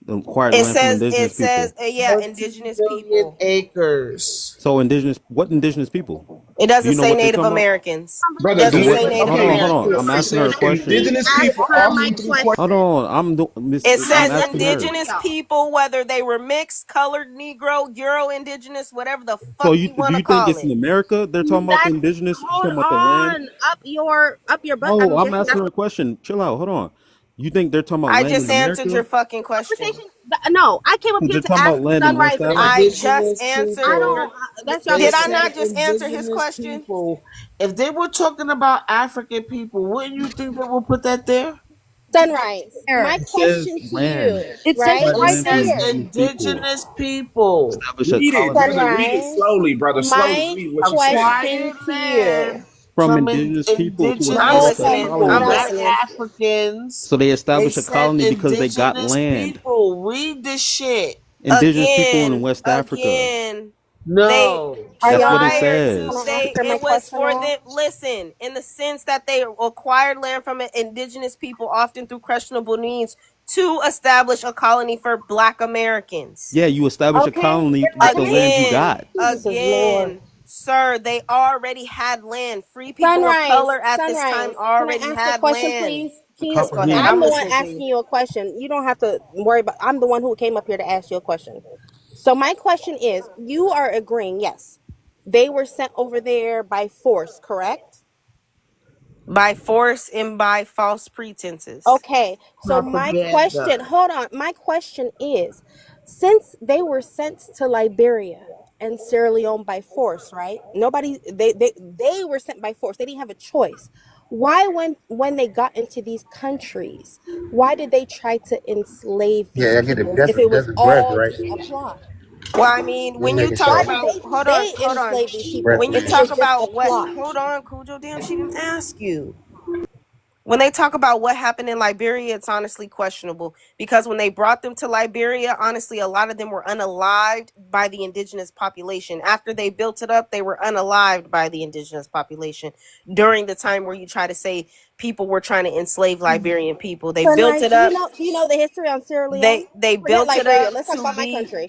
The acquired it land from says, indigenous people. yeah, 14 indigenous million people. acres. So what indigenous people? It Do doesn't you know say what they Native talking about? Americans. It Brother, So doesn't do what? say it. Native Hold on, hold Americans. on. I'm It asking her a says question. indigenous Answer people. All my these three question. Hold on. It I'm says asking her. indigenous people, whether they were mixed, colored, Negro, Euro indigenous, whatever the So fuck you do want to you think call it's in it. America? They're talking about the That's indigenous. You hold talking about the land? on up your butt. No, I'm I'm guessing asking that's her a question. Chill out. Hold on. You think they're talking about I land just in answered your America? fucking question. conversation. No, I came up Because here they're to talking ask about land in Sunrise West a I Africa. question. just Indigenous I answered people. your. don't. That's your They Did I business. said not just answer his indigenous question? people. If they were talking about African people, wouldn't you think they would put that there? Sunrise. My Eric, It says question to land. you, it says right? it But it right Land for says there. indigenous people. indigenous people. Establish a read it, colony brother. Read it Sunrise. slowly, brother. Slowly My read what she said. question Acquired to you. land from from indigenous people to I'm indigenous establish a listening. people, I'm colony. not listening. Africans. So they They establish a said colony because they got indigenous land. people. Read this shit. Indigenous people in West Africa. Again, they No. Are That's what it y'all? prior Can to says. I they answer my it was question for now? them. Listen, in the sense that they acquired land from indigenous people, often through questionable means, to establish a colony for Black Americans. Yeah, you establish a Okay. colony Then with let the me. land you got. Jesus is Lord. Sir, they already had land. Free people of color at this time Sunrise. Can I already ask a had question, land. please? Can Yes, you, go ahead. I'm I'm the one listening to asking you. you a question. You don't have to worry about. I'm the one who came up here to ask you a question. So my question is, you are agreeing? Yes, they were sent over there by force, correct? By force and by false pretenses. Okay, so my Propaganda. question, hold on. My question is, since they were sent to Liberia and Sierra Leone by force, right? Nobody, they were sent by force. They didn't have a choice. Why, when they got into these countries, why did they try to enslave these Yeah, I get it. peoples if it That's was a breath, all right? just a plot? Well, I mean, Just when you making talk Why sure. did about, they hold on. enslave these people Breath When you if is it was talk just a about what, plot? hold on, Cujo, damn, she didn't ask you. When they talk about what happened in Liberia, it's honestly questionable because when they brought them to Liberia, honestly, a lot of them were unalived by the indigenous population. After they built it up, they were unalived by the indigenous population during the time where you try to say people were trying to enslave Liberian people. They built Sunrise, it up. do you know the history on Sierra Leone? They Forget built it Liberia. up Let's talk to about my be. country.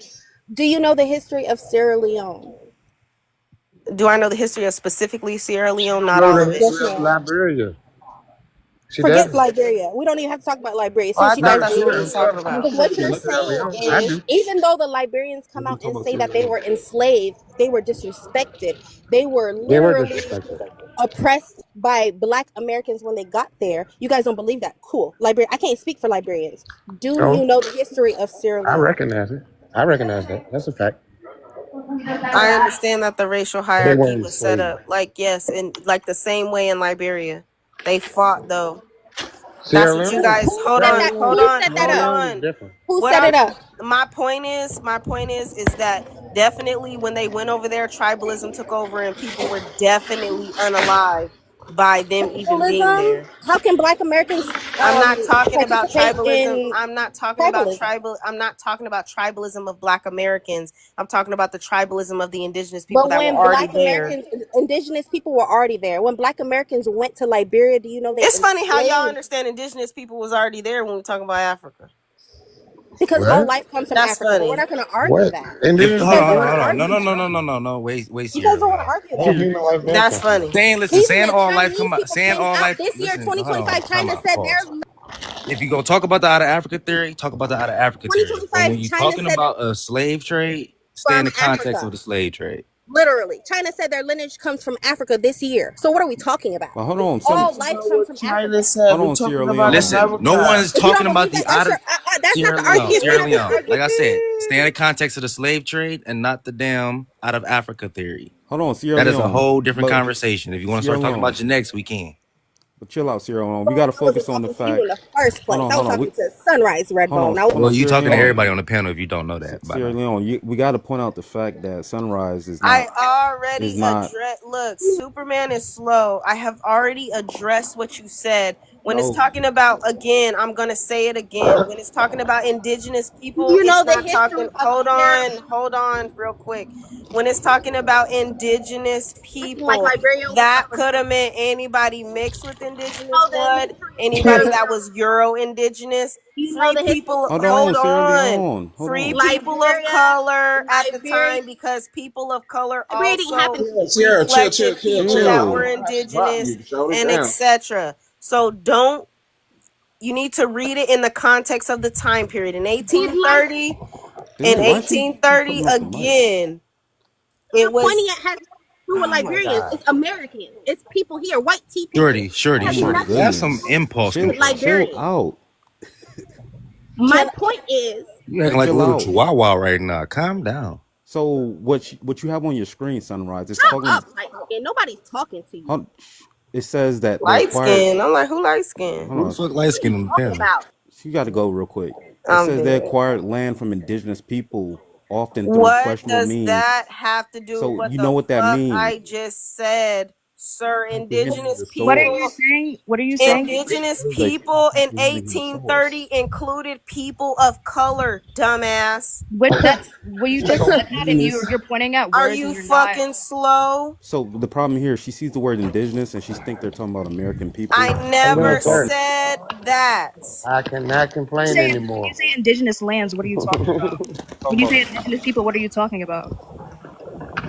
Do you know the history of Sierra Leone? Do I know the history of specifically Sierra Leone? Not No, all the of it. Yes, history of ma'am. Liberia. She Forget doesn't. Liberia. We don't even have to talk about Liberia Oh, I since you thought guys No, that's she what do. we was doesn't. talking I'm about. Because sure what she can you're look it up. saying I is, do. even though the Liberians come We can out talk and about say Sierra that they Leone. were enslaved, they were disrespected. They were They were literally disrespected. oppressed by Black Americans when they got there. You guys don't believe that? Cool. Liberia. I can't speak for Liberians. Do Oh, you know the history of Sierra I Leone? recognize it. I recognize that. That's a fact. I understand that the racial They were hierarchy was set enslaved. up. Like, yes, and like the same way in Liberia. They fought though. That's Sierra what you Leone. guys Who hold set Sierra on, that? Leone. hold Who on, set that Sierra hold up? Leone is on. different. Who What set it I'm up? my point is that definitely when they went over there, tribalism took over and people were definitely unalive by them even being Tribalism? there. How can Black Americans I'm not talking about participate tribalism. in I'm not talking about tribalism? tribal. I'm not talking about tribalism of Black Americans. I'm talking about the tribalism of the indigenous people But that were when already Black there. Americans, indigenous people were already there. When Black Americans went to Liberia, do you know they It's funny how y'all enslaved? understand indigenous people was already there when we talk about Africa. Because all What? life comes from That's Africa. But we're funny. not going to argue What? that. If Indigenous You hold guys on, don't people? hold want on, to hold on. No, argue no, no, that. no, no, no, no. Wait, You guys Sierra, don't hold want to on. argue What that. human life that That's come from? funny. Listen, Even saying the all life Chinese come out, people saying came all out life. this year, Listen, hold 2025. on, time China out, said pause. there's If you gonna talk about the out of Africa theory, talk about the out of Africa theory. But 2025. when you're China talking said about a slave trade, stay in from the context Africa. of the slave trade. Literally, China said their lineage comes from Africa this year. So what are we talking about? But hold on, All Talking life about comes what from China Africa. said. hold We're on, Sierra talking about Leone. Listen, no America. one's If you talking don't about believe the that, out that's of that's not Sierra the Leone. argument. We're Sierra not going to Leone. argue Like I that. said, stay in the context of the slave trade and not the damn out of Africa theory. Hold on, Sierra That is a Leone. whole different But conversation. If you want to Sierra start talking about Leone. genetics, we can. But chill out, Sierra Leone. We gotta I wasn't focus on the talking to you in fact. the first Hold place. on, I was hold on. talking to Sunrise Redbone. Well, you Sierra talking to Leone. everybody on the panel if you don't know that by Sierra now. Leone, we got to point out the fact that Sunrise is I is already not. addressed. Look, Superman is slow. I have already addressed what you said. When it's No, talking about, again, I'm going to say it again. When it's talking about indigenous people, You know it's the not history talking. of Sierra Hold on, real quick. When it's talking about indigenous acting like people, Liberia was that not could for have meant anybody mixed with indigenous know the blood, history of anybody Sierra that Leone. was Euro indigenous, You know free the history people. of hold Sierra on, Hold Leone. Sierra on. Leone. Hold Free on. people of color at the Liberia time because people of color didn't also happen. Sierra, chill, chill, reflected chill, people chill. that I'm were Chill. gonna have to drop indigenous you. Shut it and down. etc. So you need to read it in the context of the time period. In These lights, 1830, Damn, why she keep putting up the mic? again, it you're was, pointing at has nothing to do with oh my Liberians. God. It's Americans. It's people here, white tea people. Shorty, It shorty, Oh has my shorty. nothing to Have some goodness. do impulse Chill, with control. chill Liberians. out. My point is, You Hey, acting like a chill little out. chihuahua right now. Calm down. So what you have on your screen, Sunrise? It's shut talking. up, light skin. Nobody's talking to you. It says that they Light acquired. skin. I'm like, who light skin? Hold Who the on. fuck light What are skin you on the talking panel? about? You got to go real quick. It I'm says they dead. acquired land from indigenous people, often through What questionable does means. that have to do with So what you know the what that fuck means. I just said, sir? Comprehensive Indigenous the What are soil. you people. saying? What are you saying? Indigenous It is like people in comprehending the source. 1830 included people of color, dumbass. What the? Well, you just said that, and Indigenous. you're pointing at Are words, you and you're not. fucking slow? So the problem here, she sees the word indigenous and she think they're talking about American people. I I'm When they're never done, sir. talking. said that. I cannot complain When you anymore. say indigenous lands, what are you talking about? When you say indigenous people, what are you talking about?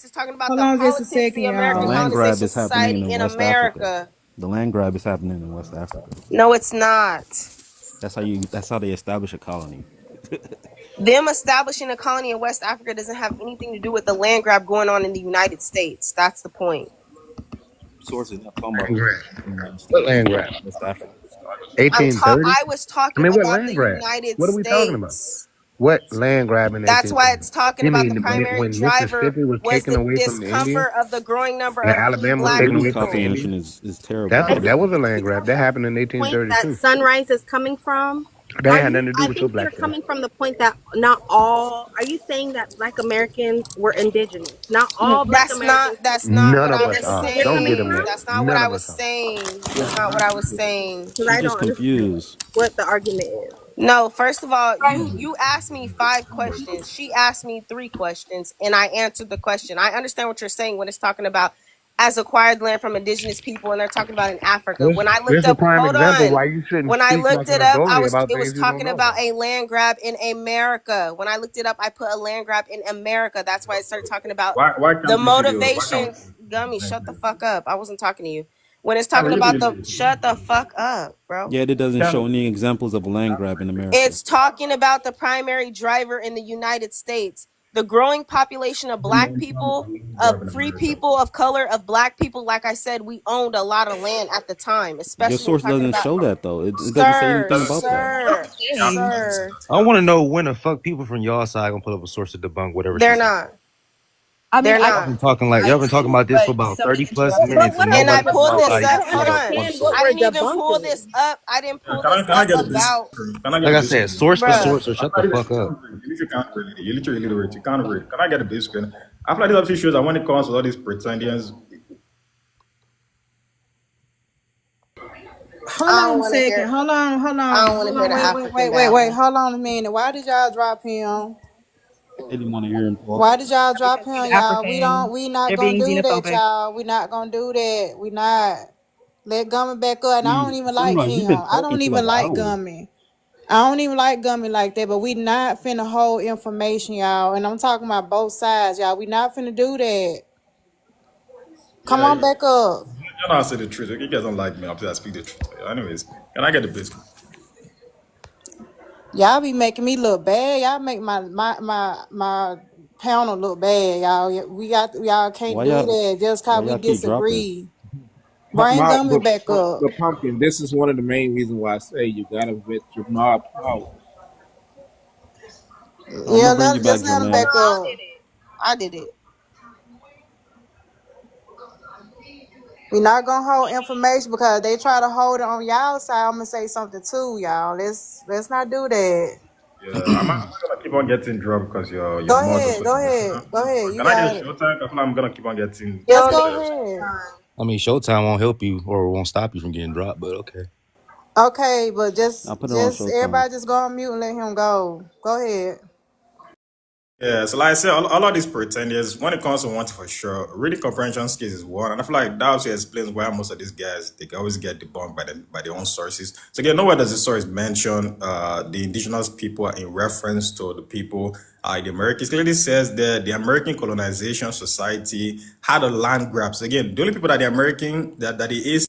Yes, it's talking about Hold the on just a politics, second, the The American y'all. land grab colonization is happening society in in West Africa. America. The land grab is happening in West Africa. No, it's not. That's how they establish a colony. Them establishing a colony in West Africa doesn't have anything to do with the land grab going on in the United States. That's the point. source is not talking about Land grab. the United What States. land grab? West Africa. 1830? I was I talking mean, what about land the grab? United What are we talking about? States. What land grab in That's why 1830? it's talking You about mean the primary when driver Mississippi was was taken the away from the Indians discomfort of the growing number and of free Alabama was black taken away British from the people. colonization Indians? is terrible. That was a land grab. That happened in Point that 1832. Sunrise is coming from. That Are had you? nothing to do I with your think you're black stuff. coming from the point that not all. Are you saying that Black Americans were indigenous? Not all Black Americans. That's not None what of I us was are. You're Don't coming get saying. them that. from? That's not what None I of was us are. saying. That's not what I was saying. Because She's I just don't understand confused. what the argument is. No, first of all, you asked me 5 questions. She asked me 3 questions, and I answered the question. I understand what you're saying when it's talking about as acquired land from indigenous people, and they're talking about in Africa. When I looked Here's a up, prime hold example on. why you shouldn't When I speak like looked an it up, authority about it was things you don't talking know about about. a land grab in America. When I looked it up, I put a land grab in America. That's why I started talking about Why can't the we see the why can't motivations. Gummy, shut the fuck up. I wasn't talking to you. When it's we talking really about the shut the fuck up, bro. Yet it doesn't show can any examples of land grab in America. It's talking about the primary driver in the United States. The growing population of black people, of free people of color, of black people. Like I said, we owned a lot of land at the time, Your especially when source talking doesn't about show that though. It doesn't say anything about that. sir. I want to know when the fuck people from y'all side gonna put up a source to debunk whatever she They're said. not. I mean, They're Y'all been not. talking like y'all been talking about this for about 30 plus minutes, and And I nobody from pulled y'all this side up. even Hold put up on. one Understand source. what I we're didn't even pull debunking. this up. I didn't pull can this I up get a about, disclaimer? Can I get Like a I said, disclaimer? source for bruh. source, or shut the fuck up. You literally can't read it. You literally read it. You can't read it. Can I get a disclaimer? I feel like this obviously shows that when it comes to all these pretendians, Hold I don't on a want to second. hear. Hold on. I don't want to hear the Wait, African babble. Hold on a minute. Why did y'all drop him? They didn't want to hear him talk. Why did y'all drop he's him, y'all? African. We not They're gonna being do that, xenophobic. y'all. We not gonna do that. We not. Let Gummy back up. And I don't even like Sunrise, you've him. been I talking don't for even like like hours. Gummy. I don't even like Gummy like that, but we not finna hold information, y'all. And I'm talking about both sides, y'all. We not finna do that. Come yeah, on back up. you know, I say the truth. You guys don't like me. I speak the truth. Anyways, can I get a disclaimer? Y'all be making me look bad. Y'all make my panel look bad, y'all. Y'all can't Why do y'all that just why cause we y'all keep dropping? disagree. Bring Gummy back up. But Pumpkin, this is one of the main reasons why I say you gotta vet your mob out. I'm Yeah, gonna bring you back, just let him Jermaine. back up. I did it. We not gonna hold information because they try to hold it on y'all side. I'm gonna say something too, y'all. Let's not do that. Yeah, I'm gonna keep on getting dropped because your Go mods are ahead, so go emotional. ahead, go ahead. You Can I got get it. showtime? I feel like I'm gonna keep on getting. Just go ahead. I mean, Showtime won't help you or won't stop you from getting dropped, but okay. Okay, but I'll put it on Showtime. everybody just go on mute and let him go. Go ahead. Yeah, so like I said, all of these pretenders, when it comes to one thing for sure, reading comprehension skills is one, and I feel like that also explains why most of these guys they always get debunked by their own sources. So again, nowhere does the source mention the indigenous people in reference to the people in the Americas. It clearly says that the American Colonization Society had a land grab. So again, the only people that the American that the AC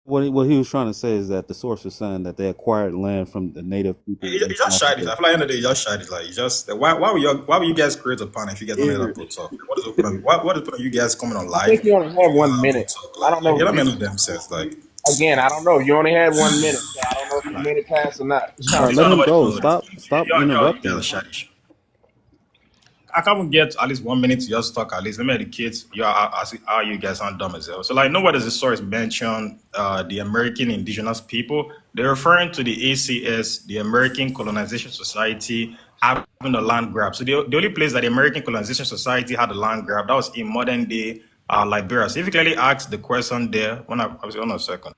What he was trying to say is that the source was saying that they acquired land from the native people. you just shot it. I feel like at the end of the day, you just shot it. Like you just why would you guys create a panel if you guys don't let people talk? What is the point of what is the point of you guys coming on I live? think you only have 1 minute. I don't know. They don't make no damn sense. Like Again, I don't know. You only had 1 minute, so I don't know if the minute passed or not. All right, let him go. Stop interrupting. I can't get at least 1 minute to just talk at least. Let me educate you how you guys aren't dumb as hell. So like nowhere does the source mention the American indigenous people. They're referring to the ACS, the American Colonization Society, having a land grab. So the only place that the American Colonization Society had a land grab, that was in modern day Liberia. So if you clearly ask the question there, hold on a second.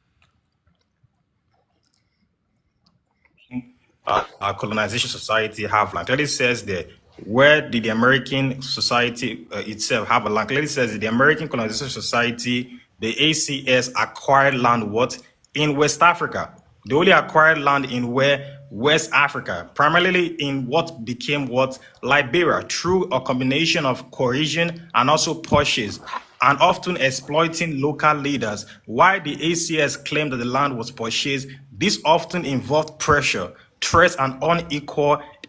Our colonization society have land. Clearly says that where did the American society itself have a land? Clearly says that the American Colonization Society, the ACS, acquired land what? In West Africa. They only acquired land in where? West Africa, primarily in what became what? Liberia, through a combination of coercion and also purchase, and often exploiting local leaders. Why the ACS claimed that the land was purchased, this often involved pressure, threats, and unequal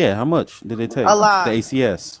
Yeah, how much did they take A the lot. ACS?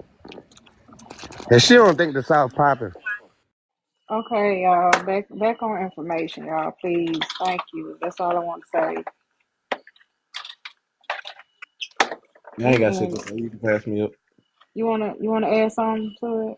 And she don't think the South popping. Okay, y'all. Back on information, y'all. Please, thank you. That's all I want to say. I ain't got shit to And say. You can pass me up. you wanna add something to it?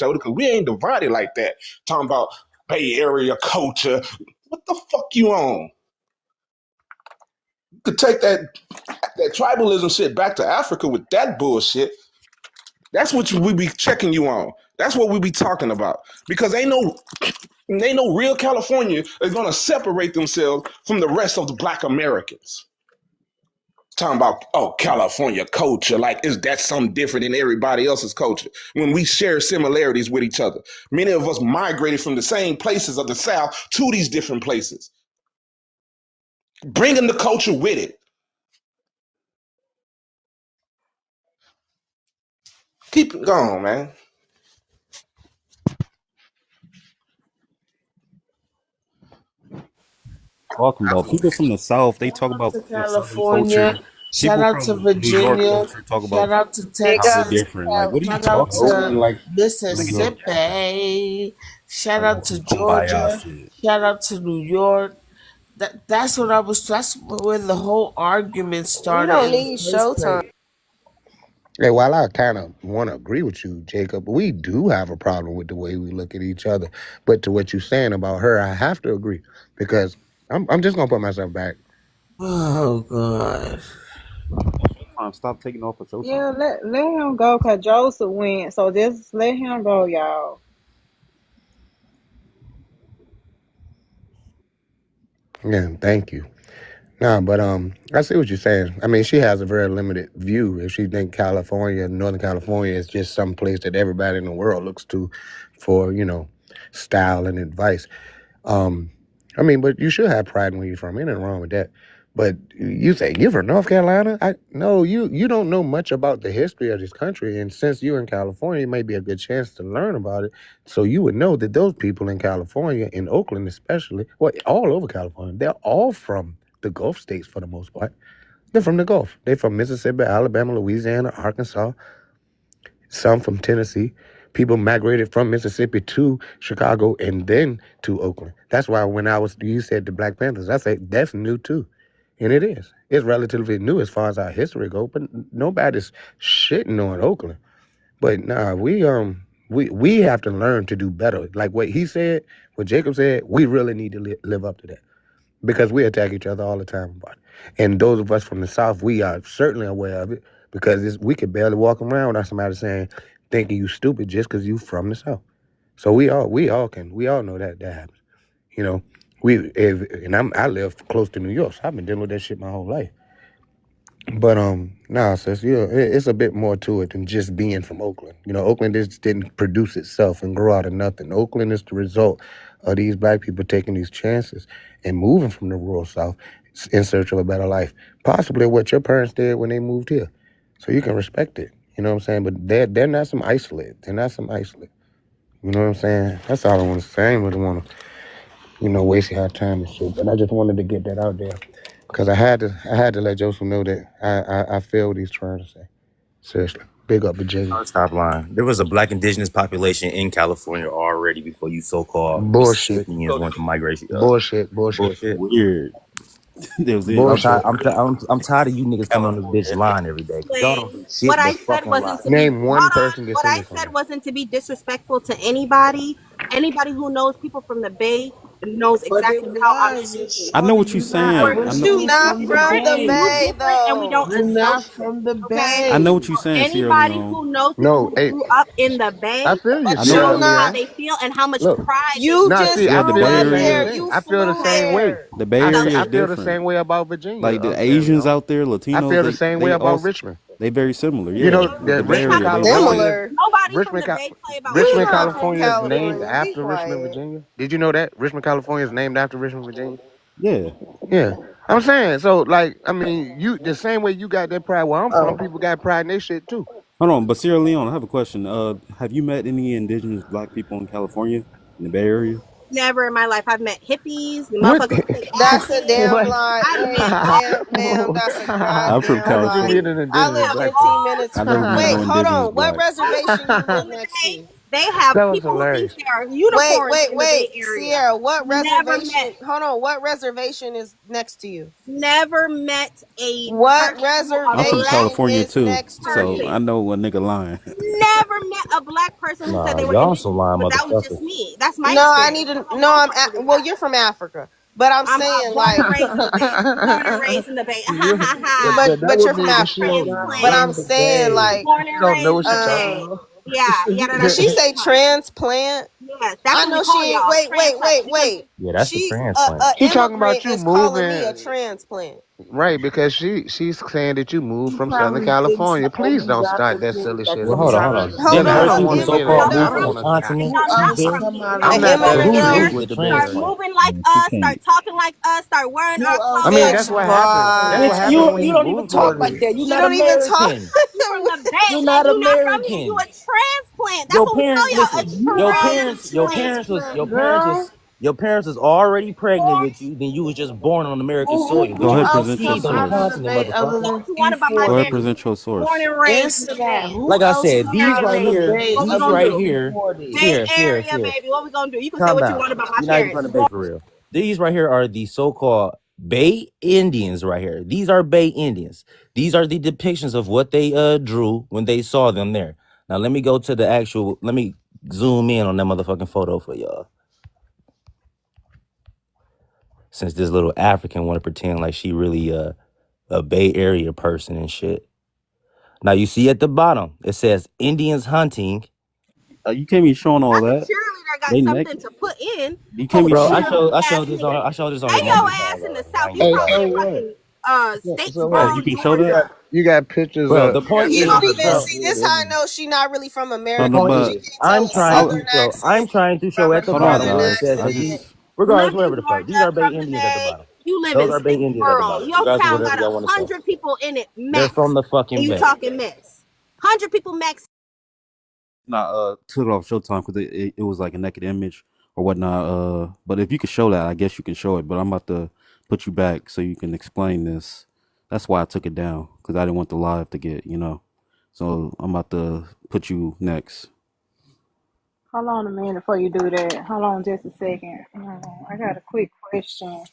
shoulder because we ain't divided like that. Talking about Bay Area culture. What the fuck you on? You could take that tribalism shit back to Africa with that bullshit. That's what we be checking you on. That's what we be talking about. Because ain't no real California is gonna separate themselves from the rest of the Black Americans. talking about, oh, California culture, like is that something different than everybody else's culture? When we share similarities with each other. Many of us migrated from the same places of the South to these different places, bringing the culture with it. Keep it going, man. Talking about people from the South, they talk about To the Southern California. culture. Shout People out to from New York Virginia. culture talk Shout about out to Big how we ups Texas. to different. Like, what are you Shout out talking about? to Like Nigga, Mississippi. Shout out to kumbaya Georgia. shit. Shout out to New York. That's what I was. That's where the whole argument We started don't in the need first Showtime. place. Hey, while I kind of want to agree with you, Jacob, we do have a problem with the way we look at each other. But to what you're saying about her, I have to agree because I'm just gonna put myself back. Oh God. Stop taking off for Showtime. Yeah, let him go because Joseph went. So just let him go, y'all. Yeah, thank you. No, but I see what you're saying. I mean, she has a very limited view. If she think California, Northern California, is just some place that everybody in the world looks to for, style and advice. I mean, but you should have pride where you're from. Ain't nothing wrong with that. But you say you're from North Carolina? No, you don't know much about the history of this country. And since you're in California, it may be a good chance to learn about it. So you would know that those people in California, in Oakland especially, well, all over California, they're all from the Gulf states for the most part. They're from the Gulf. They're from Mississippi, Alabama, Louisiana, Arkansas, some from Tennessee. People migrated from Mississippi to Chicago and then to Oakland. That's why when you said the Black Panthers, I said that's new too. And it is. It's relatively new as far as our history goes, but nobody's shitting on Oakland. But nah, we have to learn to do better. Like what he said, what Jacob said, we really need to live up to that. Because we attack each other all the time about it. And those of us from the South, we are certainly aware of it because we could barely walk around without somebody thinking you stupid just because you from the South. So we all know that happens. I live close to New York, so I've been dealing with that shit my whole life. But nah, sis, it's a bit more to it than just being from Oakland. Oakland just didn't produce itself and grow out of nothing. Oakland is the result of these Black people taking these chances and moving from the rural South in search of a better life. Possibly what your parents did when they moved here. So you can respect it. You know what I'm saying? But they're not some isolate. They're not some isolate. You know what I'm saying? That's all I want to say. I ain't really want to, waste our time and shit. But I just wanted to get that out there. Because I had to let Joseph know that I feel what he's trying to say. Seriously. Big up Virginia. Stop lying. There was a Black indigenous population in California already before you so-called Bullshit. Mississippians went to migration. Bullshit. Weird. There was Bullshit. I'm tired of you niggas coming on this bitch line every day. Y'all don't do shit What I but said fucking wasn't lie. to be Name one hold on. person that's What in I this said country. wasn't to be disrespectful to anybody. Anybody who knows people from the Bay knows But exactly it how I'm was. speaking. I know what you're saying. We're I We're know. You she's not from the from the Bay. Bay different and we don't We're not associate. from the Okay. I know Bay. what you're saying, Sierra Anybody Leone. who knows people No, who hey, grew up in the Bay I feel you, I Sierra knows know. how Leone. they feel and how much Look, pride they You nah, feel. just see, I Yeah, the flew feel Bay the up same Area. there. thing. You I feel the flew same way. there. The Bay Area I is feel the different. same way about Virginia. Like the Sierra Asians Leone. out there, I Latinos, feel the same way about Richmond. they very similar. You Yeah, know but that the Bay They Richmond, have Area, a they California different. is Similar. nobody from Richmond, the Bay play about We Richmond, not from California is named California. Be after Richmond, quiet. Virginia. Did you know that Richmond, California is named after Richmond, Virginia? Yeah. Yeah, I'm saying so. Like, I mean, you the same way you got that pride. Where I'm from, Oh. people got pride in their shit too. Hold on, but Sierra Leone, I have a question. Have you met any indigenous Black people in California, in the Bay Area? never in my life. I've met hippies, the What? motherfuckers play That's a acid. damn What? lie. I've Hey, met all ma'am, that's a I'm from goddamn How did you lie. meet California. an I indigenous live have Black 15 person? minutes I never from. met Wait, no hold indigenous on. What Black. reservation you in live the next Bay. to? They have That was people who think hilarious. they are unicorns in the Bay Wait, Area. Sierra. What Never reservation? met. Hold on. What reservation is next to you? Never met a What person who a I'm from black reservation California is too, next to so you? I know a nigga lying. Never met a black person who said Nah, they were y'all indigenous, some lying but that was just motherfuckers. me. That's my No, I experience. need to. I No, don't know well, you're from Africa, but I'm saying born and like, raised in the Bay. Born and raised in the Bay. Ha You, ha yeah, ha. so that but you're would from mean that she Africa. don't But Transplant. I'm know the saying Bay. like, Born She and don't know raised what in she the talking Bay. about. Yeah, yada did da she say transplant? Yeah, transplants. That's I what we know she call ain't. y'all. Wait, Transplants. Because wait. Yeah, that's the She transplant. She talking immigrant about you is calling me a moving, transplant. right? Because she's saying that you moved He from Southern probably thinks California. that Please you don't got start to that think silly that shit. Well, you hold on, hold Southern on. Hold Didn't And on, I first don't you an the want to get so-called in. immigrant. I move don't from the want to. continent? y'all are You not did. from here. somebody An I'm who not that Move immigrant knows here, girl. stupid. Who's the start transplant? moving like She us, can't. start talking like us, start wearing you our are I clothes mean, like that's French what us. happens. That's what Bitch, happens What? when you you don't even move to talk a. like that. You're You not don't even talk. American. You from the Bay You're and not you not from here. You American. a transplant. That's Your what we call parents, y'all, a listen. you are the transplant. transplant girl. Your parents was already pregnant with you. Then you was just born on American soil. But Go you ahead, Who was else present your come conceived on the out of the source. continent, Bay other motherfucker. Say than what you want about my Go ahead, daddy. 340? present your Born source. and raised Answer in the that. Bay. Who Like I else said, come these out of right the here, Bay What we these other gonna right than do? here, 340? Bay here, here, Area, here. baby. What we gonna do? You can say Calm what you down. want about my You're not even trying parents. to Bay for real. These right here are the so-called Bay Indians right here. These are Bay Indians. These are the depictions of what they drew when they saw them there. Now let me go to the actual. Let me zoom in on that motherfucking photo for y'all. Since this little African want to pretend like she really a Bay Area person and shit. Now you see at the bottom it says Indians hunting. You can't be showing all Not the that. cheerleader got They something naked. to put in. You can't be Holy Bro, showing cheerleader I ass showed this nigga. on Stay her your multi-page ass in the now south. you You Hey, got from it. so what? fucking Oh, Statesboro, you can show that? Georgia. You got pictures Bro, of. the point You You is, don't got even bro, see this. How I know she not really from No, the no, America. point She is, but can't tell a southern I'm accent trying to show from at a the hold on, bottom northern where it guys. says I that accent. these, just regardless, Live in whatever the fuck, these Georgia are Bay from the Indians at the Bay. bottom. You live Those in are Bay Indians at the Statesboro. bottom, Your regardless of town whatever got y'all want to say. 100 people in it They're max. from the And fucking you Bay. talking mess. 100 people max. not took it off Showtime because it was like a naked image or whatnot. But if you could show that, I guess you can show it. But I'm about to put you back so you can explain this. That's why I took it down because I didn't want the live to get, you know. So I'm about to put you next. Hold on a minute before you do that. Hold on just a second. I got a quick question.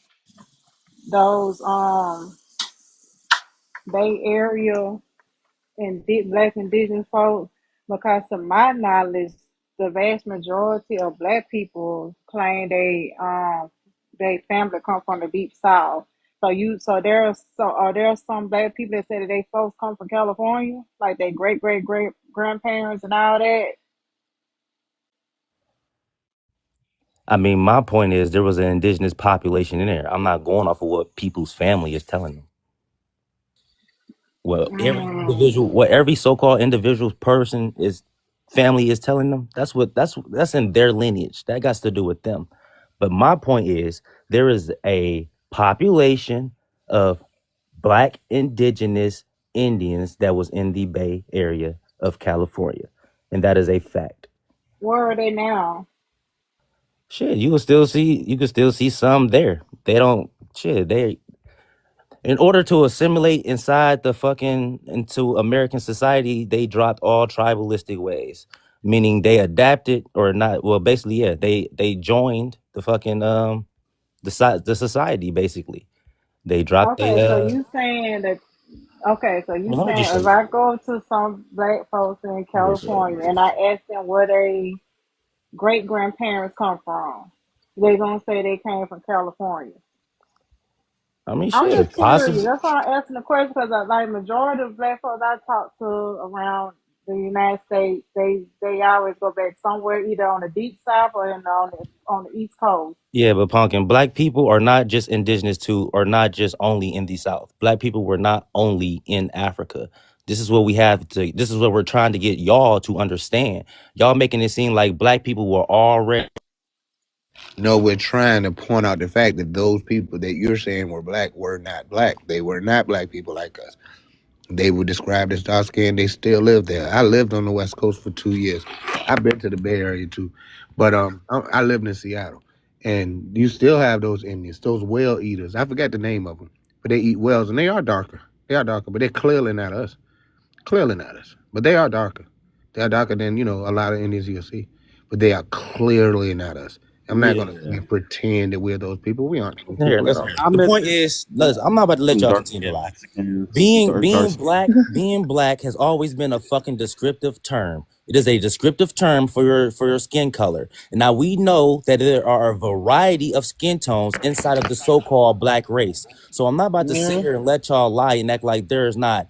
Those Bay Area and black indigenous folks, because to my knowledge, the vast majority of black people claim they family come from the deep south. So are there some black people that say that they folks come from California, like their great grandparents and all that? I mean, my point is there was an indigenous population in there. I'm not going off of what people's family is telling them. Well, Mm. what every so-called individual person is family is telling them, that's in their lineage. That got to do with them. But my point is there is a population of black indigenous Indians that was in the Bay Area of California. And that is a fact. Where are they now? Shit, you can still see some there. They don't shit, they in order to assimilate inside the fucking into American society, they dropped all tribalistic ways. Meaning they adapted or not, well basically, yeah, they joined the fucking the society basically. They dropped Okay, so they you saying that Okay, so you let me saying just show if you. I go to some black folks in Here's California and I ask them where they great grandparents come from, they gonna say they came from California. I mean I'm shit, just curious. possibly. That's why I'm asking the question because like majority of black folks I talk to around the United States, they always go back somewhere either on the deep south or on the east coast. Yeah, but Punkin, black people are not just indigenous to, or not just only in the South. Black people were not only in Africa. This is what we're trying to get y'all to understand. Y'all making it seem like black people were already. No, we're trying to point out the fact that those people that you're saying were black were not black. They were not black people like us. They were described as dark skinned. They still live there. I lived on the West Coast for 2 years. I've been to the Bay Area too, but I lived in Seattle, and you still have those Indians, those whale eaters. I forgot the name of them, but they eat whales, and they are darker. They are darker, but they're clearly not us. Clearly not us, but they are darker. They are darker than a lot of Indians you'll see, but they are clearly not us. I'm not gonna Yeah. pretend that we're those people. We aren't those Here, people at listen. all. I The met point is, listen, I'm not about to let some y'all dark continue to skinned lie. Mexicans, Being black has always been a fucking descriptive term. It is a descriptive term for your skin color. And now we know that there are a variety of skin tones inside of the so-called black race. So I'm not about to sit Yeah. here and let y'all lie and act like there's not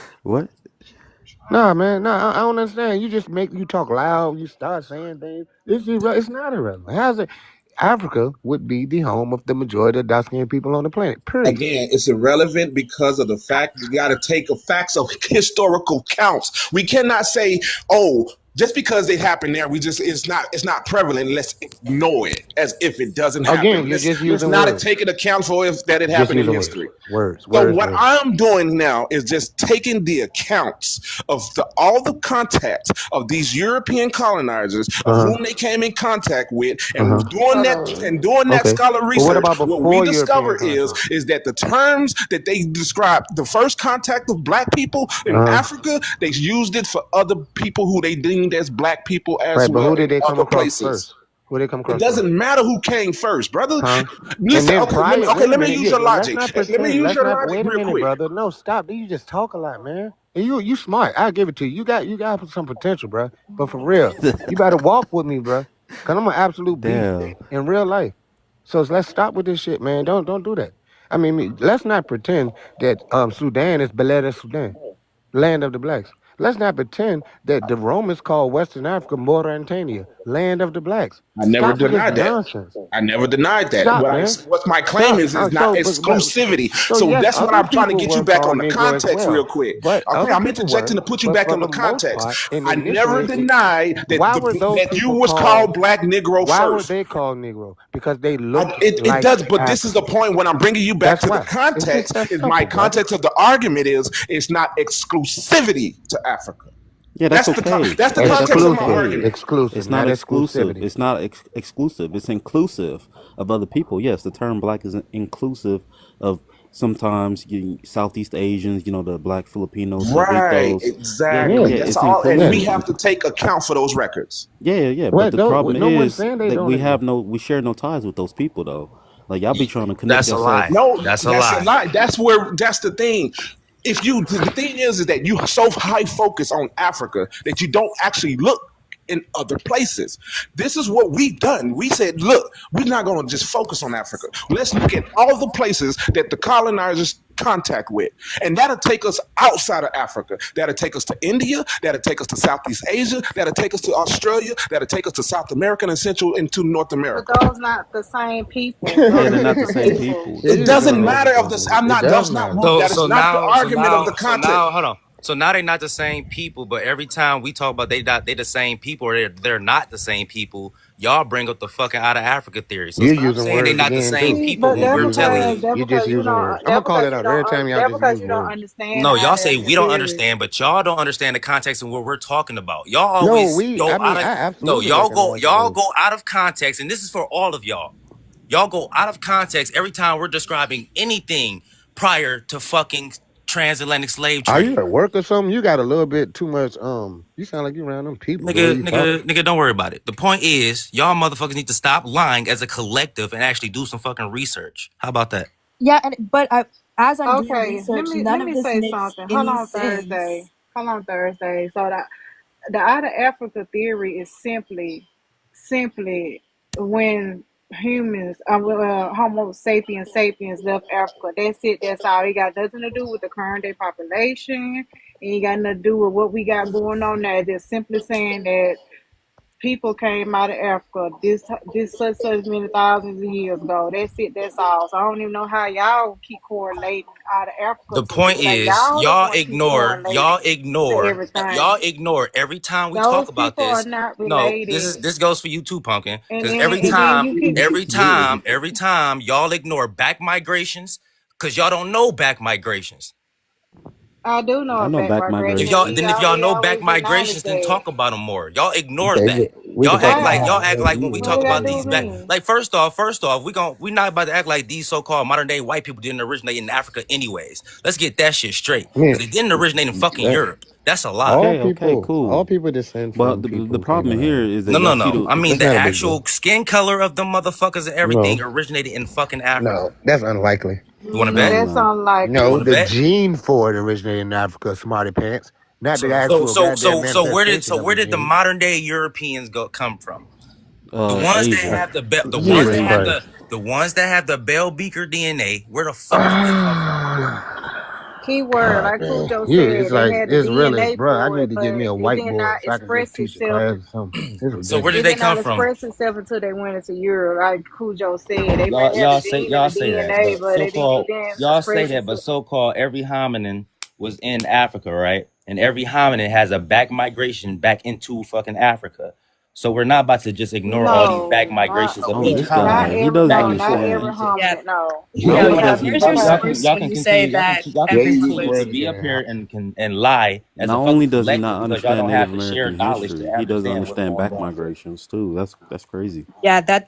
What? Nah, man, nah, I don't understand. You talk loud, you start saying things. It's not irrelevant. How's it? Africa would be the home of the majority of dark-skinned people on the planet. Period. Again, it's irrelevant because of the fact you got to take a facts of historical counts. We cannot say, oh, just because it happened there, it's not prevalent. Let's ignore it as if it doesn't happen. Again, you're Let's just using not words. take into account for if that it Just happened in using history. words. So what I'm doing now is just taking the accounts of all the contacts of these European colonizers of whom they came in contact with, and doing that Okay. scholar But what research. about What we before discover European is that the terms that they describe the first contact of black people in Africa, they used it for other people who they deemed as black people as Right, but well who did in they come other across places. first? Where they come It across from? doesn't matter who came first, brother. Huh? And Listen, then okay, prior, wait a let me minute, use your let's logic. not Let me pretend. use Let's your not. logic Wait a real minute, quick. brother. No, stop. You just talk a lot, man. And you smart. I give it to you. You got some potential, bro. But for real, you better walk with me, bro. Cause I'm an absolute beast Damn. in real life. So let's stop with this shit, man. Don't do that. I mean, let's not pretend that Sudan is Beled el Sudan, land of the blacks. Let's not pretend that the Romans called Western Africa Mauritania, land of the blacks. I never Stop with this denied that. nonsense. I never denied that. Stop, man. What my claim is Stop. not But exclusivity. so So yes, that's what other I'm trying to people get you were back called on the Negro as context well. real quick. But Okay, other I'm people interjecting were. to put you But back for on the the most context. part, and I never initially, denied that why were those that you people was called Black Negro Why were first. they called Negro? Because they looked It like does, but this is the Africans. point when I'm bringing you back That's to the why. It's just context. that Is my simple, brother. context of the argument is it's not exclusivity to Africa. Yeah, that's That's okay. that's the Yeah, that's context of my okay. argument. Exclusive, It's not not exclusive. exclusivity. It's not exclusive. It's inclusive of other people. Yes, the term black is inclusive of sometimes Southeast Asians, the black Filipinos, Right, Negritos. exactly. Yeah, That's it's all, and we inclusive. have to take account for those records. Yeah. But What? the problem No one's is saying they that don't we exist. we share no ties with those people though. Like y'all be trying to connect That's a lie. yourself. No, That's a that's a lie. lie. That's the thing. The thing is that you so high focus on Africa that you don't actually look in other places. This is what we've done. We said, look, we're not going to just focus on Africa. Let's look at all the places that the colonizers contact with. And that'll take us outside of Africa. That'll take us to India. That'll take us to Southeast Asia. That'll take us to Australia. That'll take us to South America and Central into North But America. those not the same people. Yeah, Those are they're not the different same people. people. It It is doesn't different. matter of this. I'm It not. does That's not. matter. That is not the argument of the context. Hold on. So now they're not the same people, but every time we talk about they the same people or they're not the same people, y'all bring up the fucking out of Africa theory. So You're stop using saying they're words not the again same too. See, people but when You're we're using telling words. you. You're just using words. I'm gonna call it out every time y'all just use you don't words. understand No, the y'all out of say Africa we don't theory. understand, but y'all don't understand the context and what we're talking about. Y'all No, always I go mean, out I of absolutely recognize the y'all word. go out of context, and this is for all of y'all. Y'all go out of context every time we're describing anything prior to fucking transatlantic slave Are you trade. at work or something? You got a little bit too much. You sound like you around them people. The way you talking. Nigga, don't worry about it. The point is, y'all motherfuckers need to stop lying as a collective and actually do some fucking research. How about that? Yeah, but as I'm doing Okay, research, let none of me this say makes something. any sense. Hold on Thursday. So the out of Africa theory is simply when humans, Homo sapiens left Africa. That's it. That's all. It got nothing to do with the current day population. And it got nothing to do with what we got going on now. Just simply saying that people came out of Africa this such many thousands of years ago. That's it. That's all. So I don't even know how y'all keep correlating out of Africa The to point like is, y'all the one keep correlating to everything. y'all ignore every time we talk Those about people are this. not No, related. this goes for you too, Pumpkin. Because And then you can every time y'all ignore back migrations, because y'all don't know back migrations. I do know I know about back migration. migration. If y'all We know back always acknowledge migrations, then that. talk about them more. Y'all ignore Okay, that. we can talk about Y'all Why? act like when we What talk it got about to do these with back, me? like first off, we not about to act like these so-called modern day white people didn't originate in Africa anyways. Let's get that shit straight. I mean, Because they didn't originate in fucking Europe. That's a lie. Okay, all cool. people descend But from the people who came problem out of here Africa. is that y'all see No. I mean That's the not a big deal. actual skin color of the motherfuckers and everything No, originated in fucking Africa. no, that's unlikely. You want to no, bet? it's That's not. You unlikely. No, want to the bet? gene for it originated in Africa, smarty pants, not the actual goddamn manifestation of Where the did the gene. modern day Europeans come from? The ones that Asia. have the ones Jesus that have Christ. the ones that have the Bell Beaker DNA. Where the fuck did they come from? Keyword, like Man, Cujo it's said, they like had the it's really, DNA bro. I for need it, to but get me a it did not whiteboard so I can just express teach a itself. class or something. It's So where ridiculous. did It they did not come from? express itself until they went into Europe. Like Cujo said, they may have the Y'all gene and y'all the say that, DNA, but but it didn't y'all say express that, but itself. so called every hominin was in Africa, right? And every hominin has a back migration back into fucking Africa. So we're not about to just ignore all these back No, migrations of Oh, each this not guy. He hominin every, doesn't back no, into not understand. every into Yeah, hominid. No. yeah. No, Yeah, because where's your Okay. source when you say that Yeah, everyone you use was? continue to words be up again, here Hop. and lie as Not a only fucking does he collective not because y'all understand don't Native have the shared American knowledge to history, he doesn't understand what's understand going back on. migrations too. That's crazy. Yeah, that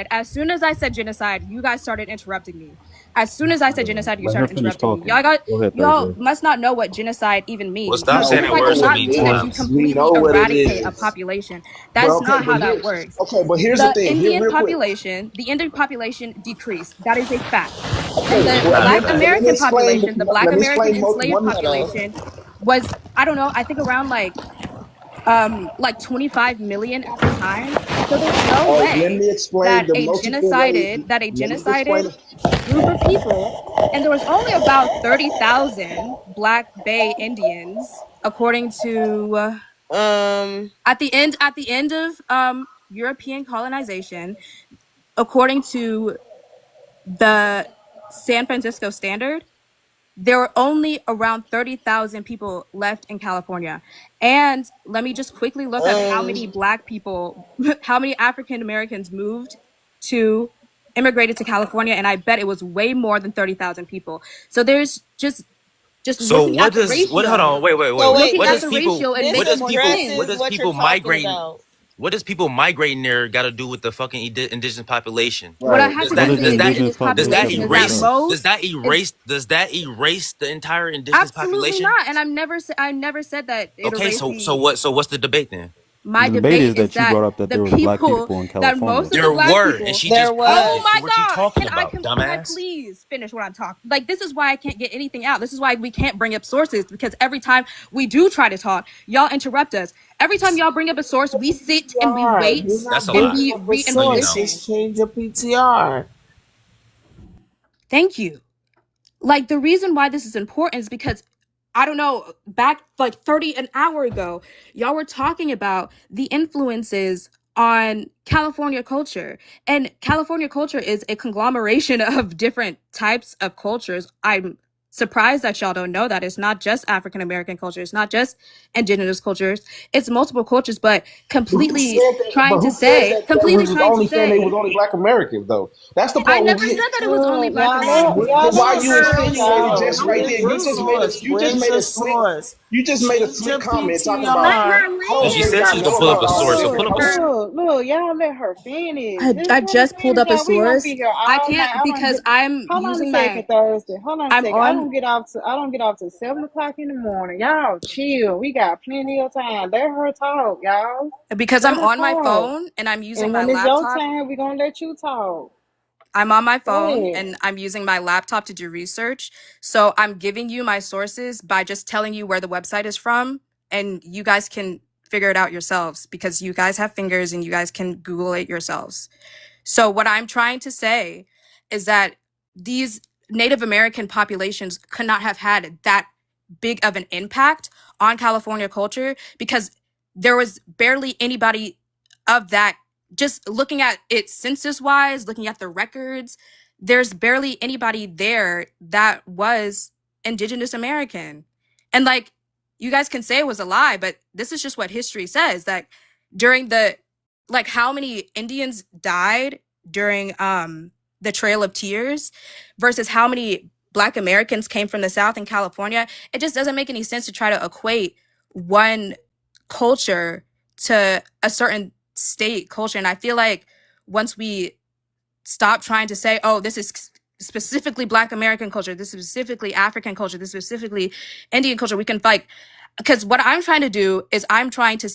genocide. As soon as I said genocide, you guys started interrupting me. As soon as I said genocide, you Let her started finish interrupting me. talking. Go ahead, Y'all Thursday. must not know what genocide even Well, means. stop No, saying we that Genocide know word does what so not it many mean that you is. times. We completely know what it eradicate a is. population. But That's okay, not but how here, that works. okay, but here's the The thing. Here, Indian real quick. population decreased. That is a fact. Okay, And the well, Not a here, Black fact. well, let me American explain. population, the Black Let me American explain enslaved one minute. population was, I don't know, I think around like 25 million at the time. So there's no Let way me explain that the a multiple ways. Let me explain genocided it. group of people, and there was only about 30,000 Black Bay Indians, according to at the end of European colonization, according to the San Francisco Standard. There were only around 30,000 people left in California. And let me just quickly look up how many Black people, how many African Americans immigrated to California, and I bet it was way more than 30,000 people. So there's just So looking at what the does what? Hold ratio, on, wait, wait, wait, So wait. wait, looking What at does the this people? ratio, it What makes does more people? addresses What sense. does what you're people talking migrating? about. What does people migrating there got to do with the fucking indigenous population? What I Right. had Does to do What that with is the the does that indigenous indigenous does that population? population is Break it that erase down. does that erase the entire indigenous absolutely population? not. And I never said that it Okay, erased so the. what's the debate then? My The debate debate is is that you that brought up that the there was black people people in that California. most of the There Black were, and people. she There just proved Oh it. So my was. what you God! talking about, Can I dumbass? please finish what I'm talking? Like, this is why I can't get anything out. This is why we can't bring up sources, because every time we do try to talk, y'all interrupt us. Every time y'all bring up a source, we sit and we PTR. wait You're That's not a and lie. bringing we up a read and So we you source. know. listen. Just change your PTR. Thank you. Like, the reason why this is important is because I don't know, back like 30 an hour ago, y'all were talking about the influences on California culture. And California culture is a conglomeration of different types of cultures. I'm surprised that y'all don't know that. It's not just African American culture, it's not just indigenous cultures, it's multiple cultures, but But who said that? But who said that we completely was trying to only saying they was say, only Black Americans though? That's the I part where never we. said that it was only Black Americans. But Y'all let why her you finish insinuated though. just right Where's there? your source? Where's your source? You just made a Change slick your comment talking Let about. PTR. her I don't She land. think said she y'all was know gonna pull up about a all source. that. So So pull up a. Look, y'all let her finish. Just I let her just pulled finish, up a y'all. We gonna be source. here I all night. can't because I'm Hold on a using second, my. Thursday. Hold on a I'm second. I on don't get off till 7 o'clock in the morning. Y'all chill. We got plenty of time. Let her talk, y'all. because Let I'm her on my talk. phone and I'm using And my when it's your laptop. time, we gonna let you talk. I'm on my Go phone ahead. and I'm using my laptop to do research. So I'm giving you my sources by just telling you where the website is from, and you guys can figure it out yourselves because you guys have fingers and you guys can Google it yourselves. So what I'm trying to say is that these Native American populations could not have had that big of an impact on California culture because there was barely anybody of that. Just looking at it census wise, looking at the records, there's barely anybody there that was Indigenous American. And like, you guys can say it was a lie, but this is just what history says, that during the, like, how many Indians died during the Trail of Tears versus how many Black Americans came from the South in California. It just doesn't make any sense to try to equate one culture to a certain state culture. And I feel like once we stop trying to say, oh, this is specifically Black American culture, this is specifically African culture, this is specifically Indian culture, we can like, because what I'm trying to do is I'm trying to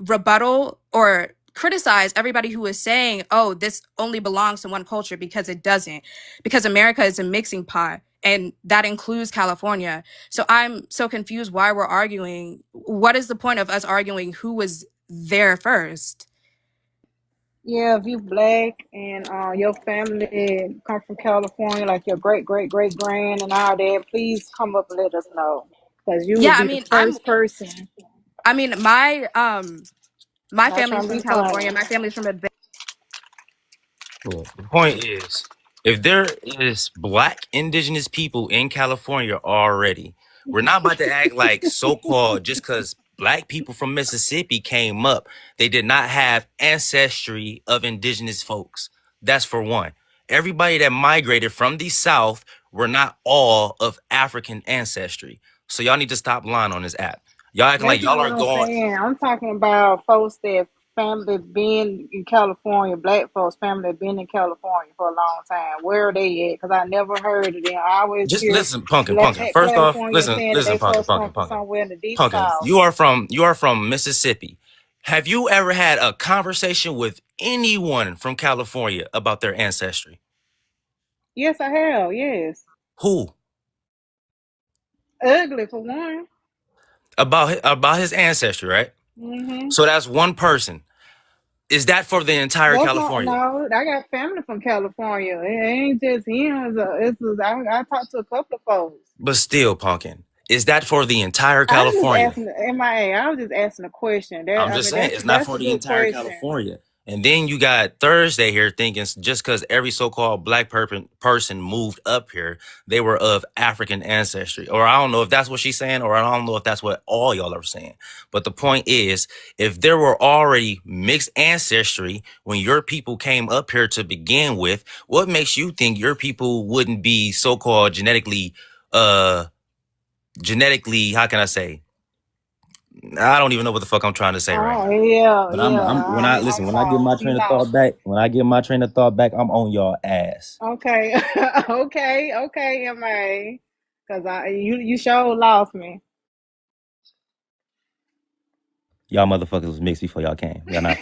rebuttal or criticize everybody who is saying, oh, this only belongs to one culture, because it doesn't, because America is a mixing pot and that includes California. So I'm so confused why we're arguing. What is the point of us arguing who was there first? Yeah, if you black and your family come from California, like your great grand and all that, please come up and let us know, because you Yeah, would be the first person. My Not family's trying to from be California. funny. My family's from Advance. Yeah. The point is, if there is Black indigenous people in California already, we're not about to act like so-called just because Black people from Mississippi came up, they did not have ancestry of indigenous folks. That's for one. Everybody that migrated from the South were not all of African ancestry. So y'all need to stop lying on this app. Y'all acting like That's y'all not are what I'm going. saying. I'm talking about folks that family that been in California, black folks family that been in California for a long time. Where are they at? Because I never heard of them. I always Just hear listen, Pumpkin, black Pumpkin. First off, California listen, saying that listen, they Pumpkin, folks Pumpkin, come from Pumpkin. somewhere in the deep Pumpkin, south. you are from Mississippi. Have you ever had a conversation with anyone from California about their ancestry? Yes, I have. Yes, Who? ugly for one. About his ancestry, right? Hmm. So that's one person. Is that for the entire That's not California? no. I got family from California. It ain't just him. I talked to a couple of folks. But still, Pumpkin, is that for the entire I was just California? asking MIA. I was just asking a question. I'm just saying it's not That's for a the good entire question. California. And then you got Thursday here thinking just because every so-called black person moved up here, they were of African ancestry. Or I don't know if that's what she's saying, or I don't know if that's what all y'all are saying. But the point is, if there were already mixed ancestry when your people came up here to begin with, what makes you think your people wouldn't be so-called genetically, how can I say? I don't even know what the fuck I'm trying to say right Oh now. yeah, But yeah. when I listen, when I get my You train of thought lost back, me. I'm on y'all ass. Okay, okay, MIA. Cause you sure lost me. Y'all motherfuckers was mixed before y'all came. Y'all not.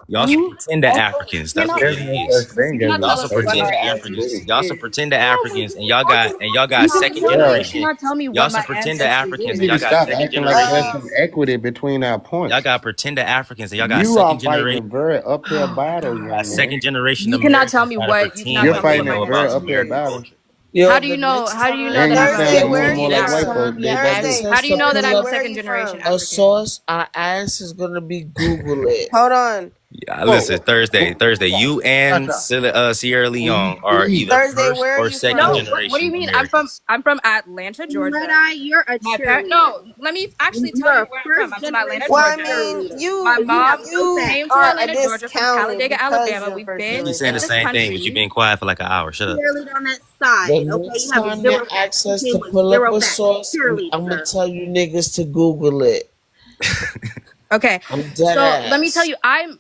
Y'all some You pretender also Africans. That's what cannot There's it no is. such thing you as cannot a Y'all tell some us what our pretender ancestry Africans. Y'all some is. pretender No, Africans, and y'all got you cannot second tell me you yeah. generation. cannot tell me Y'all what some my pretender ancestry Africans, You and need is. to y'all got stop second acting like there's generation. some equity between our Y'all points. got pretender Africans, and y'all got You are second fighting a generation. very uphill Oh battle, God. Got young man. second generation You cannot tell Americans me trying to what you pretend cannot You're tell like me they what fighting a my know very about ancestry uphill American is. battle. culture. How Yo, do the you know next how do you time know And that you I'm Thursday, sound second where more are and more you like generation white from? folks African? day by ask day. Thursday, How do you us a know that Thursday, I'm where are second you political generation from? a African? source, our ass is gonna be Google it. Hold on. Yeah, listen, Whoa, Thursday, you and Chacha, Sierra will you Leone are either please? Thursday, first where are or you second No, from? what do you generation mean? Americans. I'm from Atlanta, Georgia. Red Eye, you're a My parent cheerleader. no, let me actually tell You're you a where I'm from. first I'm from Atlanta, generation Well, I Georgia. mean, cheerleader. My So you have mom no you came facts. to are Atlanta, Georgia from discounted Talladega, because Alabama. you're We've first been Keep in saying the this generation. same thing, but you've country. been quiet for like an hour. Shut up. Cheerleader on that The side, okay? next You have time they zero facts. ask You us came to with pull up zero a facts. source, Cheerleader, I'm gonna sir. tell you niggas to Google it. Okay. I'm dead So let me tell ass. you, I'm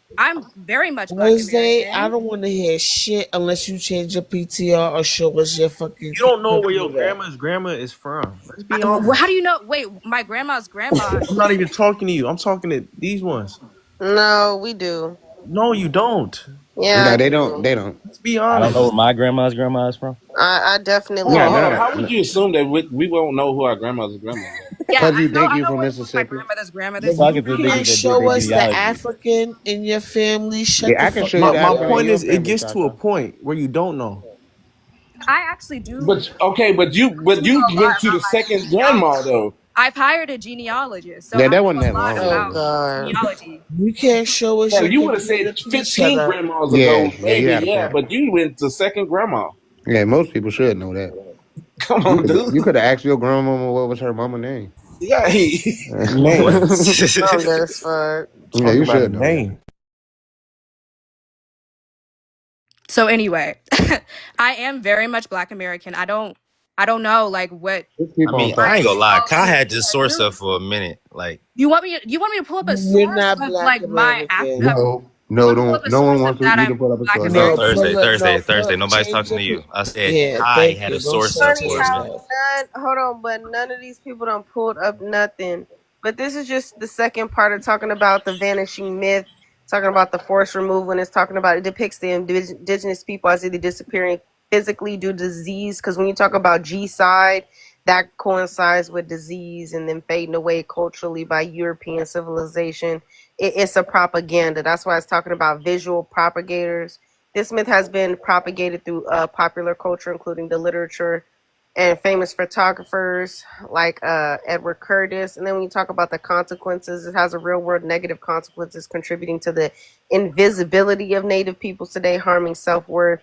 very much Black Thursday, I American. don't want to hear shit unless you change your PTR or show us your fucking You don't know where your computer. grandma is from. Let's be How do honest. you know? Wait, my grandma's grandma. I'm not even talking to you. I'm talking to these ones. No, we do. No, you don't. Yeah, I No, they don't. do. They don't. Let's be I don't know where honest. my grandma is from. I definitely Yeah, Hold on. do. How no, would you assume that we won't know who our grandmother's grandmother is? Yeah, because you think I you know from who my Mississippi. grandmother's You grandmother's If you talking to from. niggas can't that did show their us the genealogy. African in your family, shut Yeah, the I can fuck show you My the up, my African in point yo. your is, it family, gets to a Chacha. point where you don't know. I actually do But okay, but know you a lot went to about the my second grandma genealogy. though. I've hired a genealogist, so Yeah, I that know wasn't a that lot long Oh about ago. God. genealogy. You can't show us Now your you would have computer, said please shut 15 up. grandmas Yeah, ago, yeah, you maybe, had a yeah. point. But you went to second grandma. Yeah, most people should know that. Come on, dude. You could have asked your grandmama what was her mama name. Yeah, Name. I'm dead as fuck. Yeah, Talk you about a should know that. name. So anyway, I am very much Black American. I don't know like what Just keep I on mean, talking. I my ain't gonna lie. Kyle genealogy had this source says. up for a minute. Like, You want me to pull up a You're source not of black like my American. No, you no, want me to pull up don't. a No one source of wants that you I'm to put up a Black source. no, No, American? Thursday, pull up, Thursday, no, Thursday. Nobody's change talking your to you. I said yeah, Kai thank had you. a Don't source up censor Funny for a how minute. yourself. hold on, but none of these people done pulled up nothing. But this is just the second part of talking about the vanishing myth, talking about the forced removal, and it's talking about it depicts the indigenous people as either disappearing physically due to disease. Because when you talk about G-side, that coincides with disease and then fading away culturally by European civilization. It's a propaganda. That's why it's talking about visual propagators. This myth has been propagated through popular culture, including the literature and famous photographers like Edward Curtis. And then when you talk about the consequences, it has a real world negative consequences contributing to the invisibility of Native peoples today, harming self worth,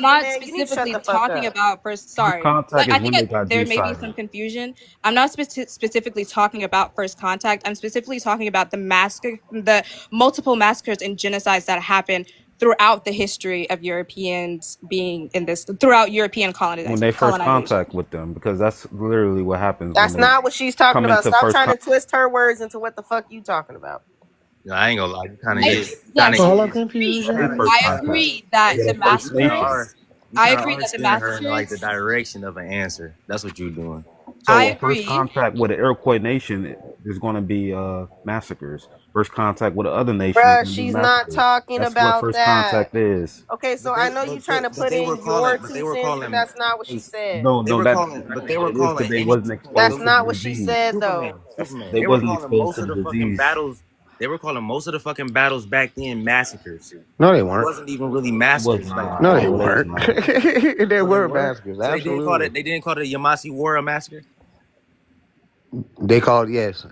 not man. You need to shut specifically the fuck talking up. about first. Sorry, Contact is I when think they got there may be G-sided. some confusion. I'm not specifically talking about first contact. I'm specifically talking about the multiple massacres and genocides that happened throughout the history of Europeans being in this throughout European When colonization. they first contact with them, because that's literally what happens when That's they not what she's talking come about. into Stop first trying to contact. twist her words into what the fuck you talking about. I ain't gonna lie. You kind of I, is. yes, All I of agree. confusion. First I contact. agree that Yeah, the the First You kind of Nation. massacres. are. You I kind of agree are that the steering her in like the massacres. direction of an answer. That's what you're doing. I So first agree. contact with the Iroquois nation is going to be massacres. First contact with the other nation is Bruh, going to be she's not massacres. talking That's what about first that. contact is. Okay, so But I they, know you trying to but put they were in your calling, but they 2 were cents, but calling, that's not what she said. No, they no, were that calling, but they it were is calling because they any. wasn't That's exposed to not the what she disease. said, Superman, though. Superman. They They were wasn't calling exposed most to of the the fucking disease. battles. They were calling most of the fucking battles back then massacres. No, they It weren't. wasn't even really It was massacres. Like not. No, they No, it was weren't. not. They so they were were. massacres. So they didn't call Absolutely. it. They didn't call it the Yamasi War a massacre. They called yes.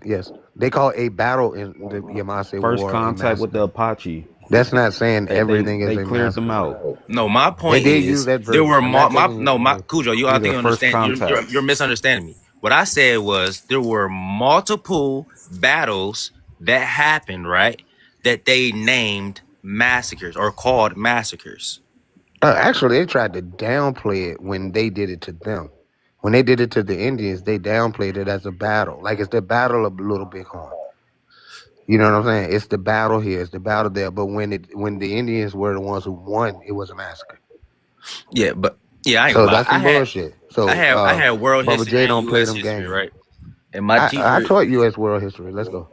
They call a battle in the Yamasee First War a contact with massacre. the Apache. That's not saying They everything is they a cleared them massacre. out. No, my They point did use is that there verse. were I'm not my taking no my away Cujo. I These think are you first understand. contacts. You're misunderstanding me. What I said was there were multiple battles that happened, right? That they named massacres or called massacres. Actually, they tried to downplay it when they did it to them. When they did it to the Indians, they downplayed it as a battle. Like it's the battle of Little Bighorn. You know what I'm saying? It's the battle here, it's the battle there. But when the Indians were the ones who won, it was a massacre. Yeah, but yeah, I ain't So gonna lie. that's some bullshit. So I had world Bubba history J and don't play U.S. them history, games. right? And my I teacher. taught U.S. world history. Let's go.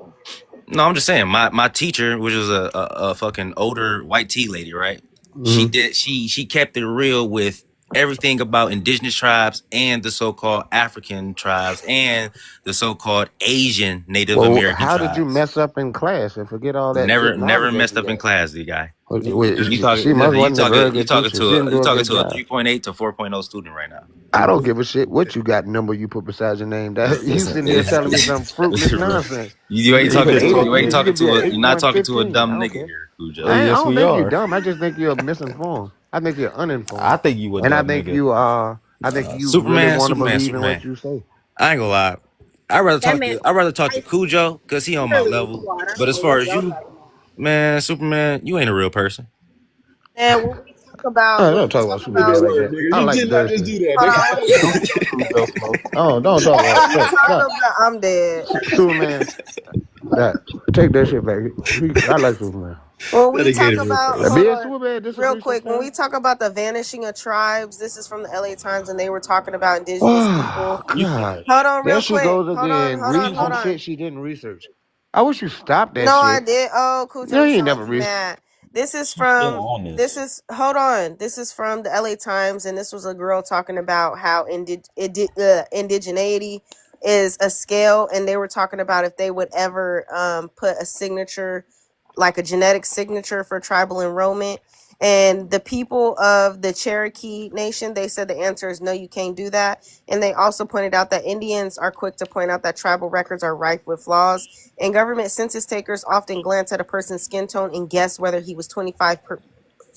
No, I'm just saying my teacher, which was a fucking older white tea lady, right? Mhm. She kept it real with everything about indigenous tribes and the so-called African tribes and the so-called Asian Native Well, American how did you tribes. mess up in class and forget all that Never good knowledge that messed you up in got? class, the guy. Well, You talking she must you wasn't a very talking you good talking teacher. She didn't do a good to a job. 3.8 to 4.0 student right now. I don't give a shit what you got number you put beside your name. That you sitting there telling me some fruitless nonsense. You ain't You talking put to eight. you ain't You talking could be to an a you're not talking to a 8.15. I dumb don't nigga care. here, Cujo. Oh, yes, don't we think you are. dumb. I just think you're misinformed. I think you're uninformed. I think you a And I dumb think nigga. you are. I think you really want to believe in what you say. I ain't gonna lie. I'd rather That talk man, to Cujo because he on my literally level. water But as on far your as belt you, right now. man, Superman, you ain't a real person. And when we talk about, Oh, when don't we talk talk about about, Superman like that. I You like did not dirt just shit. do that, hold nigga. on, let me say. Oh, don't talk When about we that. talk about, I'm dead. Superman. That take that shit back. I like Superman. When we talk about, hold Me and on, Superman real disagree quick, when we sometimes. talk about the vanishing of tribes, this is from the LA Times, and they were talking about indigenous Oh people. God, Hold on, there real she quick. goes Hold on, again, hold on, reading hold on. shit she didn't research. I wish you stopped that No, I shit. did. Oh, Cujo, No, you you ain't sound never like you researched. mad. This is She's still from, on this. hold on. This is from the LA Times, and this was a girl talking about how indigeneity is a scale, and they were talking about if they would ever put a signature, like a genetic signature for tribal enrollment. And the people of the Cherokee Nation, they said the answer is no, you can't do that. And they also pointed out that Indians are quick to point out that tribal records are rife with flaws. And government census takers often glance at a person's skin tone and guess whether he was 25%,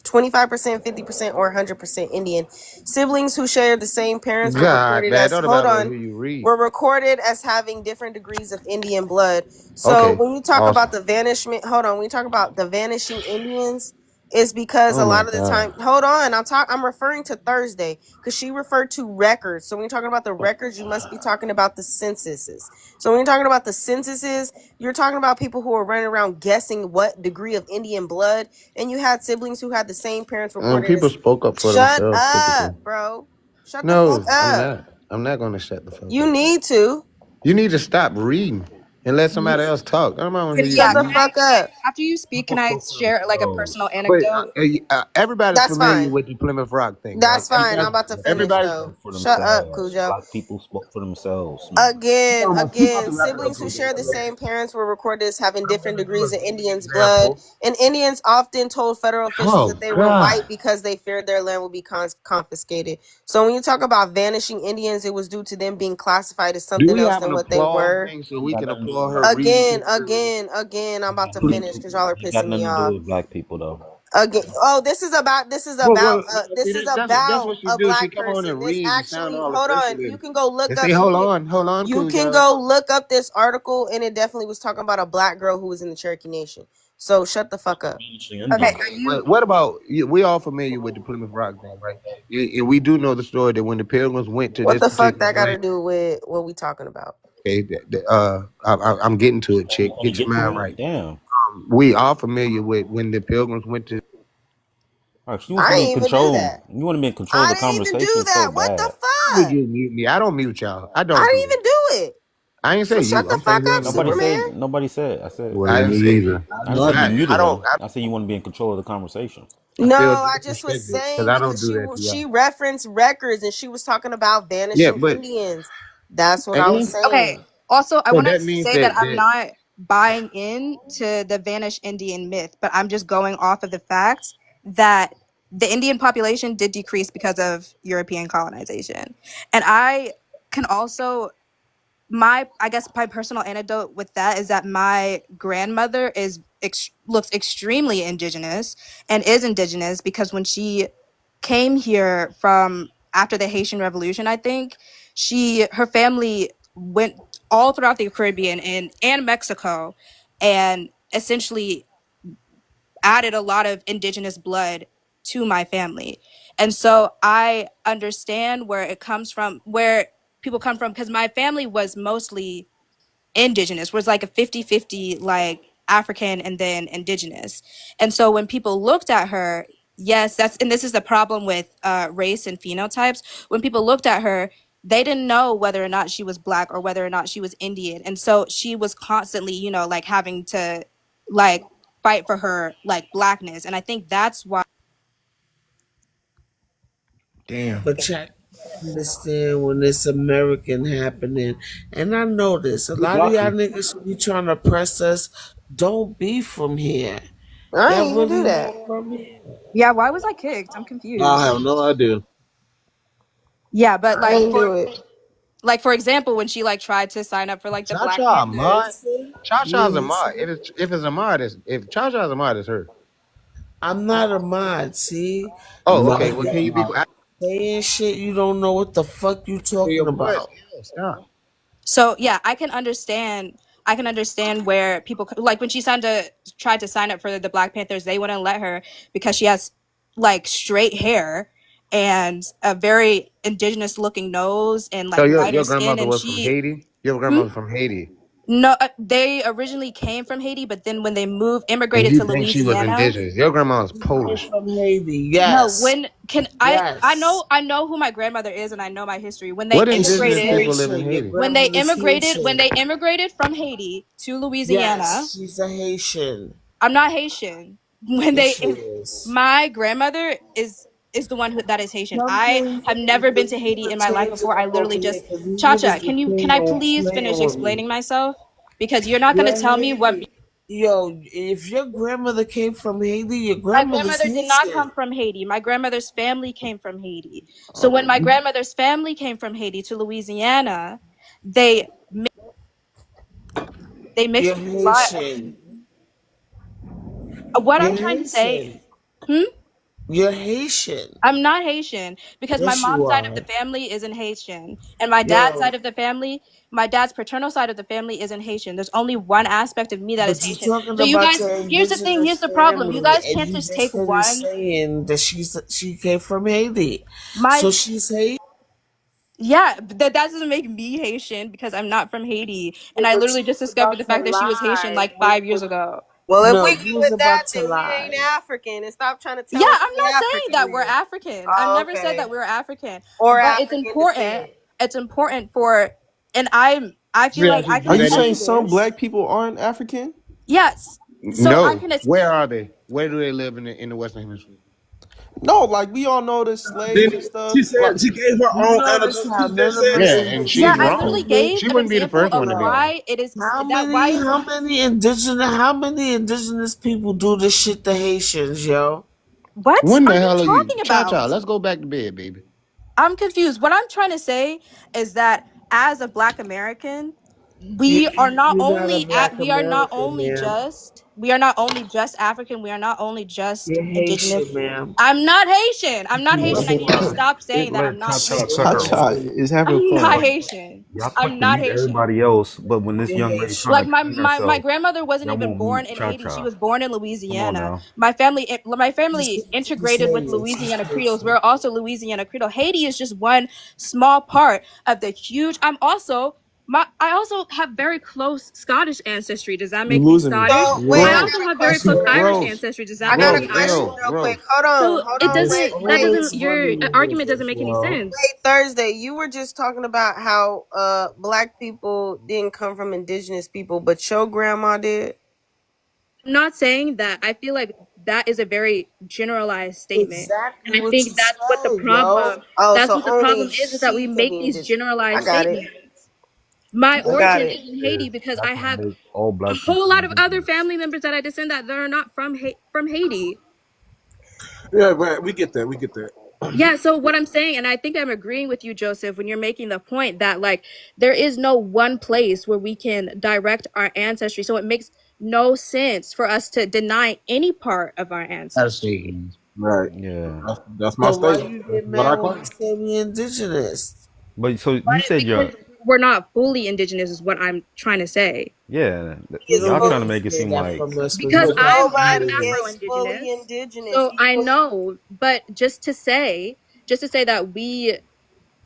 50%, or 100% Indian. Siblings who share the same parents were God, recorded that as, don't hold matter on, who you read. were recorded as having different degrees of Indian blood. So Okay, when you talk awesome. about the vanishment, hold on, when you talk about the vanishing Indians, it's because Oh a my lot of the time, God. hold on, I'm referring to Thursday because she referred to records. So when you're talking about the records, you must be talking about the censuses. So when you're talking about the censuses, you're talking about people who are running around guessing what degree of Indian blood, and you had siblings who had the same parents reported People as, spoke up for shut themselves typically. up, bro. Shut the No, fuck up. I'm not going to shut the fuck You up. need to. You need to stop reading and let somebody else talk. I don't want to hear you Shut the read. fuck up. After you speak, can I share like a personal But anecdote? everybody's That's familiar fine. with the Plymouth Rock thing, right? That's fine. I'm about to finish Everybody's though. For Shut up, themselves. Cujo. Black people spoke for themselves, man. Again, siblings who share the same parents were recorded as having different degrees of Indians' blood, and Indians often told federal officials that they were white because they feared their land would be confiscated. So when you talk about vanishing Indians, it was due to them being classified as Do something we else have than an what they applause were. thing so we Got can nothing to do applaud with her black reading? Again, I'm about to finish because y'all are It got pissing me nothing to do off. with black people though. Again, oh, this is about Well, see, that's what she a do. She black come on person. and This read and sound actually, all hold on, official you can go look and up. say, hold on, You can Cujo. go look up this article, and it definitely was talking about a black girl who was in the Cherokee Nation. So shut the fuck up. Okay, are you? What about we all familiar with the Plymouth Rock thing, right? And we do know the story that when the Pilgrims went to What this the fuck particular that got to place, do with what we talking about? okay, I'm getting to it, chick. Trying to Get your get to mind it. right. Damn. we are familiar with when the Pilgrims went to. You want to I be in didn't even do control. that. You want to be in control of I the didn't even do conversation that. so What the bad. Would fuck? you mute me? I don't mute y'all. I I don't didn't do it. even do it. I ain't So say shut you. the I'm saying fuck up, Nobody Superman. said. Nobody said. I said. I didn't say you. I didn't say you muted I don't. him. I said you want to be in control of the conversation. No, feel I just was disrespected because saying I don't because do that to she y'all. referenced records and she was talking about Yeah, vanishing but Indians. That's what I was and Okay. saying. Also, I so want to that means say that I'm that not buying into the vanished Indian myth, but I'm just going off of the fact that the Indian population did decrease because of European colonization. And I can also I guess my personal anecdote with that is that my grandmother looks extremely indigenous and is indigenous because when she came here from after the Haitian Revolution, I think her family went all throughout the Caribbean and Mexico and essentially added a lot of indigenous blood to my family. And so I understand where it comes from, where people come from, because my family was mostly indigenous, was like a 50-50, like African and then indigenous. And so when people looked at her, yes, and this is the problem with race and phenotypes. When people looked at her, they didn't know whether or not she was Black or whether or not she was Indian. And so she was constantly, like having to like fight for her like Blackness. And I think that's why. damn. But check, understand when it's American happening. And I know this. A Who lot of blocked y'all you? niggas be trying to press us. Don't be from here. I Y'all ain't even do really that. not from here. Yeah, why was I kicked? I'm I confused. have no idea. Yeah, but I ain't do it. for example, when she like tried to sign up for like the Cha Black Cha a mod. Panthers. Cha Cha's a You mod. see? If it's a mod, if Cha Cha's a mod, it's her. I'm not a mod, see? Oh, okay. Like Well, can you be? saying shit you don't know what the fuck you talking Your about. voice. Yeah, stop. So yeah, I can understand where people like when she tried to sign up for the Black Panthers, they wouldn't let her because she has like straight hair and a very indigenous looking nose and So like lighter your skin, grandmother and was from Haiti. Your grandmother's from Haiti, no, they originally came from Haiti, but then when they and immigrated you to think she was Louisiana. indigenous. Your grandma's Came Polish. from Haiti, No, yes. when can I Yes. know who my grandmother is and I know my history. When they What indigenous immigrated people live in Haitian. Your Haiti? when they grandmother's Haitian. immigrated from Haiti to Louisiana. Yes, she's a Haitian. I'm not Haitian. When Yes, they she is. my grandmother is the one that is Haitian. I have never been to Haiti in my life before. I literally just Cha-Cha, can I please finish explaining myself? Because you're not gonna tell me what Yo, if your grandmother came from Haiti, your my grandmother's grandmother did not Haitian. come from Haiti. My grandmother's family came from Haiti. So when my grandmother's family came from Haiti to Louisiana, they mixed You're with a lot. Haitian. What You're I'm trying to say, You're Haitian. I'm not Haitian because my Yes, you mom's side of the are. family isn't Haitian, and my dad's Yo, side of the family, my dad's paternal side of the family isn't Haitian. There's only one aspect of me that is but you're Haitian. talking So you about guys, your here's the thing. Here's indigenous the problem. You family, guys and can't you just just take finished one. saying that she came from Haiti. My So she's Haitian. Yeah, but that doesn't make me Haitian because I'm not from Haiti, and I But literally you just was discovered about the to fact that she was Haitian lie. like 5 years ago. Well, if No, we you go was with that, about to then we ain't lie. African. And stop trying to Yeah, tell us I'm we not saying African that we're then. African. I've Oh, never said that okay. we're African, Or but it's African descent. important for, and I feel Yeah, like I do can Are you that tell saying you mean some this. black people aren't African? Yes, so I no? can. Where are they? Where do they live in the Western Hemisphere? No, like we all know the slaves and Then she stuff. Like, said she gave her You own notice anecdote. how She none just of said us Yeah, that. and Yeah, she's I indigenous literally wrong. people. gave She an wouldn't be the example first of one to be wrong. why it is How that why many indigenous people do this shit to Haitians, yo? what When are the you hell are you? talking Cha Cha, about? let's go back to bed, baby. I'm confused. What I'm trying to say is that as a Black American, You, we are not you're not a only black American, ma'am. we are not only just African, we are not only just You're indigenous. Haitian, ma'am. I'm not Haitian. I'm not Haitian. I That's a need you to lie. stop saying It that let I'm not Cha-Cha Haitian. tuck her off. Cha is having I'm not fun. Haitian. Y'all quick I'm to not mute Haitian. everybody else, but when this You're young lady trying Haitian. to Like explain my herself, grandmother wasn't y'all even won't born mute in Cha Haiti. She Cha. was born in Come on Louisiana. now. My family She's integrated with saying she's Louisiana Creoles. Haitian. We're also Louisiana Creole. Haiti is just one small part of the huge. I'm also I also have very close Scottish ancestry. Does that You make me losing me. Scottish? So wait, I I Bro, also got a have very question close real Irish quick. ancestry. Does I that make got a me question Irish? real quick. Hold So on, it wait, doesn't. That wait, doesn't. Your argument doesn't make any sense. wait. Thursday, you were just talking about how black people didn't come from indigenous people, but your grandma did. I'm not saying that. I feel like that is a very generalized statement, Exactly and I what think you that's what the said, yo. problem. Oh, That's so what the only problem is that we she can make be these indigenous. I generalized got it. statements. My I got origin it. is in Haiti because That's I what have makes all a black whole people lot of other indigenous. family members that I descend that are not from Haiti. Yeah, but we get that. We get that. Yeah, so what I'm saying, and I think I'm agreeing with you, Joseph, when you're making the point that like there is no one place where we can direct our ancestry. So it makes no sense for us to deny any part of our ancestry. Right. Yeah. That's my So why statement. you That's get what I mad when we claim. say we indigenous? But so you But said because we're not fully indigenous is what I'm trying to say. yeah, You y'all don't trying to get make it say seem that like from us Because because I'm Nobody is Afro-Indigenous. fully indigenous. So I People, know, but just to say that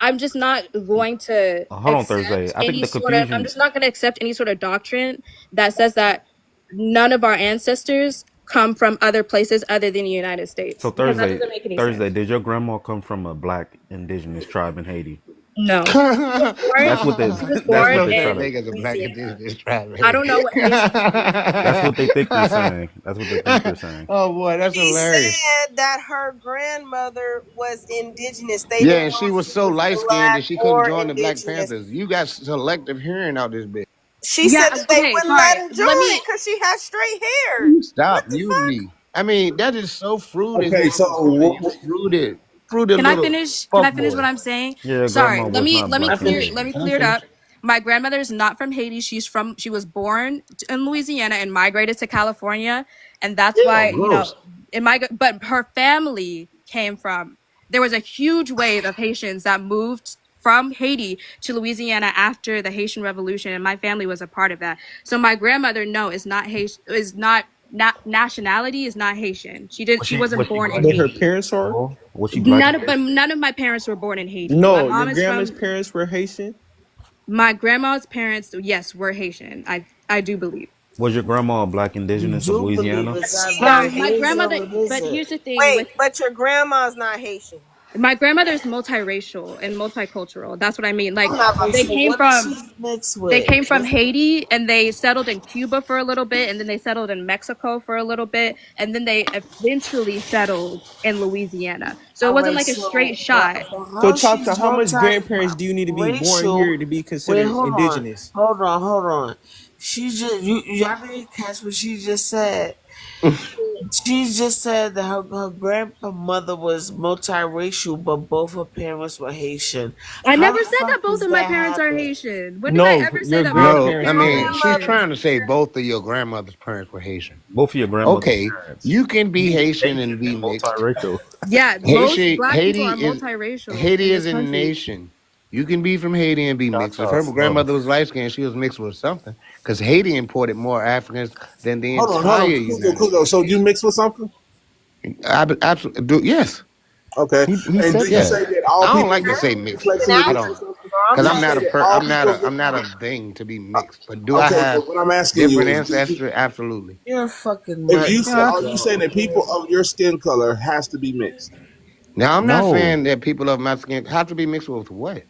I'm just not going to hold on Thursday. accept I think any the sort of, I'm confusion just not going to accept any sort of doctrine that says that none of our ancestors come from other places other than the United States, so because that Thursday doesn't make any Thursday, sense. did your grandma come from a black indigenous tribe in Haiti? No. That's what they She was that's born what no they try such in to thing as a black Louisiana. indigenous tribe. I don't know what Haitians do. that's what they think you're saying. That's what they think you're saying. Oh boy, that's she hilarious. said that her grandmother was indigenous. They Yeah, didn't and know she if was she so was light skinned that black she couldn't or join the Black indigenous. Panthers. You got selective hearing out this bitch. She Yeah, said that they okay, wouldn't let sorry. her Let join me because she had straight hair. You stop What the muting fuck? me. I mean, that is so fruited. Okay, so You fruited Can I little finish? Can fuck I finish what boy. I'm saying? Yeah, Sorry. grandma Let was me not let me black I clear finish. indigenous. let me Can I clear it finish? up. My grandmother is not from Haiti. She was born in Louisiana and migrated to California, and that's Oh, why gross. but her family came from. There was a huge wave of Haitians that moved from Haiti to Louisiana after the Haitian Revolution, and my family was a part of that. So my grandmother, no, is not Haitian. Is not nationality is not Haitian. She wasn't born in but her Haiti. parents are. Was she black None of my parents were born in Haiti. My No, your mom is grandma's from parents were Haitian. my grandma's parents. Yes, were Haitian. I do believe. Was your grandma a black You indigenous of do believe Louisiana? it's She either got it My is grandmother, or it but isn't. here's the thing wait, with but your grandma's not Haitian. my grandmother's multiracial and multicultural. That's what I mean. Like Have Okay, a they so came what is from she mixed they with? came from Haiti and they settled in Cuba for a little bit, and then they settled in Mexico for a little bit, and then they eventually settled in Louisiana. So it All wasn't right, like a so straight shot. So, how Choctaw, she's how much grandparents do you need to be born multiracial? here to be Wait, considered indigenous? hold on. She just y'all didn't catch what she just said. She just said that her grandmother was multiracial, but both her parents were Haitian. I How never the said that fuck both does of my that parents are happen? Haitian. When did I No, ever say your that my No, I grandparents were mean, she's Haitian. trying to say both of your grandmother's parents were Haitian. Both of your grandmother's Okay, parents. you can be You Haitian Haitian and be and mixed. multiracial. Yeah, most Haiti, black people Haiti are is multiracial Haiti in is this a country. nation. You can be from Haiti and be mixed. If Choctaw her slow. grandmother was light skinned, she was mixed with something. Because Haiti imported more Africans than the Hold entire on. United Kudo. States. So you mix with something? Absolutely, yes, Okay. He And do said you yes. that. say that all I don't people like of to your say skin mixed. Haitian complexion I is don't, mixed African, with something? so I'm because Do I'm you trying not say to that figure all out. people of I'm not a thing to be mixed. But do I okay, have but what I'm asking you different is, ancestry? Absolutely. You're a fucking if you nut, say, Yeah. are you saying yo. that people of your skin color has to be mixed? Now I'm not No. saying that people of my skin have to be mixed with what.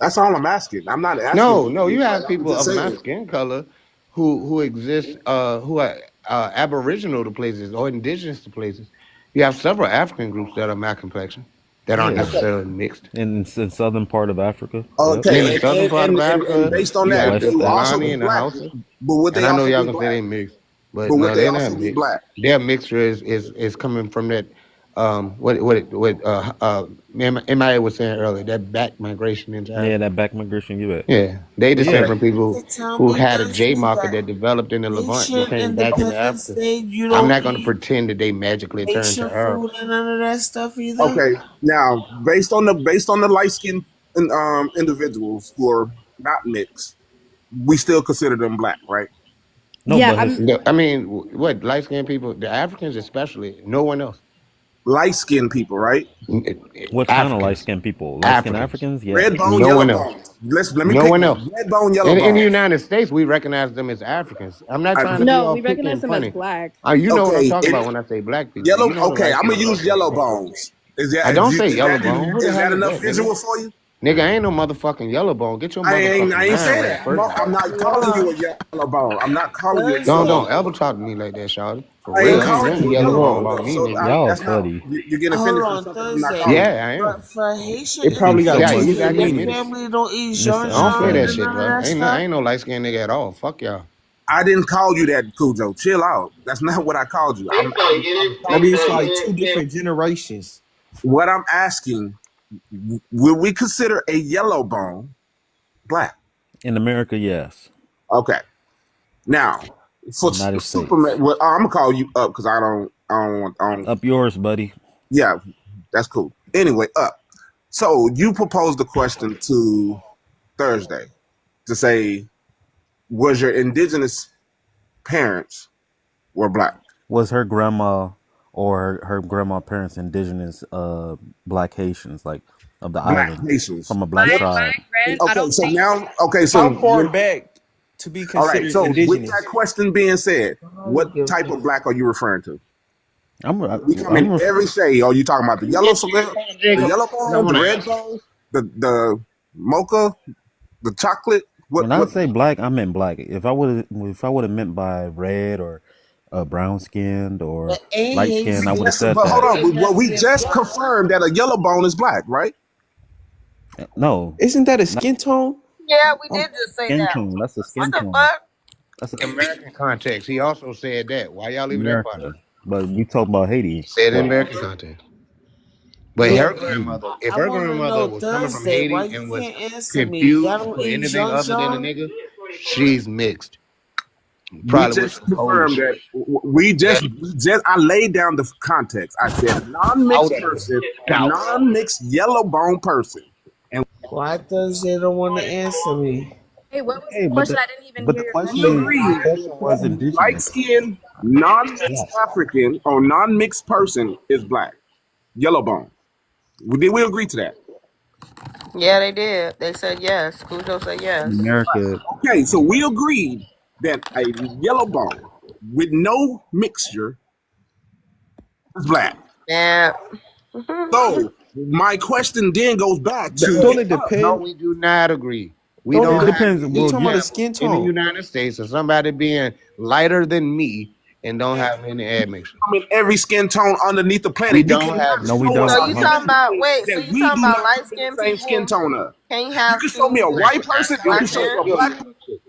That's all I'm asking. I'm not asking No, what no, you you look like. have I'm people just of my saying. skin color who exist, who are aboriginal to places or indigenous to places. You have several African groups that are my complexion that aren't Yeah. Okay. necessarily mixed. In the southern part of Africa. Yep. In the Okay, southern part of and Africa, based on you that, have they the West will also Africa. Fulani be and the black, Hausa, but would and they I know also y'all be can say black? they mixed, but But would no, they they're also not be mixed. black? Their mixture is coming from that MIA was saying earlier, that back migration into Yeah, Africa. that back migration you bet. Yeah, they But descend yeah. Okay. from people To tell who me, had a J Thursday, marker that that developed in the Levant that Haitian came back into Independence Africa. Day, you I'm don't not going to eat pretend that they magically turned to Haitian food Arabs. and none of that stuff either? Okay. Now, based on the light skinned individuals who are not mixed, we still consider them black, right? No, Yeah, but his I mean, what light skinned people, the Africans especially, no one else. light skinned people, right? What kind of light Africans. skinned people? Light skinned Africans. Africans? Yeah. Red bone, No yellow one else. bone. Let me No pick one one. else. Red bone, yellow In the bone. United States, we recognize them as Africans. I'm not I- trying to be No, all we picky recognize and them as funny. black. You know what I'm Okay, talking it, about when I say black people. yellow. You know the Okay, light I'm skinned gonna use motherfuckers yellow ain't black. bones. Is that I don't say is yellow that bone. Who the is hell that is enough that, visual nigga? for you? Nigga, I ain't no motherfucking yellow bone. Get your I motherfucking ain't mind say right that. first I'm off. not calling you a yellow bone. I'm not calling you a yellow Don't bone. ever talk to me like that, shawty. For I real, ain't I ain't calling nothing you a yellow yellow bone bone. about me, So nigga. Y'all that's not funny. you're getting Hold offended for on, something I'm not Thursday. calling you. Yeah, I am. But for Haitian It probably got Yeah, too you individuals, got many me your mixed. meanings. family don't eat Mr. Jean I don't play Jean that Understand. and shit, none of bro. that stuff. Ain't no light skinned nigga at all. Fuck y'all. I didn't call you that, Cujo. Chill out. That's not what I called you. I'm Maybe talking it's to like you. two different generations. What I'm asking, will we consider a yellow bone black? In America, yes. Okay. Now, for United States. Superman, well, I'm gonna call you up because I don't. Up yours, buddy. Yeah, that's cool. Anyway, up. So you proposed the question to Thursday to say, was your indigenous parents were black? Was her grandma or her grandma parents indigenous black Haitians, like of the Black island, Haitians. from a black tribe? I don't So think now, okay, so How far back to be all right. considered So with that indigenous? question being said, what type of black are you referring to? We come in I'm every shade. Are you talking about the yellow cement, the yellow bone, the red bone, the mocha, the chocolate? When I What? say black, I meant black. If I would have meant by red or brown skinned or light skinned, I would have said But hold that. on. Well, we just confirmed that a yellow bone is black, right? No, Isn't that a skin tone? Yeah, we did just say skin that. tone. That's a What skin the tone. fuck? That's In American context, he also said that. Why y'all leaving that part America. out? But we talk about Haiti. Said in So American context. But Yeah, her but grandmother, if I her want to grandmother know was coming from Thursday. Why Haiti you and was can't answer me? Y'all confused don't for eat anything Jean other than a Jean? nigga, she's mixed. We Probably with just some Polish confirmed shit. that. We just I laid down the context. I said a non-mixed Out of person, the a South. non-mixed yellow bone person, and Why Thursday don't want to answer me? Hey, what was hey, the question? I didn't even but hear the your we question question. agree was that indigenous. light-skinned, non-mixed Yes. African or non-mixed person is black, yellow bone. Did we agree to that? Yeah, they did. They said yes. Cujo said In yes. America, Okay, so we agreed that a yellow bone with no mixture is black. Yeah. So my question then goes back to Don't it No, depend? we do not agree. We Don't don't it it have depends. any They Well, talking about you the example skin in the tone. United States of somebody being lighter than me and don't have any admixture. I mean, every skin tone underneath the We planet. You don't have cannot no, we show us don't. So a you Hold talking human about being wait? So that you we talking do about not light share the skinned same skin people tone of. can't You have can show me a two white person. You can black show me a parents? black person,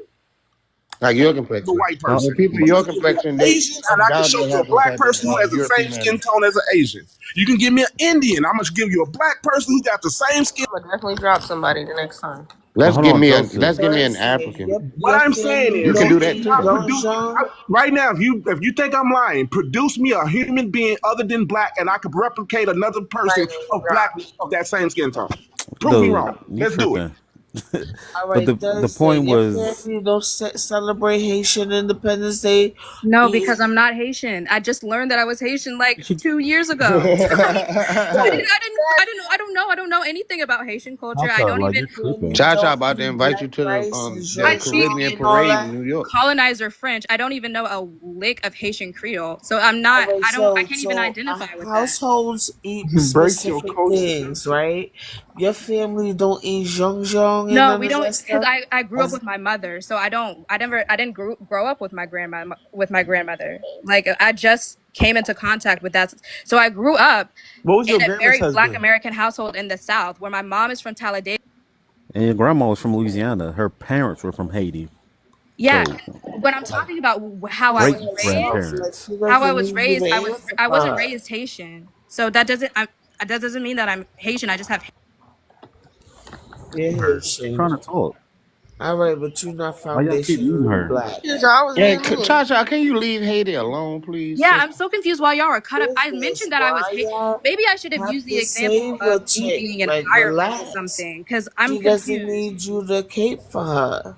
like your the complexion. white on. When person. people But you your can give me complexion, an they Asian, and I can show undoubtedly you a have some black type of person who has the same European skin ancestry. tone as an Asian. You can give me an Indian. I'm gonna give you a black person who got the same skin. I'm gonna definitely drop somebody the next time. But hold on, Joseph. Let's give me an Thursday. African. What Your I'm saying family You is, can don't you do that eat too, cannot though. Jean produce Jean? right now. If you think I'm lying, produce me a human being other than black, and I could replicate another person of blackness of that same skin tone. Prove me Dude, wrong. you Let's do it. tripping. All But right, the Thursday. point Your was, family don't celebrate Haitian Independence Day. No, Eat. because I'm not Haitian. I just learned that I was Haitian like she, 2 years ago. So I don't know anything about Haitian culture. I Chacha, don't like even. you're tripping. Cha Cha Don't about to eat invite black you to rice and the I Jean speak Jean Caribbean and all parade in that. New York. colonizer French. I don't even know a lick of Haitian Creole. So I'm All not. right, I can't even so identify with that. households eat Break your specific culture. things, right? Your family don't eat Jean Jean and No, none we of don't, that because stuff. I grew up As with my mother, so I didn't grow up with my grandmother. Like I just came into contact with that. So I grew up What was in your a grandma's very Black husband? American household in the South, where my mom is from Talladega. and your grandma was from Louisiana. Her parents were from Haiti. Yeah, So, but I'm talking about how I great was raised. like grandparents. she How I doesn't was need you raised, to answer I for wasn't her. raised Haitian. So that doesn't mean that I'm Haitian. I just have. You're She's Haitian. trying to talk. All right, but you're not Why y'all keep muting foundationally her? black. I was Yeah, being mean. Cha Cha, can you leave Haiti alone, please, Yeah, sister? I'm so confused why y'all are cut up. I Business. mentioned that I was. Why y'all Maybe I should have have used the to example save a of me chick? being in Like, Ireland or relax. something, because I'm She doesn't confused. need you to cape for her.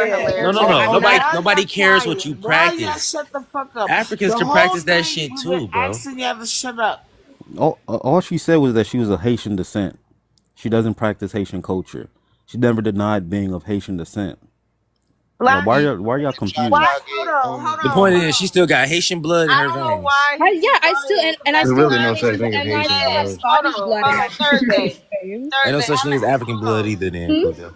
are Yeah. hilarious. No. Oh, Nobody now nobody y'all cares what quiet. you Why y'all practice. shut the fuck up? Africans The can whole practice that thing, shit we've too, been bro. asking y'all to shut up. All she said was that she was of Haitian descent. She doesn't practice Haitian culture. She never denied being of Haitian descent. Black. Why are y'all confused? Why? Hold The on. point is, she still got Haitian blood in I her don't know veins. why. I still and I There's still really have no such Haitian thing as and I Haitian still have blood. Scottish blood in my Thursday. veins. Ain't no Thursday. such thing as African blood either then, Cordell.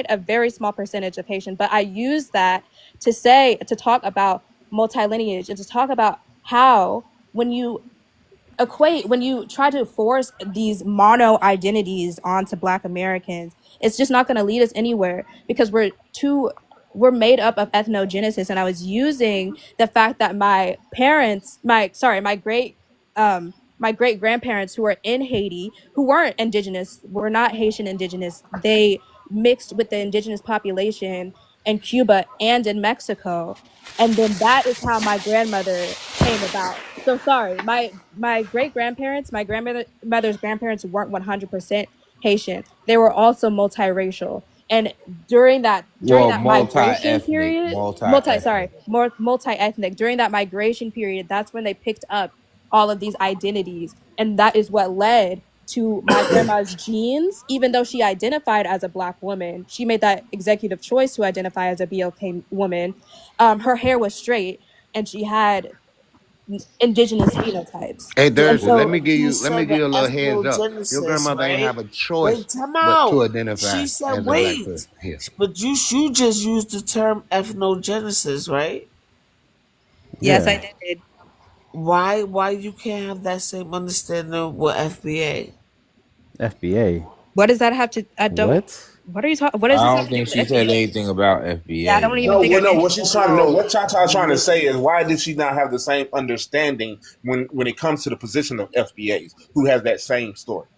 identified a very small percentage of Haitian, but I use that to talk about multilineage and to talk about how when you try to force these mono identities onto Black Americans, it's just not going to lead us anywhere, because we're made up of ethnogenesis. And I was using the fact that my great grandparents who were in Haiti, who weren't indigenous, were not Haitian indigenous. They mixed with the indigenous population in Cuba and in Mexico. And then that is how my grandmother came about. So sorry, my great grandparents, my grandmother's grandparents weren't 100% Haitian. They were also multiracial. And during that migration period, multi-ethnic, during that migration period, that's when they picked up all of these identities, and that is what led to my grandma's genes. Even though she identified as a Black woman, she made that executive choice to identify as a BLK woman. Her hair was straight, and she had indigenous phenotypes. Hey, Yeah, Thursday, but let me give you a little heads up. Your ethnogenesis, grandmother ain't right? have a choice Wait, time but to out. identify She said, as a black wait, person. Here. but you just used the term ethnogenesis, right? Yes, Yeah. I did. Why you can't have that same understanding with FBA? FBA. What does that have to? I don't. What? What are you talking? What does this I have don't to do think with she said FBA? anything about Yeah, I FBA, don't man. even No, think I well, no. mentioned. What she's trying to know, what Chacha's trying to say is, why did she not have the same understanding when it comes to the position of FBAs who has that same story?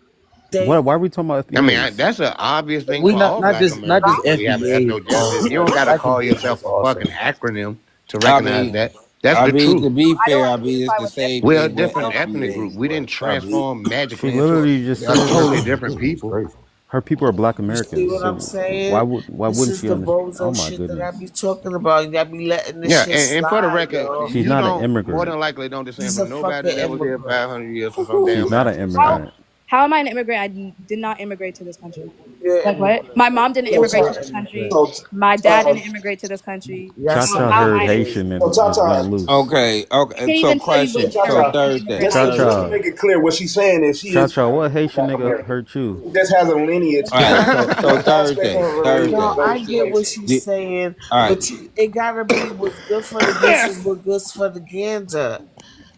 What? Why are we talking about I mean, FBAs? that's an obvious thing We for all not Black just Americans when we have an FBA. ethnogenesis. You don't got to Black call yourself indigenous a also. fucking acronym to I recognize mean, that. That's the truth. to be I don't fair, it's identify the with same We're a thing with different ethnic FBA. group. We didn't But transform She magically into literally just a said totally different people. her people are Black You see Americans. what I'm So why saying? This wouldn't is she the understand? Oh bozo my shit that I goodness. be talking about. Y'all be letting this Yeah, shit and for the slide, record, yo. She's you not an don't more immigrant. than likely don't descend He's a from nobody fucking that was here immigrant. 500 years from some She's damn not an mountain. immigrant. How am I an immigrant? I did not immigrate to this country. You're an Like what? immigrant. My mom didn't So, immigrate to so, this country. so, My dad didn't immigrate to this country. Y'all So some Cha how am heard I? immigrants. Haitian so and just went Chacha, loose. okay, I okay. can't So even tell you question. what So Chacha, Thursday. just to Cha make it clear, what she's saying is she is Cha, what Haitian Black nigga American. hurt you? She just has a lineage, All right. So an aspect of Thursday. her lineage Thursday. No, that I goes to get what Haitian. she's saying, All right. but it gotta be what's good for the goose is what good's for the gander.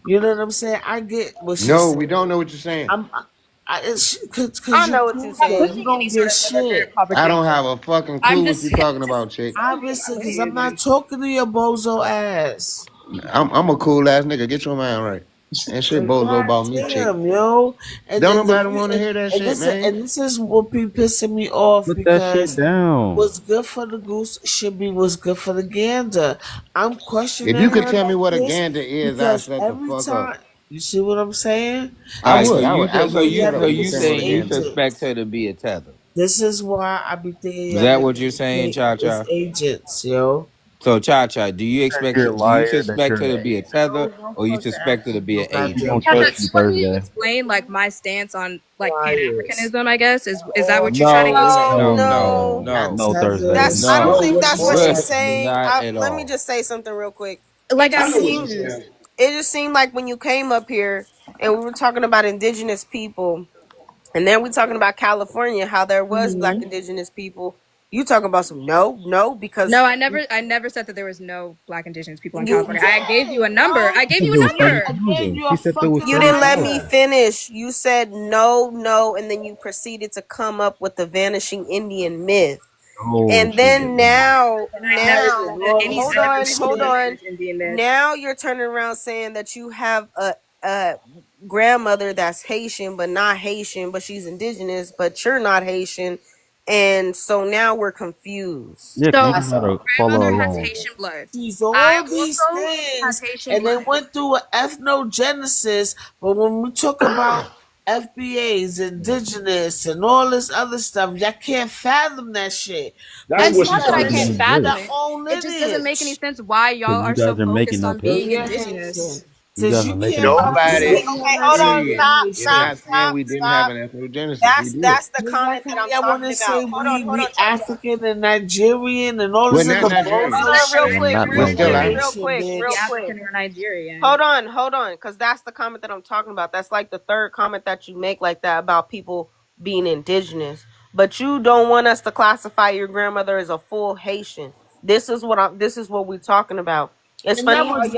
You know what I'm saying? I get what she's No, we saying. don't know what you're saying. Cause I you know what you're proved saying. that you don't get shit. I don't have a fucking I'm clue what just you're talking about, chick. Obviously, because I'm not talking to your bozo ass. I'm a cool ass nigga. Get your mind right. And shit bozo God about me, chick. damn, yo. And Don't then nobody want to hear that shit, man. this is what be pissing me off Put that shit because down. what's good for the goose should be what's good for the gander. I'm questioning If you could her tell me like what a this gander is, I'd because shut the every fuck up. time you see what I'm saying? All I right. So would. I you would absolutely shut up if you tell me what a saying you gander is. suspect her to be a tether. This is why I be thinking Is y'all that niggas what you're saying, Cha is Cha? agents, yo. So Cha Cha, do you You're a liar. That suspect her you're. to be a tether, or you suspect her to be an You agent? don't Chacha, trust do me you want me to Thursday. explain like my stance on like Pan Liars. Africanism? I guess is that what you're trying to get to? No, No, no, no, No Thursday. that's. no, I don't no, think that's what she's but saying. not at Let me all. just say something real quick. Like It I'm just seemed, confused. it just seemed like when you came up here and we were talking about indigenous people, and then we talking about California, how there was Black indigenous people. You talking about some no because No, I never said that there was no Black indigenous people in you California. I gave you a number. yo. I She gave said you there a was number. 30,000. You're She a said there was fucking you didn't let me liar. finish. You said no, and then you proceeded to come up with the vanishing Indian myth. Oh And shit. then now, And I never said that Lord, any. hold I never on, mentioned hold any on. Indian myth. Now you're turning around saying that you have a grandmother that's Haitian, but not Haitian, but she's indigenous, but you're not Haitian. And so now we're confused. Yeah, because So you my just gotta grandmother follow has along. Haitian blood. she's I all these also have things, Haitian and they blood. went through an ethnogenesis. But when we talk about FBAs, indigenous, and all this other stuff, y'all can't fathom that shit. That's But It's what you not she's that I trying gotta to can't say. stick fathom your it. own It just doesn't make any lineage. sense why y'all Because you are so guys are making focused up on being history. You're indigenous. Haitian. You Since guys you are making can't up Okay, history. Nobody, hold on, period, stop, is represent not saying we didn't have stop. an ethnogenesis. We did. That's the just like comment that how I'm y'all want talking to say about. Hold on, we Chacha. African and Nigerian and all We're this not other Nigerian. Hold bullshit on, real shit. I'm quick, not We real still quick, are. Nigerian. real Haitian, quick, real The bitch. quick. African or Nigerian. Hold on, because that's the comment that I'm talking about. That's like the third comment that you make like that about people being indigenous. But you don't want us to classify your grandmother as a full Haitian. This is what we're talking about. It's And that funny was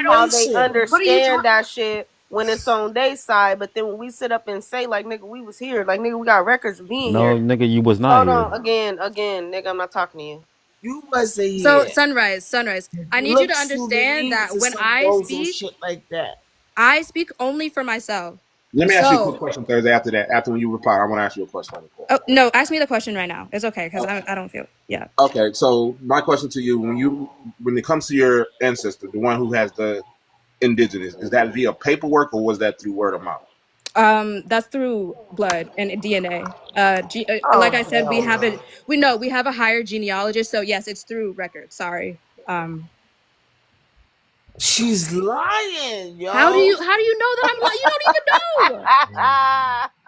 how they generation. What are you understand talking? that shit when it's on their side, but then when we sit up and say like nigga, we was here, like nigga, we got records of being No, here. nigga, you was not Hold here. on, again, nigga, I'm not talking to you. You wasn't So here. sunrise. I You need you look to understand Sudanese that or when some I bozo speak, shit like that. I speak only for myself. Let me ask you a quick So, question, Thursday. After that, after when you reply, I want to ask you a question. oh no, ask me the question right now. It's okay because I don't feel yeah. Okay, so my question to you: when it comes to your ancestor, the one who has the indigenous, is that via paperwork or was that through word of mouth? That's through blood and DNA. Oh Like I said, we hell have no. it. We know we have a higher genealogist. So yes, it's through records. Sorry. She's lying, yo. How do you know that I'm lying? You don't even know.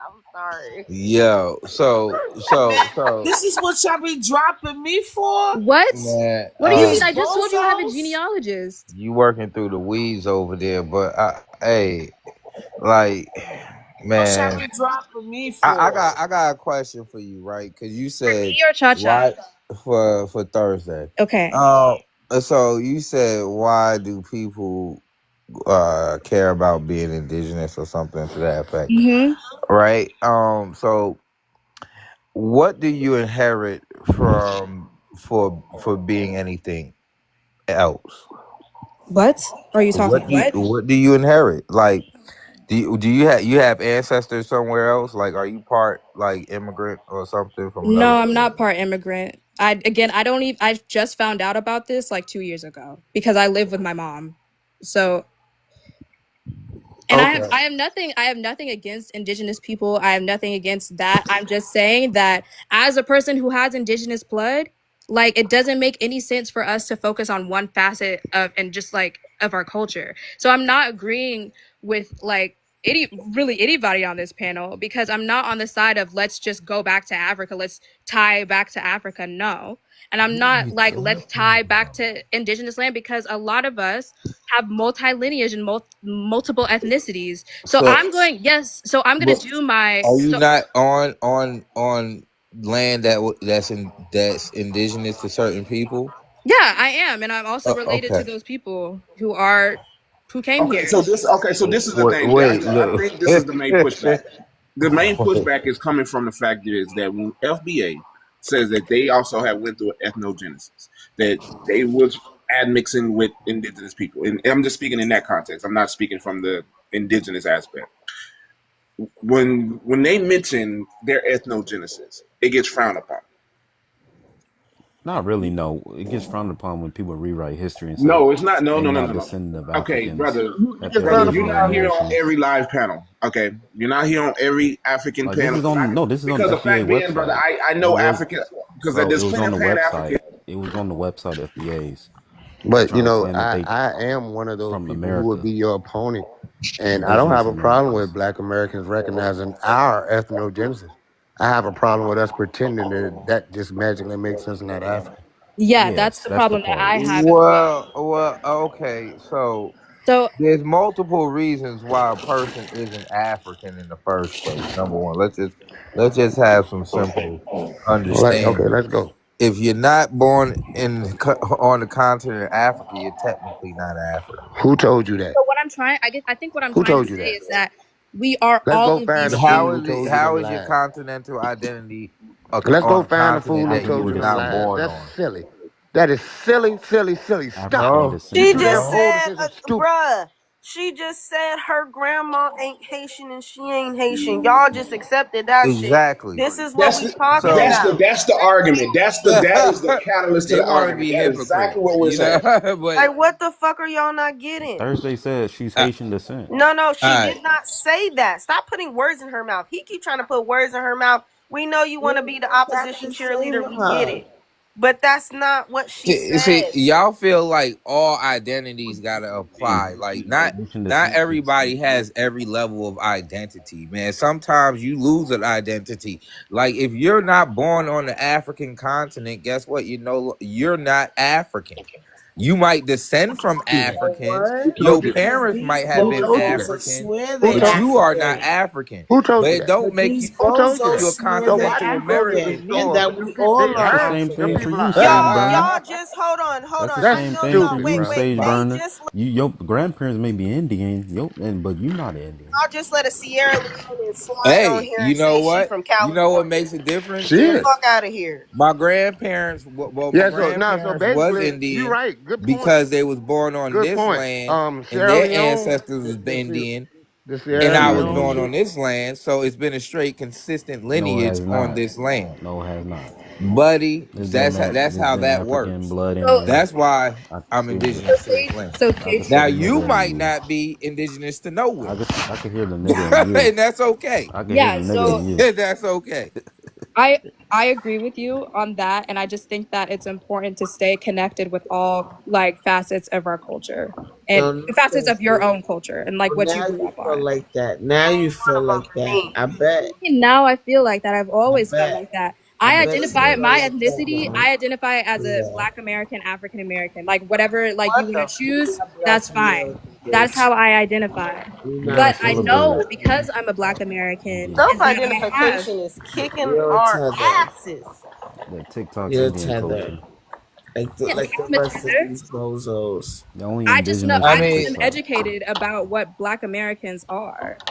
I'm sorry. Yo, so This is what y'all be dropping me for? What? man, What do you mean? These I just told you I have a bozos? genealogist. you working through the weeds over there, but hey, like, What y'all man, be dropping me for? I got a question for you, right? Because you For me said or Cha-Cha? why for Thursday. Okay. So you said why do people care about being indigenous or something to that effect, Mm-hmm. right? So what do you inherit from for being anything else? What are you talking? What do you inherit? Like, do you have ancestors somewhere else? Like, are you part like immigrant or something from No, another? I'm not part immigrant. I don't even. I just found out about this like 2 years ago because I live with my mom. So, and Okay. I have nothing against indigenous people. I have nothing against that. I'm just saying that as a person who has indigenous blood, like it doesn't make any sense for us to focus on one facet of and just like of our culture. So I'm not agreeing with like anybody on this panel because I'm not on the side of let's just go back to Africa, let's tie back to Africa. No. And I'm not like let's tie back to indigenous land because a lot of us have multi-lineage and multiple ethnicities. So So, I'm going I'm going but to do my are you not on land that's indigenous to certain people? yeah, I am, and I'm also related to Okay. those people who came Okay, here. so this is the thing. Wait, I look. think this is the main pushback. The main pushback is coming from the fact is that when FBA says that they also have went through ethnogenesis, that they was admixing with indigenous people, and I'm just speaking in that context. I'm not speaking from the indigenous aspect. When they mention their ethnogenesis, it gets frowned upon. Not really. No, it gets frowned upon when people rewrite history and say No, it's not. No, they're no, no, not no, no. descendant of Okay, Africans, brother, that they're brother, you're original not here on Americans. every live panel. Okay, you're not here on every African Like this panel. is on this is on Because the the fact FBA being, brother, website. I know It was, African because bro, there's it was plenty on of the Pan website. African. It was on the website of FBA's. But Trying to claim that they I am one of those from people who would America, be your opponent, and I don't indigenous have a problem with Americans. Black Americans recognizing our ethnogenesis. I have a problem with us pretending that just magically makes us not African. Yeah, that's Yes, the that's the problem that I part. have as well. Well, okay. So So there's multiple reasons why a person isn't African in the first place. Number one, let's just have some simple Okay, understanding. let's go. If you're not born on the continent of Africa, you're technically not African. Who told you that? So what I think what I'm Who trying to told you say that? is that we are Let's all go of find these the fool How who is it? told you How them is your lies. continental identity Let's go on a find the fool continent who that you told was you them not descendant. lies. born That's on? silly. That is silly. Stop African it. No, She You descendant. damn just no. old to said, say some stupid. bruh. She just said her grandma ain't Haitian and she ain't Haitian. Y'all just accepted that shit. Exactly. This is what we talking So about. That's the argument. That is the catalyst to they the want to argument. be That is hypocrites, exactly what we're you know. saying. But Like, what the fuck are y'all not getting? Thursday said she's all Haitian descent. No, she right. did not say that. Stop putting words in her mouth. He keep trying to put words in her mouth. We know you want to be the opposition cheerleader. We get it. But that's not what she See, said. y'all feel like all identities gotta apply. Like not Haitian descent. everybody has every level of identity, man. Sometimes you lose an identity. Like if you're not born on the African continent, guess what? You know you're not African. You might descend from Africans. What? Your You. parents might have Who been told you Bozos that? I African, swear Who they but told you you that? are not African. African. Who told But you it that? don't But make you these Who told you bozos that? you're a swear So they why do continental you go to American. these African. And stores? that we all That's are the Heard same them thing for African. people you, are Sage African. Burner. Y'all just hold on. That's the I That's same know thing y'all. for stupid, you, Wait. bro. Sage They Burner. just Your grandparents may be Indian, but you're not Indian. y'all just let a Sierra Leone slide on Hey, here you and know say she what? from You know what California. makes a difference Get the there? Shit. fuck out of here. My grandparents, well, my Yeah. So grandparents was basically, you're Indian right. Good point. because they was born on Good this point. land and Sierra their Leone, ancestors was Indian, the and Sierra I was Leone born No, on shit. this land, so it's been a straight, consistent no, it lineage has on not. this land, No, it has not. buddy. There's That's how been that African works. blood in so there. That's why I can I'm see it. indigenous to this land. so I can see Now the you nigga in might you. not be indigenous to nowhere, I can hear the nigga in you. and that's okay. I can hear yeah, the nigga so in you. That's okay. I I agree with you on that, and I just think that it's important to stay connected with all like facets of our culture and No, not facets that of your shit. own culture and like Well, what you now grew you up feel on. like that. Now you feel like that. I bet. And now I feel like that. I've always felt bet. like that. I I bet you identify feel my like ethnicity. that. I identify as a Yeah. Black American, African American, like whatever like you What want the? to choose. Not That's Black fine. American, That's bitch. how I identify. You're We not gotta But I Black know celebrate. American. because I'm a Black American Self is that I have identification is kicking You're our tethered. asses. That TikTok You're Indian tethered. culture. yeah, Like the I'm a rest of tether. these bozos. The only I just know indigenous I I just mean, am TikTok. educated about what Black Americans are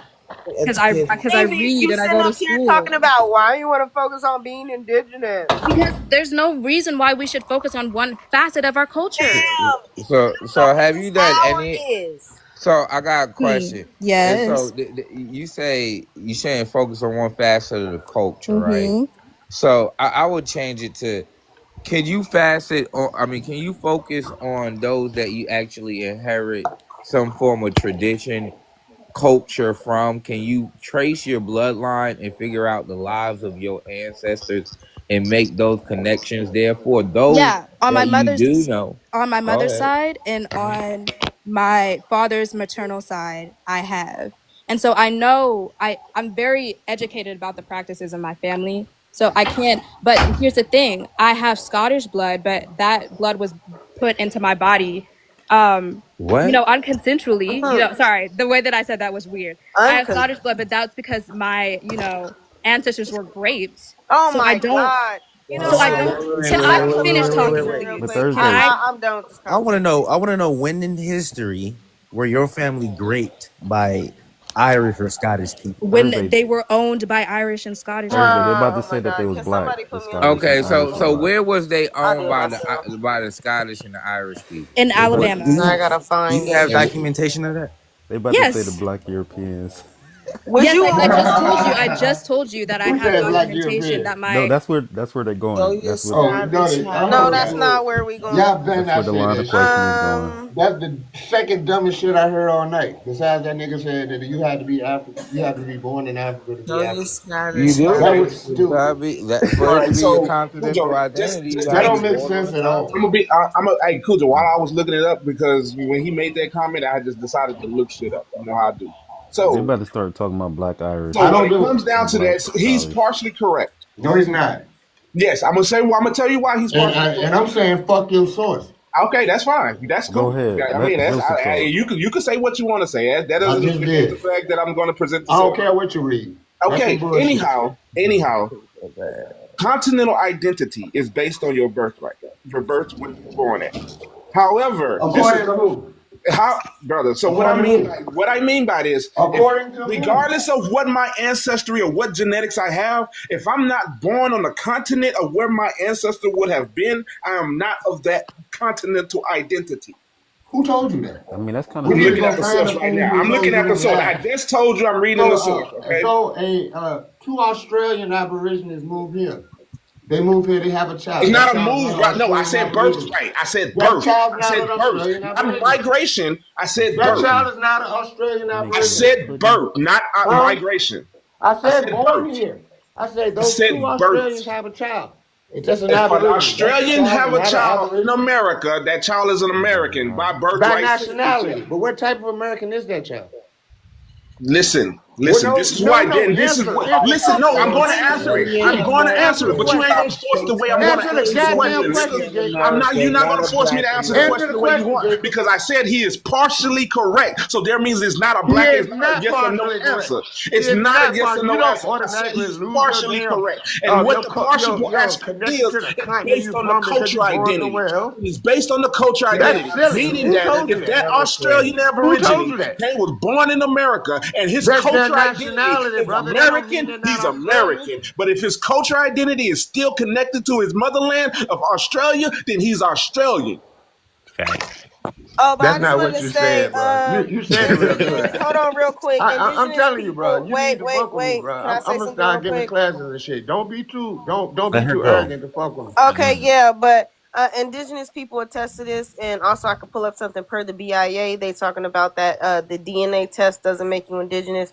because educated. I Baby, read you and I sitting go to up here school. talking about why you want to focus on being indigenous. Because there's no reason why we should focus on one facet of our culture. Damn, So you know what have this you done hour any? is. So I got a question. And so Yes. you saying focus on one facet of the culture, right? Mm-hmm. So I would change it to, can you facet or can you focus on those that you actually inherit some form of tradition, culture from? Can you trace your bloodline and figure out the lives of your ancestors and make those connections? Therefore, those Yeah, on my that you do mother's know, go ahead. side and on my father's maternal side, I have. And so I know I'm very educated about the practices of my family. So I can't, but here's the thing. I have Scottish blood, but that blood was put into my body What? unconsensually. Sorry, the way that I said that was weird. I have Uncon- Scottish blood, but that's because my, ancestors were raped. Oh So my I don't God. You know so I what? don't Can I I finish put talking, this in real please. But quick? Thursday, I'm done with this I want to conversation. know when in history were your family raped by Irish or Scottish people? When Thursday, they were owned by Irish and Scottish people. Thursday, they about to Oh my say that they God. was Can black. somebody The put me on Scottish and Okay, mute? so Irish was black. where was they I'll do owned it myself. by the Scottish and the Irish people? In What Alabama. do I you gotta do find you have it. documentation of that? They about to say the Yes. black Europeans. Was Yes, you I just told you that I Who have said black documentation European? that No, my that's where they're So going. you're That's what Oh no, Scottish. I No, heard that's that. not where we going. Y'all better that's where not the say line that of shit. question is going. That's the second dumbest shit I heard all night. Besides that nigga said that you had to be African, you had to be born in Africa to So be you're African. Scottish. You That do. was stupid. For All it to right, be your so continental Cujo, identity, you just to That gotta make don't be it, make born on sense the at all. continent. Hey, Cujo, while I was looking it up, because when he made that comment, I just decided to look shit up. You know how I do. They So, about to start talking about black Irish so I when don't it do comes it. down and to black that, so he's Scottish. partially correct. No, he's not. Yes, I'm gonna tell you why he's And partially correct. I'm saying fuck your source. Okay, that's fine. That's Go cool. ahead. I Let mean, Joseph talk. you can say what you want to say. That I doesn't just negate the did. fact that I'm going to present the I don't same. care what you read. That's some Okay. bullshit. Anyhow, continental identity is based on your birthright, your birth, where you were born at. However, According to who? brother. So According to who? what I mean by this, According to who? regardless of what my ancestry or what genetics I have, if I'm not born on the continent of where my ancestor would have been, I am not of that continental identity. Who told you that? I mean, that's kind We of I'm need to looking go at the find source the right fool now. who I'm told looking you at the this source. lie. I just told you I'm reading the source. Okay. Two Australian Aborigines moved here. They move here, they have a child. It's That not a child's move, not right? an No, I Australian said birth Aborigine. right. I said That birth. child's I not said an birth. Australian Not Aborigine. migration. I said That birth. child is not an Australian I Aborigine. said birth, not Huh? migration. I I said said born birth. here. I said I those two said Australians birth. have a child. It's just an If an Aborigine. Australian That have child's a not an child in Aborigine. America, that child is an American by By birthright nationality. citizenship. But what type of American is that child? Listen. No, This is why. no, This is answer. what. Listen. No, I'm going to answer it. I'm going to answer Answer it. the But you ain't going question. to force the way I'm going to Answer the answer the goddamn question. question, Jake. I'm not. You're not going to force me to answer the Answer question the the way you question, want Jake. because I said he is partially correct. So there means it's not a He black. is It's not a not yes or no partially correct. answer. He It's is not not a yes or partially. You no don't answer. I said automatically he's lose partially your damn. correct. And what the partial aspect connection is to the continent. based You on the bum because culture you born identity. somewhere else. It's based on the culture That's identity, silly. meaning Who that told you if that that? Australian Who told Aborigine you that? was born in America and his That's their culture identity nationality, is brother. That don't mean American, they're he's not Australian. American. But if his culture identity is still connected to his motherland of Australia, then he's Australian. Facts. Oh, but I That's just not wanted what to you say, said, bro. You said it real indigenous, good. hold on real quick. I'm Indigenous telling you, bro. people, You need to fuck with me, bro. Can I I'm say gonna something start real giving quick? classes and shit. Don't be too Let her go. arrogant to fuck with me. Okay, yeah, but indigenous people attest to this, and also I could pull up something per the BIA. They talking about that the DNA test doesn't make you indigenous.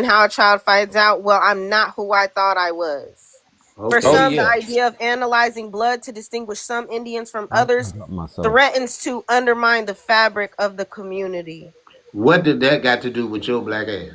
and how a child finds out, well, I'm not who I thought I was. For Okay. Oh some, the yeah. idea of analyzing blood to distinguish some Indians from others Myself. threatens to undermine the fabric of the community. What did that got to do with your black ass?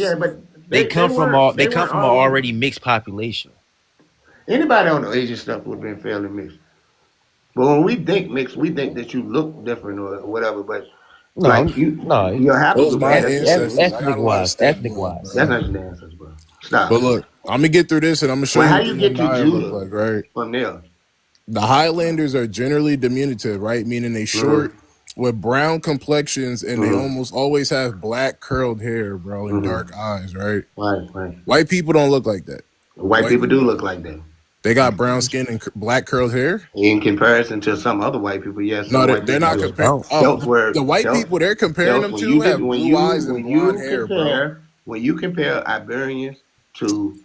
Yeah, but They they come from weren't all. they They come weren't from an all already mixed population. anybody on the Asian stuff would have been fairly mixed. But when we think mixed, we think that you look different or whatever. But No, like no. your Those haplogroup, my yeah, that's ancestors. I Ethnic got a lot of wise, step ethnic blood, wise. that's bro. not your ancestors, bro. Stop. But look, I'm gonna get through this and I'm gonna show Well, you how what you the get to Lanai look Judah like, right? from there? The Highlanders are generally diminutive, right? Meaning they short with brown complexions and they almost always have black curled hair, bro, and dark eyes, right? Right. White people don't look like that. White people do look like that. They got brown skin and black curled hair. In comparison to some other white people, yes, No, some white they're people not do. comparing. The White people they're comparing them to have blue eyes and blonde hair, bro. when you compare Iberians to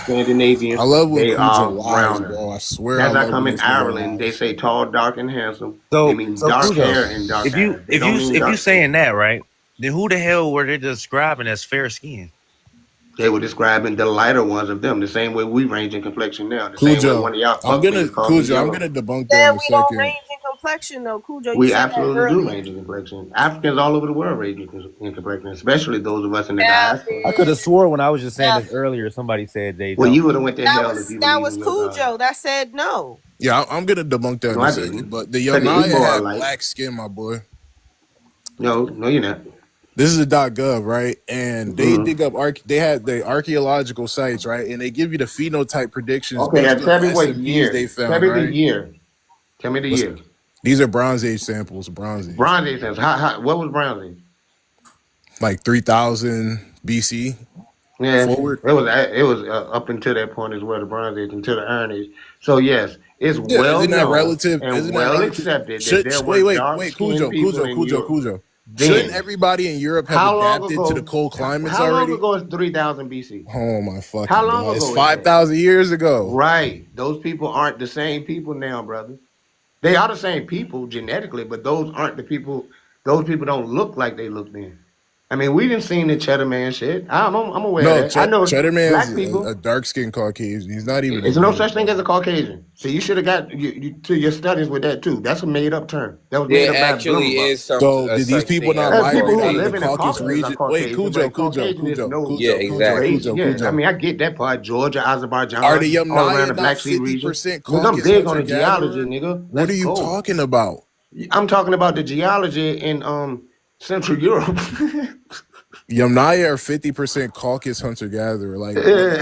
Scandinavians, I love what they Cujo are lies, browner. bro. I swear That's I how love come when in this nigga Ireland they lies. say tall, dark, and handsome. So, They mean so dark Cujo, hair and dark eyes. They don't mean if you dark skin. saying that, right? Then who the hell were they describing as fair skin? They were describing the lighter ones of them, the same way we range in complexion now. The same way one of y'all fuck niggas call me I'm yellow. gonna debunk that Said in a we don't second. range in complexion though, Cujo. You We said that absolutely do earlier. range in complexion. Africans all over the world range in complexion, especially those of us in the diaspora. I could have swore when I was just saying this earlier, somebody said they Well, don't. you would have went to That hell if you was believe in your God. Cujo that said no. Yeah, I'm gonna debunk that No, in a I second. didn't. But the Because the Yamnaya Igbo are had like, black skin, my boy. no, you're not. This is a .gov, right? And they Mhm. dig up they had the archaeological sites, right? And they give you the phenotype predictions Okay, based now on tell the me what SMPs year. they Tell found, me the right? year. Tell me the What's- year. These are Bronze Age samples, Bronze Age. Bronze Age says, what was Bronze Age? Like 3000 BC Yeah, forward. it was up until that point as well, the Bronze Age, until the Iron Age. So yes, it's Yeah, well isn't that known relative? and Isn't that well relative? accepted that there were Wait, dark-skinned people in Europe. Cujo. Then, Shouldn't everybody in Europe have how long adapted ago? to the cold climates How long already? ago is 3000 BC? Oh my fucking How long god! It's ago is that? 5,000 years ago. Right. Those people aren't the same people now, brother. They are the same people genetically, but those aren't the people. Those people don't look like they look then. I mean, we didn't see the Cheddar Man shit. I'm aware No, of that. I know Cheddar black Man's people. a dark skinned Caucasian. He's not even. There's no such thing as a Caucasian. So you should have got you to your studies with that too. That's a made up term. That was made There up by actually Blumenbach. is some. So a did these such people thing not as There's people who migrate Caucasian. out of live the in the Caucasus Caucasus are region? Wait, Caucasian, Cujo, but Caucasian is no Yeah, exactly. race. Yeah, I Cujo. mean, I get that part. Georgia, Azerbaijan, Are the all around Yamnaya the not Black Sea region. 50% Nigga, I'm Caucasus big on hunter the geology, gatherer? nigga. What Let's are you go. talking about? I'm talking about the geology in Central Europe. Yamnaya are 50% Caucasus hunter gatherer. Like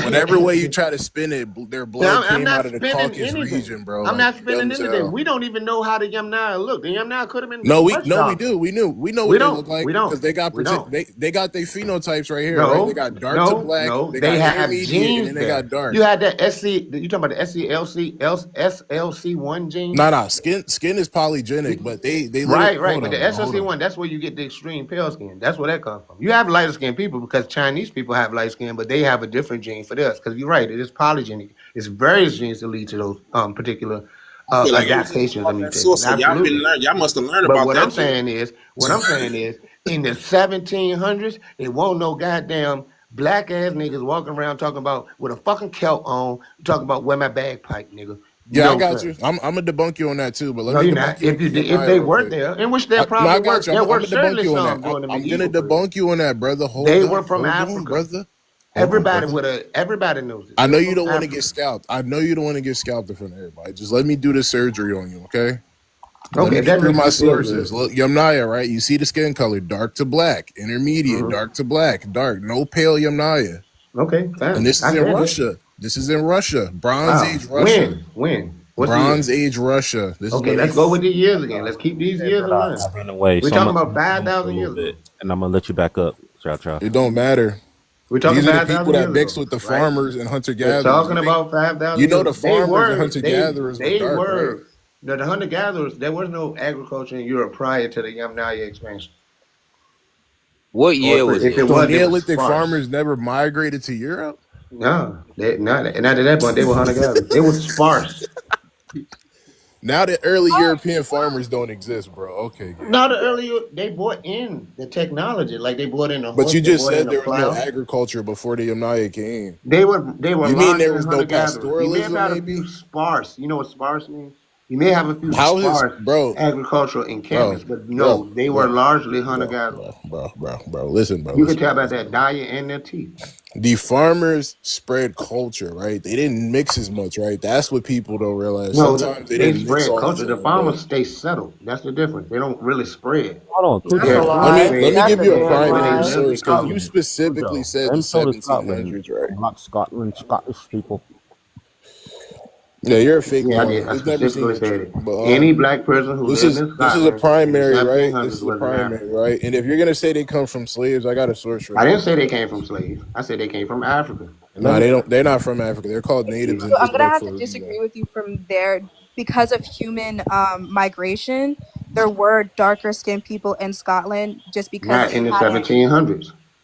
whatever way you try to spin it, their blood I'm came not out of the spinning Caucasus anything. region, bro. I'm Like, not dumb spinning as anything. hell. We don't even know how the Yamnaya look. The Yamnaya could have been No, we much know darker. we know We what they don't. look like We don't. because they got We don't. they got their phenotypes right here, right? They got dark to black, No. they They got have intermediate, genes and then they there. got dark. You had that SC. You talking about the SLC1 gene? Nah. Skin is polygenic, but they Right. hold But on, the bro, hold on. SLC1, that's where you get the extreme pale skin. That's where that comes from. You have lighter skinned people because Chinese people have light skin, but they have a different gene for this. Because you're right, it is polygenic. It's various genes that lead to those particular I feel like it was just adaptations about and that mutations. source. So Absolutely. y'all must have learned But about what that. I'm saying is, in the 1700s, it won't no goddamn black ass niggas walking around talking about with a fucking kilt on, talking about where my bagpipe, nigga. Yeah, I No, got sir. you. I'm gonna debunk you on that too, but let No, me you're debunk not. you on If you the did, if Yamnaya they real weren't quick. there, in which there No, I probably got weren't. you. There I'm were gonna debunk certainly you on some that. during the I'm medieval gonna period. debunk you on that, brother. Hold They on, were from hold on, Africa. brother. Everybody knows it. I They know were you from don't want to Africa. get scalped. I know you don't want to get scalped in front of everybody. Just let me do the surgery on you, okay? Let Okay, me that through makes my you feel sources. good. Look, Yamnaya, right? You see the skin color, dark to black, intermediate, Mhm. dark to black, dark, no pale Yamnaya. Okay, fine. And this I is in said it. Russia. This is in Russia. Bronze Wow. Age Russia. When? What's the Bronze year? Age Russia. This is Okay, when they let's go with these years again. Let's keep these years in line. I ran away, We're so I'm talking gonna about mute for 5,000 a little years ago. bit, and I'm gonna let you back up, Cha. it don't matter. We're talking These are the people 5,000 that years mixed ago, with the right? farmers and hunter We're gatherers. talking about 5,000 You know years the ago. They farmers and were, hunter gatherers were they dark, right? were, the hunter gatherers. There was no agriculture in Europe prior to the Yamnaya expansion. What Or year was if it? it So was, it was Neolithic sparse. farmers never migrated to Europe? No, not at that point. They were hunter gatherers. It was sparse. Now the early European farmers don't exist, bro. Okay, gang. Not the earlier they brought in the technology, like they brought in a But horse, you they just brought in said a there was no plow. agriculture before the Yamnaya came. They were You mean there largely was no hunter gatherers. You may have pastoralism, had a maybe? few sparse. You know what sparse means? You may have a few How is sparse agricultural encampments, but no, they were largely hunter gatherers. bro? Listen, bro. You can Listen, tell bro. about that diet and their teeth. The farmers spread culture, right? They didn't mix as much, right? That's what people don't realize. No, Sometimes they they didn't mix spread all the culture. The time, farmers bro. stay settled. That's the difference. They don't really spread. Hold on, They're Let me grass-fed. give you a That's where they primary live source in because colony. you specifically said the Them so does Scotland, 1700s, right? like Scotland, Scottish people. Yeah, you're a fake Yeah, I one. did. I We've never seen specifically the said truth. it. But Any black person who this lived is in a Scotland in the primary, right? 1700s This is a was an primary, African. right? And if you're gonna say they come from slaves, I got a source for I that. didn't say they came from slaves. I said they came from Africa. No, they don't. They're not from Africa. They're called natives. So In I'm this gonna book have to for a disagree reason. with you from there. Because of human migration, there were darker skinned people in Scotland just because Not they in the hadn't. 1700s.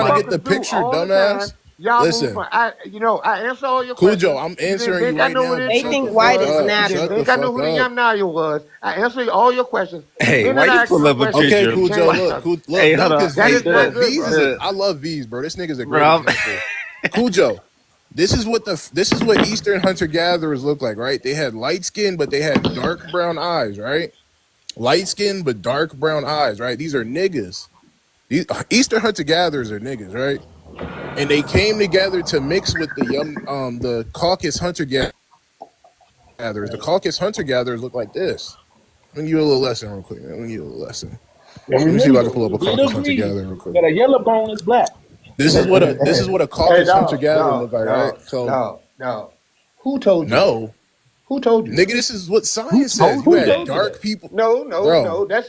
trying to motherfuckers get the do picture, all the dumbass. time. Y'all move Listen, from I answer all your Cujo, questions. I'm You didn't answering you think I right knew now. who this They Shut the think chicken white fuck was. is up. You didn't Shut natural. the think I knew fuck who the up. Yam Naya was. I answered all your questions. Hey, And why then I you asked you pull a up a question. Okay, picture? You Cujo, changed look, something. Hey, hold on. because That Hey, is not good, V's bro. is I love V's, bro. This nigga's a bro, great example. Cujo, This is what Eastern hunter gatherers look like, right? They had light skin, but they had dark brown eyes, right? Light skin but dark brown eyes, right? These are niggas. These Eastern hunter gatherers are niggas, right? And they came together to mix with the Caucasus hunter gatherers. The Caucasus hunter gatherers look like this. Let me give you a little lesson real quick, man. Let me give you a little lesson. Let me see if I can pull up a Caucasus hunter gatherer real quick. That a yellow bone is black. This is what a Caucasus hunter gatherer look like, right? So no. Who told you? no, Who told you? nigga, this is what science says. You had dark people. No, Bro. That's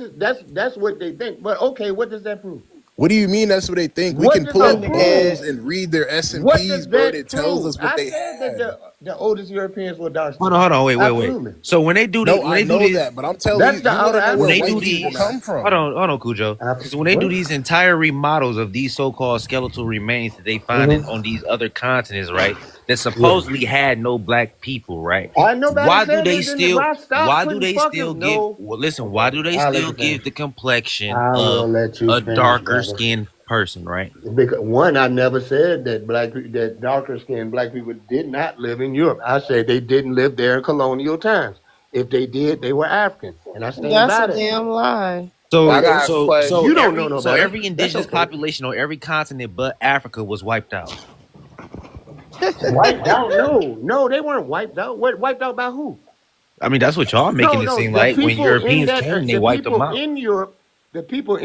what they think. But okay, what does that prove? What do you mean that's what they think? We What can does pull that up the prove? polls and read their What S&Ps, does bro. that It tells prove? us what I they said had. that the oldest Europeans were dark Hold on, wait. Absolutely. So when they do No, these, when I they do know these, that, but I'm telling That's you, the you want outer to know when where they do white people these, come from. hold on, Cujo. Because when they do these entire remodels of these so-called skeletal remains that they find on these other continents, right? That supposedly had no black people, right? Nobody Why do said they they didn't. still? Stop Why do putting they fucking still give? no. Well, listen. Why do they I'll let still you finish. give the complexion I will of let you a finish, darker brother. skinned person, right? Because one, I never said that darker skinned black people did not live in Europe. I said they didn't live there in colonial times. If they did, they were African, and I stand That's by a that. damn lie. So, I got a question. You don't know no so better. every indigenous That's okay. population on every continent but Africa was wiped out. Wiped out? No, they weren't wiped out. Wiped out by who? I mean, that's what y'all making it seem the like. When people in Europeans that, came, they the wiped them people out. in Europe, the people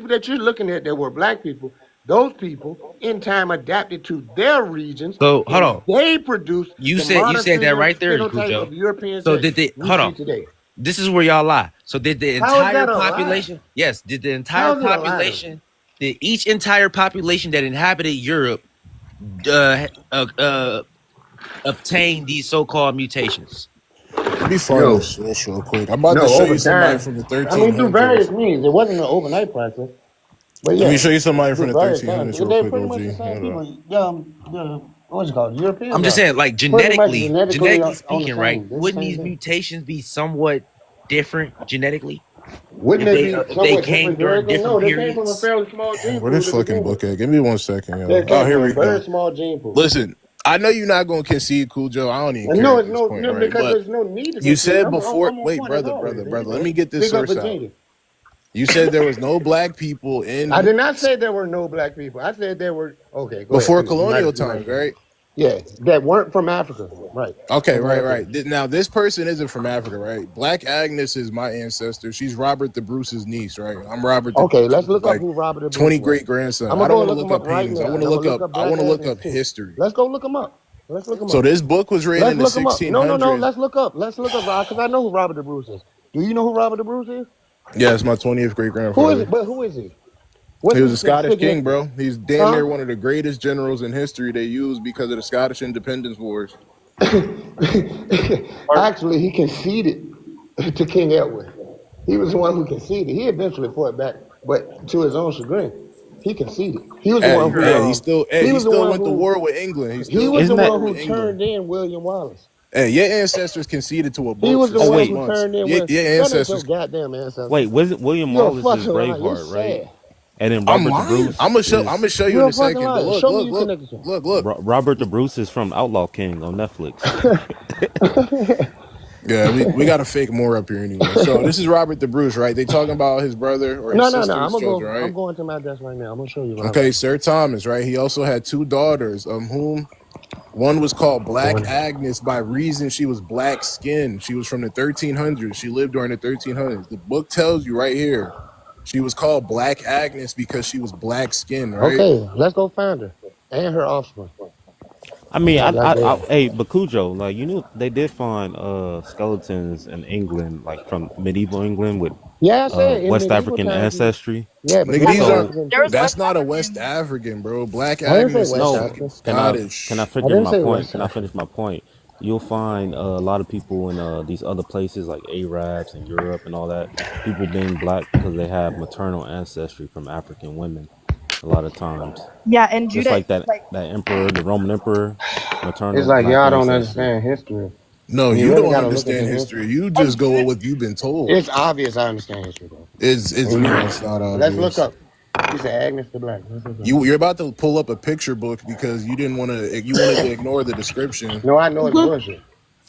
that you're looking at that were black people, those people in time adapted to their regions. So hold and on. They produced. You the said that right there, phenotype Cujo. of Europeans So that did they? we Hold see on. today. This is where y'all lie. So did the How is entire that a lie? population? Yes. Did the How entire is it a lie, though? population? Did each entire population that inhabited Europe obtain these so-called mutations? Let me find No. this source real quick. I'm about No, to show over you somebody time. from the I mean, through various 1300s. means. It wasn't an overnight process. But Let yeah, me show you somebody from through the various times. 1300s real They're quick, pretty much the OG. same Hold people. on. What's it called? Europeans I'm just are saying, like pretty much genetically on the speaking, right? same. They're the Wouldn't same these thing. mutations be somewhat different genetically Wouldn't if it they be if they somewhat came different during genetically? different No, they came from a periods? fairly small gene Where pool this to fucking begin with. book at? Give me 1 second, yo. They Oh, came here from we a very go. small gene pool. Listen, I know you're not going to concede, Cool Joe. I don't even And care no, at it's this point, right? because But there's no need to you concede. said I'm before. on Wait, point as brother. always. Let me get this Big up source out. Virginia. You said there was no black people I in did not say there were no black people. I said there were. Okay, go before ahead. colonial times, right? Yeah, that weren't from Africa. Right. Okay, From Africa. right. Now this person isn't from Africa, right? Black Agnes is my ancestor. She's Robert the Bruce's niece, right? I'm Robert the Okay, let's look up like who Robert the 20 Bruce was. great grandson. I'm I gonna don't go want to look look him up up right paintings. now. I want And to I'm gonna look look up. up I Black want to look Agnes up too. history. Let's go look him up. Let's look him So up. this book was written in the Let's look him up. 1600s. No. Let's look up. Let's look up, because I know who Robert the Bruce is. Do you know who Robert the Bruce is? Yeah, it's my 20th great Who is grandfather. it? But who is he? What's He was a his Scottish king, significance? bro. He's damn near Huh? one of the greatest generals in history they used because of the Scottish independence wars. Actually, he conceded to King Edward. He was the one who conceded. He eventually fought back, but to his own chagrin, he conceded. He was the one who. He He still was the one went to who. war with England. He He still was went the to one war who with England. turned in William Wallace. Hey, your ancestors conceded to a He boat was for the one 6 who months. turned in. Your That ain't ancestors. your goddamn ancestor. Wait, was it William You're a Wallace is fucking liar. You're Braveheart, right? sad. And then I'm Robert the lying. Bruce I'm gonna show you You're in a a fucking second. But liar. Show me you connected to him. look. Robert the Bruce is from Outlaw King on Netflix. Yeah, we got to fake more up here anyway. So this is Robert the Bruce, right? They talking about his brother or his No. sister's I'm gonna children, go. right? I'm going to my desk right now. I'm gonna show you. Robert. Okay, Sir Thomas, right? He also had 2 daughters, of whom one was called Black Agnes by reason she was black skinned. She was from the 1300s. She lived during the 1300s. The book tells you right here, she was called Black Agnes because she was black skinned, right? Okay, let's go find her and her offspring. I mean, Yeah, hey, Bakujo, like you knew they did find skeletons in England, like from medieval England with I said in West medieval African times. ancestry. Yeah, but Nigga, these So are that's not a West African, bro. Black I didn't say Agnes is West fucking African. Scottish. Can I I finish didn't my say point? West Can I African. finish my point? You'll find a lot of people in these other places like Arabs and Europe and all that. People being black because they have maternal ancestry from African women. A lot of times, Yeah, and just Judah, like that emperor, the Roman emperor, maternal It's like black y'all don't ancestry. understand history. No, You you really don't gotta look understand into history. You just go with what you've been told. It's obvious I understand history, bro. It's And no, it's not let's look obvious. up. She said Agnes the Black. That's what's up. You're about to pull up a picture book because you wanted to ignore the description. No, I know it's bullshit.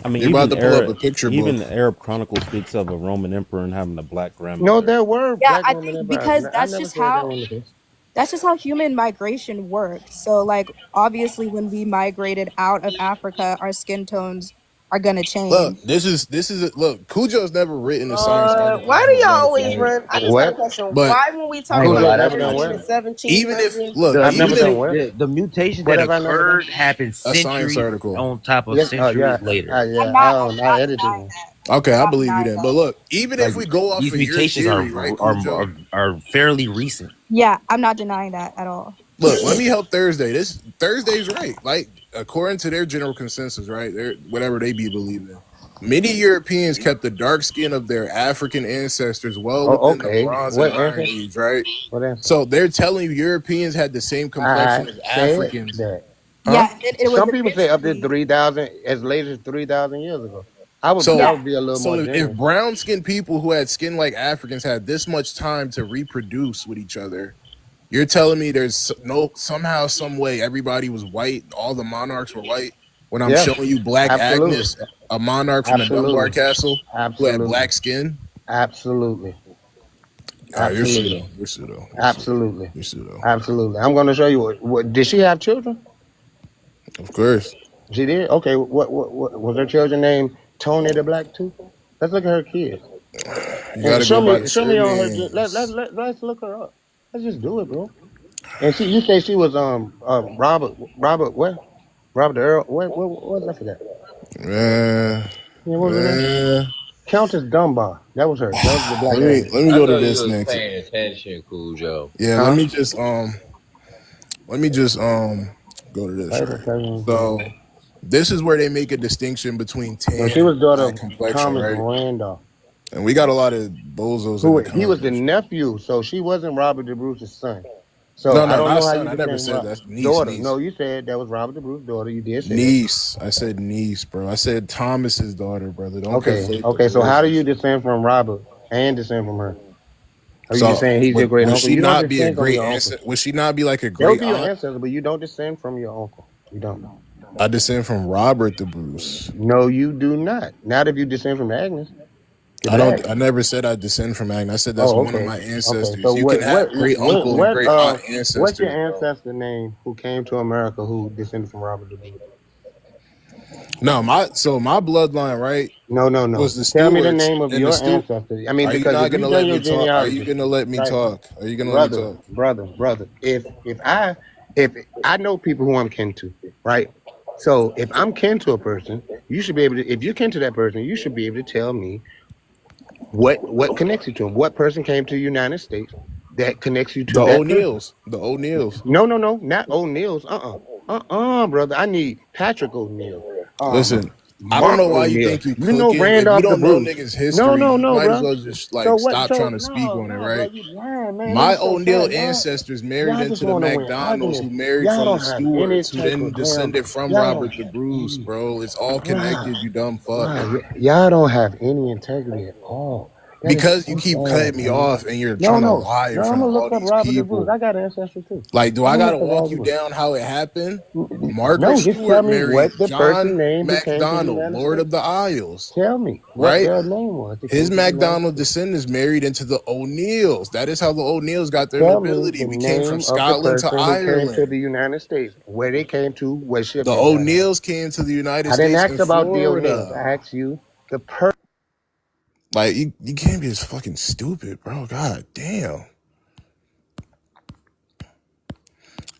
I mean, You're about to pull up a picture even book. the Arab Chronicle speaks of a Roman emperor and having a black No, grandmother. there were Yeah, black I women think in because I that's never just said that how was the case. that's just how human migration works. So like obviously when we migrated out of Africa, our skin tones are gonna Look, change. this is look. Cujo's never written a science article Why on do the y'all left, always right? run? I just got a What? question. But Why, when we I talk ain't gonna about lie, Cujo's that's never done what? 17 even if hundreds, look, the I've never even done if what? the mutations What that have I never done? occurred happened a science centuries article. on top of Yes. Oh centuries yeah. later. Yeah. I'm I not edited denying it. that. Okay, I'm I not believe you denying then. that. But look, even Like if we go off these of your mutations theory, right, Cujo? are fairly recent. Yeah, I'm not denying that at all. Look, let me help Thursday. This Thursday's right. Like according to their general consensus, right? They're whatever they be believing. Many Europeans kept the dark skin of their African ancestors well Oh, within the okay. Bronze and What Iron answer? Age, right? What answer? So they're telling you Europeans had the same complexion I as said Africans, that. huh? Yeah, it was Some people say up to initially 3,000, as late as 3,000 years ago. I would So, yeah. be a little more if generous. brown skinned people who had skin like Africans had this much time to reproduce with each other, you're telling me there's no somehow, some way everybody was white, all the monarchs were white. When I'm Yeah, showing you Black absolutely, Agnes, a monarch from the Dunbar absolutely, Castle who had absolutely, black skin. absolutely, All right, you're absolutely, pseudo. You're pseudo. You're pseudo. absolutely, You're pseudo. absolutely. I'm going to show you what. Did she have children? Of course. She did. Okay. What was her children named Tony the Black too? Let's look at her kids. You And gotta go by the show me on her. surnames. Let's look her up. Let's just do it, bro. And you say she was Robert what? Robert the Earl. What was I forget? Man, Yeah, what was her name? man. Countess Dunbar. That was her. That was the black lady. Let me I go to thought you this was next. paying attention, Cujo. Yeah, Huh? let me just go to this, right? So this is where they make a distinction between So tan she was and daughter black of complexion, Thomas right? Randolph. And we got a lot of bozos in the He was the comments. nephew, so she wasn't Robert the Bruce's son. So No, I don't not know how son. you I never became said that. Niece, daughter. niece. No, you said that was Robert the Bruce's daughter. You did say that. Niece. I said niece, bro. I said Thomas's daughter, brother. Don't conflate the Okay. So how do you voices. descend from Robert and descend from her? Are you So just saying he's your great would uncle? she You don't not be a descend from great your uncle. ancestor? Would she not be like a That would great be your aunt? ancestor, but you don't descend from your uncle. You don't. I descend from Robert the Bruce. No, you do not. Not if you descend from Agnes. the I don't. Black. I never said I descend from Agnes. I said that's Oh, one of okay. my Okay. ancestors. So You can have great uncle and great aunt what's ancestors, your bro. ancestor name who came to America who descended from Robert the Bruce? No, my bloodline, right? No. Was the Tell me the Stewarts name of and the your ancestor. I mean, Are you because not if you gonna done let your me talk? Are you genealogy, gonna let me right, talk? Are you gonna let me talk? brother, if I know people who I'm kin to, right? So if I'm kin to a person, you should be able to. If you're kin to that person, you should be able to tell me what connects you to him. What person came to the United States that connects you to The that person? O'Neills. The O'Neills. No, not O'Neill's. Brother. I need Patrick O'Neill. Listen, I don't Mark know why you O'Neill. think you You know cooking. If you Randolph the don't know Bruce. niggas' history, No, you might as bro. well just So like what? stop So trying to speak on it, bro, right? you lying, man. My It's so O'Neill sad. ancestors married Y'all just into the want to win McDonald's, who arguments. married Y'all from don't the have any Stewarts, who type then of descended from y'all Robert don't the Bruce, bro. It's all connected, you dumb fuck. y'all don't have any integrity at all. That is Because you so keep sad, cutting me man. off and you're No, trying to no. lie in I'm front gonna of all look up these Robert the Bruce. people. I got ancestry too. Like, do I'm I gonna gotta look up walk Robert you the Bruce. down how it happened? Margaret No, just tell Stewart me married what the person John named who came to the MacDonald, United Lord States. of the Isles, Tell me what right? their name was. That His came to the United MacDonald States. descendants married into the O'Neills. That is how the O'Neills got their Tell me nobility. the We came from name of the Scotland to person who came to Ireland. the United States. Where they came to, what ship The they got on. O'Neills came to the United I didn't States ask in about the O'Neills. Florida. I asked you the person. Like, you can't be this fucking stupid, bro. God damn.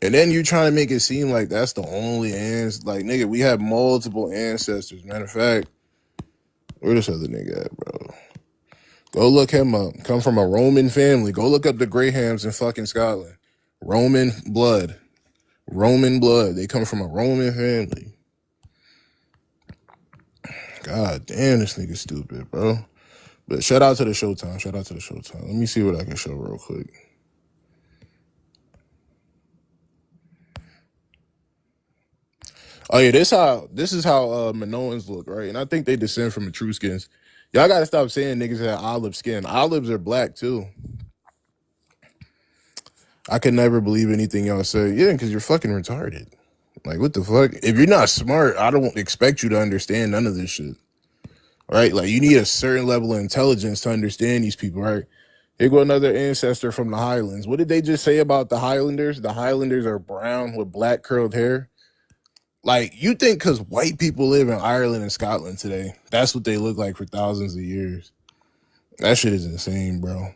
And then you trying to make it seem like that's the only ancestor. Like, nigga, we have multiple ancestors. Matter of fact, where this other nigga at, bro? Go look him up. Come from a Roman family. Go look up the Grahams in fucking Scotland. Roman blood. Roman blood. They come from a Roman family. God damn, this nigga stupid, bro. But shout out to the Showtime. Shout out to the Showtime. Let me see what I can show real quick. Oh yeah, this is how Minoans look, right? And I think they descend from Etruscans. Y'all gotta stop saying niggas have olive skin. Olives are black too. I could never believe anything y'all say. Yeah, because you're fucking retarded. Like, what the fuck? If you're not smart, I don't expect you to understand none of this shit. Right? Like, you need a certain level of intelligence to understand these people, right? Here go another ancestor from the Highlands. What did they just say about the Highlanders? The Highlanders are brown with black curled hair. Like, you think because white people live in Ireland and Scotland today, that's what they look like for thousands of years. That shit is insane, bro.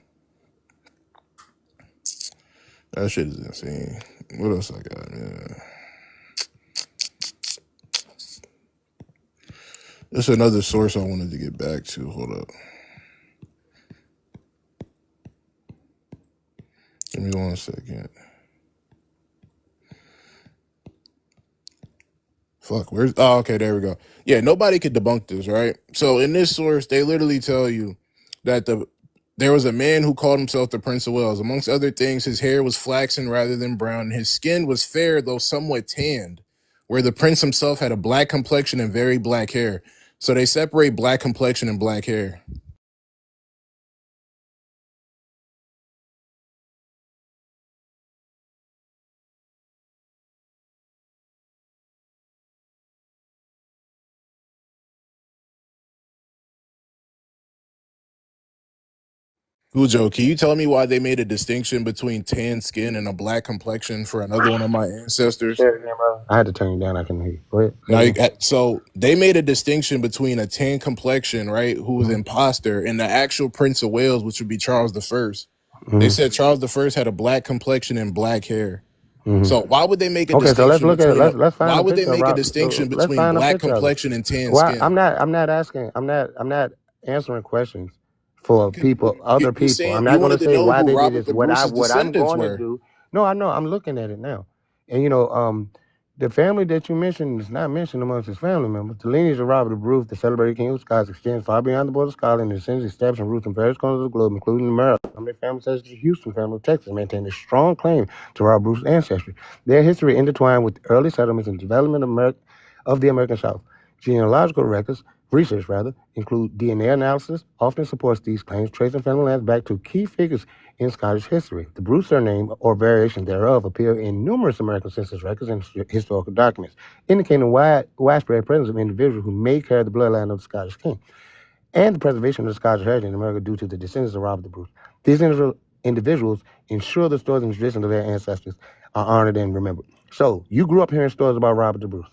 That shit is insane. What else I got? Yeah. There's another source I wanted to get back to. Hold up. Give me 1 second. Fuck, where's... Oh, okay, there we go. Yeah, nobody could debunk this, right? So in this source, they literally tell you that there was a man who called himself the Prince of Wales. Amongst other things, his hair was flaxen rather than brown, and his skin was fair, though somewhat tanned, where the prince himself had a black complexion and very black hair. So they separate black complexion and black hair. Ujo, can you tell me why they made a distinction between tan skin and a black complexion for another one of my ancestors? Say it again, bro. I had to turn you down. I couldn't hear you. Go ahead. Say Now, it you again. so they made a distinction between a tan complexion, right, who was imposter, and the actual Prince of Wales, which would be Charles the First. They said Charles the First had a black complexion and black hair. So why would they make a Okay, so let's distinction look at it. between? Let's find Why a would they picture of make a Rob. distinction Let's between find a black picture of it. complexion and tan Why? skin? I'm not asking. I'm not answering questions for people, other You're people. saying I'm you not going wanted to to say know why who they did Robert this. the Bruce's What I'm descendants going to were. do. No, I know. I'm looking at it now, and the family that you mentioned is not mentioned amongst his family members. The lineage of Robert the Bruce, the celebrated king of Scots, extends far beyond the border of Scotland and descends established roots in various corners of the globe, including America. Family such as the Houston family of Texas maintain a strong claim to Robert Bruce's ancestry. Their history intertwined with early settlements and development of the American South. Genealogical research include DNA analysis, often supports these claims, tracing family lands back to key figures in Scottish history. The Bruce surname or variations thereof appear in numerous American census records and historical documents, indicating widespread presence of individuals who may carry the bloodline of the Scottish king, and the preservation of the Scottish heritage in America due to the descendants of Robert the Bruce. These individuals ensure the stories and traditions of their ancestors are honored and remembered. So, you grew up hearing stories about Robert the Bruce.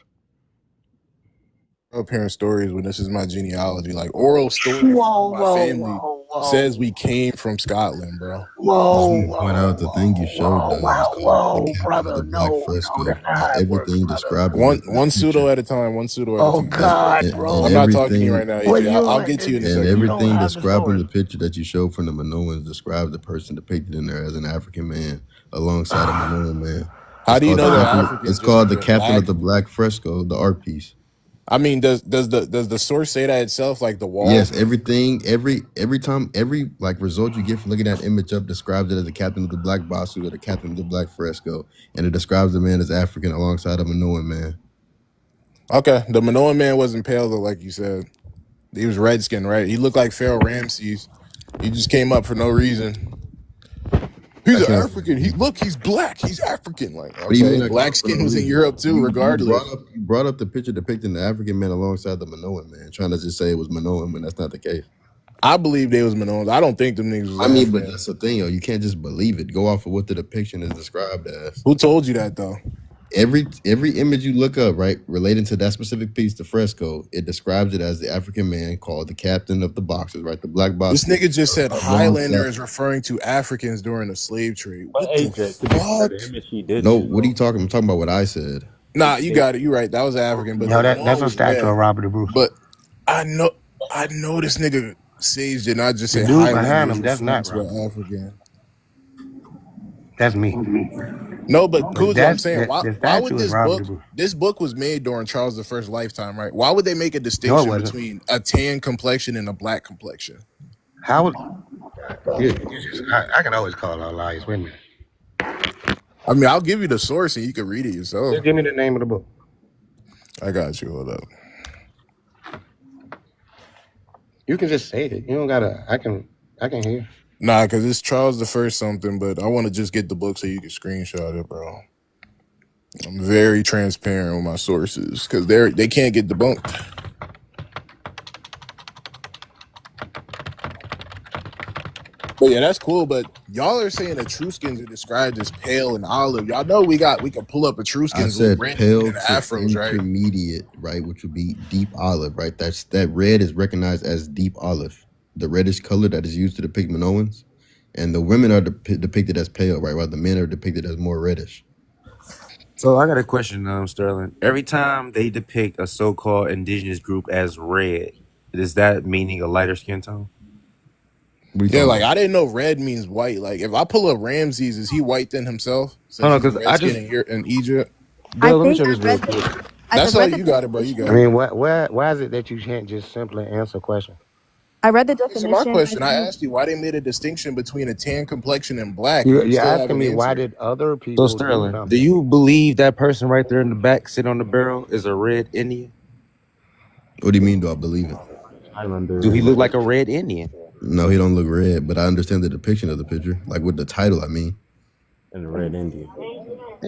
Up hearing stories when this is my genealogy, like oral stories Whoa, from my whoa, family whoa, says whoa, we came from Scotland, bro. I just whoa, want to point out the thing you showed though is called the whoa, Captain of brother. the Black No, Fresco. that's not how it works, Everything brother. describing it in One the pseudo picture, at a time. One pseudo at a Oh time. God, and bro. I'm not talking to you everything, right now, Well, AJ. you I'll don't. get to you in a and second. You don't everything have the describing story. the picture that you showed from the Minoans described the person depicted in there as an African man alongside a Minoan man. How It's do you called know the they're Captain. African It's just called because the they're Captain of black? the Black Fresco, the art piece. I mean, does the source say that itself? Like the wall? Yes, everything, every time, every like result you get from looking that image up describes it as the Captain of the Black Basu or the Captain of the Black Fresco, and it describes the man as African alongside a Minoan man. Okay, the Minoan man wasn't pale though, like you said. He was red skinned, right? He looked like Pharaoh Ramses. He just came up for no reason. He's That's an not. African. He's black. He's African. Like, What do you okay, mean I came black up for skin no was in reason? Europe too, regardless. You brought up the picture depicting the African man alongside the Minoan man, trying to just say it was Minoan when that's not the case. I believe they was Minoans. I don't think them niggas was I mean, but African. that's the thing, yo. You can't just believe it. Go off of what the depiction is described as. Who told you that though? Every image you look up, right, relating to that specific piece, the fresco, it describes it as the African man called the captain of the boxers, right? The black This boxers. nigga just said Highlander Alongside. is referring to Africans during the slave trade. But What the AJ, to be fair, fuck? the image he did No, show, what are you talking? I'm talking about what I said. Nah, you got it. You right. That was African, but No, the that's wall a was statue of red. Robert the Bruce. But I know this nigga Sage did not just The say dude Highlander behind is him, that's referring not to Robert. an African. That's me. No, but But Cujo, I'm saying, why the would statue is this Robert the book? Bruce. This book was made during Charles I's lifetime, right? Why would they make a No, it distinction wasn't. between a tan complexion and a black complexion? How would I can always call out liars. Wait a minute. I mean, I'll give you the source and you can read it yourself. Just give me the name of the book. I got you. Hold up. You can just say it. You don't gotta. I can hear. Nah, because it's Charles the First something, but I want to just get the book so you can screenshot it, bro. I'm very transparent with my sources because they can't get debunked. But yeah, that's cool. But y'all are saying Etruscans are described as pale and olive. Y'all know we can pull up I Etruscans said with red pale and to afros, right? intermediate, right, which would be deep olive, right? That red is recognized as deep olive, the reddish color that is used to depict Minoans, and the women are depicted as pale, right, while the men are depicted as more reddish. So I got a question, Sterling. Every time they depict a so-called indigenous group as red, is that meaning a lighter skin tone? What are you Yeah, talking like about? I didn't know red means white. Like if I pull up Ramses, is he white then himself? Since Hold on, he's a because I redskin just here in Egypt. I Bill, let me think show I this real read quick. I That's all read the you got it, bro. You I got it. mean, why is it that you can't just simply answer questions? I read the Answer my definition. question. I asked you why they made a distinction between a tan complexion and black, and you You're still asking haven't me why answered. did other So people do Sterling, do something? you believe that person right there in the back sitting on the barrel is a red Indian? What do you mean? Do I believe it? Highlander Do he and look red. like a red Indian? No, he don't look red, but I understand the depiction of the picture, like with the title. I mean, And the red Indian.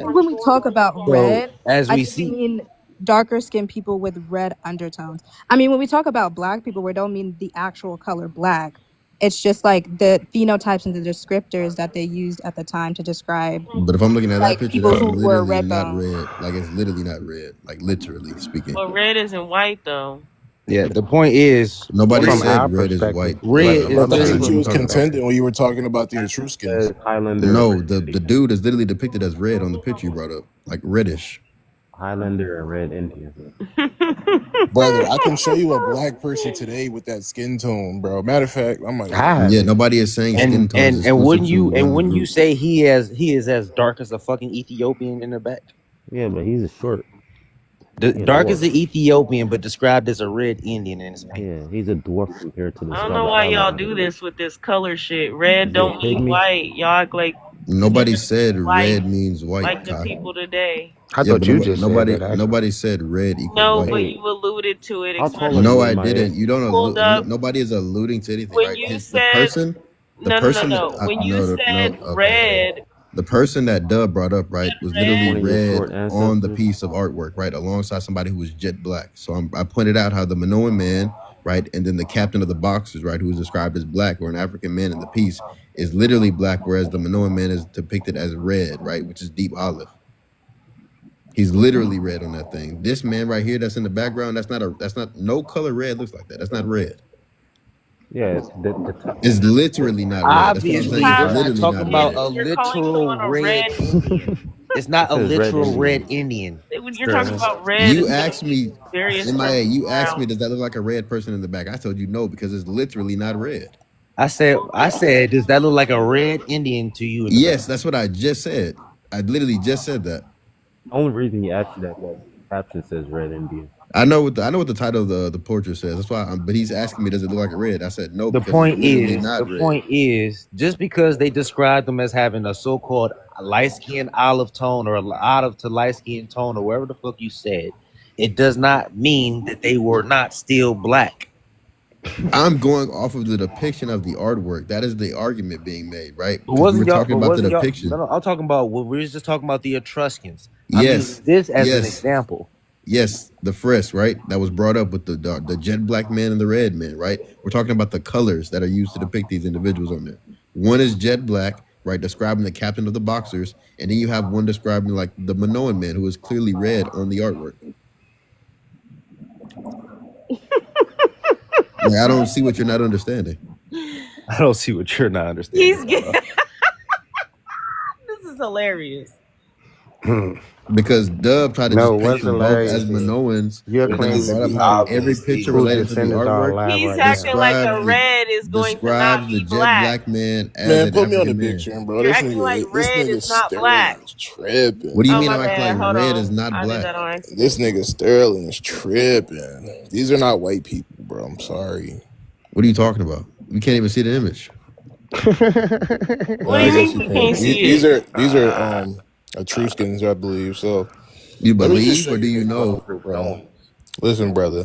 When we talk about So red, as I we think we see, mean darker skinned people with red undertones. I mean, when we talk about black people, we don't mean the actual color black. It's just like the phenotypes and the descriptors that they used at the time to describe but if I'm looking at that like picture, people that's who were literally red not bone. red. Like it's literally not red. Like literally speaking. But red isn't white though. yeah, the point is Nobody From red. said our red is perspective, white. Red I is thought that's Tyler, what what are you you literally was talking about? contending when you were talking about the Etruscans. Says Highlander and No, red the Indian. dude is literally depicted as red on the picture you brought up, like reddish. Highlander and red Indian. Brother, I can show you a black person today with that skin tone, bro. Matter of fact, I might I look. Yeah, haven't. nobody is saying skin tone is and exclusive wouldn't to one you group. say he is as dark as a fucking Ethiopian in the back? Yeah, but he's a short. He a Dark as dwarf. the Ethiopian, but described as a red Indian in his paint. Yeah, he's a dwarf compared to the I don't know Scarlet why y'all Highlander. do this with this color shit. Red Is he a don't mean pygmy? white. Y'all act like Nobody niggas said white red means white, like the Ty. people today. I Yeah, thought but you just said that actually. nobody said red equals No, white. but Hey, you alluded to it, how tall are especially No, you, I Maya? didn't. You don't pulled up nobody is alluding to anything, when right? you The said person, no, no, no, no. When you no, said okay. red, The person that Dub brought up, right, was literally One of your red short on the ancestors. piece of artwork, right, alongside somebody who was jet black. So I pointed out how the Minoan man, right, and then the captain of the Boxers, right, who is described as black or an African man in the piece, is literally black, whereas the Minoan man is depicted as red, right, which is deep olive. He's literally red on that thing. This man right here that's in the background, that's not no color red looks like that. That's not red. Yeah, It's literally not red. That's what I'm saying. Obviously, It's we're not literally talking not about red. a you're calling literal someone a red red Indian. It's not It a says red literal Indian. red Indian. When you're talking Sterling. about red, You it's gonna asked me, various MIA, from you asked me, brown. does that look like a red person in the back? I told you no, because it's literally not red. I said, does that look like a red Indian to you in the Yes, back? that's what I just said. I literally just said that. The only reason he asked you that was the caption says red Indian. I know what the title of the portrait says. That's why. But he's asking me, does it look like a red? I said no, The because it's point literally is, not red. just because they describe them as having a so-called light skin olive tone or olive to light skin tone or whatever the fuck you said, it does not mean that they were not still black. I'm going off of the depiction of the artwork. That is the argument being made, right? But Because we were wasn't y'all? talking But about the wasn't y'all? depiction. No, I'm talking about. We were just talking about the Etruscans. I'm Yes, using this as an yes, example. yes. The fresque, right? That was brought up with the jet black man and the red man, right? We're talking about the colors that are used to depict these individuals on there. One is jet black, right, describing the captain of the Boxers, and then you have one describing like the Minoan man, who is clearly red on the artwork. Like, I don't see what you're not understanding. I don't see what you're not understanding. He's getting. This is hilarious. Because Dub tried to No, just what's paint them both as hilarious is Minoans, you're but then he claiming to brought up be how every picture whose related to the descendants are artwork alive He's right acting now. like a describes red is going to not the be jet black. black man as Man, an put me on the African man. picture, bro. You're acting like This red nigga is not Sterling black. is tripping. What do you Oh mean my I'm acting bad. like Hold red on. is not I did black? that on accident. This nigga Sterling is tripping. These are not white people, bro. I'm sorry. What are you talking about? We can't even see the image. What do I you guess mean you you can. can't see it? These are Etruscans, I believe. So You let me just believe show or do you you niggas know? real quick, bro. Listen, brother.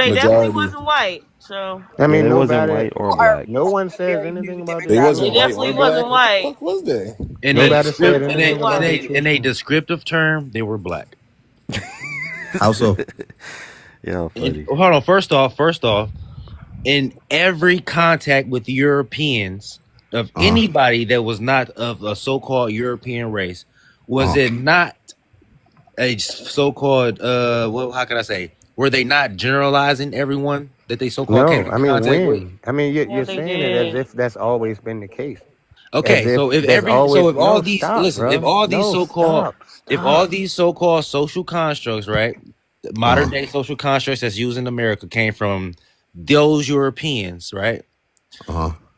they definitely Majority. wasn't white. So I Yeah, mean, it wasn't nobody, white or black. no one says anything about They the wasn't they white definitely or black. wasn't What the white. fuck was they? In Nobody a, said in anything a, about in the a, truth. in a descriptive term, they were black. How so? Yeah, funny. Hold on. First off, in every contact with Europeans of anybody that was not of a so-called European race, was it not a so-called how can I say? Were they not generalizing everyone that they so-called came No, in I mean contact with? when? I mean Yeah, you're they saying it as did. if that's always been the case. As Okay, if so if there's always all no these stop, if bro. all these No, so-called stop. social constructs, right? Modern day social constructs that's used in America came from those Europeans, right?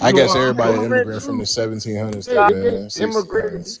I You know, guess everybody immigrant immigrant from too. the 1700s, Yeah, though, they man, immigrated. 1600s.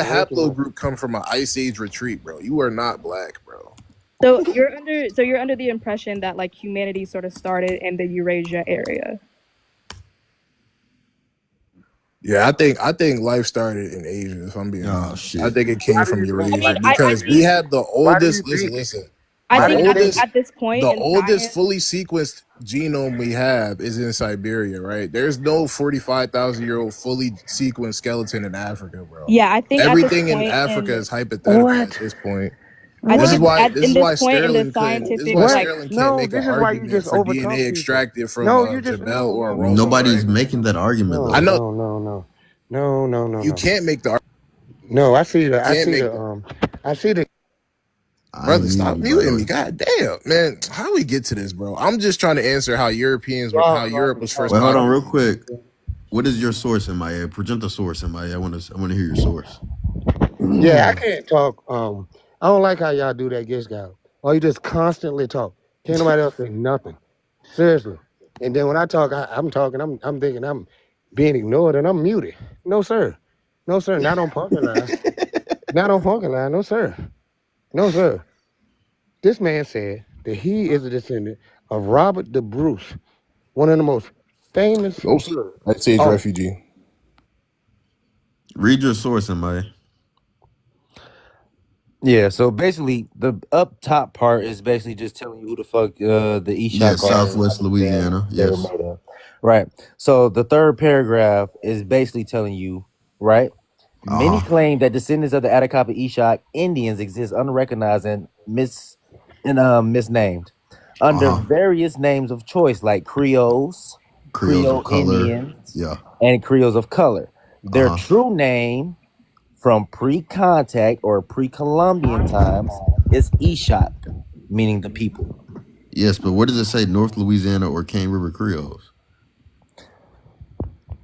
a original. haplogroup come from an ice age retreat, bro. You are not black, bro. So you're under the impression that like humanity sort of started in the Eurasia area. Yeah, I think life started in Asia. If I'm being Oh honest, I shit. think it came Why do from you Eurasia think? because we had the Why do you oldest. Listen, think? listen. I Why The do think you at think? oldest, this point the in oldest science, fully sequenced genome we have is in Siberia, right? There's no 45,000-year-old fully sequenced skeleton in Africa, bro. yeah, I think at this Everything in point Africa in is hypothetical at What? this point. I This think is What? it's why at in this point in the This is scientific why What? like Sterling can't No, make an this is why you argument just for DNA overtalk people. extracted from No, you just Jebel no, or no, no, Roswell, Nobody's right? making that argument no, I though. know no, no, no, no, no, no, you no. can't make the No, I see the, can't make the I see the. I ain't brother. Stop muted, by the muting me, way. god damn, man. How we get to this, bro? I'm just trying to answer how how Europe was first Wait, hold on, real populated. quick. What is your source, MIA? Present the source, MIA. I want to hear your source. Yeah, I can't talk. I don't like how y'all do that, guest guy. Or you just constantly talk. Can't nobody else say nothing. Seriously. And then when I talk, I'm talking. I'm thinking I'm being ignored and I'm muted. No sir, no sir. Not on Punkin Line. Not on Punkin Line. No sir. No sir. This man said that he is a descendant of Robert the Bruce, one of the most famous. Nope. I'd say it's Oh, refugee. Read your source, MIA. Yeah, so basically the up top part is basically just telling you who the fuck the Yes, Eshak are Southwest that Louisiana. they were Yes. made of. Right. So the third paragraph is basically telling you, right? Many Uh-huh. claim that descendants of the Atacama Eshak Indians exist unrecognized and misnamed under Uh-huh. various names of choice, like Creoles, Creoles of Creole color. Indians, Yeah. and Creoles of color. Their Uh-huh. true name from pre-contact or pre-Columbian times is Eshak, meaning the people. Yes, but where does it say North Louisiana or Cane River Creoles?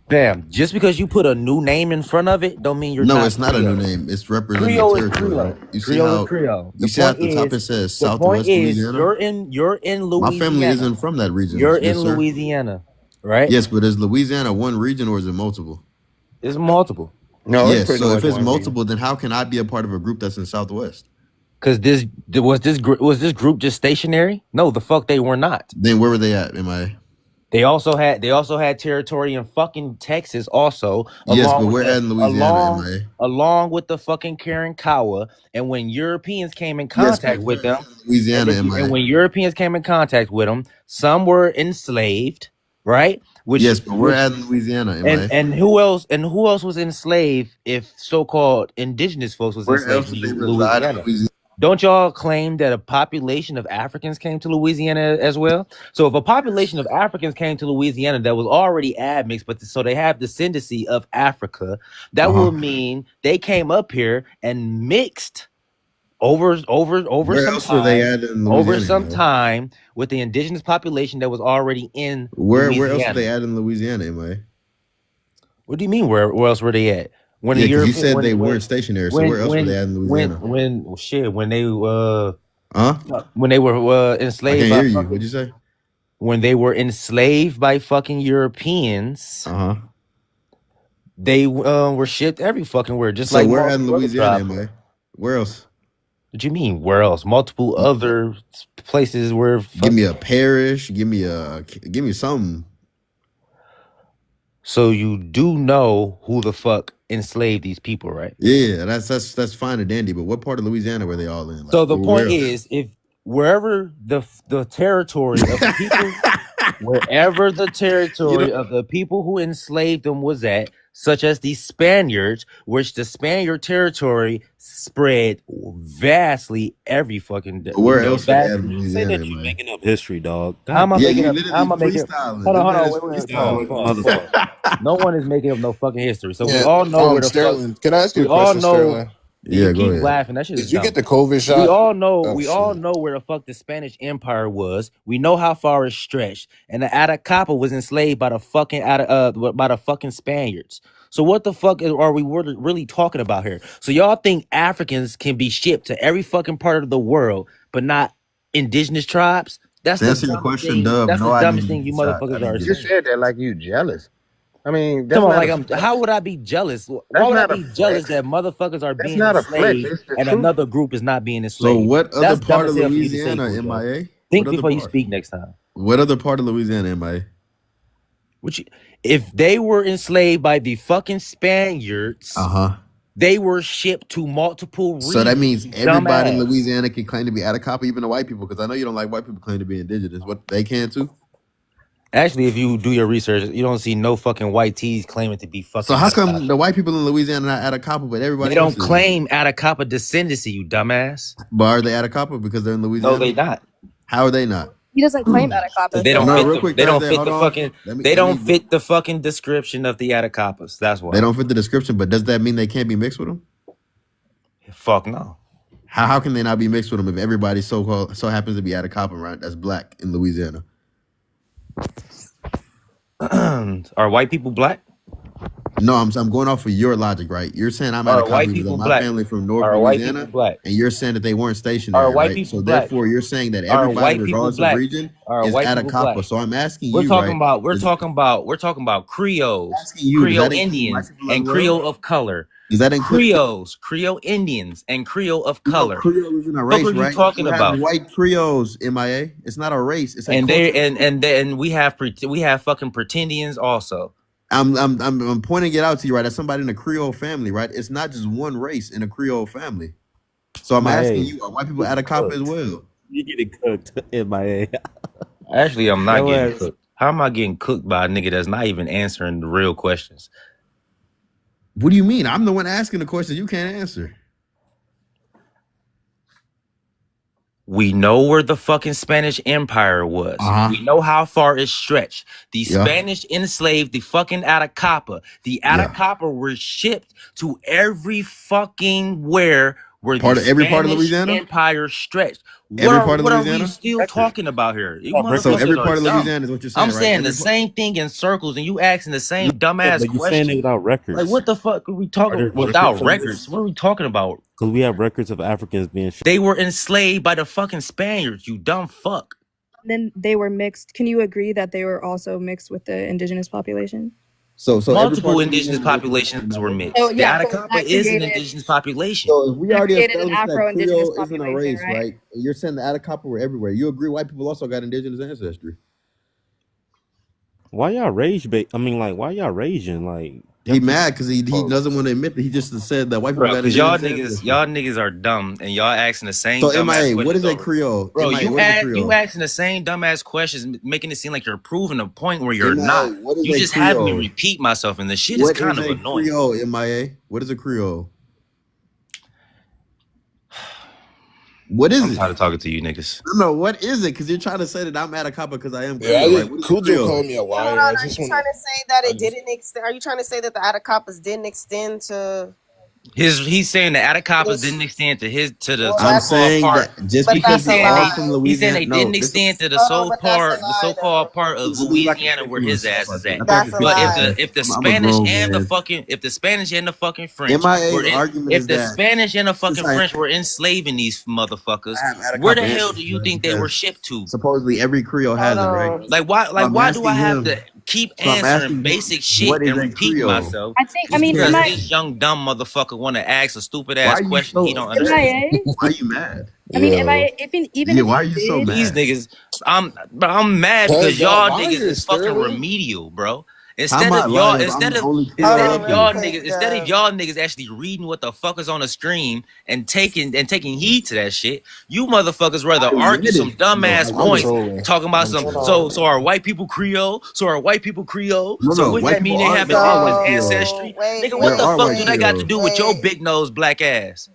Bam. Just because you put a new name in front of it, don't mean you're No, not it's not a new Creole. name. It's representing the Creole is territory, Creole. right? You see Creole is how Creole. you see at the top it says Southwest Louisiana? You're in My family Louisiana. isn't from that region. You're Yes, in sir. Louisiana, right? Yes, but is Louisiana one region or is it multiple? It's multiple. no, it's Yes. pretty So much if it's one region. multiple, then how can I be a part of a group that's in Southwest? Cause was this group just stationary? No, the fuck they were not. Then where were they at? Am I? They also had territory in fucking Texas also, Yes, but along with we're at in Louisiana. Am I? along with the fucking Karankawa. And when Europeans came in Yes, contact but with we're them, in Louisiana. Am I? and when Europeans came in contact with them, some were enslaved, right? Yes, but we're at in Louisiana. Am I? And who else was enslaved if so-called indigenous folks was Where enslaved else in do they reside in Louisiana? Louisiana? Don't y'all claim that a population of Africans came to Louisiana as well? So if a population of Africans came to Louisiana that was already admixed, but so they have descendancy of Africa, that Uh-huh. will mean they came up here and mixed over Where some else were they time, at in Louisiana? time with the indigenous population that was already in Where else were Louisiana. they at in Louisiana? Am I? What do you mean? Where else were they at? When Yeah, the because you European said they weren't stationary. So where else were they at in Louisiana? when they Huh? when they were I enslaved can't by hear you. fucking, What'd you say? when they were enslaved by fucking Europeans, Uh-huh. they were shipped every fucking where, just So like where at in multiple other Louisiana tribes. am I? Where else? What you mean? Where else? Multiple other places where Give me a parish. Give me something. So you do know who the fuck enslaved these people, right? Yeah, that's fine and dandy. But what part of Louisiana were they all in? Like, So the where point else? is, if wherever the territory of the people, wherever the territory of the people who enslaved them was at, such as the Spaniards, which the Spaniard territory spread vastly every fucking day. Where else were they at in Say Louisiana? that you're making up history, dog. How am I God Yeah, making you up? literally How am I making up? freestyling. Hold on, That is wait, freestyling. pause. No one is making up no fucking history. So we Yeah, all know where the fuck. Sterling. Can I ask you We a all question, know. Sterling? Yeah, You go keep ahead. laughing. That shit is Did you dumb. get the COVID shot? We all know. Oh, We all shit. know where the fuck the Spanish Empire was. We know how far it stretched, and the Atacama was enslaved by the fucking Spaniards. So what the fuck are we really talking about here? So y'all think Africans can be shipped to every fucking part of the world, but not indigenous tribes? That's To the answer your dumbest question, thing. Dub, That's no, the I dumbest didn't thing you get shot. I motherfuckers didn't are get You saying. said that like you jealous. I mean, that's Come on, not like a I'm. flex. How would I be jealous? Why That's would I not a be jealous flex. that motherfuckers are That's being not a flex. enslaved It's the and truth. another group is not being So enslaved? what other That's dumb part as of hell for you to say, Louisiana Cool Joe. MIA? Think What other before you part? speak next time. What other part of Louisiana MIA? Which If they were enslaved by the fucking Spaniards, they were shipped to multiple So that means regions. everybody in Dumbass. Louisiana can claim to be Atacapa, even the white people, because I know you don't like white people claim to be indigenous. What they can too. Actually, if you do your research, you don't see no fucking white tees claiming to be fucking. So how come Atacapa. the white people in Louisiana are not Atacapa, but everybody They else don't is? claim Atacapa descendancy, you dumbass. But are they Atacapa because they're in Louisiana? No, they not. How are they not? He doesn't claim Atacapa. They don't No, fit real the. quick, They don't Thursday, fit hold the on. fucking. They don't fit the fucking description of the Atacapas. That's why. They don't fit the description, but does that mean they can't be mixed with them? Fuck no. How can they not be mixed with them if everybody so happens to be Atacapa, right? That's black in Louisiana. Are white people black? No, I'm going off of your logic, right? You're saying I'm Are Atacapa white because people my black? family from North Are white people Louisiana, black? and you're saying that they weren't stationary, Are white right? people So black? therefore, you're saying that Are everybody, white people regardless of black? region, Are is white people Atacapa. black? So I'm asking We're you, talking right? about. We're talking about Creoles, Asking you, does Creole that include white Indians, people as and well? Creole of color. Does that include? Creole Indians, and Creole of No, color. Creole isn't a What race, are you right? talking You have about? white Creoles, MIA. It's not a race. It's a And culture. they and then we have fucking pretendians also. I'm pointing it out to you, right? As somebody in a Creole family, right? It's not just one race in a Creole family. So I'm asking you, are white people Atacapa as well? You getting cooked, MIA. Actually, I'm not Your getting ass- cooked. How am I getting cooked by a nigga that's not even answering the real questions? What do you mean? I'm the one asking the question you can't answer. We know where the fucking Spanish Empire was. We know how far it stretched. The Yeah. Spanish enslaved the fucking Atacapa. The Atacapa were shipped to every fucking where Part the of every part of Spanish Louisiana? Empire stretched. Every part of What are Louisiana? we still talking about here? You So motherfuckers every are part of dumb. Louisiana is what you're saying, I'm right? saying Every the part- same thing in circles, and you asking the same Yeah, dumbass but you're saying question. it without records. Like, what the fuck are we talking there without records of records? this? What are we talking about? Because we have records of Africans being shipped. They were enslaved by the fucking Spaniards, you dumb fuck. Then they were mixed. Can you agree that they were also mixed with the indigenous population? So every Multiple part of indigenous Louisiana- populations were mixed. So, yeah, the so Atacapa that is an created- indigenous population. So if we already created an established that Afro-Indigenous Creole isn't a population, race, right? right? And you're saying the Atacapa were everywhere. You agree white people also got indigenous ancestry. Why y'all rage bait? I mean, like, why y'all raging? Like, He mad because he doesn't want to admit that he just said that white people got Because indigenous y'all ancestry. niggas are dumb and y'all asking the same So dumbass MIA, what is questions a over. Creole? Bro, MIA, you what is a Creole? asking the same dumbass questions, making it seem like you're proving a point where you're MIA, not. what is You a just have me Creole? repeat myself, and the shit is What kind is of a annoying. Creole, MIA? What is a Creole? What is I'm it? tired of talking to you niggas. No, what is it? Because you're trying to say that I'm Atacapa because I am Yeah, Creole, right? What is a Cujo Creole? called me a liar. Hold on, I are just you want trying to say that it didn't extend? Are you trying to say that the Atacapas didn't extend to? He's saying the Atacapas didn't extend to the Well, I'm so-called saying part. that just But because that's a we're all lie. from He's saying Louisiana, they no, didn't this extend to the But that's a lie, so-called part of this is like a Louisiana where ridiculous his ass stuff, is I think. at. That's a But lie. if the I'm a Spanish grown and the man. fucking French MIA's were argument if is the that Spanish and the since fucking I French were enslaving these motherfuckers, have where the Atacapa hell do you ancestry think they were because shipped to? supposedly every Creole has it, right? Like why So I'm why do I asking have him. to keep So I'm answering asking basic him, shit what is and a repeating Creole? myself I think. I just mean, because MIA. this young dumb motherfucker want to ask a stupid Why ass are you question he so don't upset? understand? MIA. Why are you mad? I mean, Yeah. MIA. Even Yeah, if why are you you so did, These mad? niggas, I'm mad Cause because y'all y'all niggas liars, is fucking Sterling. remedial, bro. How Instead am I of y'all, liars? I'm the only Creole Hold up on, real here. quick. instead of y'all niggas actually reading what the fuck is on the screen and taking heed to that shit, you motherfuckers rather I argue read some it. No, I dumbass read I'm it. points, trolling. talking about I'm some. trolling. So are white people Creole? So are white people Creole? No, So no, wouldn't white that mean people they are. have There are white indigenous Creoles. ancestry? Wait, Nigga, wait, what There the are fuck white do that got to Creoles. do with your wait. big nose black ass?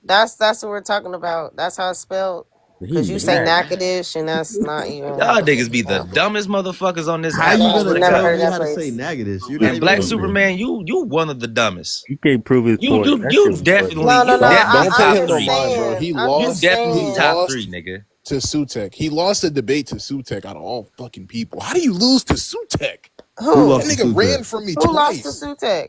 That's what we're talking about. That's how it's spelled. he Because you say mad. Nakadish, and that's not even. Y'all niggas be the dumbest motherfuckers on this How app. you I gonna swear to Never tell God. heard me that how to say place. Nagadis? You're not And even Black from there. Superman, you one of the dumbest. He can't prove his point. That You shit was definitely No, no, you no. definitely Don't pay top him no three. mind, bro. saying. He I'm You just lost. definitely saying. top lost three, nigga. to Sutek. He lost the debate to Sutek out of all fucking people. How do you lose to Sutek? Who Who? lost That to nigga ran Sutek? from me Who lost to twice. Sutek?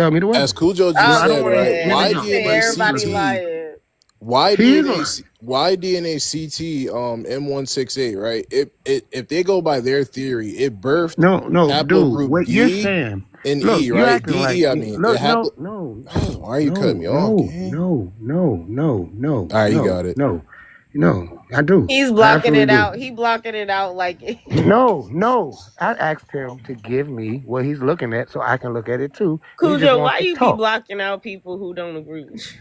tell me the weather. as Cujo No, just I don't said, want to right? hear Why him. Everybody DNA-CT? lying. Why He's DNA? lying. Why DNA-CT? M168, right? If they go by their theory, it birthed No, dude. haplogroup What you're D saying? and Look, E, you right? acting like DE, I mean, it look. haplo. No. Why are you cutting me off, gang? No. All right, you got it. No. No, I do. He's I blocking absolutely it do. out. He blocking it out like No. I asked him to give me what he's looking at so I can look at it too. And he just Cujo. wants Why to you be talk. blocking out people who don't agree with you?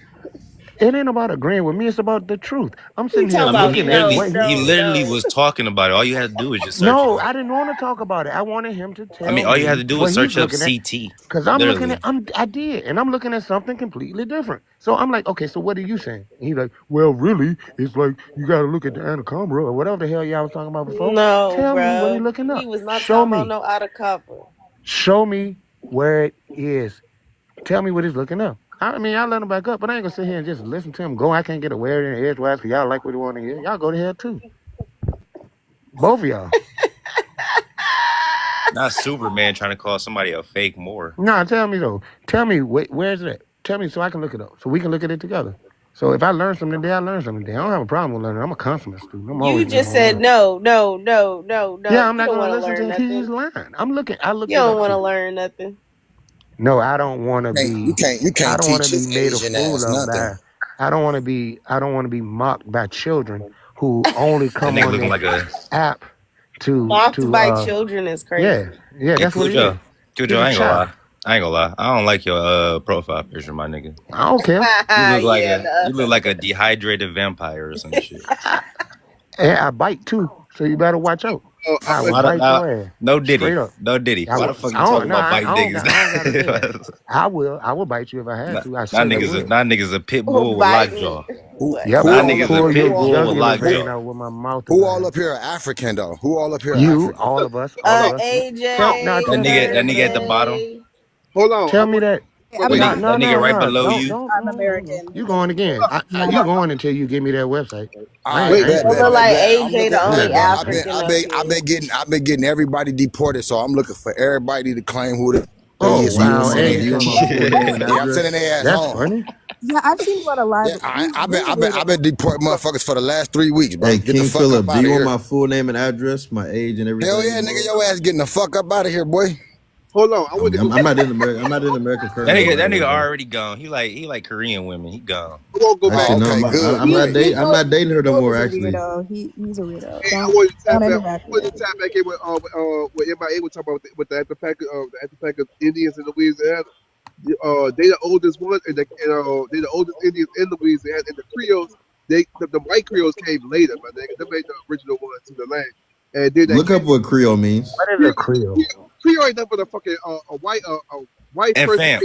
It ain't about agreeing with me. It's about the truth. I'm He sitting here talking I mean, about he looking at literally, what he he. literally was talking about it. All you had to do was just search it. No, I didn't want to talk about it. I wanted him to I mean, tell all you had me to do what was he's search up looking at. CT. Cause I'm looking Literally. at, I did, and I'm looking at something completely different. So I'm like, okay, so what are you saying? And he's like, well, really, it's like you got to look at the anaconda or whatever the hell y'all was talking about before. No, Tell me what he's bro. looking We up. was not Show talking about me, no Atacapa. show me where it is. Tell me what he's looking up. I mean, I'll let him back up, but I ain't gonna sit here and just listen to him go. I can't get a word in edgewise because y'all like what you want to hear. Y'all go to hell too. Both of y'all. Not Superman trying to call somebody a fake Moor. No, tell me though. Tell me where's it at? Tell me so I can look it up. So we can look at it together. So if I learn something today, I learn something today. I don't have a problem with learning. I'm a consummate student. I'm You always just gonna said learn. no. Yeah, I'm You not don't gonna want to listen learn to he's nothing. lying. I looked You it don't up want to too. learn nothing. No, I don't want to You be. I can't don't want to teach be his made a Asian fool ass of nothing. by. I don't want to be. I don't want to be mocked by children who only That come nigga on looking this like a app to Mocked by children is crazy. yeah. Hey, That's what he is. Cujo, He's a I ain't gonna child. lie. I ain't gonna lie. I don't like your profile picture, my nigga. I don't care. You look like a dehydrated vampire or some shit. And I bite too, so you better watch out. I will Why the, bite now, your ass. no Diddy. Straight up. No Diddy. I Why will. the fuck you talking about I biting don't gotta say that. niggas? I will bite you if I had to. I Now certainly would. niggas a pit bull with lockjaw. Yep, Now I will niggas a pull pit your bull with jugular vein lockjaw. out with my mouth. Who all up here are African though? Who all up here are You, African? all of us. Now AJ. tell me That nigga at the bottom. Hold on. Tell me that. I'm That American. nigga right below Don't, you. don't. I'm American. You going again? You going until you give me that website? All It right, bet. look like I'm AJ looking. the only Look, bro, African up here. I've been getting everybody deported, so I'm looking for everybody to claim who they Oh is. So I'm wow, sending hey, you my full name and address. I'm sending their ass That's home. funny. Yeah, I've seen a lot of live. Yeah, I've been deporting motherfuckers for the last 3 weeks, bro. Hey, Get the King fuck Philip, up do out of you want here. my full name and address, my age and everything? Hell yeah, nigga, your ass getting the fuck up out of here, boy. Hold on. I'm not in America. I'm not in America That currently. nigga right now, bro. already gone. He like Korean women. He gone. I won't go back. Oh, Actually, okay, no, good. I'm not dating. I'm not dating her no more. He's a Actually, weirdo. He's a weirdo. Hey, I Don't want to tap back. interact I with want him. to tap back in with everybody was talking about with the Atapaca Indians in Louisiana. They the oldest one, and they the oldest Indians in Louisiana. And the Creoles, the white Creoles came later, but they made the original ones to the land. And then look up what Creole means. What is a Creole? Creole ain't nothing but a fucking a white And person fam.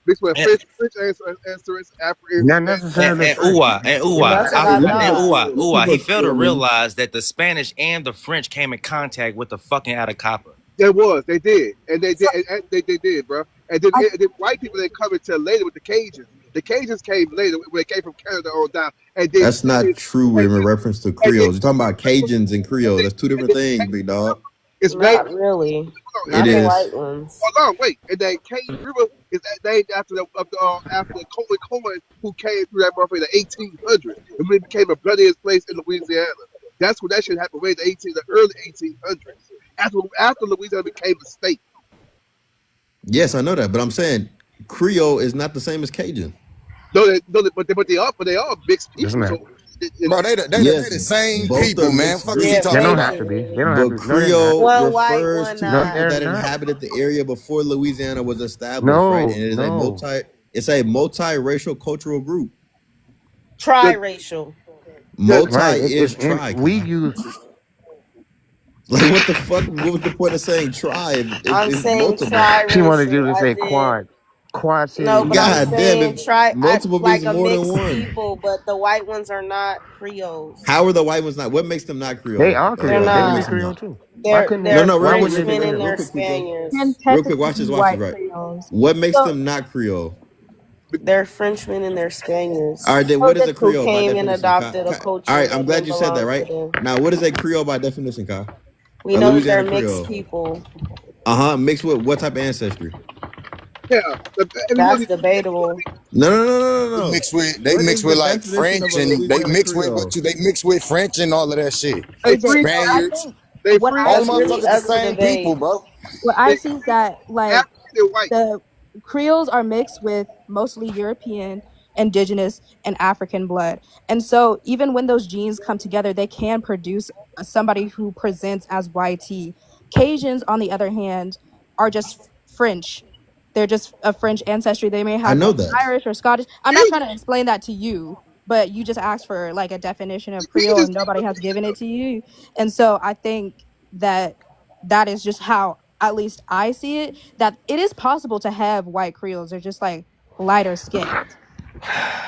mixed with And, French ancestors, Africans. Not necessarily and French. Uwa. That's what I thought. Uwa. He failed to realize that the Spanish and the French came in contact with the fucking Atacapa. They did, and they did, and they did, bro. And then white people didn't come until later with the Cajuns. The Cajuns came later when they came from Canada on down, and then That's not true in reference to Creoles. You're talking about Cajuns and Creoles. That's two different things, big dog. it's Not named. really. It Not the is. white ones. Hold on, wait. And that Cane River is named after the Cohen who came through that motherfucker in the 1800s, and when it became a bloodiest place in Louisiana. That's when that shit happened. Way in the early 1800s, after Louisiana became a state. Yes, I know that, but I'm saying Creole is not the same as Cajun. But they are mixed people. Isn't it? So Bro, they the same both people, are man. mixed Fuck is he groups. talking They don't about? have to be. They don't have But to be. No, they're not. Creole One white, refers one to No, not. people they're that not. inhabited the area before Louisiana was established, No, right? And it is no. it's a multiracial cultural group. Triracial. Multi Right. is tri. We use. Like what the fuck? What was the point of saying tri? I'm It's saying multiple. She wanted you triracial. to say As in, quad. Quad city. no, but I'm God damn saying it! Multiple like means a more than mixed one. people, but the white ones are not Creoles. How are the white ones not? What makes them not Creole? They are Creole. They're They can not. be What makes them Creole not? too. Why couldn't they? No, They're no. Why Real wouldn't quick, they Frenchmen be and real they're quick, Cujo. Spaniards. Can Real quick, technically watch be this, white right? Creoles. What makes So, them not Creole? They're Frenchmen and they're Spaniards All right, then so what is the a who Creole by came and definition? adopted a culture All right, that I'm glad didn't you said that, belong to right? them. Now, what is a Creole by definition, Kai? We A know that they're Louisiana mixed Creole. people. Mixed with what type of ancestry? Yeah, That's debatable. No. They mix with What is the like definition French, of a and they Louisiana mix with Creole? they mix with French and all of that shit. AJ, so I Spaniards, think they what I all That's the see, really motherfuckers the up to same people, debate. bro. what I see is that like African and white. the Creoles are mixed with mostly European indigenous and African blood. And so even when those genes come together, they can produce somebody who presents as YT. Cajuns, on the other hand, are just French. They're just a French ancestry. They may I have know like that. Irish or Scottish. I'm not trying to explain that to you, but you just asked for like a definition of Creole and nobody has given it to you. And so I think that that is just how at least I see it, that it is possible to have white Creoles. They're just like lighter skinned.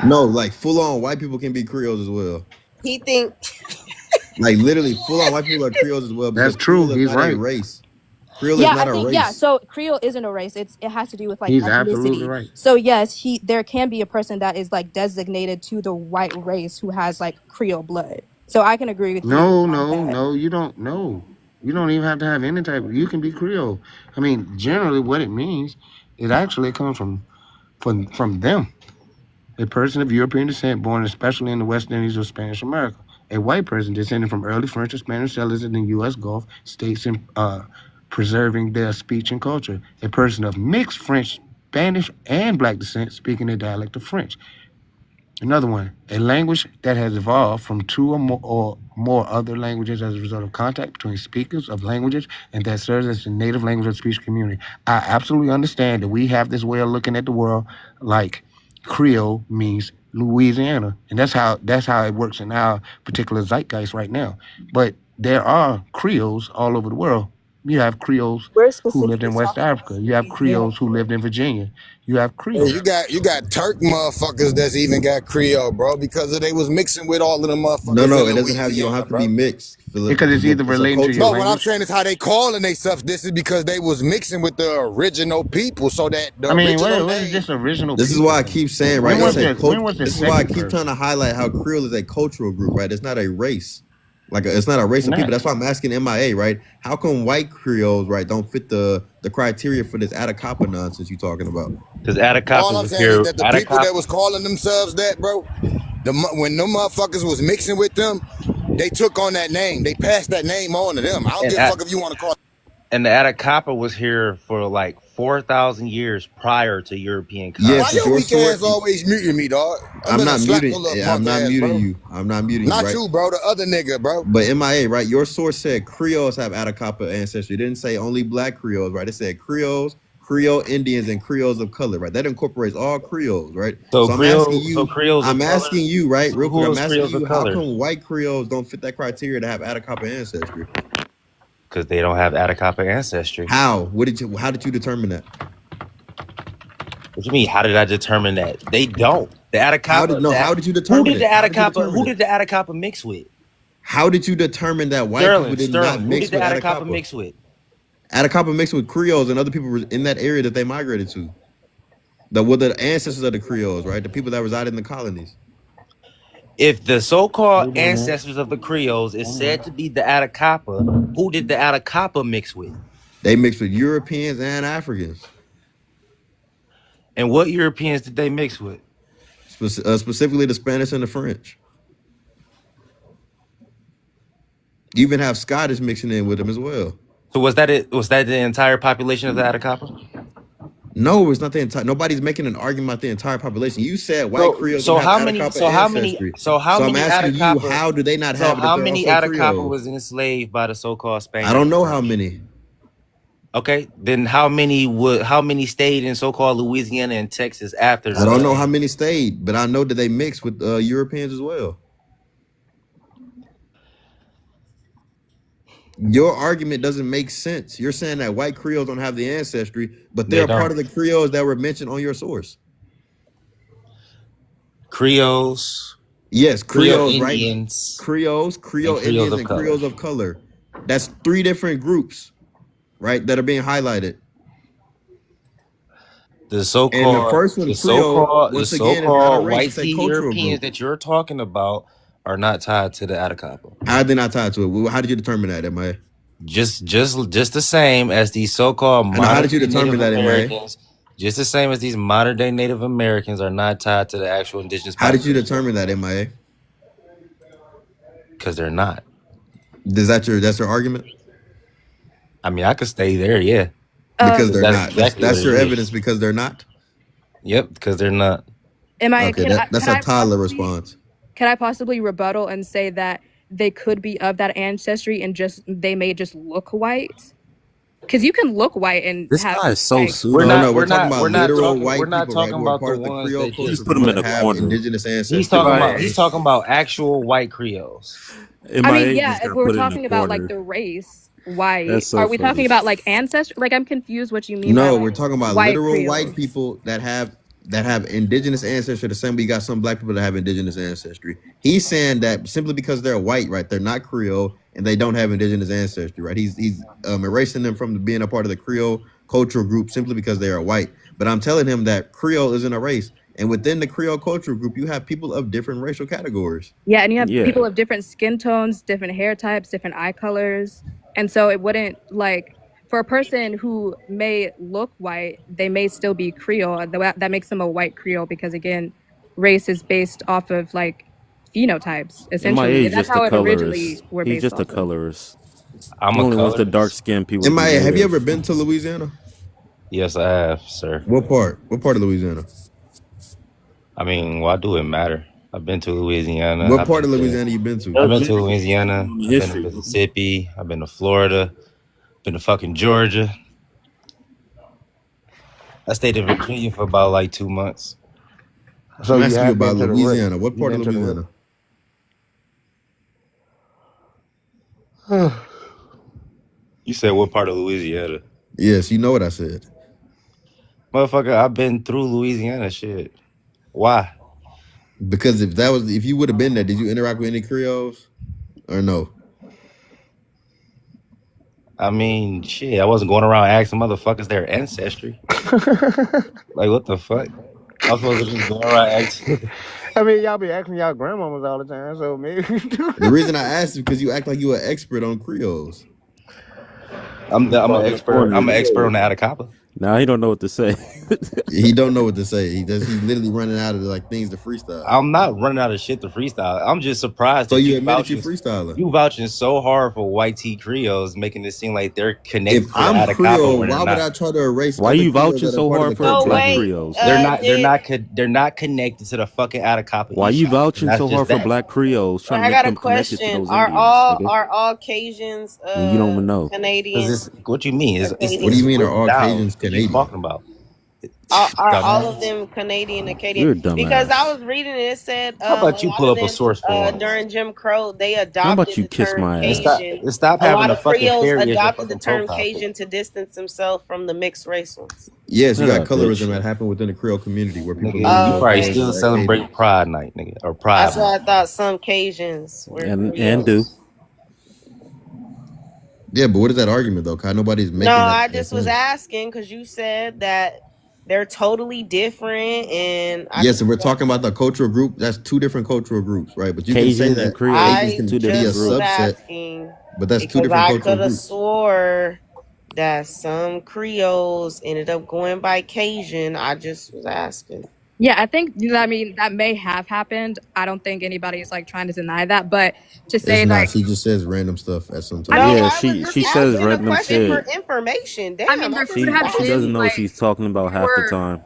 No, like full on white people can be Creoles as well. He think Like literally full on white people are Creoles as well because That's true. Creole is He's not a right. race. Creole is Yeah, not I a think race. so Creole isn't a race. It has to do with like He's absolutely ethnicity. right. So yes, there can be a person that is like designated to the white race who has like Creole blood. So I can agree with you No, on no, that. no. You don't. No, you don't even have to have any type. You can be Creole. I mean, generally, what it means, it actually comes from them. A person of European descent, born especially in the West Indies or Spanish America. A white person descended from early French or Spanish settlers in the U.S. Gulf states and preserving their speech and culture. A person of mixed French, Spanish, and Black descent speaking a dialect of French. Another one, a language that has evolved from two or more other languages as a result of contact between speakers of languages and that serves as the native language of the speech community. I absolutely understand that we have this way of looking at the world like Creole means Louisiana, and that's how it works in our particular zeitgeist right now. But there are Creoles all over the world. You have Creoles We're who lived specifically in West talking about Africa. You have Louisiana. Creoles who lived in Virginia. You have Hey, Creoles. you got Turk motherfuckers that's even got Creole, bro, because they was mixing with all of them motherfuckers No, in it doesn't have. You don't Louisiana, have to bro. be mixed, Philip. Because it's either It's a relating to your cultural. No, what I'm language. saying is how they calling they stuff. This is because they was mixing with the original people, so that the I mean, original what is name. this original This is people why I thing? keep saying, When right? was It's a the when was the This is why I second keep trying person? to highlight how Creole is a cultural group, right? It's not a race. Like it's not a race of people. That's why I'm asking MIA, right? How come white Creoles, right, don't fit the criteria for this Atacapa nonsense you talking about? Because Atacapa All I'm was saying is here. that the people that Atacapa. was calling themselves that, bro, when them motherfuckers was mixing with them, they took on that name. They passed that name on to them. I don't And give a fuck if you want to call it. And the Atacapa was here for like 4,000 years prior to European Yes, Why contact. but your your weak ass source. always muting me, dog? I'm not muting. little I'm punk not ass, muting bro. you. I'm not muting you, Not right? you, bro. The other nigga, bro. But MIA, right? Your source said Creoles have Atacapa ancestry. It didn't say only black Creoles, right? It said Creoles, Creole Indians, and Creoles of color, right? That incorporates all Creoles, right? So So I'm asking Creole, so you, Creoles of color. right, So real who quick, I'm is asking Creoles of you, how color? come white Creoles don't fit that criteria to have Atacapa ancestry? Because they don't have Atacapa ancestry. How? How did you determine that? What do you mean? How did I determine that? They don't. The Atacapa. How did you Who determine did the it? How did you Atacapa? determine Who it? did the Atacapa mix with? How did you determine that white people did not Sterling. Who mix did the with Atacapa Atacapa? mix with? Atacapa mixed with Creoles and other people were in that area that they migrated to. The ancestors of the Creoles, right? The people that resided in the colonies. If the so-called ancestors of the Creoles is said to be the Atacapa, who did the Atacapa mix with? They mixed with Europeans and Africans. And what Europeans did they mix with? Specifically the Spanish and the French. You even have Scottish mixing in with them as well. So was that it? Was that the entire population of the Atacapa? No, it's not the entire. Nobody's making an argument about the entire population. You said white Creoles don't have Atacapa ancestry. So I'm asking you, how do they not have it? So how if they're many also Atacapa Creoles? was enslaved by the so-called Spanish? I don't know how many. Okay, then how many stayed in so-called Louisiana and Texas after? I don't know how many stayed, but I know that they mixed with Europeans as well. Your argument doesn't make sense. You're saying that white Creoles don't have the ancestry, but they're They a part don't. of the Creoles that were mentioned on your source. Creoles. Yes, Creole Creoles, right? Indians. Creoles, Creole and Creoles Indians, of and color. Creoles of color. That's 3 different groups, right, that are being highlighted. The so-called, And the first one, the Creole, so-called, the once again, is not a so-called race, white it's a cultural Europeans group. that you're talking about are not tied to the Atacapa. How are they not tied to it? Well, how did you determine that, MIA? Just the same as these so-called And how did you modern determine Native that, MIA? Americans. Just the same as these modern day Native Americans are not tied to the actual indigenous How did you population. determine that, MIA? Because they're not. That's your argument? I mean, I could stay there, yeah. Because they're That's not. exactly That's what your it is. evidence because they're not. Yep, because they're not. MIA, Okay, that's a toddler response. can I possibly rebuttal and say that they could be of that ancestry and just they may just look white? Because you can look white and This have guy is so like pseudo. No, we're talking about we're not literal talking white we're not people, right? talking Who are about part the of the ones Creole that culture just put him group in that the have corner. indigenous ancestry. he's talking right? about he's talking about actual white Creoles. I mean, MIA yeah, just if got we're put in the talking about like corner. the race, white, That's so are we funny. talking about like ancestry? Like I'm confused what you mean by No, like we're talking about white literal white Creoles. people that have indigenous ancestry. The same way you got some black people that have indigenous ancestry. He's saying that simply because they're white, right? They're not Creole and they don't have indigenous ancestry, right? He's erasing them from being a part of the Creole cultural group simply because they are white. But I'm telling him that Creole isn't a race, and within the Creole cultural group, you have people of different racial categories. Yeah, and you have Yeah. people of different skin tones, different hair types, different eye colors. And so it wouldn't like for a person who may look white, they may still be Creole. That makes them a white Creole because again, race is based off of like phenotypes, essentially. MIA And is that's just how a it originally colorist. were He's based just a off of. colorist. I'm He a only wants the colorist. dark skinned people to MIA, have you ever live. been to Louisiana? Yes, I have, sir. What part? What part of Louisiana? I mean, why do it matter? I've been to Louisiana. What I've part been of to Louisiana you been to? I've been to Judge, Louisiana. on the I've been to history. Mississippi. I've been to Florida. Been to fucking Georgia. I stayed in Virginia for about like 2 months. So I'm you asking you have about been to the Louisiana. Rook. What You part of been to the Louisiana? Rook. You said what part of Louisiana? Yes, you know what I said. Motherfucker, I've been through Louisiana shit. Why? Because if you would have been there, did you interact with any Creoles or no? I mean, shit, I wasn't going around asking motherfuckers their ancestry. Like, what the fuck? I was supposed to just go around asking. I mean, y'all be asking y'all grandmamas all the time, so maybe. The reason I asked is because you act like you an expert on Creoles. I'm an Fucking expert. corner. I'm an expert on the Atacama. Now he don't know what to say. He don't know what to say. He's literally running out of like things to freestyle. I'm not running out of shit to freestyle. I'm just surprised So that you you admitted you vouching. freestyling. You vouching so hard for white tea Creoles, making it seem like they're connected If to the I'm Atacama Creole, when why they're would I not. try to erase Why other you Creoles vouching that are so part of hard the for Oh culture? black wait, Creoles? They're not connected to the fucking Atacama. Why you Ishak. vouching That's so just hard for that. black Creoles, trying to I make got a them connected to question. those Are Indians, nigga? all Cajuns And you don't even know. Cause Canadian it's what you mean. or It's What do you Canadian? mean are written all down. Cajuns What you Canadian? talking about? Are all of Dumbass. them Canadian or You're a Canadian? Because I dumbass. was reading it, it said How a about you lot pull of up a them source for once? during Jim Crow they How about adopted you the kiss term my And ass? Cajun. stop A having lot a of fucking Creoles fairy as your adopted the fucking term profile pic. Cajun to distance themselves from the mixed race ones. Yes, you Shut got up, bitch. colorism that happened within the Creole community where people Nigga, literally you go probably towards still hated. celebrating Pride Night, nigga, or Pride That's why Month. I thought some Cajuns were And do. Creoles. Yeah, but what is that argument though? Cause nobody's making No, that I just was point. asking because you said that they're totally different, and I Yes, just and we're talking about the cultural group. That's two different cultural groups, right? But you can say Cajuns that and Creoles, Cajuns I can two be a different just was groups. subset, asking but that's two because different I cultural could have groups. swore that some Creoles ended up going by Cajun. I just was asking. Yeah, I think I mean that may have happened. I don't think anybody's like trying to deny that, but to say It's not. like She just says random stuff at some No, time. Yeah, I was just she says asking a random question for shit. information. I mean Damn, there I could just have She asked. doesn't been know what like she's talking about half the more time.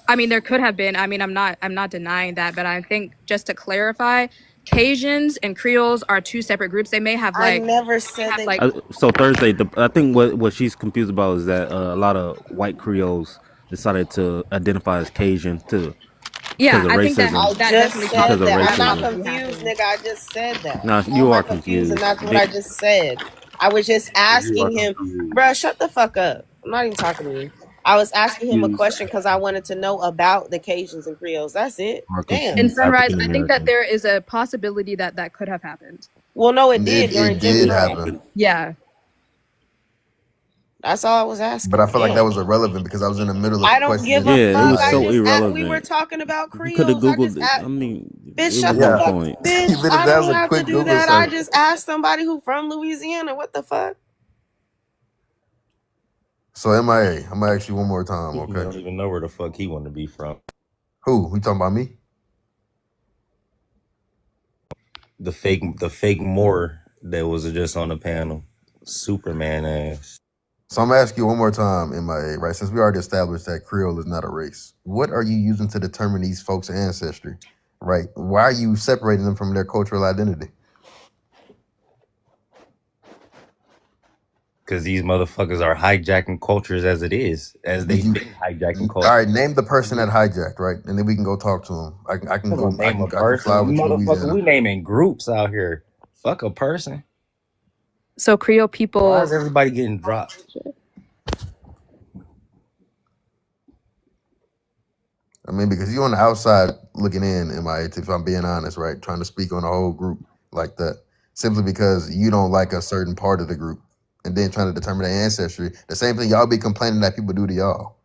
I mean there could have been. I mean I'm not denying that, but I think just to clarify, Cajuns and Creoles are two separate groups. They may have I like never said they. like So Thursday, I think what she's confused about is that a lot of white Creoles decided to identify as Cajun too yeah, because of I think that racism. I that just definitely Because said of that. I'm racism. not possibly confused, happened. nigga. I just said that. Nah, How you am I are confused? And confused. that's what I just said. I was just You are asking him, confused. bruh, shut the fuck up. I'm not even talking to you. I was asking him a You question because I wanted to know about the Cajuns and Creoles. That's it. are Damn. In confused. Sunrise, African I think that American. there is a possibility that that could have happened. Well, no, it did during It Jim did Crow. happen, Yeah. That's all I was asking. but I feel like that Damn. was irrelevant because I was in the middle of I don't give questioning a Yeah, it fuck. was I so just we were irrelevant. talking about You could have Creoles. I just Googled it. I mean, bitch, it shut was the on fuck, point. bitch. Even if I that was don't a have to quick do Google that. I search. just asked somebody who from Louisiana. What the fuck? So MIA, I'm gonna ask you one more time, I don't okay? even know where the fuck he want to be from. Who? We talking about me? The fake Moore that was just on the panel. Superman ass. So I'm gonna ask you one more time, MIA, right? Since we already established that Creole is not a race, what are you using to determine these folks' ancestry, right? Why are you separating them from their cultural identity? Because these motherfuckers are hijacking cultures as it is, as Did they've you? been hijacking All culture. right, name the person that hijacked, right? And then we can go talk to him. I can I'm go. gonna I name a can fly person. with you to Motherfucker, Louisiana. we naming groups out here. Fuck a person. So Creole Why people, is everybody getting dropped? I mean, because you're on the outside looking in, MIA, if I'm being honest, right? Trying to speak on the whole group like that. Simply because you don't like a certain part of the group. And then trying to determine their ancestry. The same thing y'all be complaining that people do to y'all.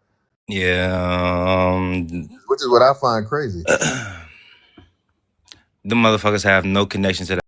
Yeah, Which is what I find crazy. the motherfuckers have no connection to that.